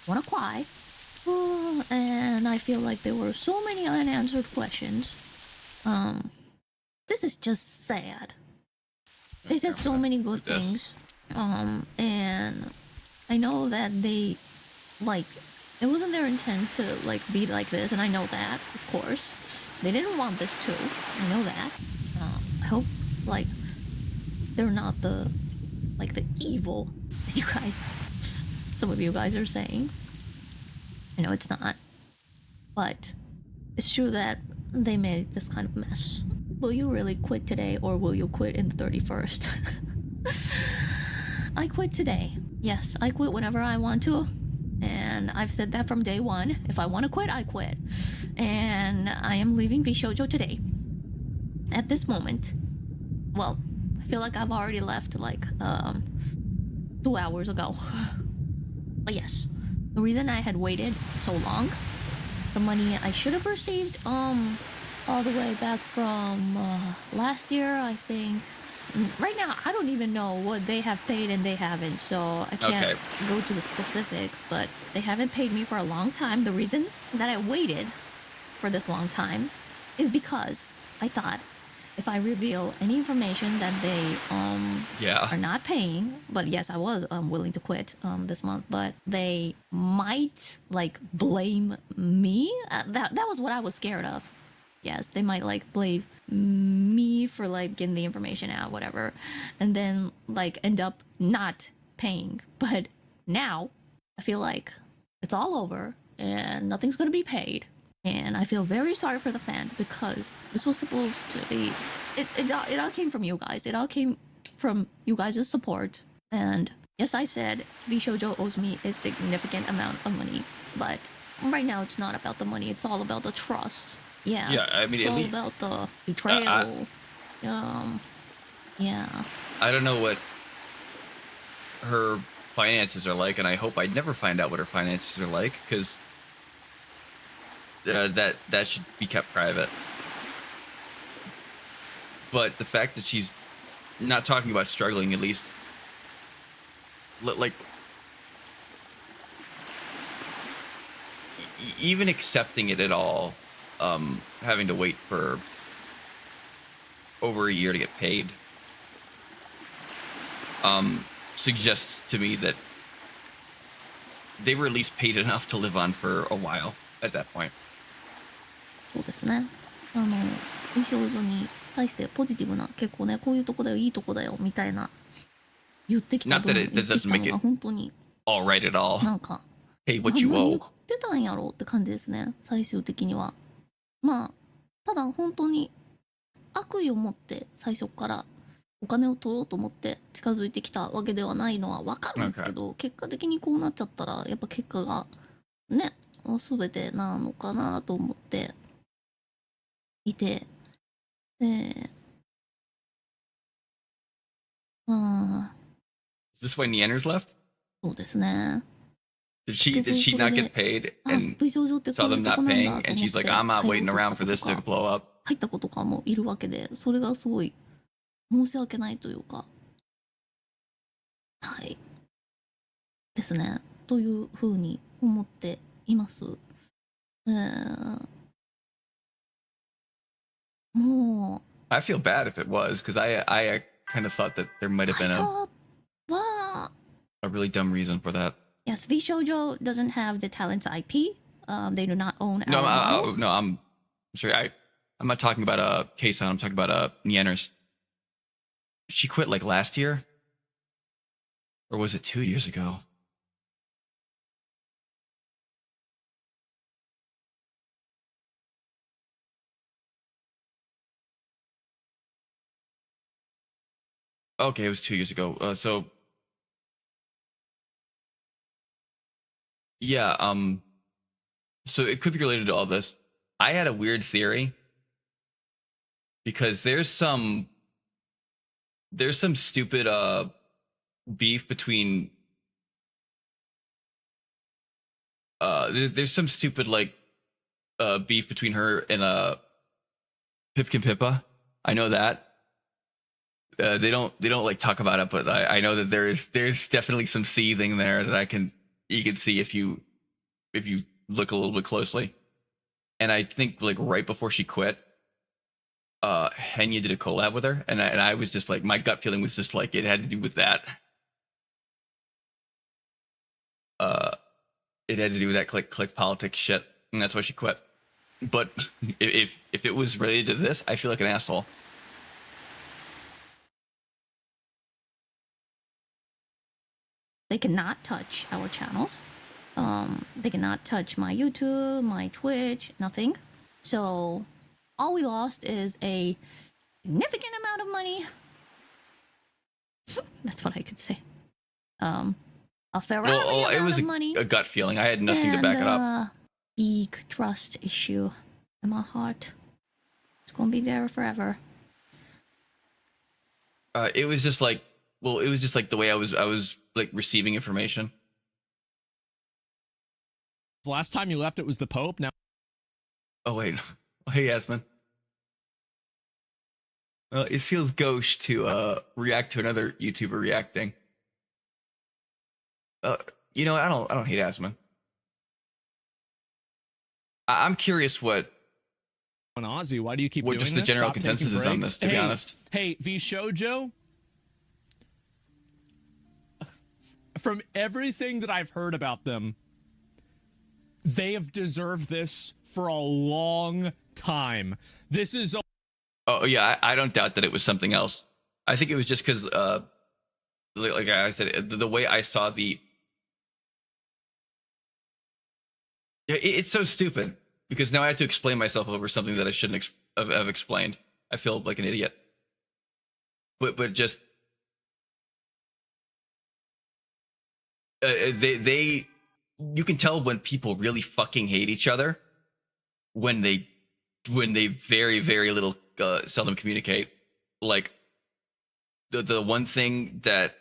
I want to cry. And I feel like there were so many unanswered questions. This is just sad. They said so many good things. And I know that they, like, it wasn't their intent to, like, be like this, and I know that, of course. They didn't want this too. I know that. I hope, like, they're not the, like, the evil that you guys, some of you guys are saying. I know it's not. But it's true that they made this kind of mess. Will you really quit today, or will you quit in the 31st? I quit today. Yes, I quit whenever I want to. And I've said that from day one. If I want to quit, I quit. And I am leaving Bishoujo today. At this moment. Well, I feel like I've already left like 2 hours ago. But yes, the reason I had waited so long, the money I should have received all the way back from last year, I think. Right now, I don't even know what they have paid and they haven't, so I can't go to the specifics, but they haven't paid me for a long time. The reason that I waited for this long time is because I thought if I reveal any information that they are not paying, but yes, I was willing to quit this month, but they might like blame me. That was what I was scared of. Yes, they might like blame me for like getting the information out, whatever, and then like end up not paying. But now I feel like it's all over and nothing's gonna be paid. And I feel very sorry for the fans because this was supposed to be. It all came from you guys. It all came from you guys' support. And yes, I said Vishojo owes me a significant amount of money, but right now it's not about the money. It's all about the trust. Yeah. Yeah, I mean, it's at all least about the betrayal. Yeah. I don't know what her finances are like, and I hope I never find out what her finances are like, because that should be kept private. But the fact that she's not talking about struggling, at least, like, even accepting it at all, having to wait for over a year to get paid, suggests to me that they were at least paid enough to live on for a while at that point. そうですね。美少女に対してポジティブな結構ね、こういうとこだよ、いいとこだよみたいな言ってきた Not that it 言って doesn't きた make のが it 本当に all right at all. なんか Hey, what you 何言 owe? ってたんやろうって感じですね。最終的には。まあただ本当に悪意を持って最初からお金を取ろうと思って近づいてきたわけではないのは分かるんですけど、結果的にこうなっちゃったらやっぱ結果がね全てなのかなと思っていて、で、Is this why Neander's left? そうですね。 Did she not get paid あ、 and V 少女ってこ saw うい them うと not こなんだ paying と思って and she's like, I'm not 入ろう waiting とした around 子 for と this to か blow up? 入った子とかもいるわけで、それがすごい申し訳ないというか、はいですね、というふうに思っています。もう I feel bad if it was, because I kind of thought that there might have been 最初は a really dumb reason for that. Yes, V Shoujo doesn't have the talent's IP. They do not own No, our models. I'm sorry. I'm not talking about Keisan. I'm talking about Neander's. She quit like last year, or was it 2 years ago? Okay, it was 2 years ago. So Yeah. So it could be related to all this. I had a weird theory because there's some stupid beef between there's some stupid like beef between her and Pipkin Pippa. I know that. They don't like talk about it, but I know that there's definitely some seething there that you can see if you look a little bit closely. And I think like right before she quit, Henya did a collab with her, and I was just like, my gut feeling was just like it had to do with that. It had to do with that click politics shit, and that's why she quit. But if it was related to this, I feel like an asshole. They cannot touch our channels. They cannot touch my YouTube, my Twitch, nothing. So all we lost is a significant amount of money. That's what I could say. A fair amount of money. A gut feeling. I had nothing to back it up. Big trust issue in my heart. It's gonna be there forever. It was just like the way I was like receiving information. The last time you left, it was the Pope. Now, oh wait, hey Yasmin. Well, it feels gauche to react to another YouTuber reacting. You know, I don't hate Yasmin. I'm curious what. on Ozzy, why do you keep what doing just this? the general Stop consensus taking is on breaks. this, to be honest. Hey, VShojo. From everything that I've heard about them, they have deserved this for a long time. This is. Oh yeah, I don't doubt that it was something else. I think it was just because, like I said, the way I saw the. It's so stupid because now I have to explain myself over something that I shouldn't have explained. I feel like an idiot. But just they you can tell when people really fucking hate each other when they very very little seldom communicate. Like the one thing that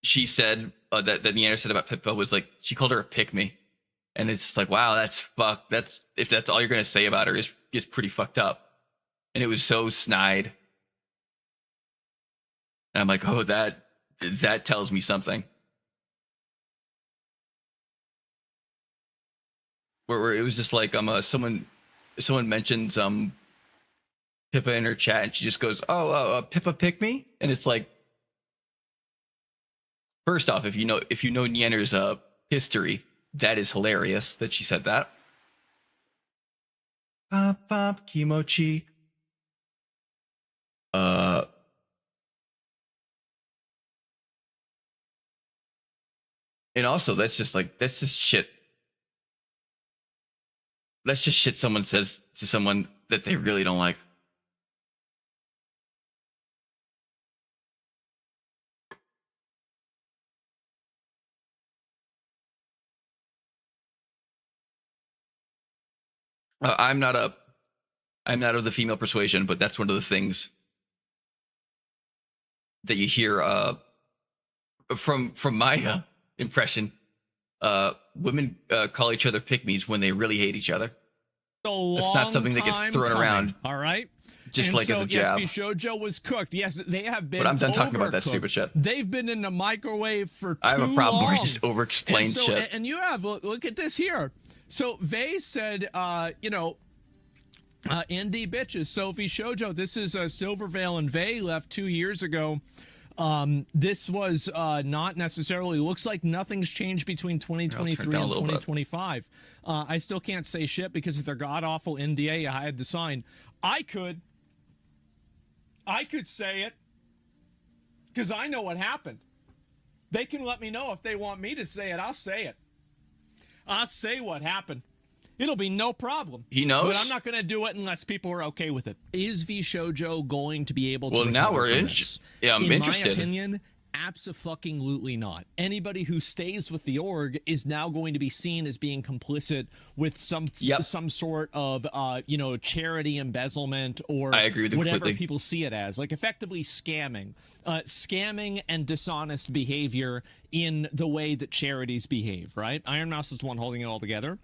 she said that Neander said about Pippa was like she called her a pick me. And it's like, wow, that's if that's all you're gonna say about her is pretty fucked up. And it was so snide. And I'm like, oh, that tells me something. Where it was just like someone mentions Pippa in her chat and she just goes, Pippa pick me? And it's like, first off, if you know Neander's history, that is hilarious that she said that. Pop pop kimochi. And also that's just shit. That's just shit someone says to someone that they really don't like. I'm not of the female persuasion, but that's one of the things that you hear from my impression. Women call each other pick-me's when they really hate each other. It's not something that gets thrown around. All right. Just and like so, as a jab. Yes, VShojo was cooked. Yes, they have been. But I'm done talking about that stupid shit. They've been in the microwave for too long. I have a problem where I just over-explain shit. And you have look at this here. So Vay said, indie bitches. Sophie Shoujo, this is Silvervale and Vay left 2 years ago. This was not necessarily, looks like nothing's changed between 2023 and 2025. I still can't say shit because of their god-awful NDA I had to sign. I could say it because I know what happened. They can let me know if they want me to say it. I'll say it. I'll say what happened. It'll be no problem. He knows. But I'm not going to do it unless people are okay with it. Is VShojo going to be able to? Well, now we're in. Yeah, I'm interested. In my opinion, Abso-fucking-lutely not. Anybody who stays with the org is now going to be seen as being complicit with some sort of charity embezzlement, or I agree with you whatever completely. people see it as, like effectively scamming and dishonest behavior in the way that charities behave, right? Iron Mouse is the one holding it all together.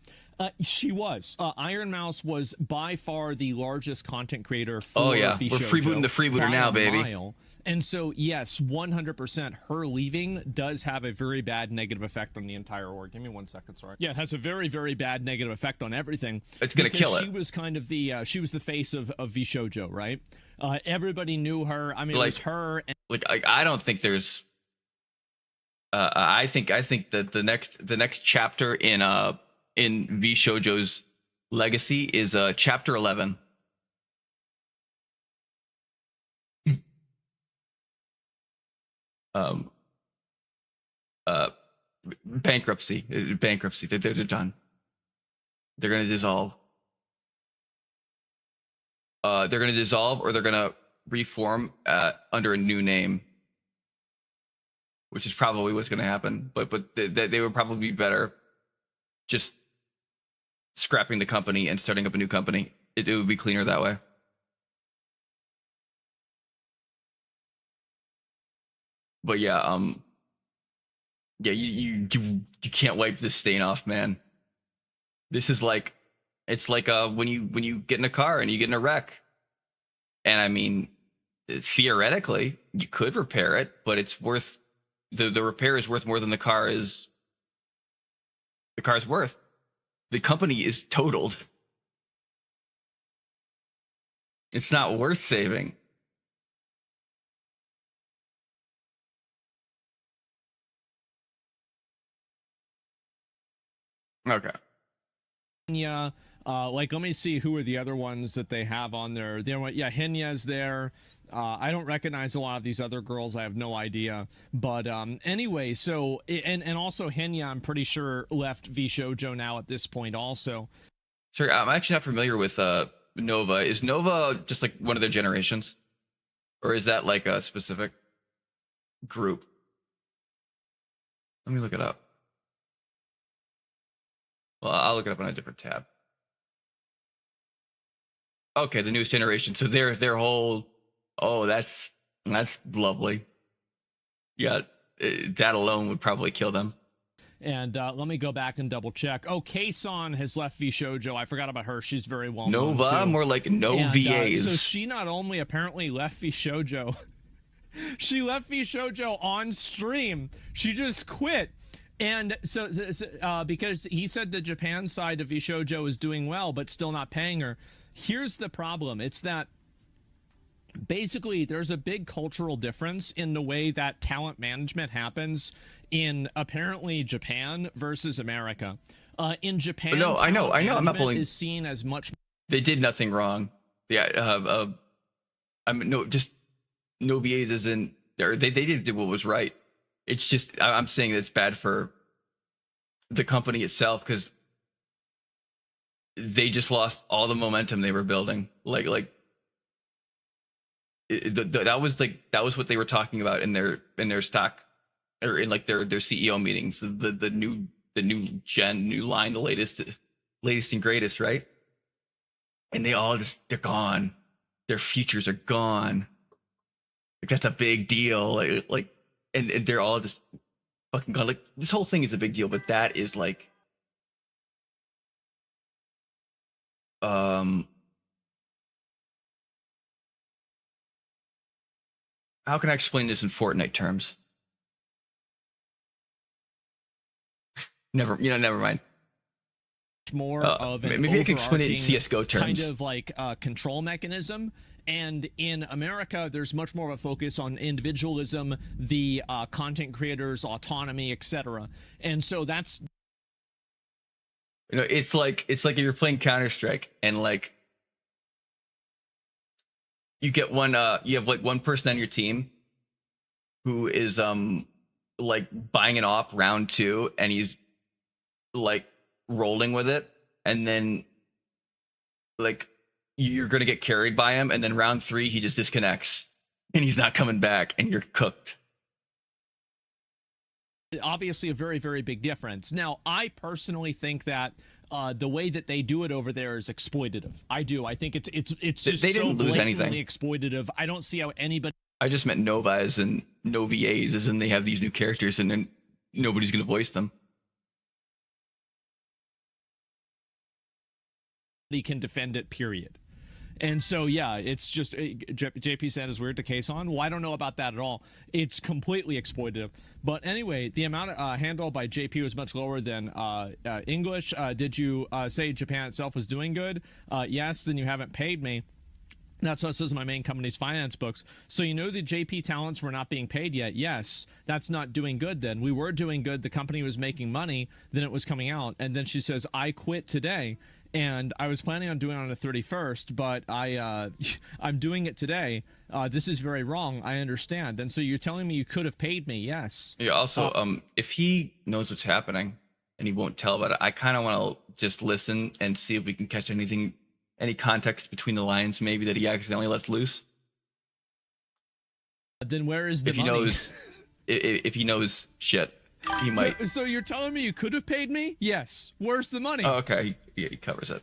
She was. Iron Mouse was by far the largest content creator for we're VShojo freebooting the freebooter by now, a baby. mile. And so, yes, 100%, her leaving does have a very bad negative effect on the entire org. Give me 1 second, sorry. Yeah, it has a very, very bad negative effect on everything. It's gonna kill it. She was kind of the she was the face of VShojo, right? Everybody knew her. I mean, it was her. And I don't think there's. I think that the next chapter in VShojo's legacy is chapter 11. Bankruptcy. They're done. They're gonna dissolve. They're gonna dissolve, or they're gonna reform under a new name, which is probably what's gonna happen. But they would probably be better just scrapping the company and starting up a new company. It would be cleaner that way. But yeah, you can't wipe this stain off, man. This is like, it's like when you get in a car and you get in a wreck, and I mean, theoretically you could repair it, but it's worth the repair is worth more than the car's worth. The company is totaled. It's not worth saving. Okay. Yeah, let me see who are the other ones that they have on there. Yeah, Henya's there. I don't recognize a lot of these other girls. I have no idea. But anyway, so and also Henya, I'm pretty sure left VShojo now at this point also. Sorry, I'm actually not familiar with Nova. Is Nova just like one of their generations, or is that like a specific group? Let me look it up. Well, I'll look it up on a different tab. Okay, the newest generation. So their whole. Oh, that's lovely. Yeah, that alone would probably kill them. And let me go back and double check. Oh, Kason has left VShojo. I forgot about her. She's very well known. Nova, more like no VAs. So she not only apparently left VShojo, she left VShojo on stream. She just quit. And so because he said the Japan side of VShojo is doing well, but still not paying her. Here's the problem. It's that basically there's a big cultural difference in the way that talent management happens in apparently Japan versus America. In Japan, no, I know. I'm not bullying. Is seen as much. They did nothing wrong. Yeah. I mean, no VAs isn't there. They did what was right. It's just I'm saying that it's bad for the company itself because they just lost all the momentum they were building. That was what they were talking about in their stock or in like their CEO meetings. The new line, the latest and greatest, right? And they're gone. Their futures are gone. Like that's a big deal. And they're all just fucking gone. Like this whole thing is a big deal, but that is like, how can I explain this in Fortnite terms? Never mind. More of an maybe I can explain it in CS:GO terms. Kind of like a control mechanism. And in America, there's much more of a focus on individualism, the content creators' autonomy, etc. And so that's, it's like if you're playing Counter-Strike and like you get you have like one person on your team who is like buying an op round 2 and he's like rolling with it, and then like you're going to get carried by him, and then round 3 he just disconnects and he's not coming back and you're cooked. Obviously a very, very big difference. Now, I personally think that the way that they do it over there is exploitative. I do. I think it's just They didn't so lose blatantly anything. exploitative. I don't see how anybody I just meant Nova as in no VAs, as in they have these new characters and then nobody's going to voice them. can defend it, period. And so, yeah, it's just JP said is weird to case on. Well, I don't know about that at all. It's completely exploitative. But anyway, the amount handled by JP was much lower than English. Did you say Japan itself was doing good? Yes, then you haven't paid me. That's what says my main company's finance books. So you know the JP talents were not being paid yet? Yes, that's not doing good then. We were doing good. The company was making money. Then it was coming out. And then she says, I quit today. And I was planning on doing it on the 31st, but I'm doing it today. This is very wrong. I understand. And so you're telling me you could have paid me? Yes. Yeah. Also, if he knows what's happening and he won't tell about it, I kind of want to just listen and see if we can catch anything, any context between the lines, maybe that he accidentally lets loose. Then where is the If money? he knows, if he knows shit, he might. So you're telling me you could have paid me? Yes. Where's the money? Oh, okay. He covers it.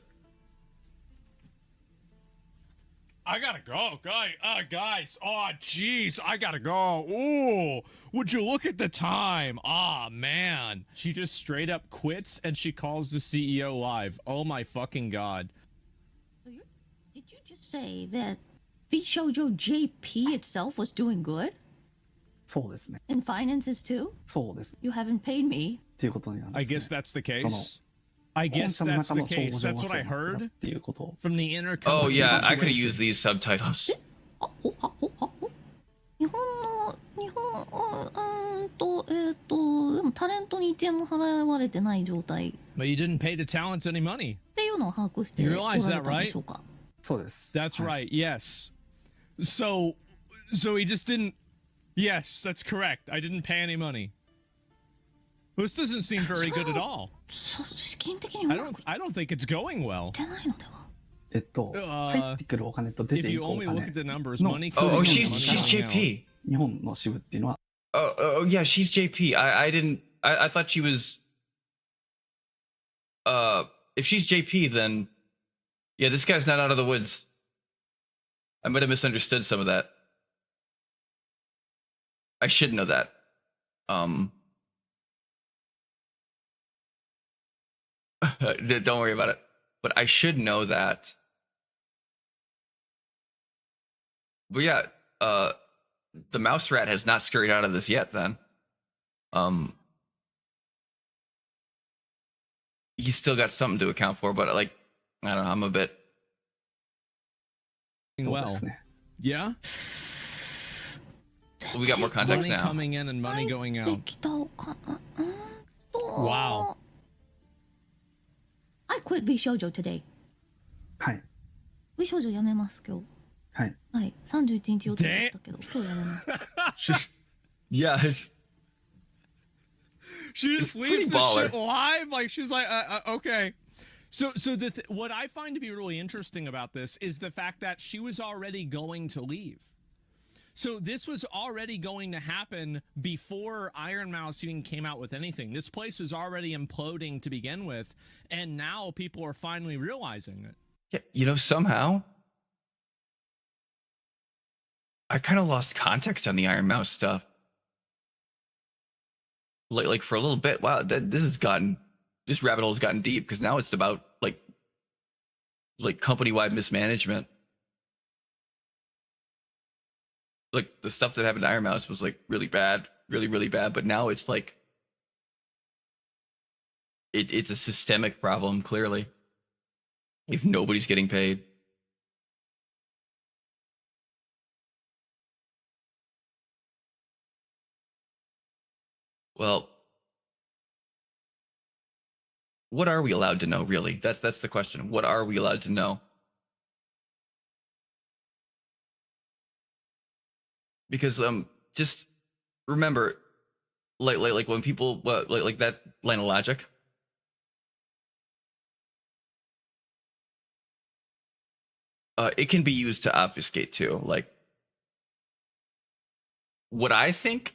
I gotta go, guys. Oh, jeez, I gotta go. Ooh, would you look at the time? Ah, man. She just straight up quits and she calls the CEO live. Oh my fucking god. Did you just say that Bishoujo JP itself was doing good? そうですね。 In finances too? そうです。 You haven't paid me. っていうことになるんです、ね。 I guess that's the case. I guess that's the case. That's what I heard from the inner. Oh yeah, I could have used these subtitles. 日本でもタレントに1円も払われてない状態っ But you didn't pay the talents any money. ていうのを把握してお You ら realize れ that, たんで right? しょうか。そうです。 That's right. Yes. So he just didn't. Yes, that's correct. I didn't pay any money. This doesn't seem very good at all. 資金的にうまくいっ I don't think it's going well. てないのでは。入ってくるお金と出 If てい you くお only 金 look at the numbers, の money. Oh, coming in, she's money going out. JP. 日本の支部っていうのは Oh yeah, she's JP. I didn't. I thought she was. If she's JP, then yeah, this guy's not out of the woods. I might have misunderstood some of that. I should know that. Don't worry about it. But I should know that. But yeah, the mouse rat has not scurried out of this yet. Then, he's still got something to account for. But like, I don't know. I'm a bit. そうで Well, すね。 yeah. We got more context Money now. coming in and money going 入っ out. てきたお金。Wow. I quit 美少女 today. はい。美少女辞めます今日。はい。はい。31日予定だったけど今日辞めます。 Just, yeah, it's, She just It's leaves pretty this baller. shit live. Like she's like, okay. So what I find to be really interesting about this is the fact that she was already going to leave. So this was already going to happen before Iron Mouse even came out with anything. This place was already imploding to begin with, and now people are finally realizing it. yeah, you know, somehow I kind of lost context on the Iron Mouse stuff. Like for a little bit. Wow, this rabbit hole's gotten deep because now it's about like company-wide mismanagement. Like the stuff that happened to Iron Mouse was like really bad, really, really bad. But now it's like it's a systemic problem, clearly. If nobody's getting paid. Well, what are we allowed to know, really? That's the question. What are we allowed to know? Because just remember, like when people like that line of logic. It can be used to obfuscate too. Like what I think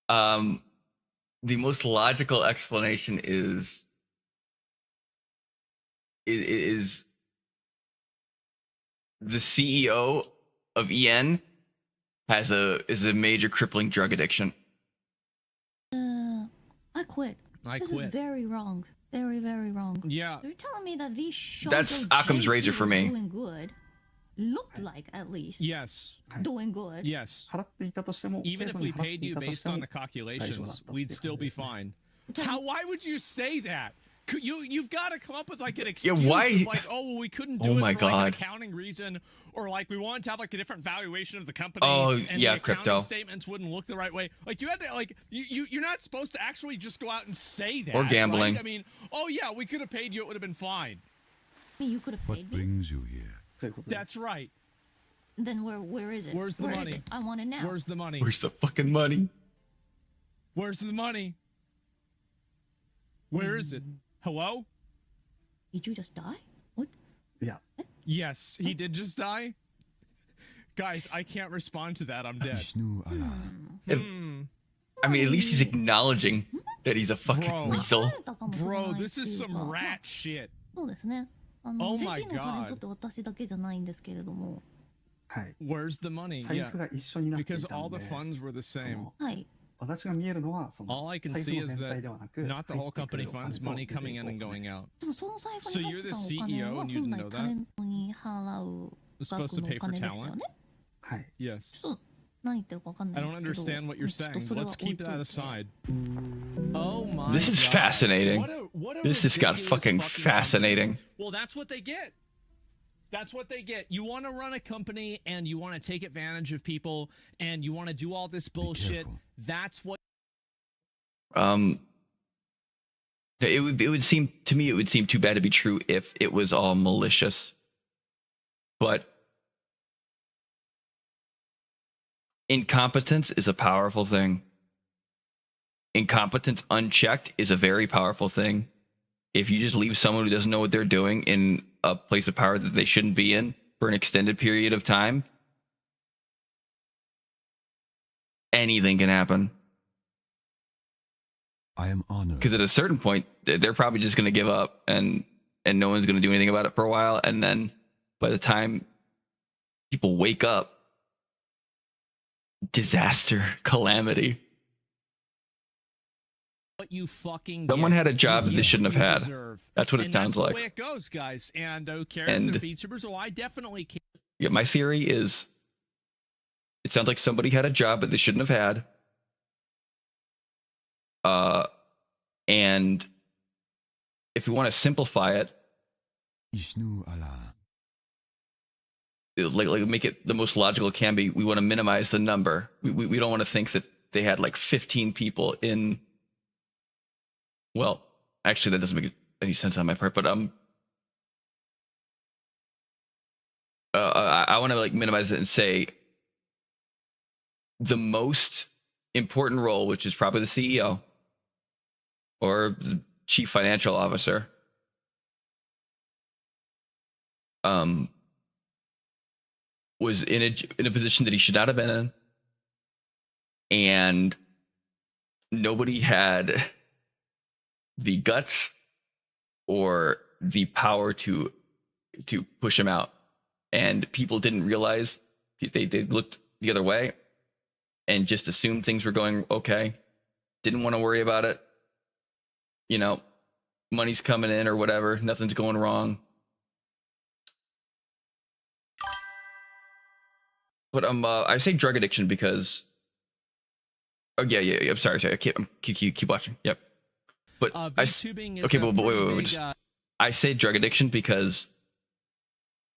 The most logical explanation is the CEO of EN is a major crippling drug addiction. I quit. This is very wrong. Very, very wrong. Yeah. You're telling me that these shows That's Occam's razor for me. doing good. Looked like at least. Yes. Doing good. Yes. 払っていたとしても、 Even if 経済 we に払って paid い you たと based しても on the calculations, we'd still be fine. Why would you say that? You've got to come up with like an excuse. why- Of like, oh, well, we couldn't do Oh it my for like an God. accounting reason, or like we wanted to have like a different valuation of the company. Oh, and yeah, the accounting crypto. statements wouldn't look the right way. Like you had to like you're not supposed to actually just go out and say that. Or gambling. Right? I mean, oh yeah, we could have paid you. It would have been fine. I mean, you could have What paid me. brings you here? ということで That's right. Then where is it? Where's the Where is money? it? I want it now. Where's the money? Where's the fucking money? Where's the money? Where is it? Hello? Did you just die? What? いや、 Yes, he did just die. Guys, I can't respond to that. I'm dead. Vishnu Allah. I mean, at least he's acknowledging that he's a fucking Bro. weasel. Bro, this is some rat shit. そうですね。Oh 税 my 金の金取って私だけじゃないんですけれども。はい。 Where's the money? 財 Yeah. 布が一緒になってい Because た all の the で、 funds were the そ same. のはい。私が見えるのはその All I can 財布 see の is 全体 that ではなく、 not the 入 whole ってくる company お金 funds と money 出て coming い in く and お going 金。 out. でもその財布 So に you're 入って the たお CEO 金は and you 本 didn't 来 know タレ that? ントに払う It's supposed 額 to の pay お for 金でしたよ talent? ね。はい。 Yes. ちょっと何言ってるかわかんな I いん don't ですけど。 understand what you're ちょっと saying. それは Let's 置い keep とい that て。 aside. Oh my This is God. fascinating. What a This just got ridiculous fucking argument. fascinating. Well, that's what they get. That's what they get. You want to run a company and you want to take advantage of people and you want to do all this bullshit. careful. That's what It would seem to me, it would seem too bad to be true if it was all malicious. But incompetence is a powerful thing. Incompetence unchecked is a very powerful thing. If you just leave someone who doesn't know what they're doing in a place of power that they shouldn't be in for an extended period of time, anything can happen. I am honored. Because at a certain point, they're probably just going to give up, and no one's going to do anything about it for a while. And then by the time people wake up, disaster, calamity. you fucking Someone get. had a job You that they get shouldn't what have you had. deserve. That's what it And sounds that's like. the way it goes, guys. And who cares? And- They're VTubers. Oh, I definitely care. Yeah, my theory is it sounds like somebody had a job that they shouldn't have had. And if we want to simplify it, Vishnu Allah. like make it the most logical it can be, we want to minimize the number. We don't want to think that they had like 15 people in. Well, actually, that doesn't make any sense on my part. But I want to like minimize it and say the most important role, which is probably the CEO or the chief financial officer, was in a position that he should not have been in, and nobody had the guts or the power to push him out, and people didn't realize. They looked the other way and just assumed things were going okay, didn't want to worry about it. You know, money's coming in or whatever, nothing's going wrong. But I say drug addiction because, oh yeah. I'm sorry. I keep watching. Yep. But VTubing is okay, a but wait, pretty wait. big, Just, I say drug addiction because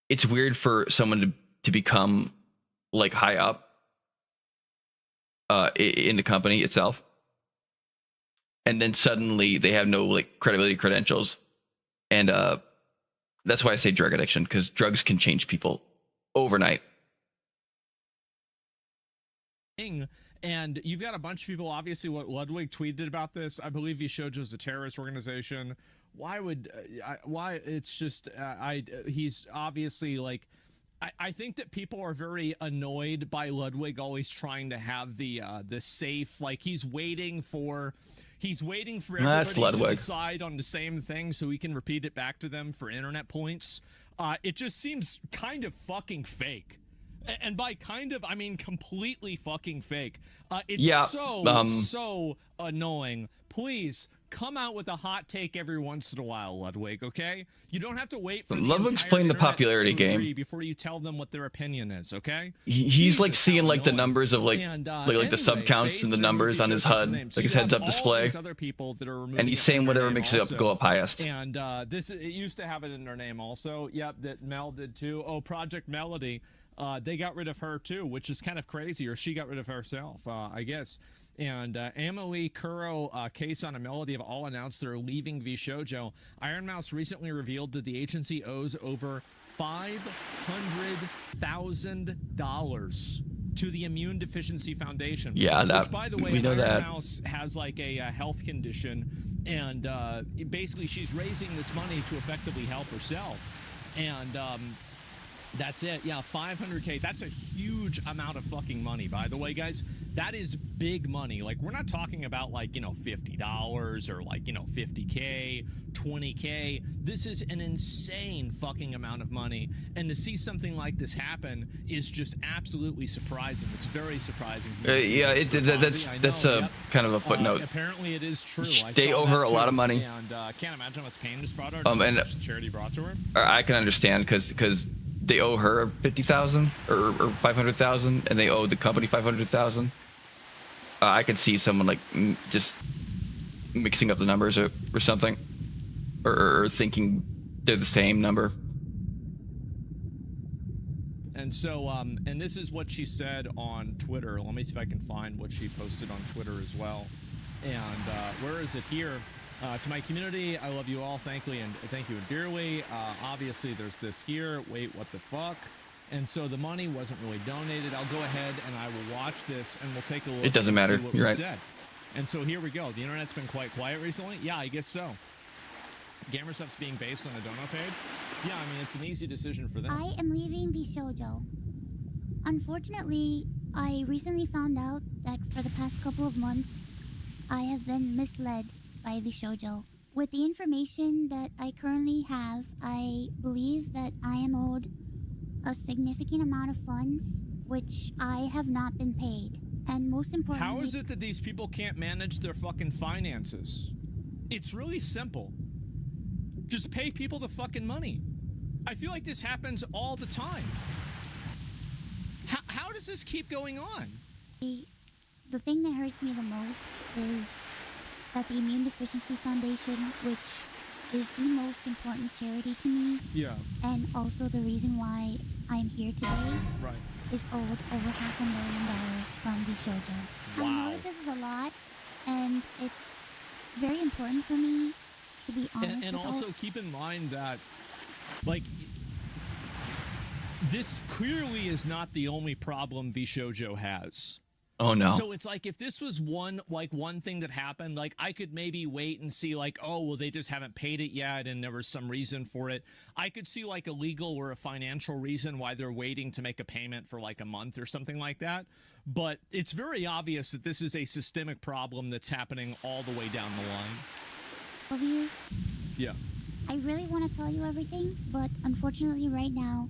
it's weird for someone to become like high up in the company itself, and then suddenly they have no like credibility credentials, and that's why I say drug addiction, because drugs can change people overnight. And you've got a bunch of people. Obviously, what Ludwig tweeted about this, I believe he showed just a terrorist organization. Why would why it's just he's obviously like I think that people are very annoyed by Ludwig always trying to have the safe, like he's waiting for everybody to decide on the same thing so he can repeat it back to them for internet points. It just seems kind of fucking fake. And by kind of, I mean completely fucking fake. It's so annoying. Please come out with a hot take every once in a while, Ludwig, okay? You don't have to wait for Ludwig's playing the popularity game before you tell them what their opinion is, okay? He's like seeing like the numbers of like the sub counts and the numbers on his HUD, like his heads up display. And he's saying whatever makes it go up highest. And it used to have it in their name also. Yep, that Mel did too. Oh, Project Melody. They got rid of her too, which is kind of crazy, or she got rid of herself, I guess. And Amelie, Kuro, Keisan, and Melody have all announced they're leaving VShojo. Iron Mouse recently revealed that the agency owes over $500,000 to the Immune Deficiency Foundation. Yeah, which, by the way, we know Iron that Mouse has like a health condition, and basically she's raising this money to effectively help herself. And that's it. Yeah, 500K. That's a huge amount of fucking money, by the way, guys. That is big money. Like, we're not talking about, like, you know, $50 or, like, you know, 50K, 20K. This is an insane fucking amount of money. And to see something like this happen is just absolutely surprising. It's very surprising. Yeah, that's a kind of a footnote. Apparently, it is true. They owe her a lot of money. And can't imagine what's pain just brought her. And charity brought to her. I can understand because they owe her 50,000 or 500,000, and they owe the company 500,000. I could see someone like just mixing up the numbers or something, or thinking they're the same number. And so, and this is what she said on Twitter. Let me see if I can find what she posted on Twitter as well. And where is it here? To my community, I love you all, thank you dearly. Obviously, there's this here. Wait, what the fuck? And so the money wasn't really donated. I'll go ahead and I will watch this, and we'll take a look. It doesn't matter. You're right. Said. And so here we go. The internet's been quite quiet recently. Yeah, I guess so. Gamer stuff's being based on a dono page. Yeah, I mean, it's an easy decision for them. I am leaving VShojo. Unfortunately, I recently found out that for the past couple of months, I have been misled by VShojo. With the information that I currently have, I believe that I am owed a significant amount of funds, which I have not been paid. And most importantly... How is it that these people can't manage their fucking finances? It's really simple. Just pay people the fucking money. I feel like this happens all the time. How does this keep going on? The thing that hurts me the most is that the Immune Deficiency Foundation, which is the most important charity to me, and also the reason why I'm here today, is owed over $500,000 from VShojo. Wow. I know that this is a lot, and it's very important for me to be honest. And also keep in mind that, like, this clearly is not the only problem VShojo has. Oh no. So it's like, if this was one thing that happened, like, I could maybe wait and see, like, oh, well, they just haven't paid it yet and there was some reason for it. I could see like a legal or a financial reason why they're waiting to make a payment for like a month or something like that. But it's very obvious that this is a systemic problem that's happening all the way down the line. Love you. Yeah. I really want to tell you everything, but unfortunately right now,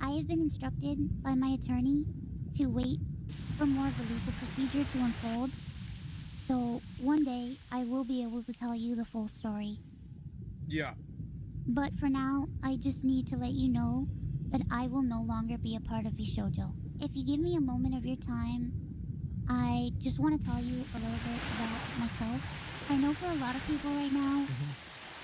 I have been instructed by my attorney to wait for more of a legal procedure to unfold. So one day I will be able to tell you the full story. Yeah. But for now, I just need to let you know that I will no longer be a part of VShojo. If you give me a moment of your time, I just want to tell you a little bit about myself. I know for a lot of people right now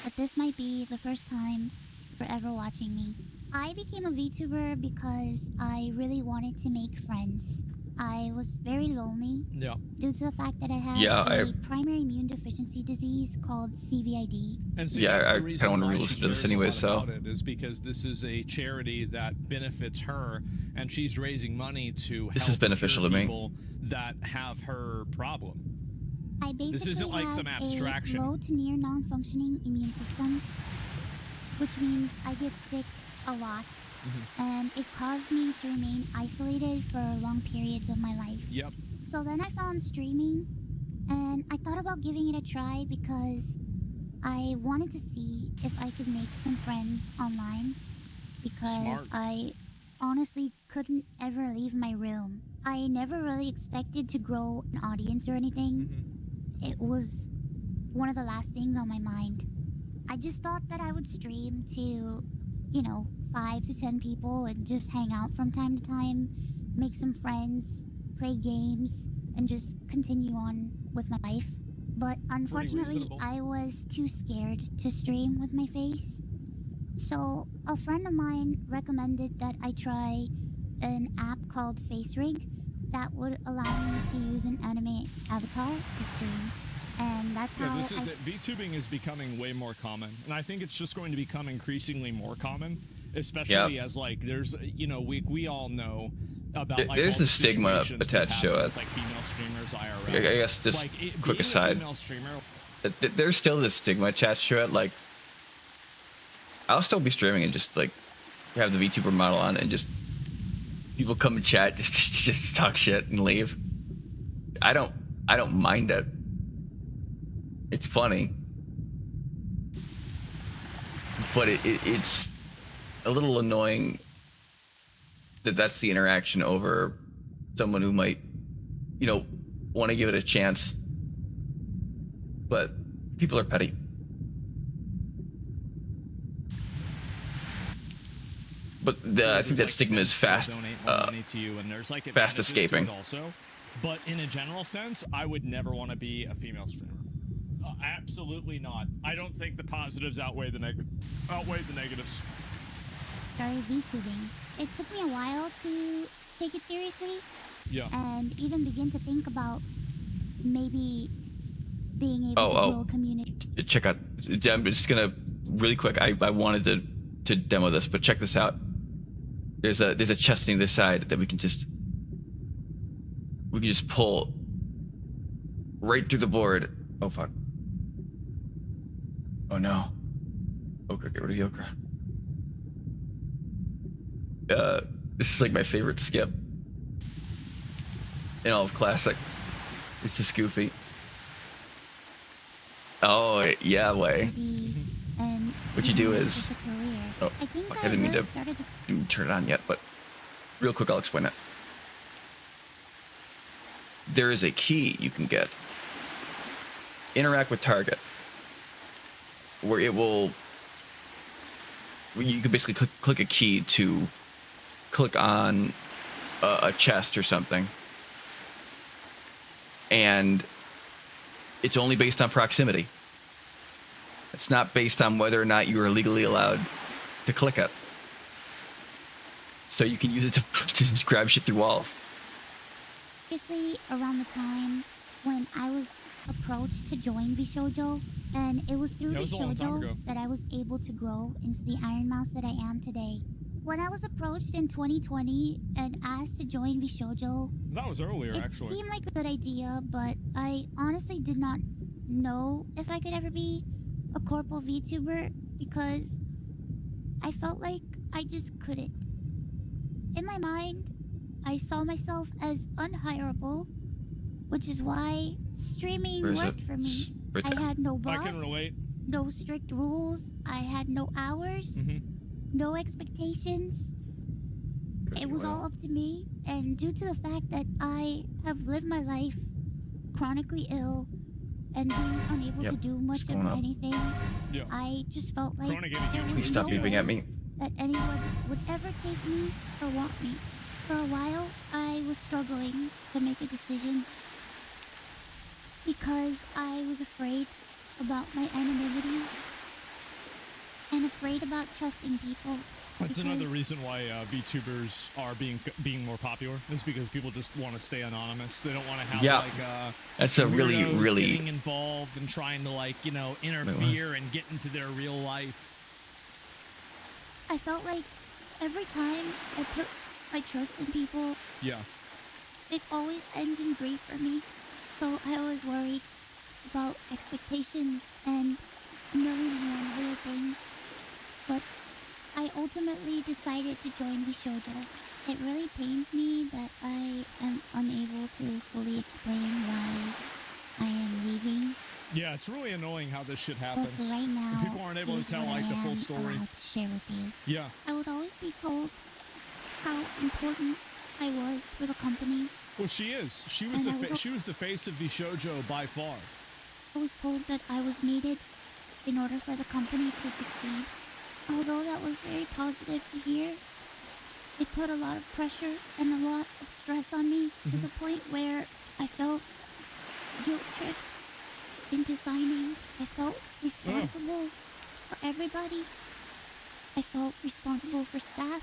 that this might be the first time for ever watching me. I became a VTuber because I really wanted to make friends. I was very lonely due to the fact that I have a primary immune deficiency disease called CVID. And so I kind of want to re-listen to this anyway, so. It is because this is a charity that benefits her, and she's raising money to this help is beneficial to me. People that have her problem. I basically this isn't like have some abstraction. A low to near non-functioning immune system, which means I get sick a lot. and it caused me to remain isolated for long periods of my life. Yep. So then I found streaming, and I thought about giving it a try because I wanted to see if I could make some friends online, because Smart. I honestly couldn't ever leave my room. I never really expected to grow an audience or anything. It was one of the last things on my mind. I just thought that I would stream to, 5 to 10 people and just hang out from time to time, make some friends, play games, and just continue on with my life. But unfortunately, reasonable. I was too scared to stream with my face. So a friend of mine recommended that I try an app called FaceRig that would allow me to use an anime avatar to stream. And that's how VTubing is becoming way more common, and I think it's just going to become increasingly more common, especially as like there's we all know about like there's all the the stigma situations that attached happen to it. with, like female streamers IRL. I guess just like, quick being aside. a female streamer, There's still this stigma attached to it. Like, I'll still be streaming and just like have the VTuber model on and just people come and chat, just talk shit and leave. I don't mind it. It's funny, but it's a little annoying that that's the interaction over someone who might, want to give it a chance. But people are petty. But I think that stigma is fast, to you, and there's like fast advantages to escaping. it also. But in a general sense, I would never want to be a female streamer. Absolutely not. I don't think the positives outweigh the negatives. started VTubing. It took me a while to take it seriously. Yeah. And even begin to think about maybe being able to grow a community. Check out. I'm just gonna really quick. I wanted to demo this, but check this out. There's a chest on this side that we can just pull right through the board. Oh fuck. Oh no. Okra, get rid of the okra. This is like my favorite skip in all of Classic. It's just goofy. Oh yeah, way. And What you do is, oh, I think fuck, I didn't mean to started to turn it on yet, but real quick, I'll explain it. There is a key you can get. Interact with target, where it will. You can basically click a key to click on a chest or something, and it's only based on proximity. It's not based on whether or not you are legally allowed to click it. So you can use it to just grab shit through walls. obviously around the time when I was approached to join Bishoujo, and it was through That was a long time ago. Bishoujo that I was able to grow into the Iron Mouse that I am today. When I was approached in 2020 and asked to join Bishoujo, That was earlier, it actually. seemed like a good idea, but I honestly did not know if I could ever be a corporal VTuber because I felt like I just couldn't. In my mind, I saw myself as unhireable, which is why streaming Where is worked it? for me. Right I there. had no I boss, can relate. no strict rules, I had no hours, no expectations. It was all up to me, and due to the fact that I have lived my life chronically ill and being unable Yep, to do much it's of going up. anything, Yeah. I just felt like Corona gave me there huge was Please stop no beeping way at me. that anyone would ever take me or want me. For a while, I was struggling to make a decision because I was afraid about my anonymity and afraid about trusting people. That's because another reason why VTubers are being more popular. Is because people just want to stay anonymous. They don't want to have Yeah. like That's a really, weirdos really. getting involved and trying to like interfere and get into their real life. I felt like every time I put my trust in people, Yeah. it always ends in grief for me. So I was worried about expectations and a million and one weird things. But I ultimately decided to join the shoujo. It really pains me that I am unable to fully explain why I am leaving. Yeah, it's really annoying how this shit But happens. for right now, People aren't able to here's tell what like I the full am story. allowed to share with you. Yeah. I would always be told how important I was for the company. Well, she is. She was she was the face of the shoujo by far. I was told that I was needed in order for the company to succeed. Although that was very positive to hear, it put a lot of pressure and a lot of stress on me to the point where I felt guilt tripped into signing. I felt responsible for everybody. I felt responsible for staff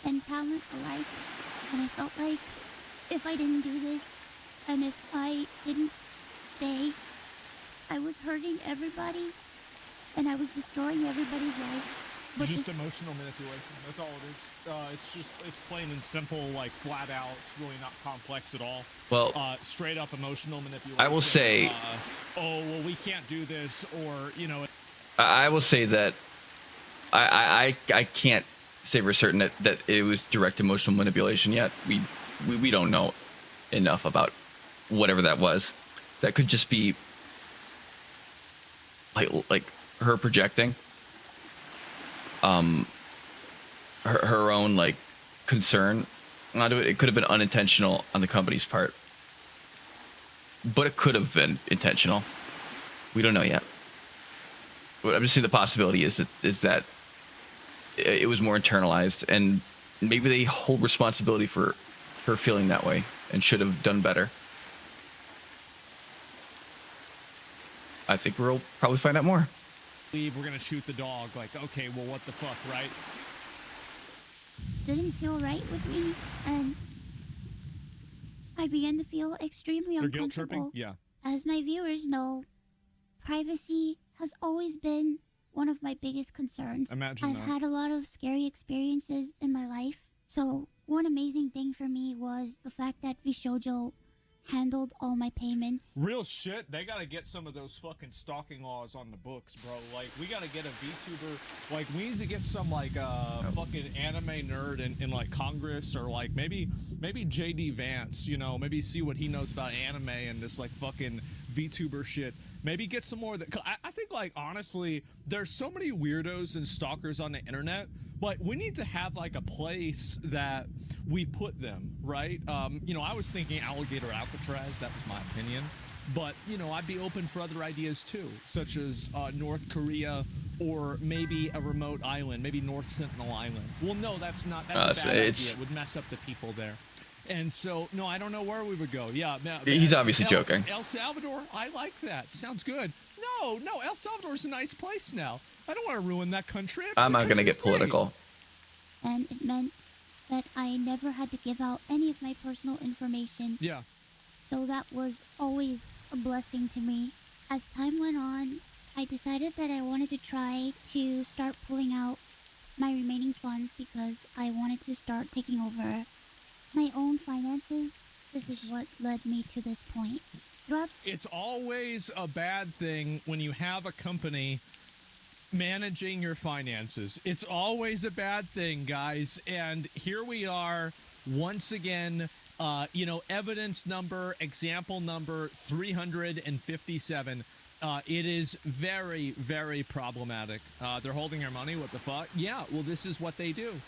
and talent alike. And I felt like if I didn't do this and if I didn't stay, I was hurting everybody and I was destroying everybody's life. But Just emotional manipulation. That's all it is. It's plain and simple, like flat out. It's really not complex at all. Well, straight up emotional manipulation. I will say, oh well, we can't do this, or you know. I will say that I can't say for certain that it was direct emotional manipulation yet. We don't know enough about whatever that was. That could just be like her projecting her own like concern onto it. It could have been unintentional on the company's part, but it could have been intentional. We don't know yet. But I'm just saying the possibility is that it was more internalized, and maybe they hold responsibility for her feeling that way and should have done better. I think we'll probably find out more. We're gonna shoot the dog. Like, okay, well, what the fuck, right? didn't feel right with me, and I began to feel extremely They're guilt tripping? uncomfortable. Yeah. As my viewers know, privacy has always been one of my biggest concerns. Imagine I've that. had a lot of scary experiences in my life, so one amazing thing for me was the fact that Vishojo handled all my payments. Real shit, they gotta get some of those fucking stalking laws on the books, bro. Like, we gotta get a VTuber, like, we need to get some, like, fucking anime nerd in like, Congress, or, like, maybe JD Vance, you know, maybe see what he knows about anime and this, like, fucking VTuber shit. Maybe get some more of that. I think, like, honestly, there's so many weirdos and stalkers on the internet, but we need to have, like, a place that we put them, right? You know, I was thinking Alligator Alcatraz, that was my opinion. But, you know, I'd be open for other ideas, too, such as North Korea, or maybe a remote island, maybe North Sentinel Island. Well, no, that's a bad idea. It would mess up the people there. And so, no, I don't know where we would go. Yeah. He's obviously joking. El Salvador, I like that. Sounds good. No, El Salvador's a nice place now. I don't want to ruin that country. I'm not going to get political. And it meant that I never had to give out any of my personal information. Yeah. So that was always a blessing to me. As time went on, I decided that I wanted to try to start pulling out my remaining funds because I wanted to start taking over my own finances. This is what led me to this point. It's always a bad thing when you have a company managing your finances. It's always a bad thing, guys. And here we are once again, you know, evidence number, example number 357. It is very, very problematic. They're holding our money. What the fuck? Yeah, well, this is what they do.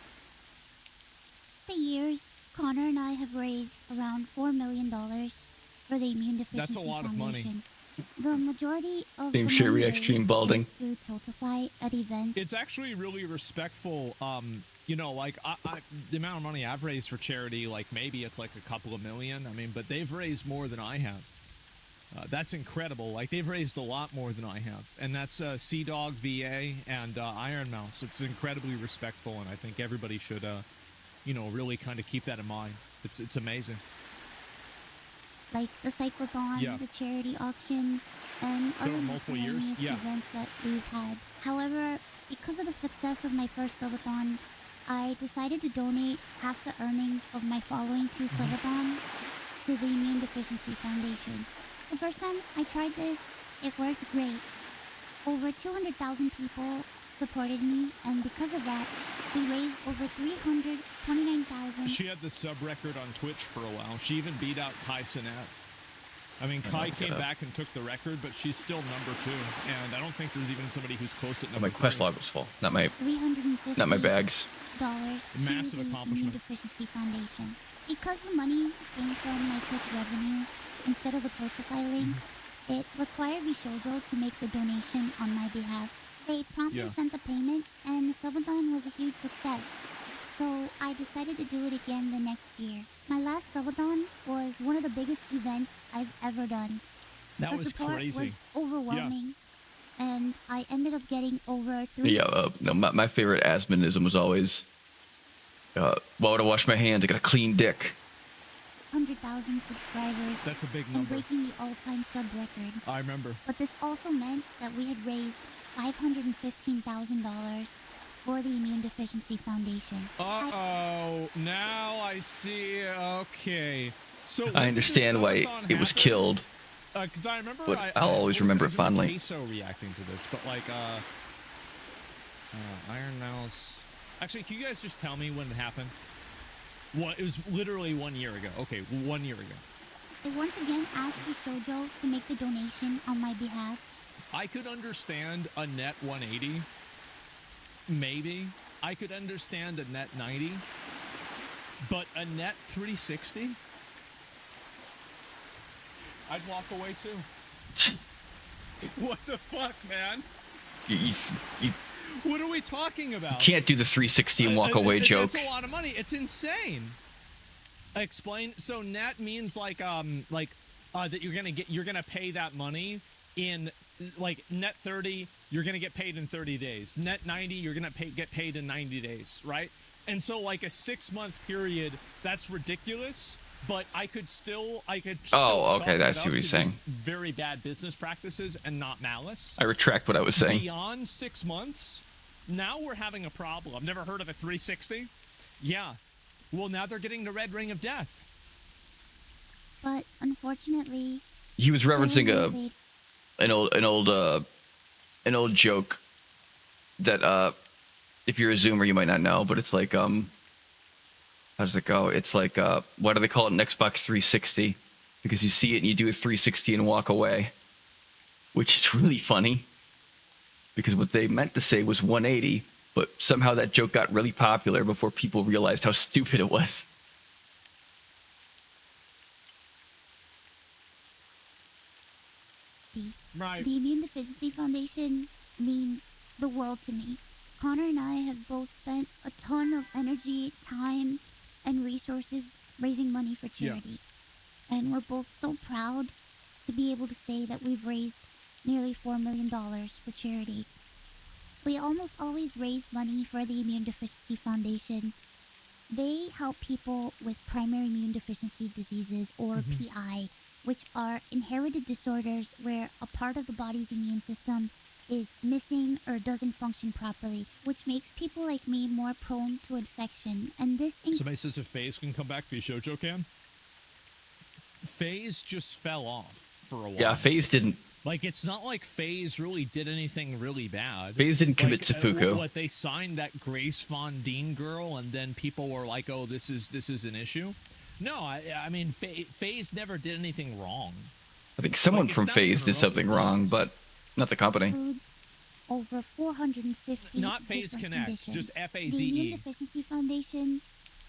The years, Connor and I have raised around $4 million for the Immune Deficiency That's a lot Foundation. of money. The majority of Same the shit, money re-extreme raised balding. is through Tiltify at events. It's actually really respectful. You know, like the amount of money I've raised for charity, like maybe it's like a couple of million. I mean, but they've raised more than I have. That's incredible. Like, they've raised a lot more than I have. And that's Sea Dog, VA, and Iron Mouse. It's incredibly respectful, and I think everybody should, you know, really kind of keep that in mind. It's amazing. Like the Cyclothon, Yeah. the charity auction, and There other were multiple years, miscellaneous yeah. events that we've had. However, because of the success of my first Subathon, I decided to donate half the earnings of my following two Subathons to the Immune Deficiency Foundation. The first time I tried this, it worked great. Over 200,000 people supported me, and because of that, we raised over 329,000. She had the sub record on Twitch for a while. She even beat out Kai Sinet. I mean, Kai came back and took the record, but she's still number 2, and I don't think there's even somebody who's close at number My quest 3. log was full. Not my $350 bags. Massive to the accomplishment. Immune Deficiency Foundation. Because the money came from my Twitch revenue instead of a total filing, it required Vishojo to make the donation on my behalf. They promptly sent the payment, and Subathon was a huge success. So I decided to do it again the next year. My last Subathon was one of the biggest events I've ever done. That the was support crazy. Was overwhelming, and I ended up getting over 3. Yeah, no, my favorite Asmonism was always, why would I wash my hands? I got a clean dick. 100,000 subscribers. That's a big and number. breaking the all-time sub record. I remember. But this also meant that we had raised $515,000 for the Immune Deficiency Foundation. Uh-oh. Now I see. Okay. So I understand why it was killed. Because I remember, but I'll always remember it fondly. Queso reacting to this, but like, Iron Mouse. Actually, can you guys just tell me when it happened? What? It was literally 1 year ago. Okay, 1 year ago. I once again asked Vishojo to make the donation on my behalf. I could understand a net 180. Maybe. I could understand a net 90. But a net 360? I'd walk away too. What the fuck, man? You What are we talking about? can't do the 360 and walk away joke. That's a lot of money. It's insane. Explain. So net means like that you're gonna pay that money in like net 30. You're gonna get paid in 30 days. Net 90. You're gonna get paid in 90 days, right? And so like a 6-month period. That's ridiculous. But I could still. Oh, okay. I see what he's saying. Very bad business practices and not malice. I retract what I was saying. Beyond 6 months, now we're having a problem. I've never heard of a 360. Yeah. Well, now they're getting the red ring of death. But unfortunately, He was referencing an old joke that if you're a Zoomer you might not know, but it's like how does it go? It's like why do they call it an Xbox 360? Because you see it and you do a 360 and walk away, which is really funny. Because what they meant to say was 180, but somehow that joke got really popular before people realized how stupid it was. Right. The Immune Deficiency Foundation means the world to me. Connor and I have both spent a ton of energy, time, and resources raising money for charity. And we're both so proud to be able to say that we've raised nearly $4 million for charity. We almost always raise money for the Immune Deficiency Foundation. They help people with primary immune deficiency diseases, or PI, which are inherited disorders where a part of the body's immune system is missing or doesn't function properly, which makes people like me more prone to infection. And this Somebody says if FaZe can come back, Vishojo can. FaZe just fell off for a while. Yeah, FaZe didn't. Like, it's not like FaZe really did anything really bad. FaZe didn't commit seppuku. What, they signed that Grace Von Deen girl, and then people were like, "Oh, this is an issue." No, I mean, FaZe never did anything wrong. I think someone from FaZe did something wrong, but not the company. Includes over 450 Not FaZe different Connect, conditions. just The FaZe. Immune Deficiency Foundation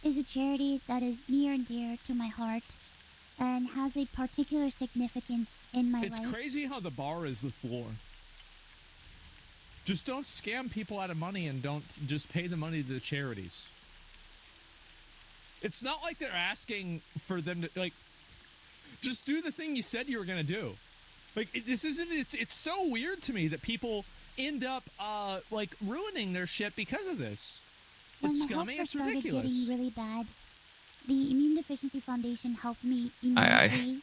is a charity that is near and dear to my heart and has a particular significance in my It's life. crazy how the bar is the floor. Just don't scam people out of money and don't just pay the money to the charities. It's not like they're asking for them to, like, just do the thing you said you were going to do. Like, it's so weird to me that people end up, like, ruining their shit because of this. When It's my scummy, health it's first started ridiculous. getting really bad, the Immune Deficiency Foundation helped me immensely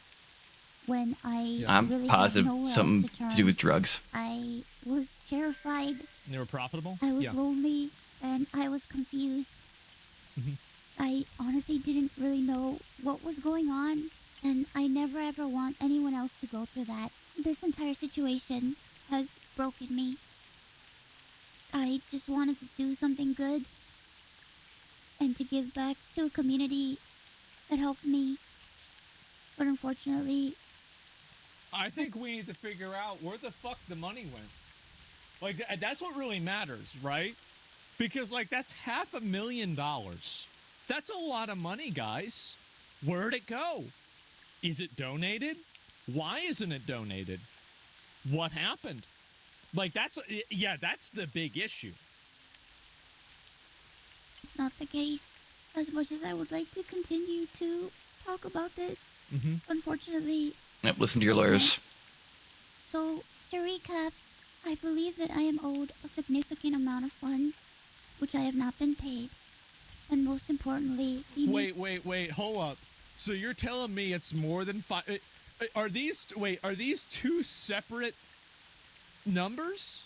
when I I'm really positive had nowhere something else to turn. to do with drugs. I was terrified. They were profitable? I was lonely, and I was confused. I honestly didn't really know what was going on, and I never ever want anyone else to go through that. This entire situation has broken me. I just wanted to do something good and to give back to a community that helped me. But unfortunately, I think we need to figure out where the fuck the money went. Like, that's what really matters, right? Because, like, that's $500,000. That's a lot of money, guys. Where'd it go? Is it donated? Why isn't it donated? What happened? Like, that's the big issue. it's not the case. As much as I would like to continue to talk about this, unfortunately, Yep, listen to your lawyers. So, to recap, I believe that I am owed a significant amount of funds, which I have not been paid. And most importantly, Wait, hold up. So you're telling me it's more than five? Are these two separate numbers?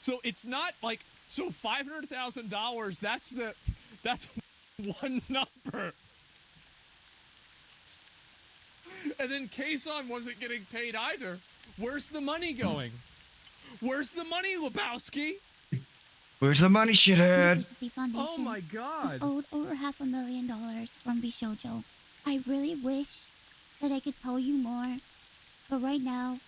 So it's not like, so $500,000, that's one number. And then Kason wasn't getting paid either. Where's the money going? Where's the money, Lebowski? Where's the money, shithead? Oh my God. is owed over $500,000 from Bishojo. I really wish that I could tell you more, but right now,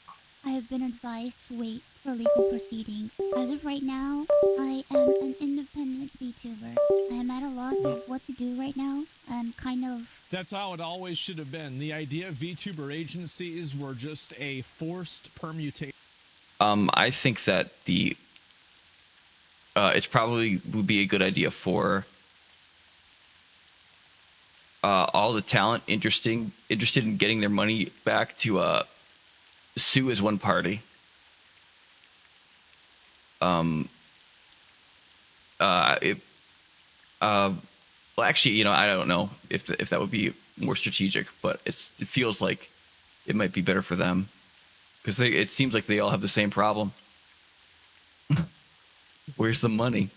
I have been advised to wait for legal proceedings. As of right now, I am an independent VTuber. I am at a loss of what to do right now. I'm kind of... That's how it always should have been. The idea of VTuber agencies were just a forced permutation. I think that it's probably would be a good idea for all the talent interested in getting their money back to sue as one party. Well, actually, you know, I don't know if that would be more strategic, but it feels like it might be better for them because it seems like they all have the same problem. Where's the money?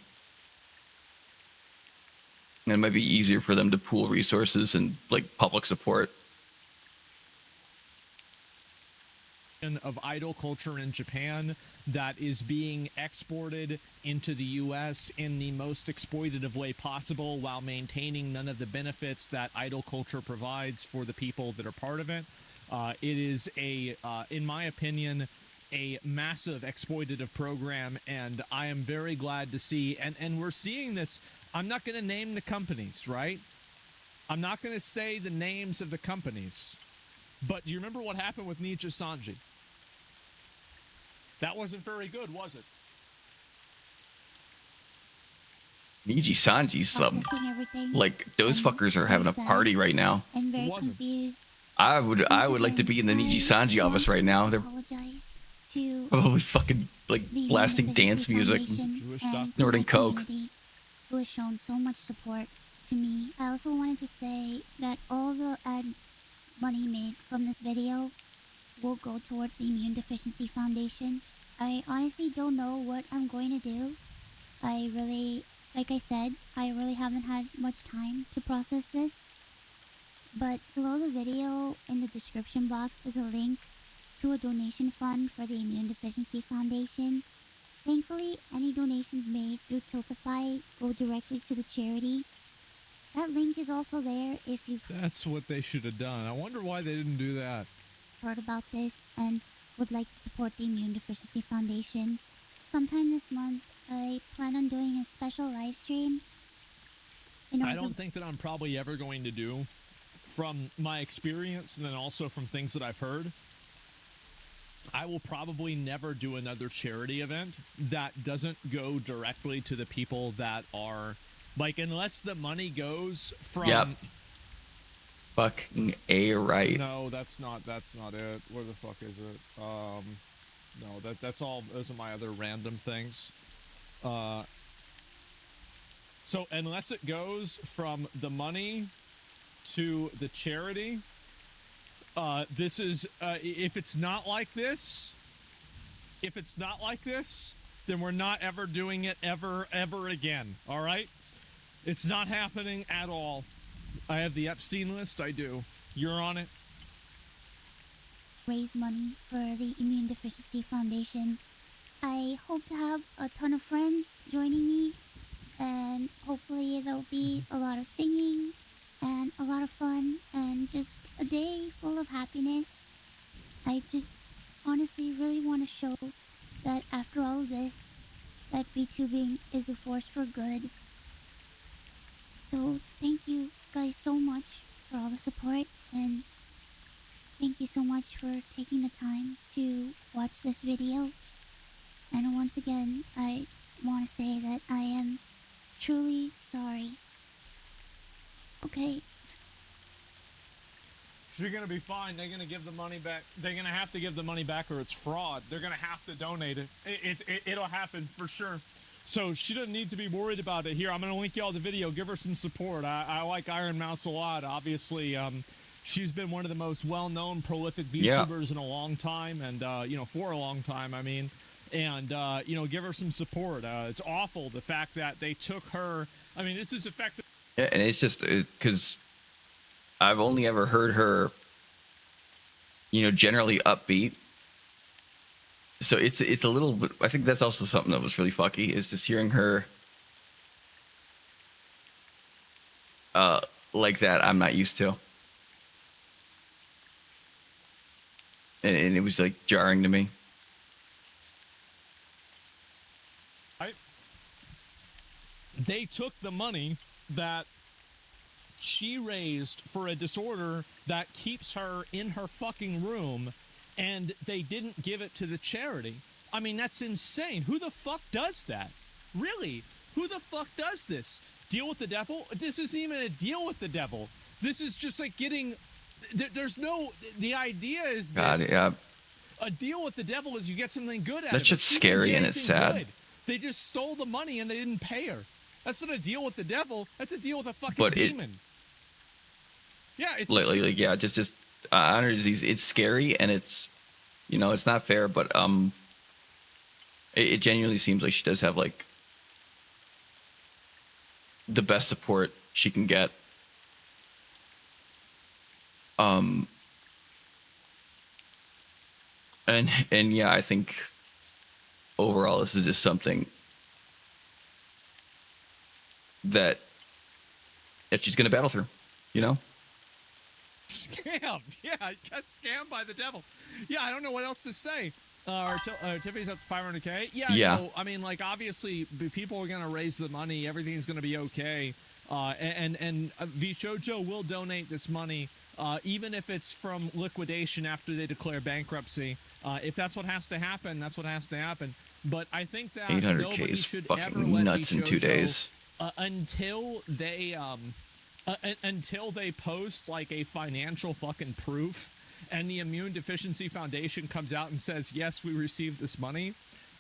And it might be easier for them to pool resources and like public support. Of idol culture in Japan that is being exported into the US in the most exploitative way possible while maintaining none of the benefits that idol culture provides for the people that are part of it. It is in my opinion, a massive exploitative program, and I am very glad to see, and we're seeing this. I'm not going to name the companies, right? I'm not going to say the names of the companies, but do you remember what happened with Nija Sanji? That wasn't very good, was it? Niji Sanji's like those fuckers are having a party right now. And very confused. I would like to be in the Niji Sanji office right now. They're probably fucking like blasting dance music, snorting coke. Who has shown so much support to me. I also wanted to say that all the ad money made from this video will go towards the Immune Deficiency Foundation. I honestly don't know what I'm going to do. Like I said, I really haven't had much time to process this. But below the video in the description box is a link to a donation fund for the Immune Deficiency Foundation. Thankfully, any donations made through Tiltify go directly to the charity. That link is also there if you've... That's what they should have done. I wonder why they didn't do that. ...heard about this and would like to support the Immune Deficiency Foundation. Sometime this month, I plan on doing a special live stream. I don't think that I'm probably ever going to do, from my experience and then also from things that I've heard, I will probably never do another charity event that doesn't go directly to the people that are, like, unless the money goes from... Yep. Fucking A right. No, that's not it. Where the fuck is it? No, that's all. Those are my other random things. So unless it goes from the money to the charity, this is if it's not like this, then we're not ever doing it ever again. All right, it's not happening at all. I have the Epstein list. I do. You're on it. Raise money for the Immune Deficiency Foundation. I hope to have a ton of friends joining me, and hopefully there'll be a lot of singing and a lot of fun and just a day full of happiness. I just honestly really want to show that after all of this, that VTubing is a force for good. So thank you guys so much for all the support, and thank you so much for taking the time to watch this video. And once again, I want to say that I am truly sorry. Okay. She's gonna be fine. They're gonna give the money back. They're gonna have to give the money back, or it's fraud. They're gonna have to donate it. It'll happen for sure. So she doesn't need to be worried about it. Here, I'm gonna link y'all the video. Give her some support. I like Iron Mouse a lot. Obviously, she's been one of the most well-known, prolific VTubers in a long time, and for a long time, I mean. And give her some support. It's awful the fact that they took her. I mean, this is effective. Yeah, and it's just because I've only ever heard her, generally upbeat. So it's a little bit. I think that's also something that was really fucky, is just hearing her like that. I'm not used to, and it was like jarring to me. They took the money that she raised for a disorder that keeps her in her fucking room, and they didn't give it to the charity. I mean, that's insane. Who the fuck does that? Really? Who the fuck does this? Deal with the devil? This isn't even a deal with the devil. This is just like getting... There's no... The idea is that... God, yeah. A deal with the devil is you get something good out of it. That shit's scary and it's sad. Good. They just stole the money and they didn't pay her. That's not a deal with the devil. That's a deal with a fucking demon. Yeah, it's just honor disease. It's scary and it's, it's not fair. But it genuinely seems like she does have like the best support she can get. And yeah, I think overall this is just something that she's going to battle through, Scammed. Yeah, I got scammed by the devil. Yeah, I don't know what else to say. Tiffany's up to 500K. Yeah. No, I mean, like, obviously, people are going to raise the money. Everything's going to be okay. And VShojo will donate this money, even if it's from liquidation after they declare bankruptcy. If that's what has to happen, that's what has to happen. But I think that 800K is fucking nuts in 2 days. Until they post like a financial fucking proof, and the Immune Deficiency Foundation comes out and says, yes, we received this money,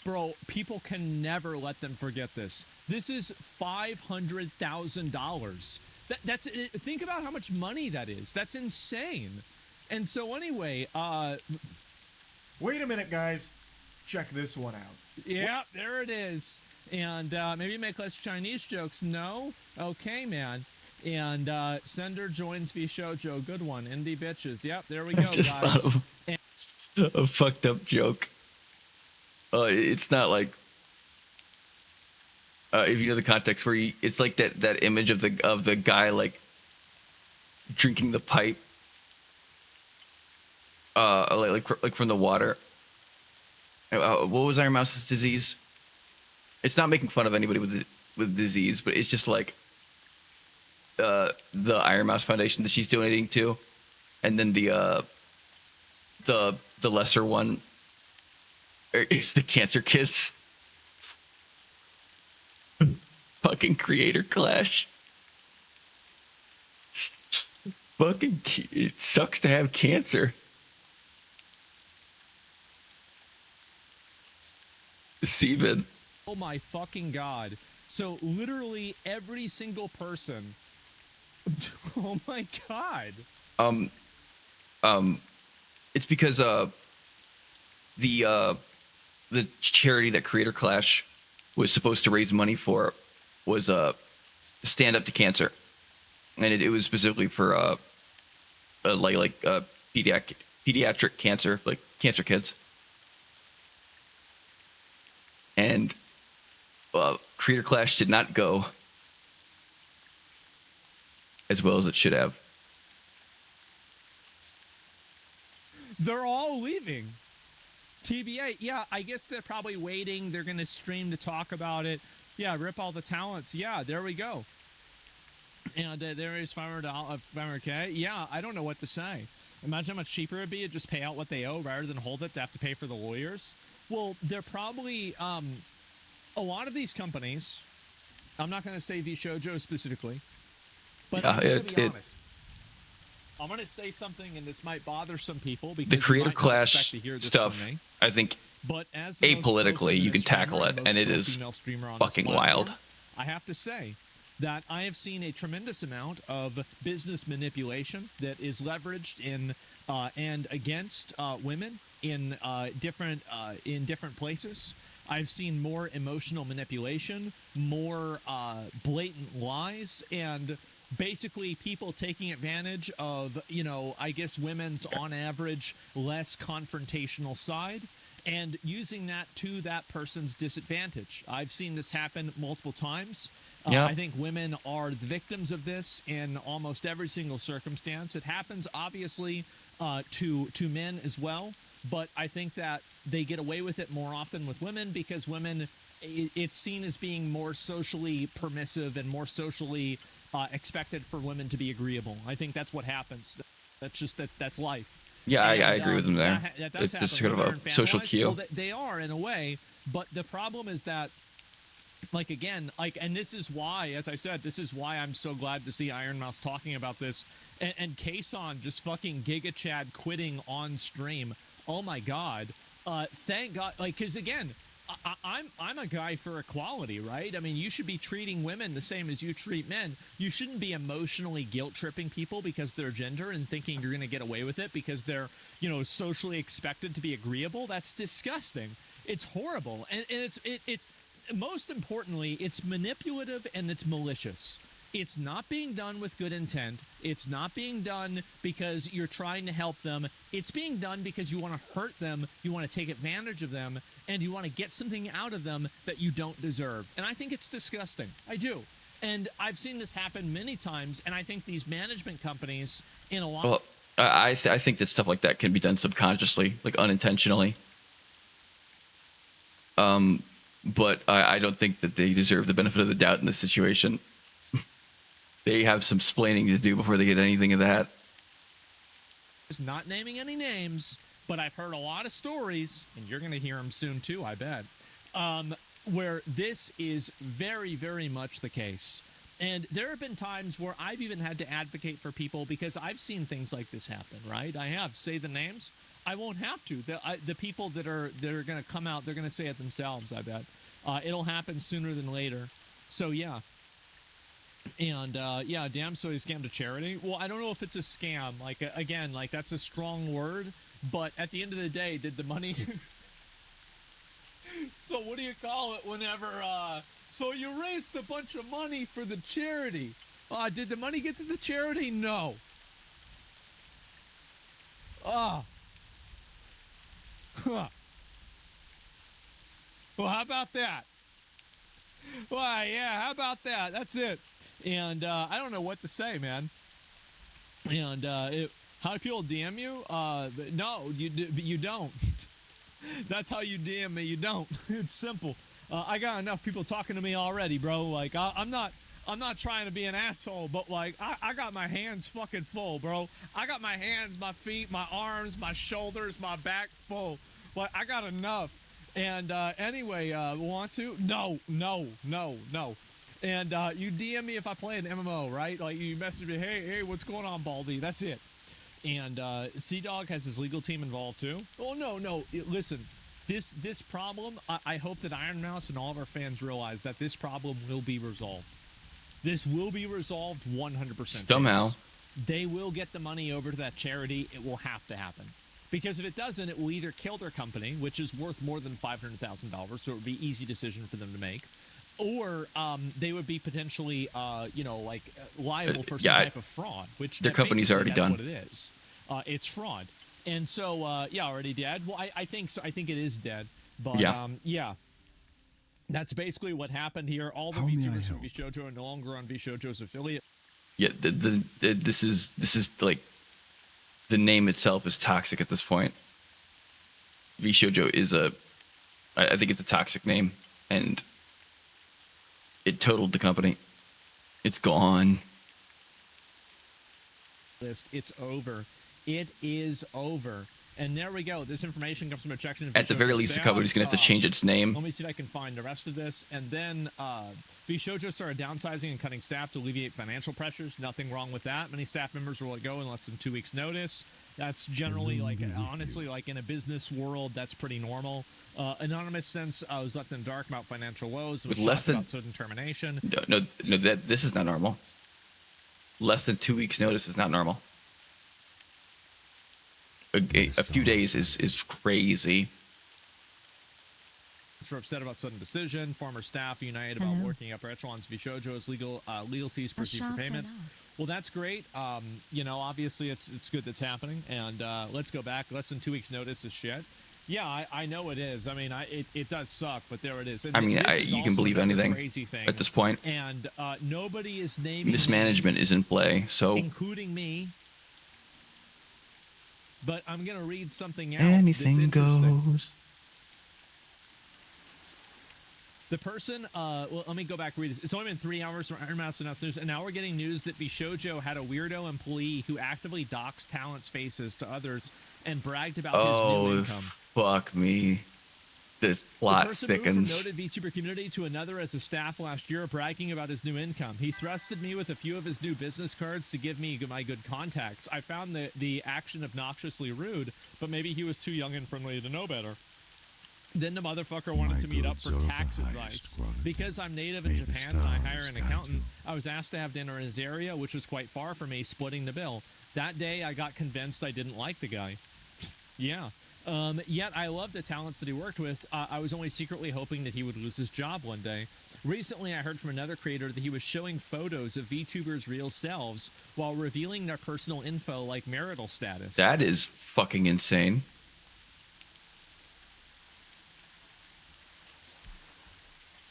bro, people can never let them forget this. This is $500,000. That's think about how much money that is. That's insane. And so anyway, wait a minute, guys. Check this one out. Yeah, there it is. And maybe make less Chinese jokes. No? Okay, man. And Sender joins VShojo. Good one. Indie bitches. Yep, there we go, just guys. Thought of a fucked up joke. It's not like... if you know the context, where it's like that image of the guy like drinking the pipe, like from the water. What was Iron Mouse's disease? It's not making fun of anybody with disease, but it's just like the Iron Mouse Foundation that she's donating to, and then the lesser one is the cancer kids. Fucking creator clash. Fucking, it sucks to have cancer. Steven. Oh my fucking god. So literally every single person. Oh my god. It's because the charity that Creator Clash was supposed to raise money for was Stand Up to Cancer, and it was specifically for pediatric cancer, like cancer kids. and Creator Clash did not go as well as it should have. They're all leaving. TBA, yeah, I guess they're probably waiting. They're going to stream to talk about it. Yeah, rip all the talents. Yeah, there we go. And there is $500K. Yeah, I don't know what to say. Imagine how much cheaper it'd be to just pay out what they owe rather than hold it to have to pay for the lawyers. Well, they're probably a lot of these companies. I'm not going to say VShojo specifically, but I'm going to be honest. I'm going to say something, and this might bother some people because the Creator Clash to hear this stuff, from me. I think, but as apolitically, you can tackle it, and it is fucking wild. I have to say that I have seen a tremendous amount of business manipulation that is leveraged in and against women in different places. I've seen more emotional manipulation, more blatant lies, and basically people taking advantage of, I guess women's on average less confrontational side and using that to that person's disadvantage. I've seen this happen multiple times. I think women are the victims of this in almost every single circumstance. It happens obviously to men as well, but I think that they get away with it more often with women because women, it's seen as being more socially permissive and more socially expected for women to be agreeable. I think that's what happens. That's just that's life. Yeah, I agree with them there. It's just sort of a social cue. Well, they are in a way, but the problem is that, and this is why, as I said, this is why I'm so glad to see Iron Mouse talking about this, and Kason just fucking Giga Chad quitting on stream. Oh my God! Thank God, because again. I'm a guy for equality, right? I mean, you should be treating women the same as you treat men. You shouldn't be emotionally guilt-tripping people because they're gender and thinking you're going to get away with it because they're, socially expected to be agreeable. That's disgusting. It's horrible. And it's most importantly, it's manipulative and it's malicious. It's not being done with good intent. It's not being done because you're trying to help them. It's being done because you want to hurt them, you want to take advantage of them, and you want to get something out of them that you don't deserve. And I think it's disgusting. I do. And I've seen this happen many times, and I think these management companies in a lot... Well, I think that stuff like that can be done subconsciously, like unintentionally. But I don't think that they deserve the benefit of the doubt in this situation. They have some splaining to do before they get anything of that. Not naming any names, but I've heard a lot of stories, and you're going to hear them soon too, I bet, where this is very, very much the case. And there have been times where I've even had to advocate for people because I've seen things like this happen, right? I have. Say the names. I won't have to. The people that are going to come out, they're going to say it themselves, I bet. It'll happen sooner than later. So, yeah. And damn, so he scammed a charity. Well, I don't know if it's a scam. Again, that's a strong word. But at the end of the day, did the money? So what do you call it? Whenever so you raised a bunch of money for the charity. Did the money get to the charity? No. Well, how about that? Well, yeah, how about that? That's it. And I don't know what to say, man. And how do people DM you? No, you don't. That's how you DM me. You don't. It's simple. I got enough people talking to me already, bro. I'm not trying to be an asshole, but I got my hands fucking full, bro. I got my hands, my feet, my arms, my shoulders, my back full. I got enough. And anyway, want to? No. And you DM me if I play an MMO, right? You message me, hey, what's going on, Baldy? That's it. And Sea-Dog has his legal team involved too. Oh no, listen, this problem. I hope that Iron Mouse and all of our fans realize that this problem will be resolved. This will be resolved 100%. Somehow, they will get the money over to that charity. It will have to happen. Because if it doesn't, it will either kill their company, which is worth more than $500,000, so it would be an easy decision for them to make, or they would be potentially, liable for some type of fraud, which their company's already done. What it is. It's fraud, and so already dead. Well, I think so. I think it is dead, but yeah. That's basically what happened here. All the VTubers from VShojo are no longer on VShojo's affiliate. Yeah, this is like the name itself is toxic at this point. VShojo is I think it's a toxic name, and it totaled the company. It's gone. It's over. It is over. And there we go. This information comes from a section of At the very least, the company's going to have to change its name. Let me see if I can find the rest of this. And then VShojo started downsizing and cutting staff to alleviate financial pressures. Nothing wrong with that. Many staff members were let go in less than 2 weeks' notice. That's generally, like, honestly, like in a business world, that's pretty normal. Anonymous since I was left in the dark about financial woes. With less than about sudden termination. No, this is not normal. Less than 2 weeks' notice is not normal. A few days is crazy. Are upset about sudden decision. Former staff united about working upper echelons. VShojo's legalties proceed for payments. Well, that's great. You know, obviously it's good that's happening. And let's go back. Less than 2 weeks notice is shit. Yeah, I know it is. I mean, it does suck, but there it is. And you can believe anything at this point. And nobody is naming mismanagement is in play, so including me. But I'm going to read something out. Anything goes. The person, well, let me go back and read this. It's only been 3 hours from Iron Mouse announced news, and now we're getting news that VShojo had a weirdo employee who actively doxed talents' faces to others and bragged about his new income. Fuck me. This plot thickens. The person moved from noted VTuber community to another as a staff last year, bragging about his new income. He thrusted me with a few of his new business cards to give me my good contacts. I found the action obnoxiously rude, but maybe he was too young and friendly to know better. Then the motherfucker wanted to meet up for tax advice. Because I'm native in Japan and I hire an accountant, I was asked to have dinner in his area, which was quite far from me, splitting the bill. That day, I got convinced I didn't like the guy. Yeah. Yet I loved the talents that he worked with. I was only secretly hoping that he would lose his job one day. Recently, I heard from another creator that he was showing photos of VTubers' real selves while revealing their personal info like marital status. That is fucking insane.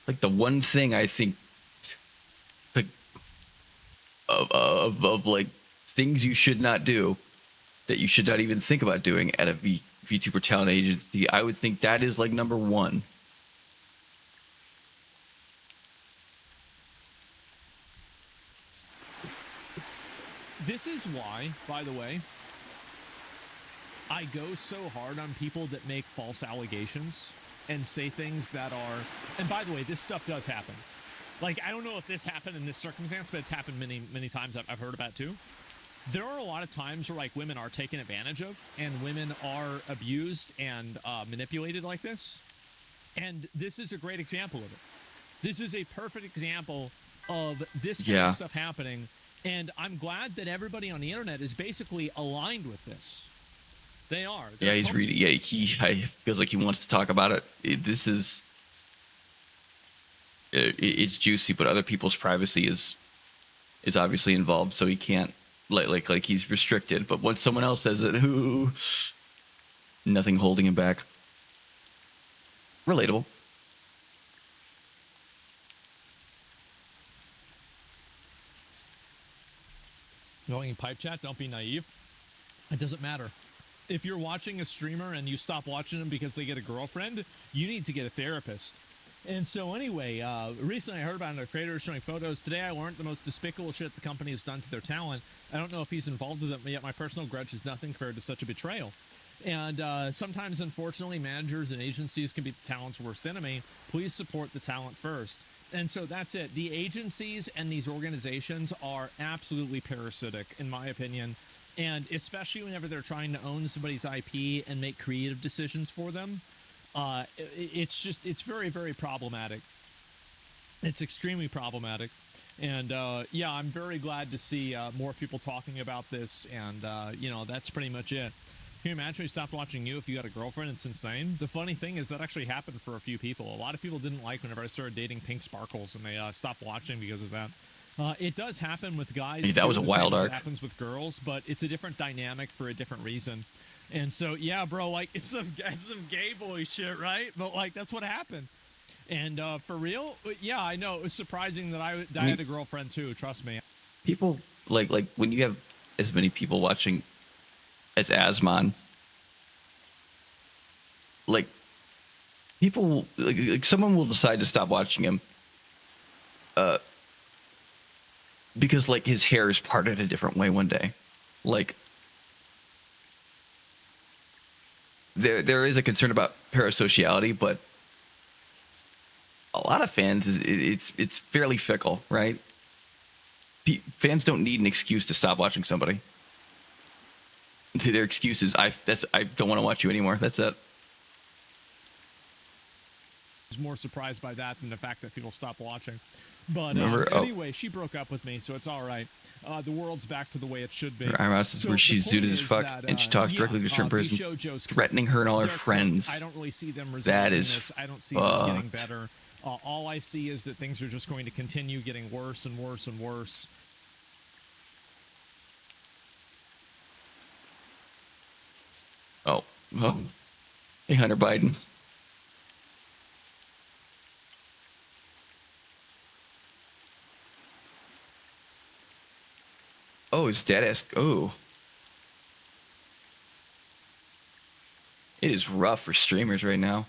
Like the one thing I think, like, of like things you should not do, that you should not even think about doing at a VTuber talent agency, I would think that is like number one. This is why, by the way, I go so hard on people that make false allegations and say things that are, and by the way, this stuff does happen. Like, I don't know if this happened in this circumstance, but it's happened many, many times. I've heard about it too. There are a lot of times where, like, women are taken advantage of and women are abused and manipulated like this. And this is a great example of it. This is a perfect example of this kind of stuff happening. And I'm glad that everybody on the internet is basically aligned with this. They are. Yeah, he's reading. Yeah, he feels like he wants to talk about it. This is... It's juicy, but other people's privacy is obviously involved, so he can't... Like he's restricted, but once someone else says it, nothing holding him back. Relatable. Going pipe chat, don't be naive. It doesn't matter. If you're watching a streamer and you stop watching them because they get a girlfriend, you need to get a therapist. And so anyway, recently I heard about another creator showing photos. Today I learned the most despicable shit the company has done to their talent. I don't know if he's involved with it, but yet my personal grudge is nothing compared to such a betrayal. And sometimes, unfortunately, managers and agencies can be the talent's worst enemy. Please support the talent first. And so that's it. The agencies and these organizations are absolutely parasitic, in my opinion. And especially whenever they're trying to own somebody's IP and make creative decisions for them. It's very, very problematic. It's extremely problematic. And yeah, I'm very glad to see more people talking about this. And, you know, that's pretty much it. Can you imagine we stopped watching you if you got a girlfriend? It's insane. The funny thing is that actually happened for a few people. A lot of people didn't like whenever I started dating Pink Sparkles, and they stopped watching because of that. It does happen with guys. Hey, that was a wild arc. It happens with girls, but it's a different dynamic for a different reason. And so, yeah, bro, like, it's some gay boy shit, right? But, like, that's what happened. And for real, yeah, I know. It was surprising that I had a girlfriend too. Trust me. People like when you have as many people watching as Asmon, like people like someone will decide to stop watching him because like his hair is parted a different way one day. Like there is a concern about parasociality, but a lot of fans it's fairly fickle, right? Fans don't need an excuse to stop watching somebody. Their excuse is I don't want to watch you anymore. That's it. I was more surprised by that than the fact that people stopped watching. But anyway, she broke up with me, so it's all right. The world's back to the way it should be. Her eyebrows is where she's zooted as fuck, and she talks directly to a certain person, threatening her and all her friends. I don't really see them resolving that is this. I don't see this getting better. All I see is that things are just going to continue getting worse and worse and worse. Oh. Hey, Hunter Biden. Oh, it's deadass. Oh. It is rough for streamers right now.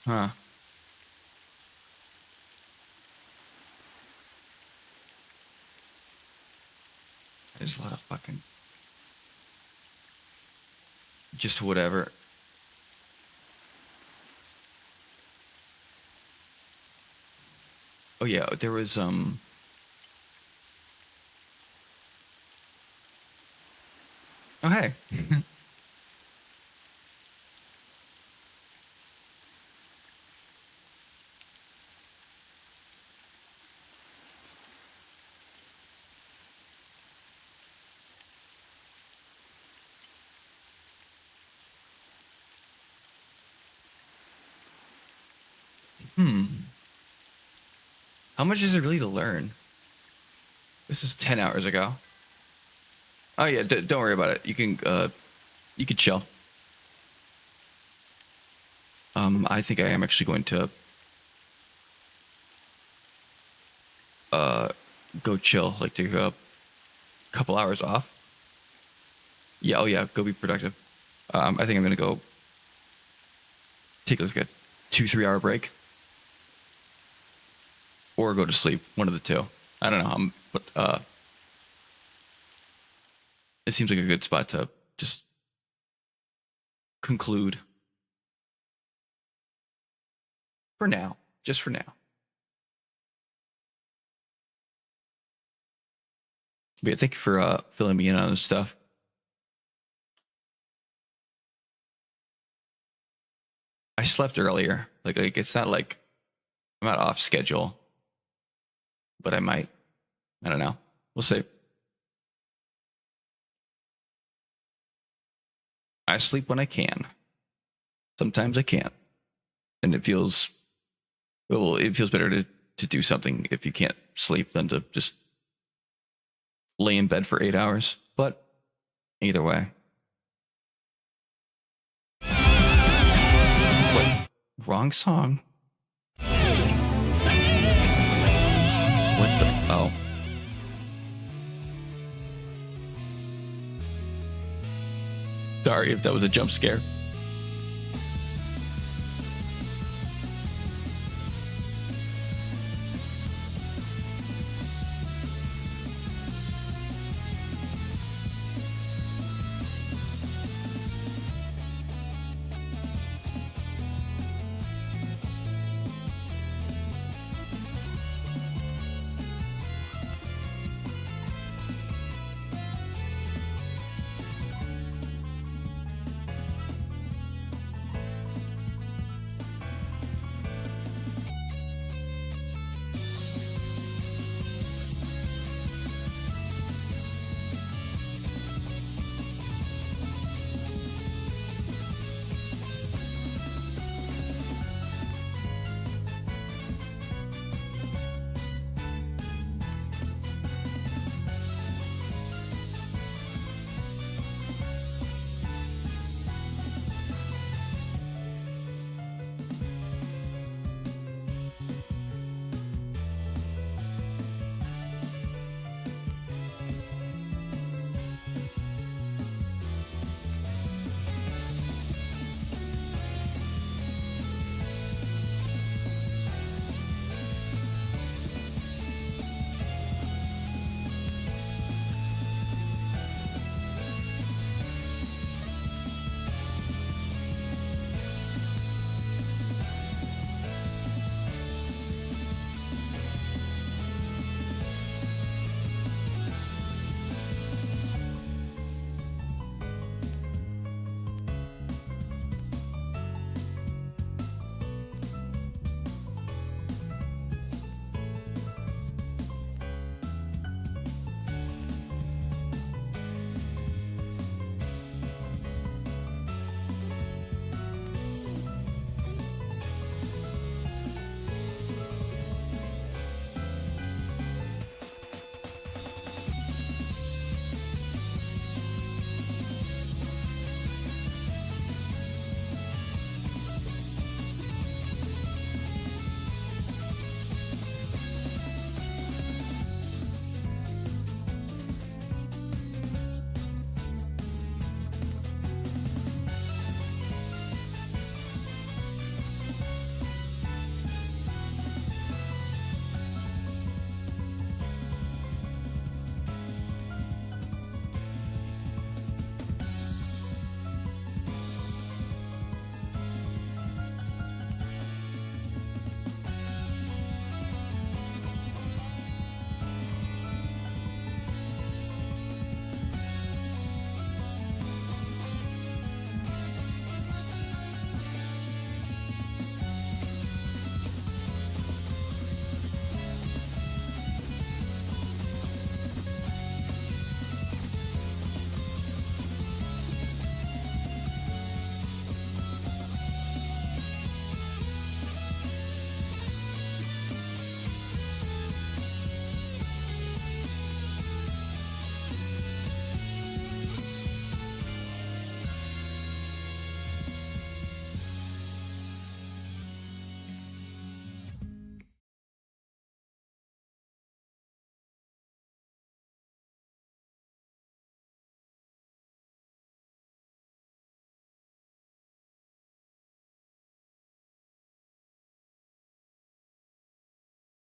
Huh. There's a lot of fucking... just whatever. Oh yeah, there was oh hey. How much is it really to learn? This is 10 hours ago. Oh yeah, don't worry about it. You can chill. I think I am actually going to go chill, like take a couple hours off. Yeah, oh yeah, go be productive. I think I'm gonna go take like a 2-3 hour break. Or go to sleep, one of the two. I don't know, but it seems like a good spot to just conclude. For now, just for now. But yeah, thank you for filling me in on this stuff. I slept earlier. Like it's not like I'm not off schedule. But I might. I don't know. We'll see. I sleep when I can. Sometimes I can't. And it feels better to do something if you can't sleep than to just lay in bed for 8 hours. But either way. What? Wrong song. What the? Oh. Sorry if that was a jump scare.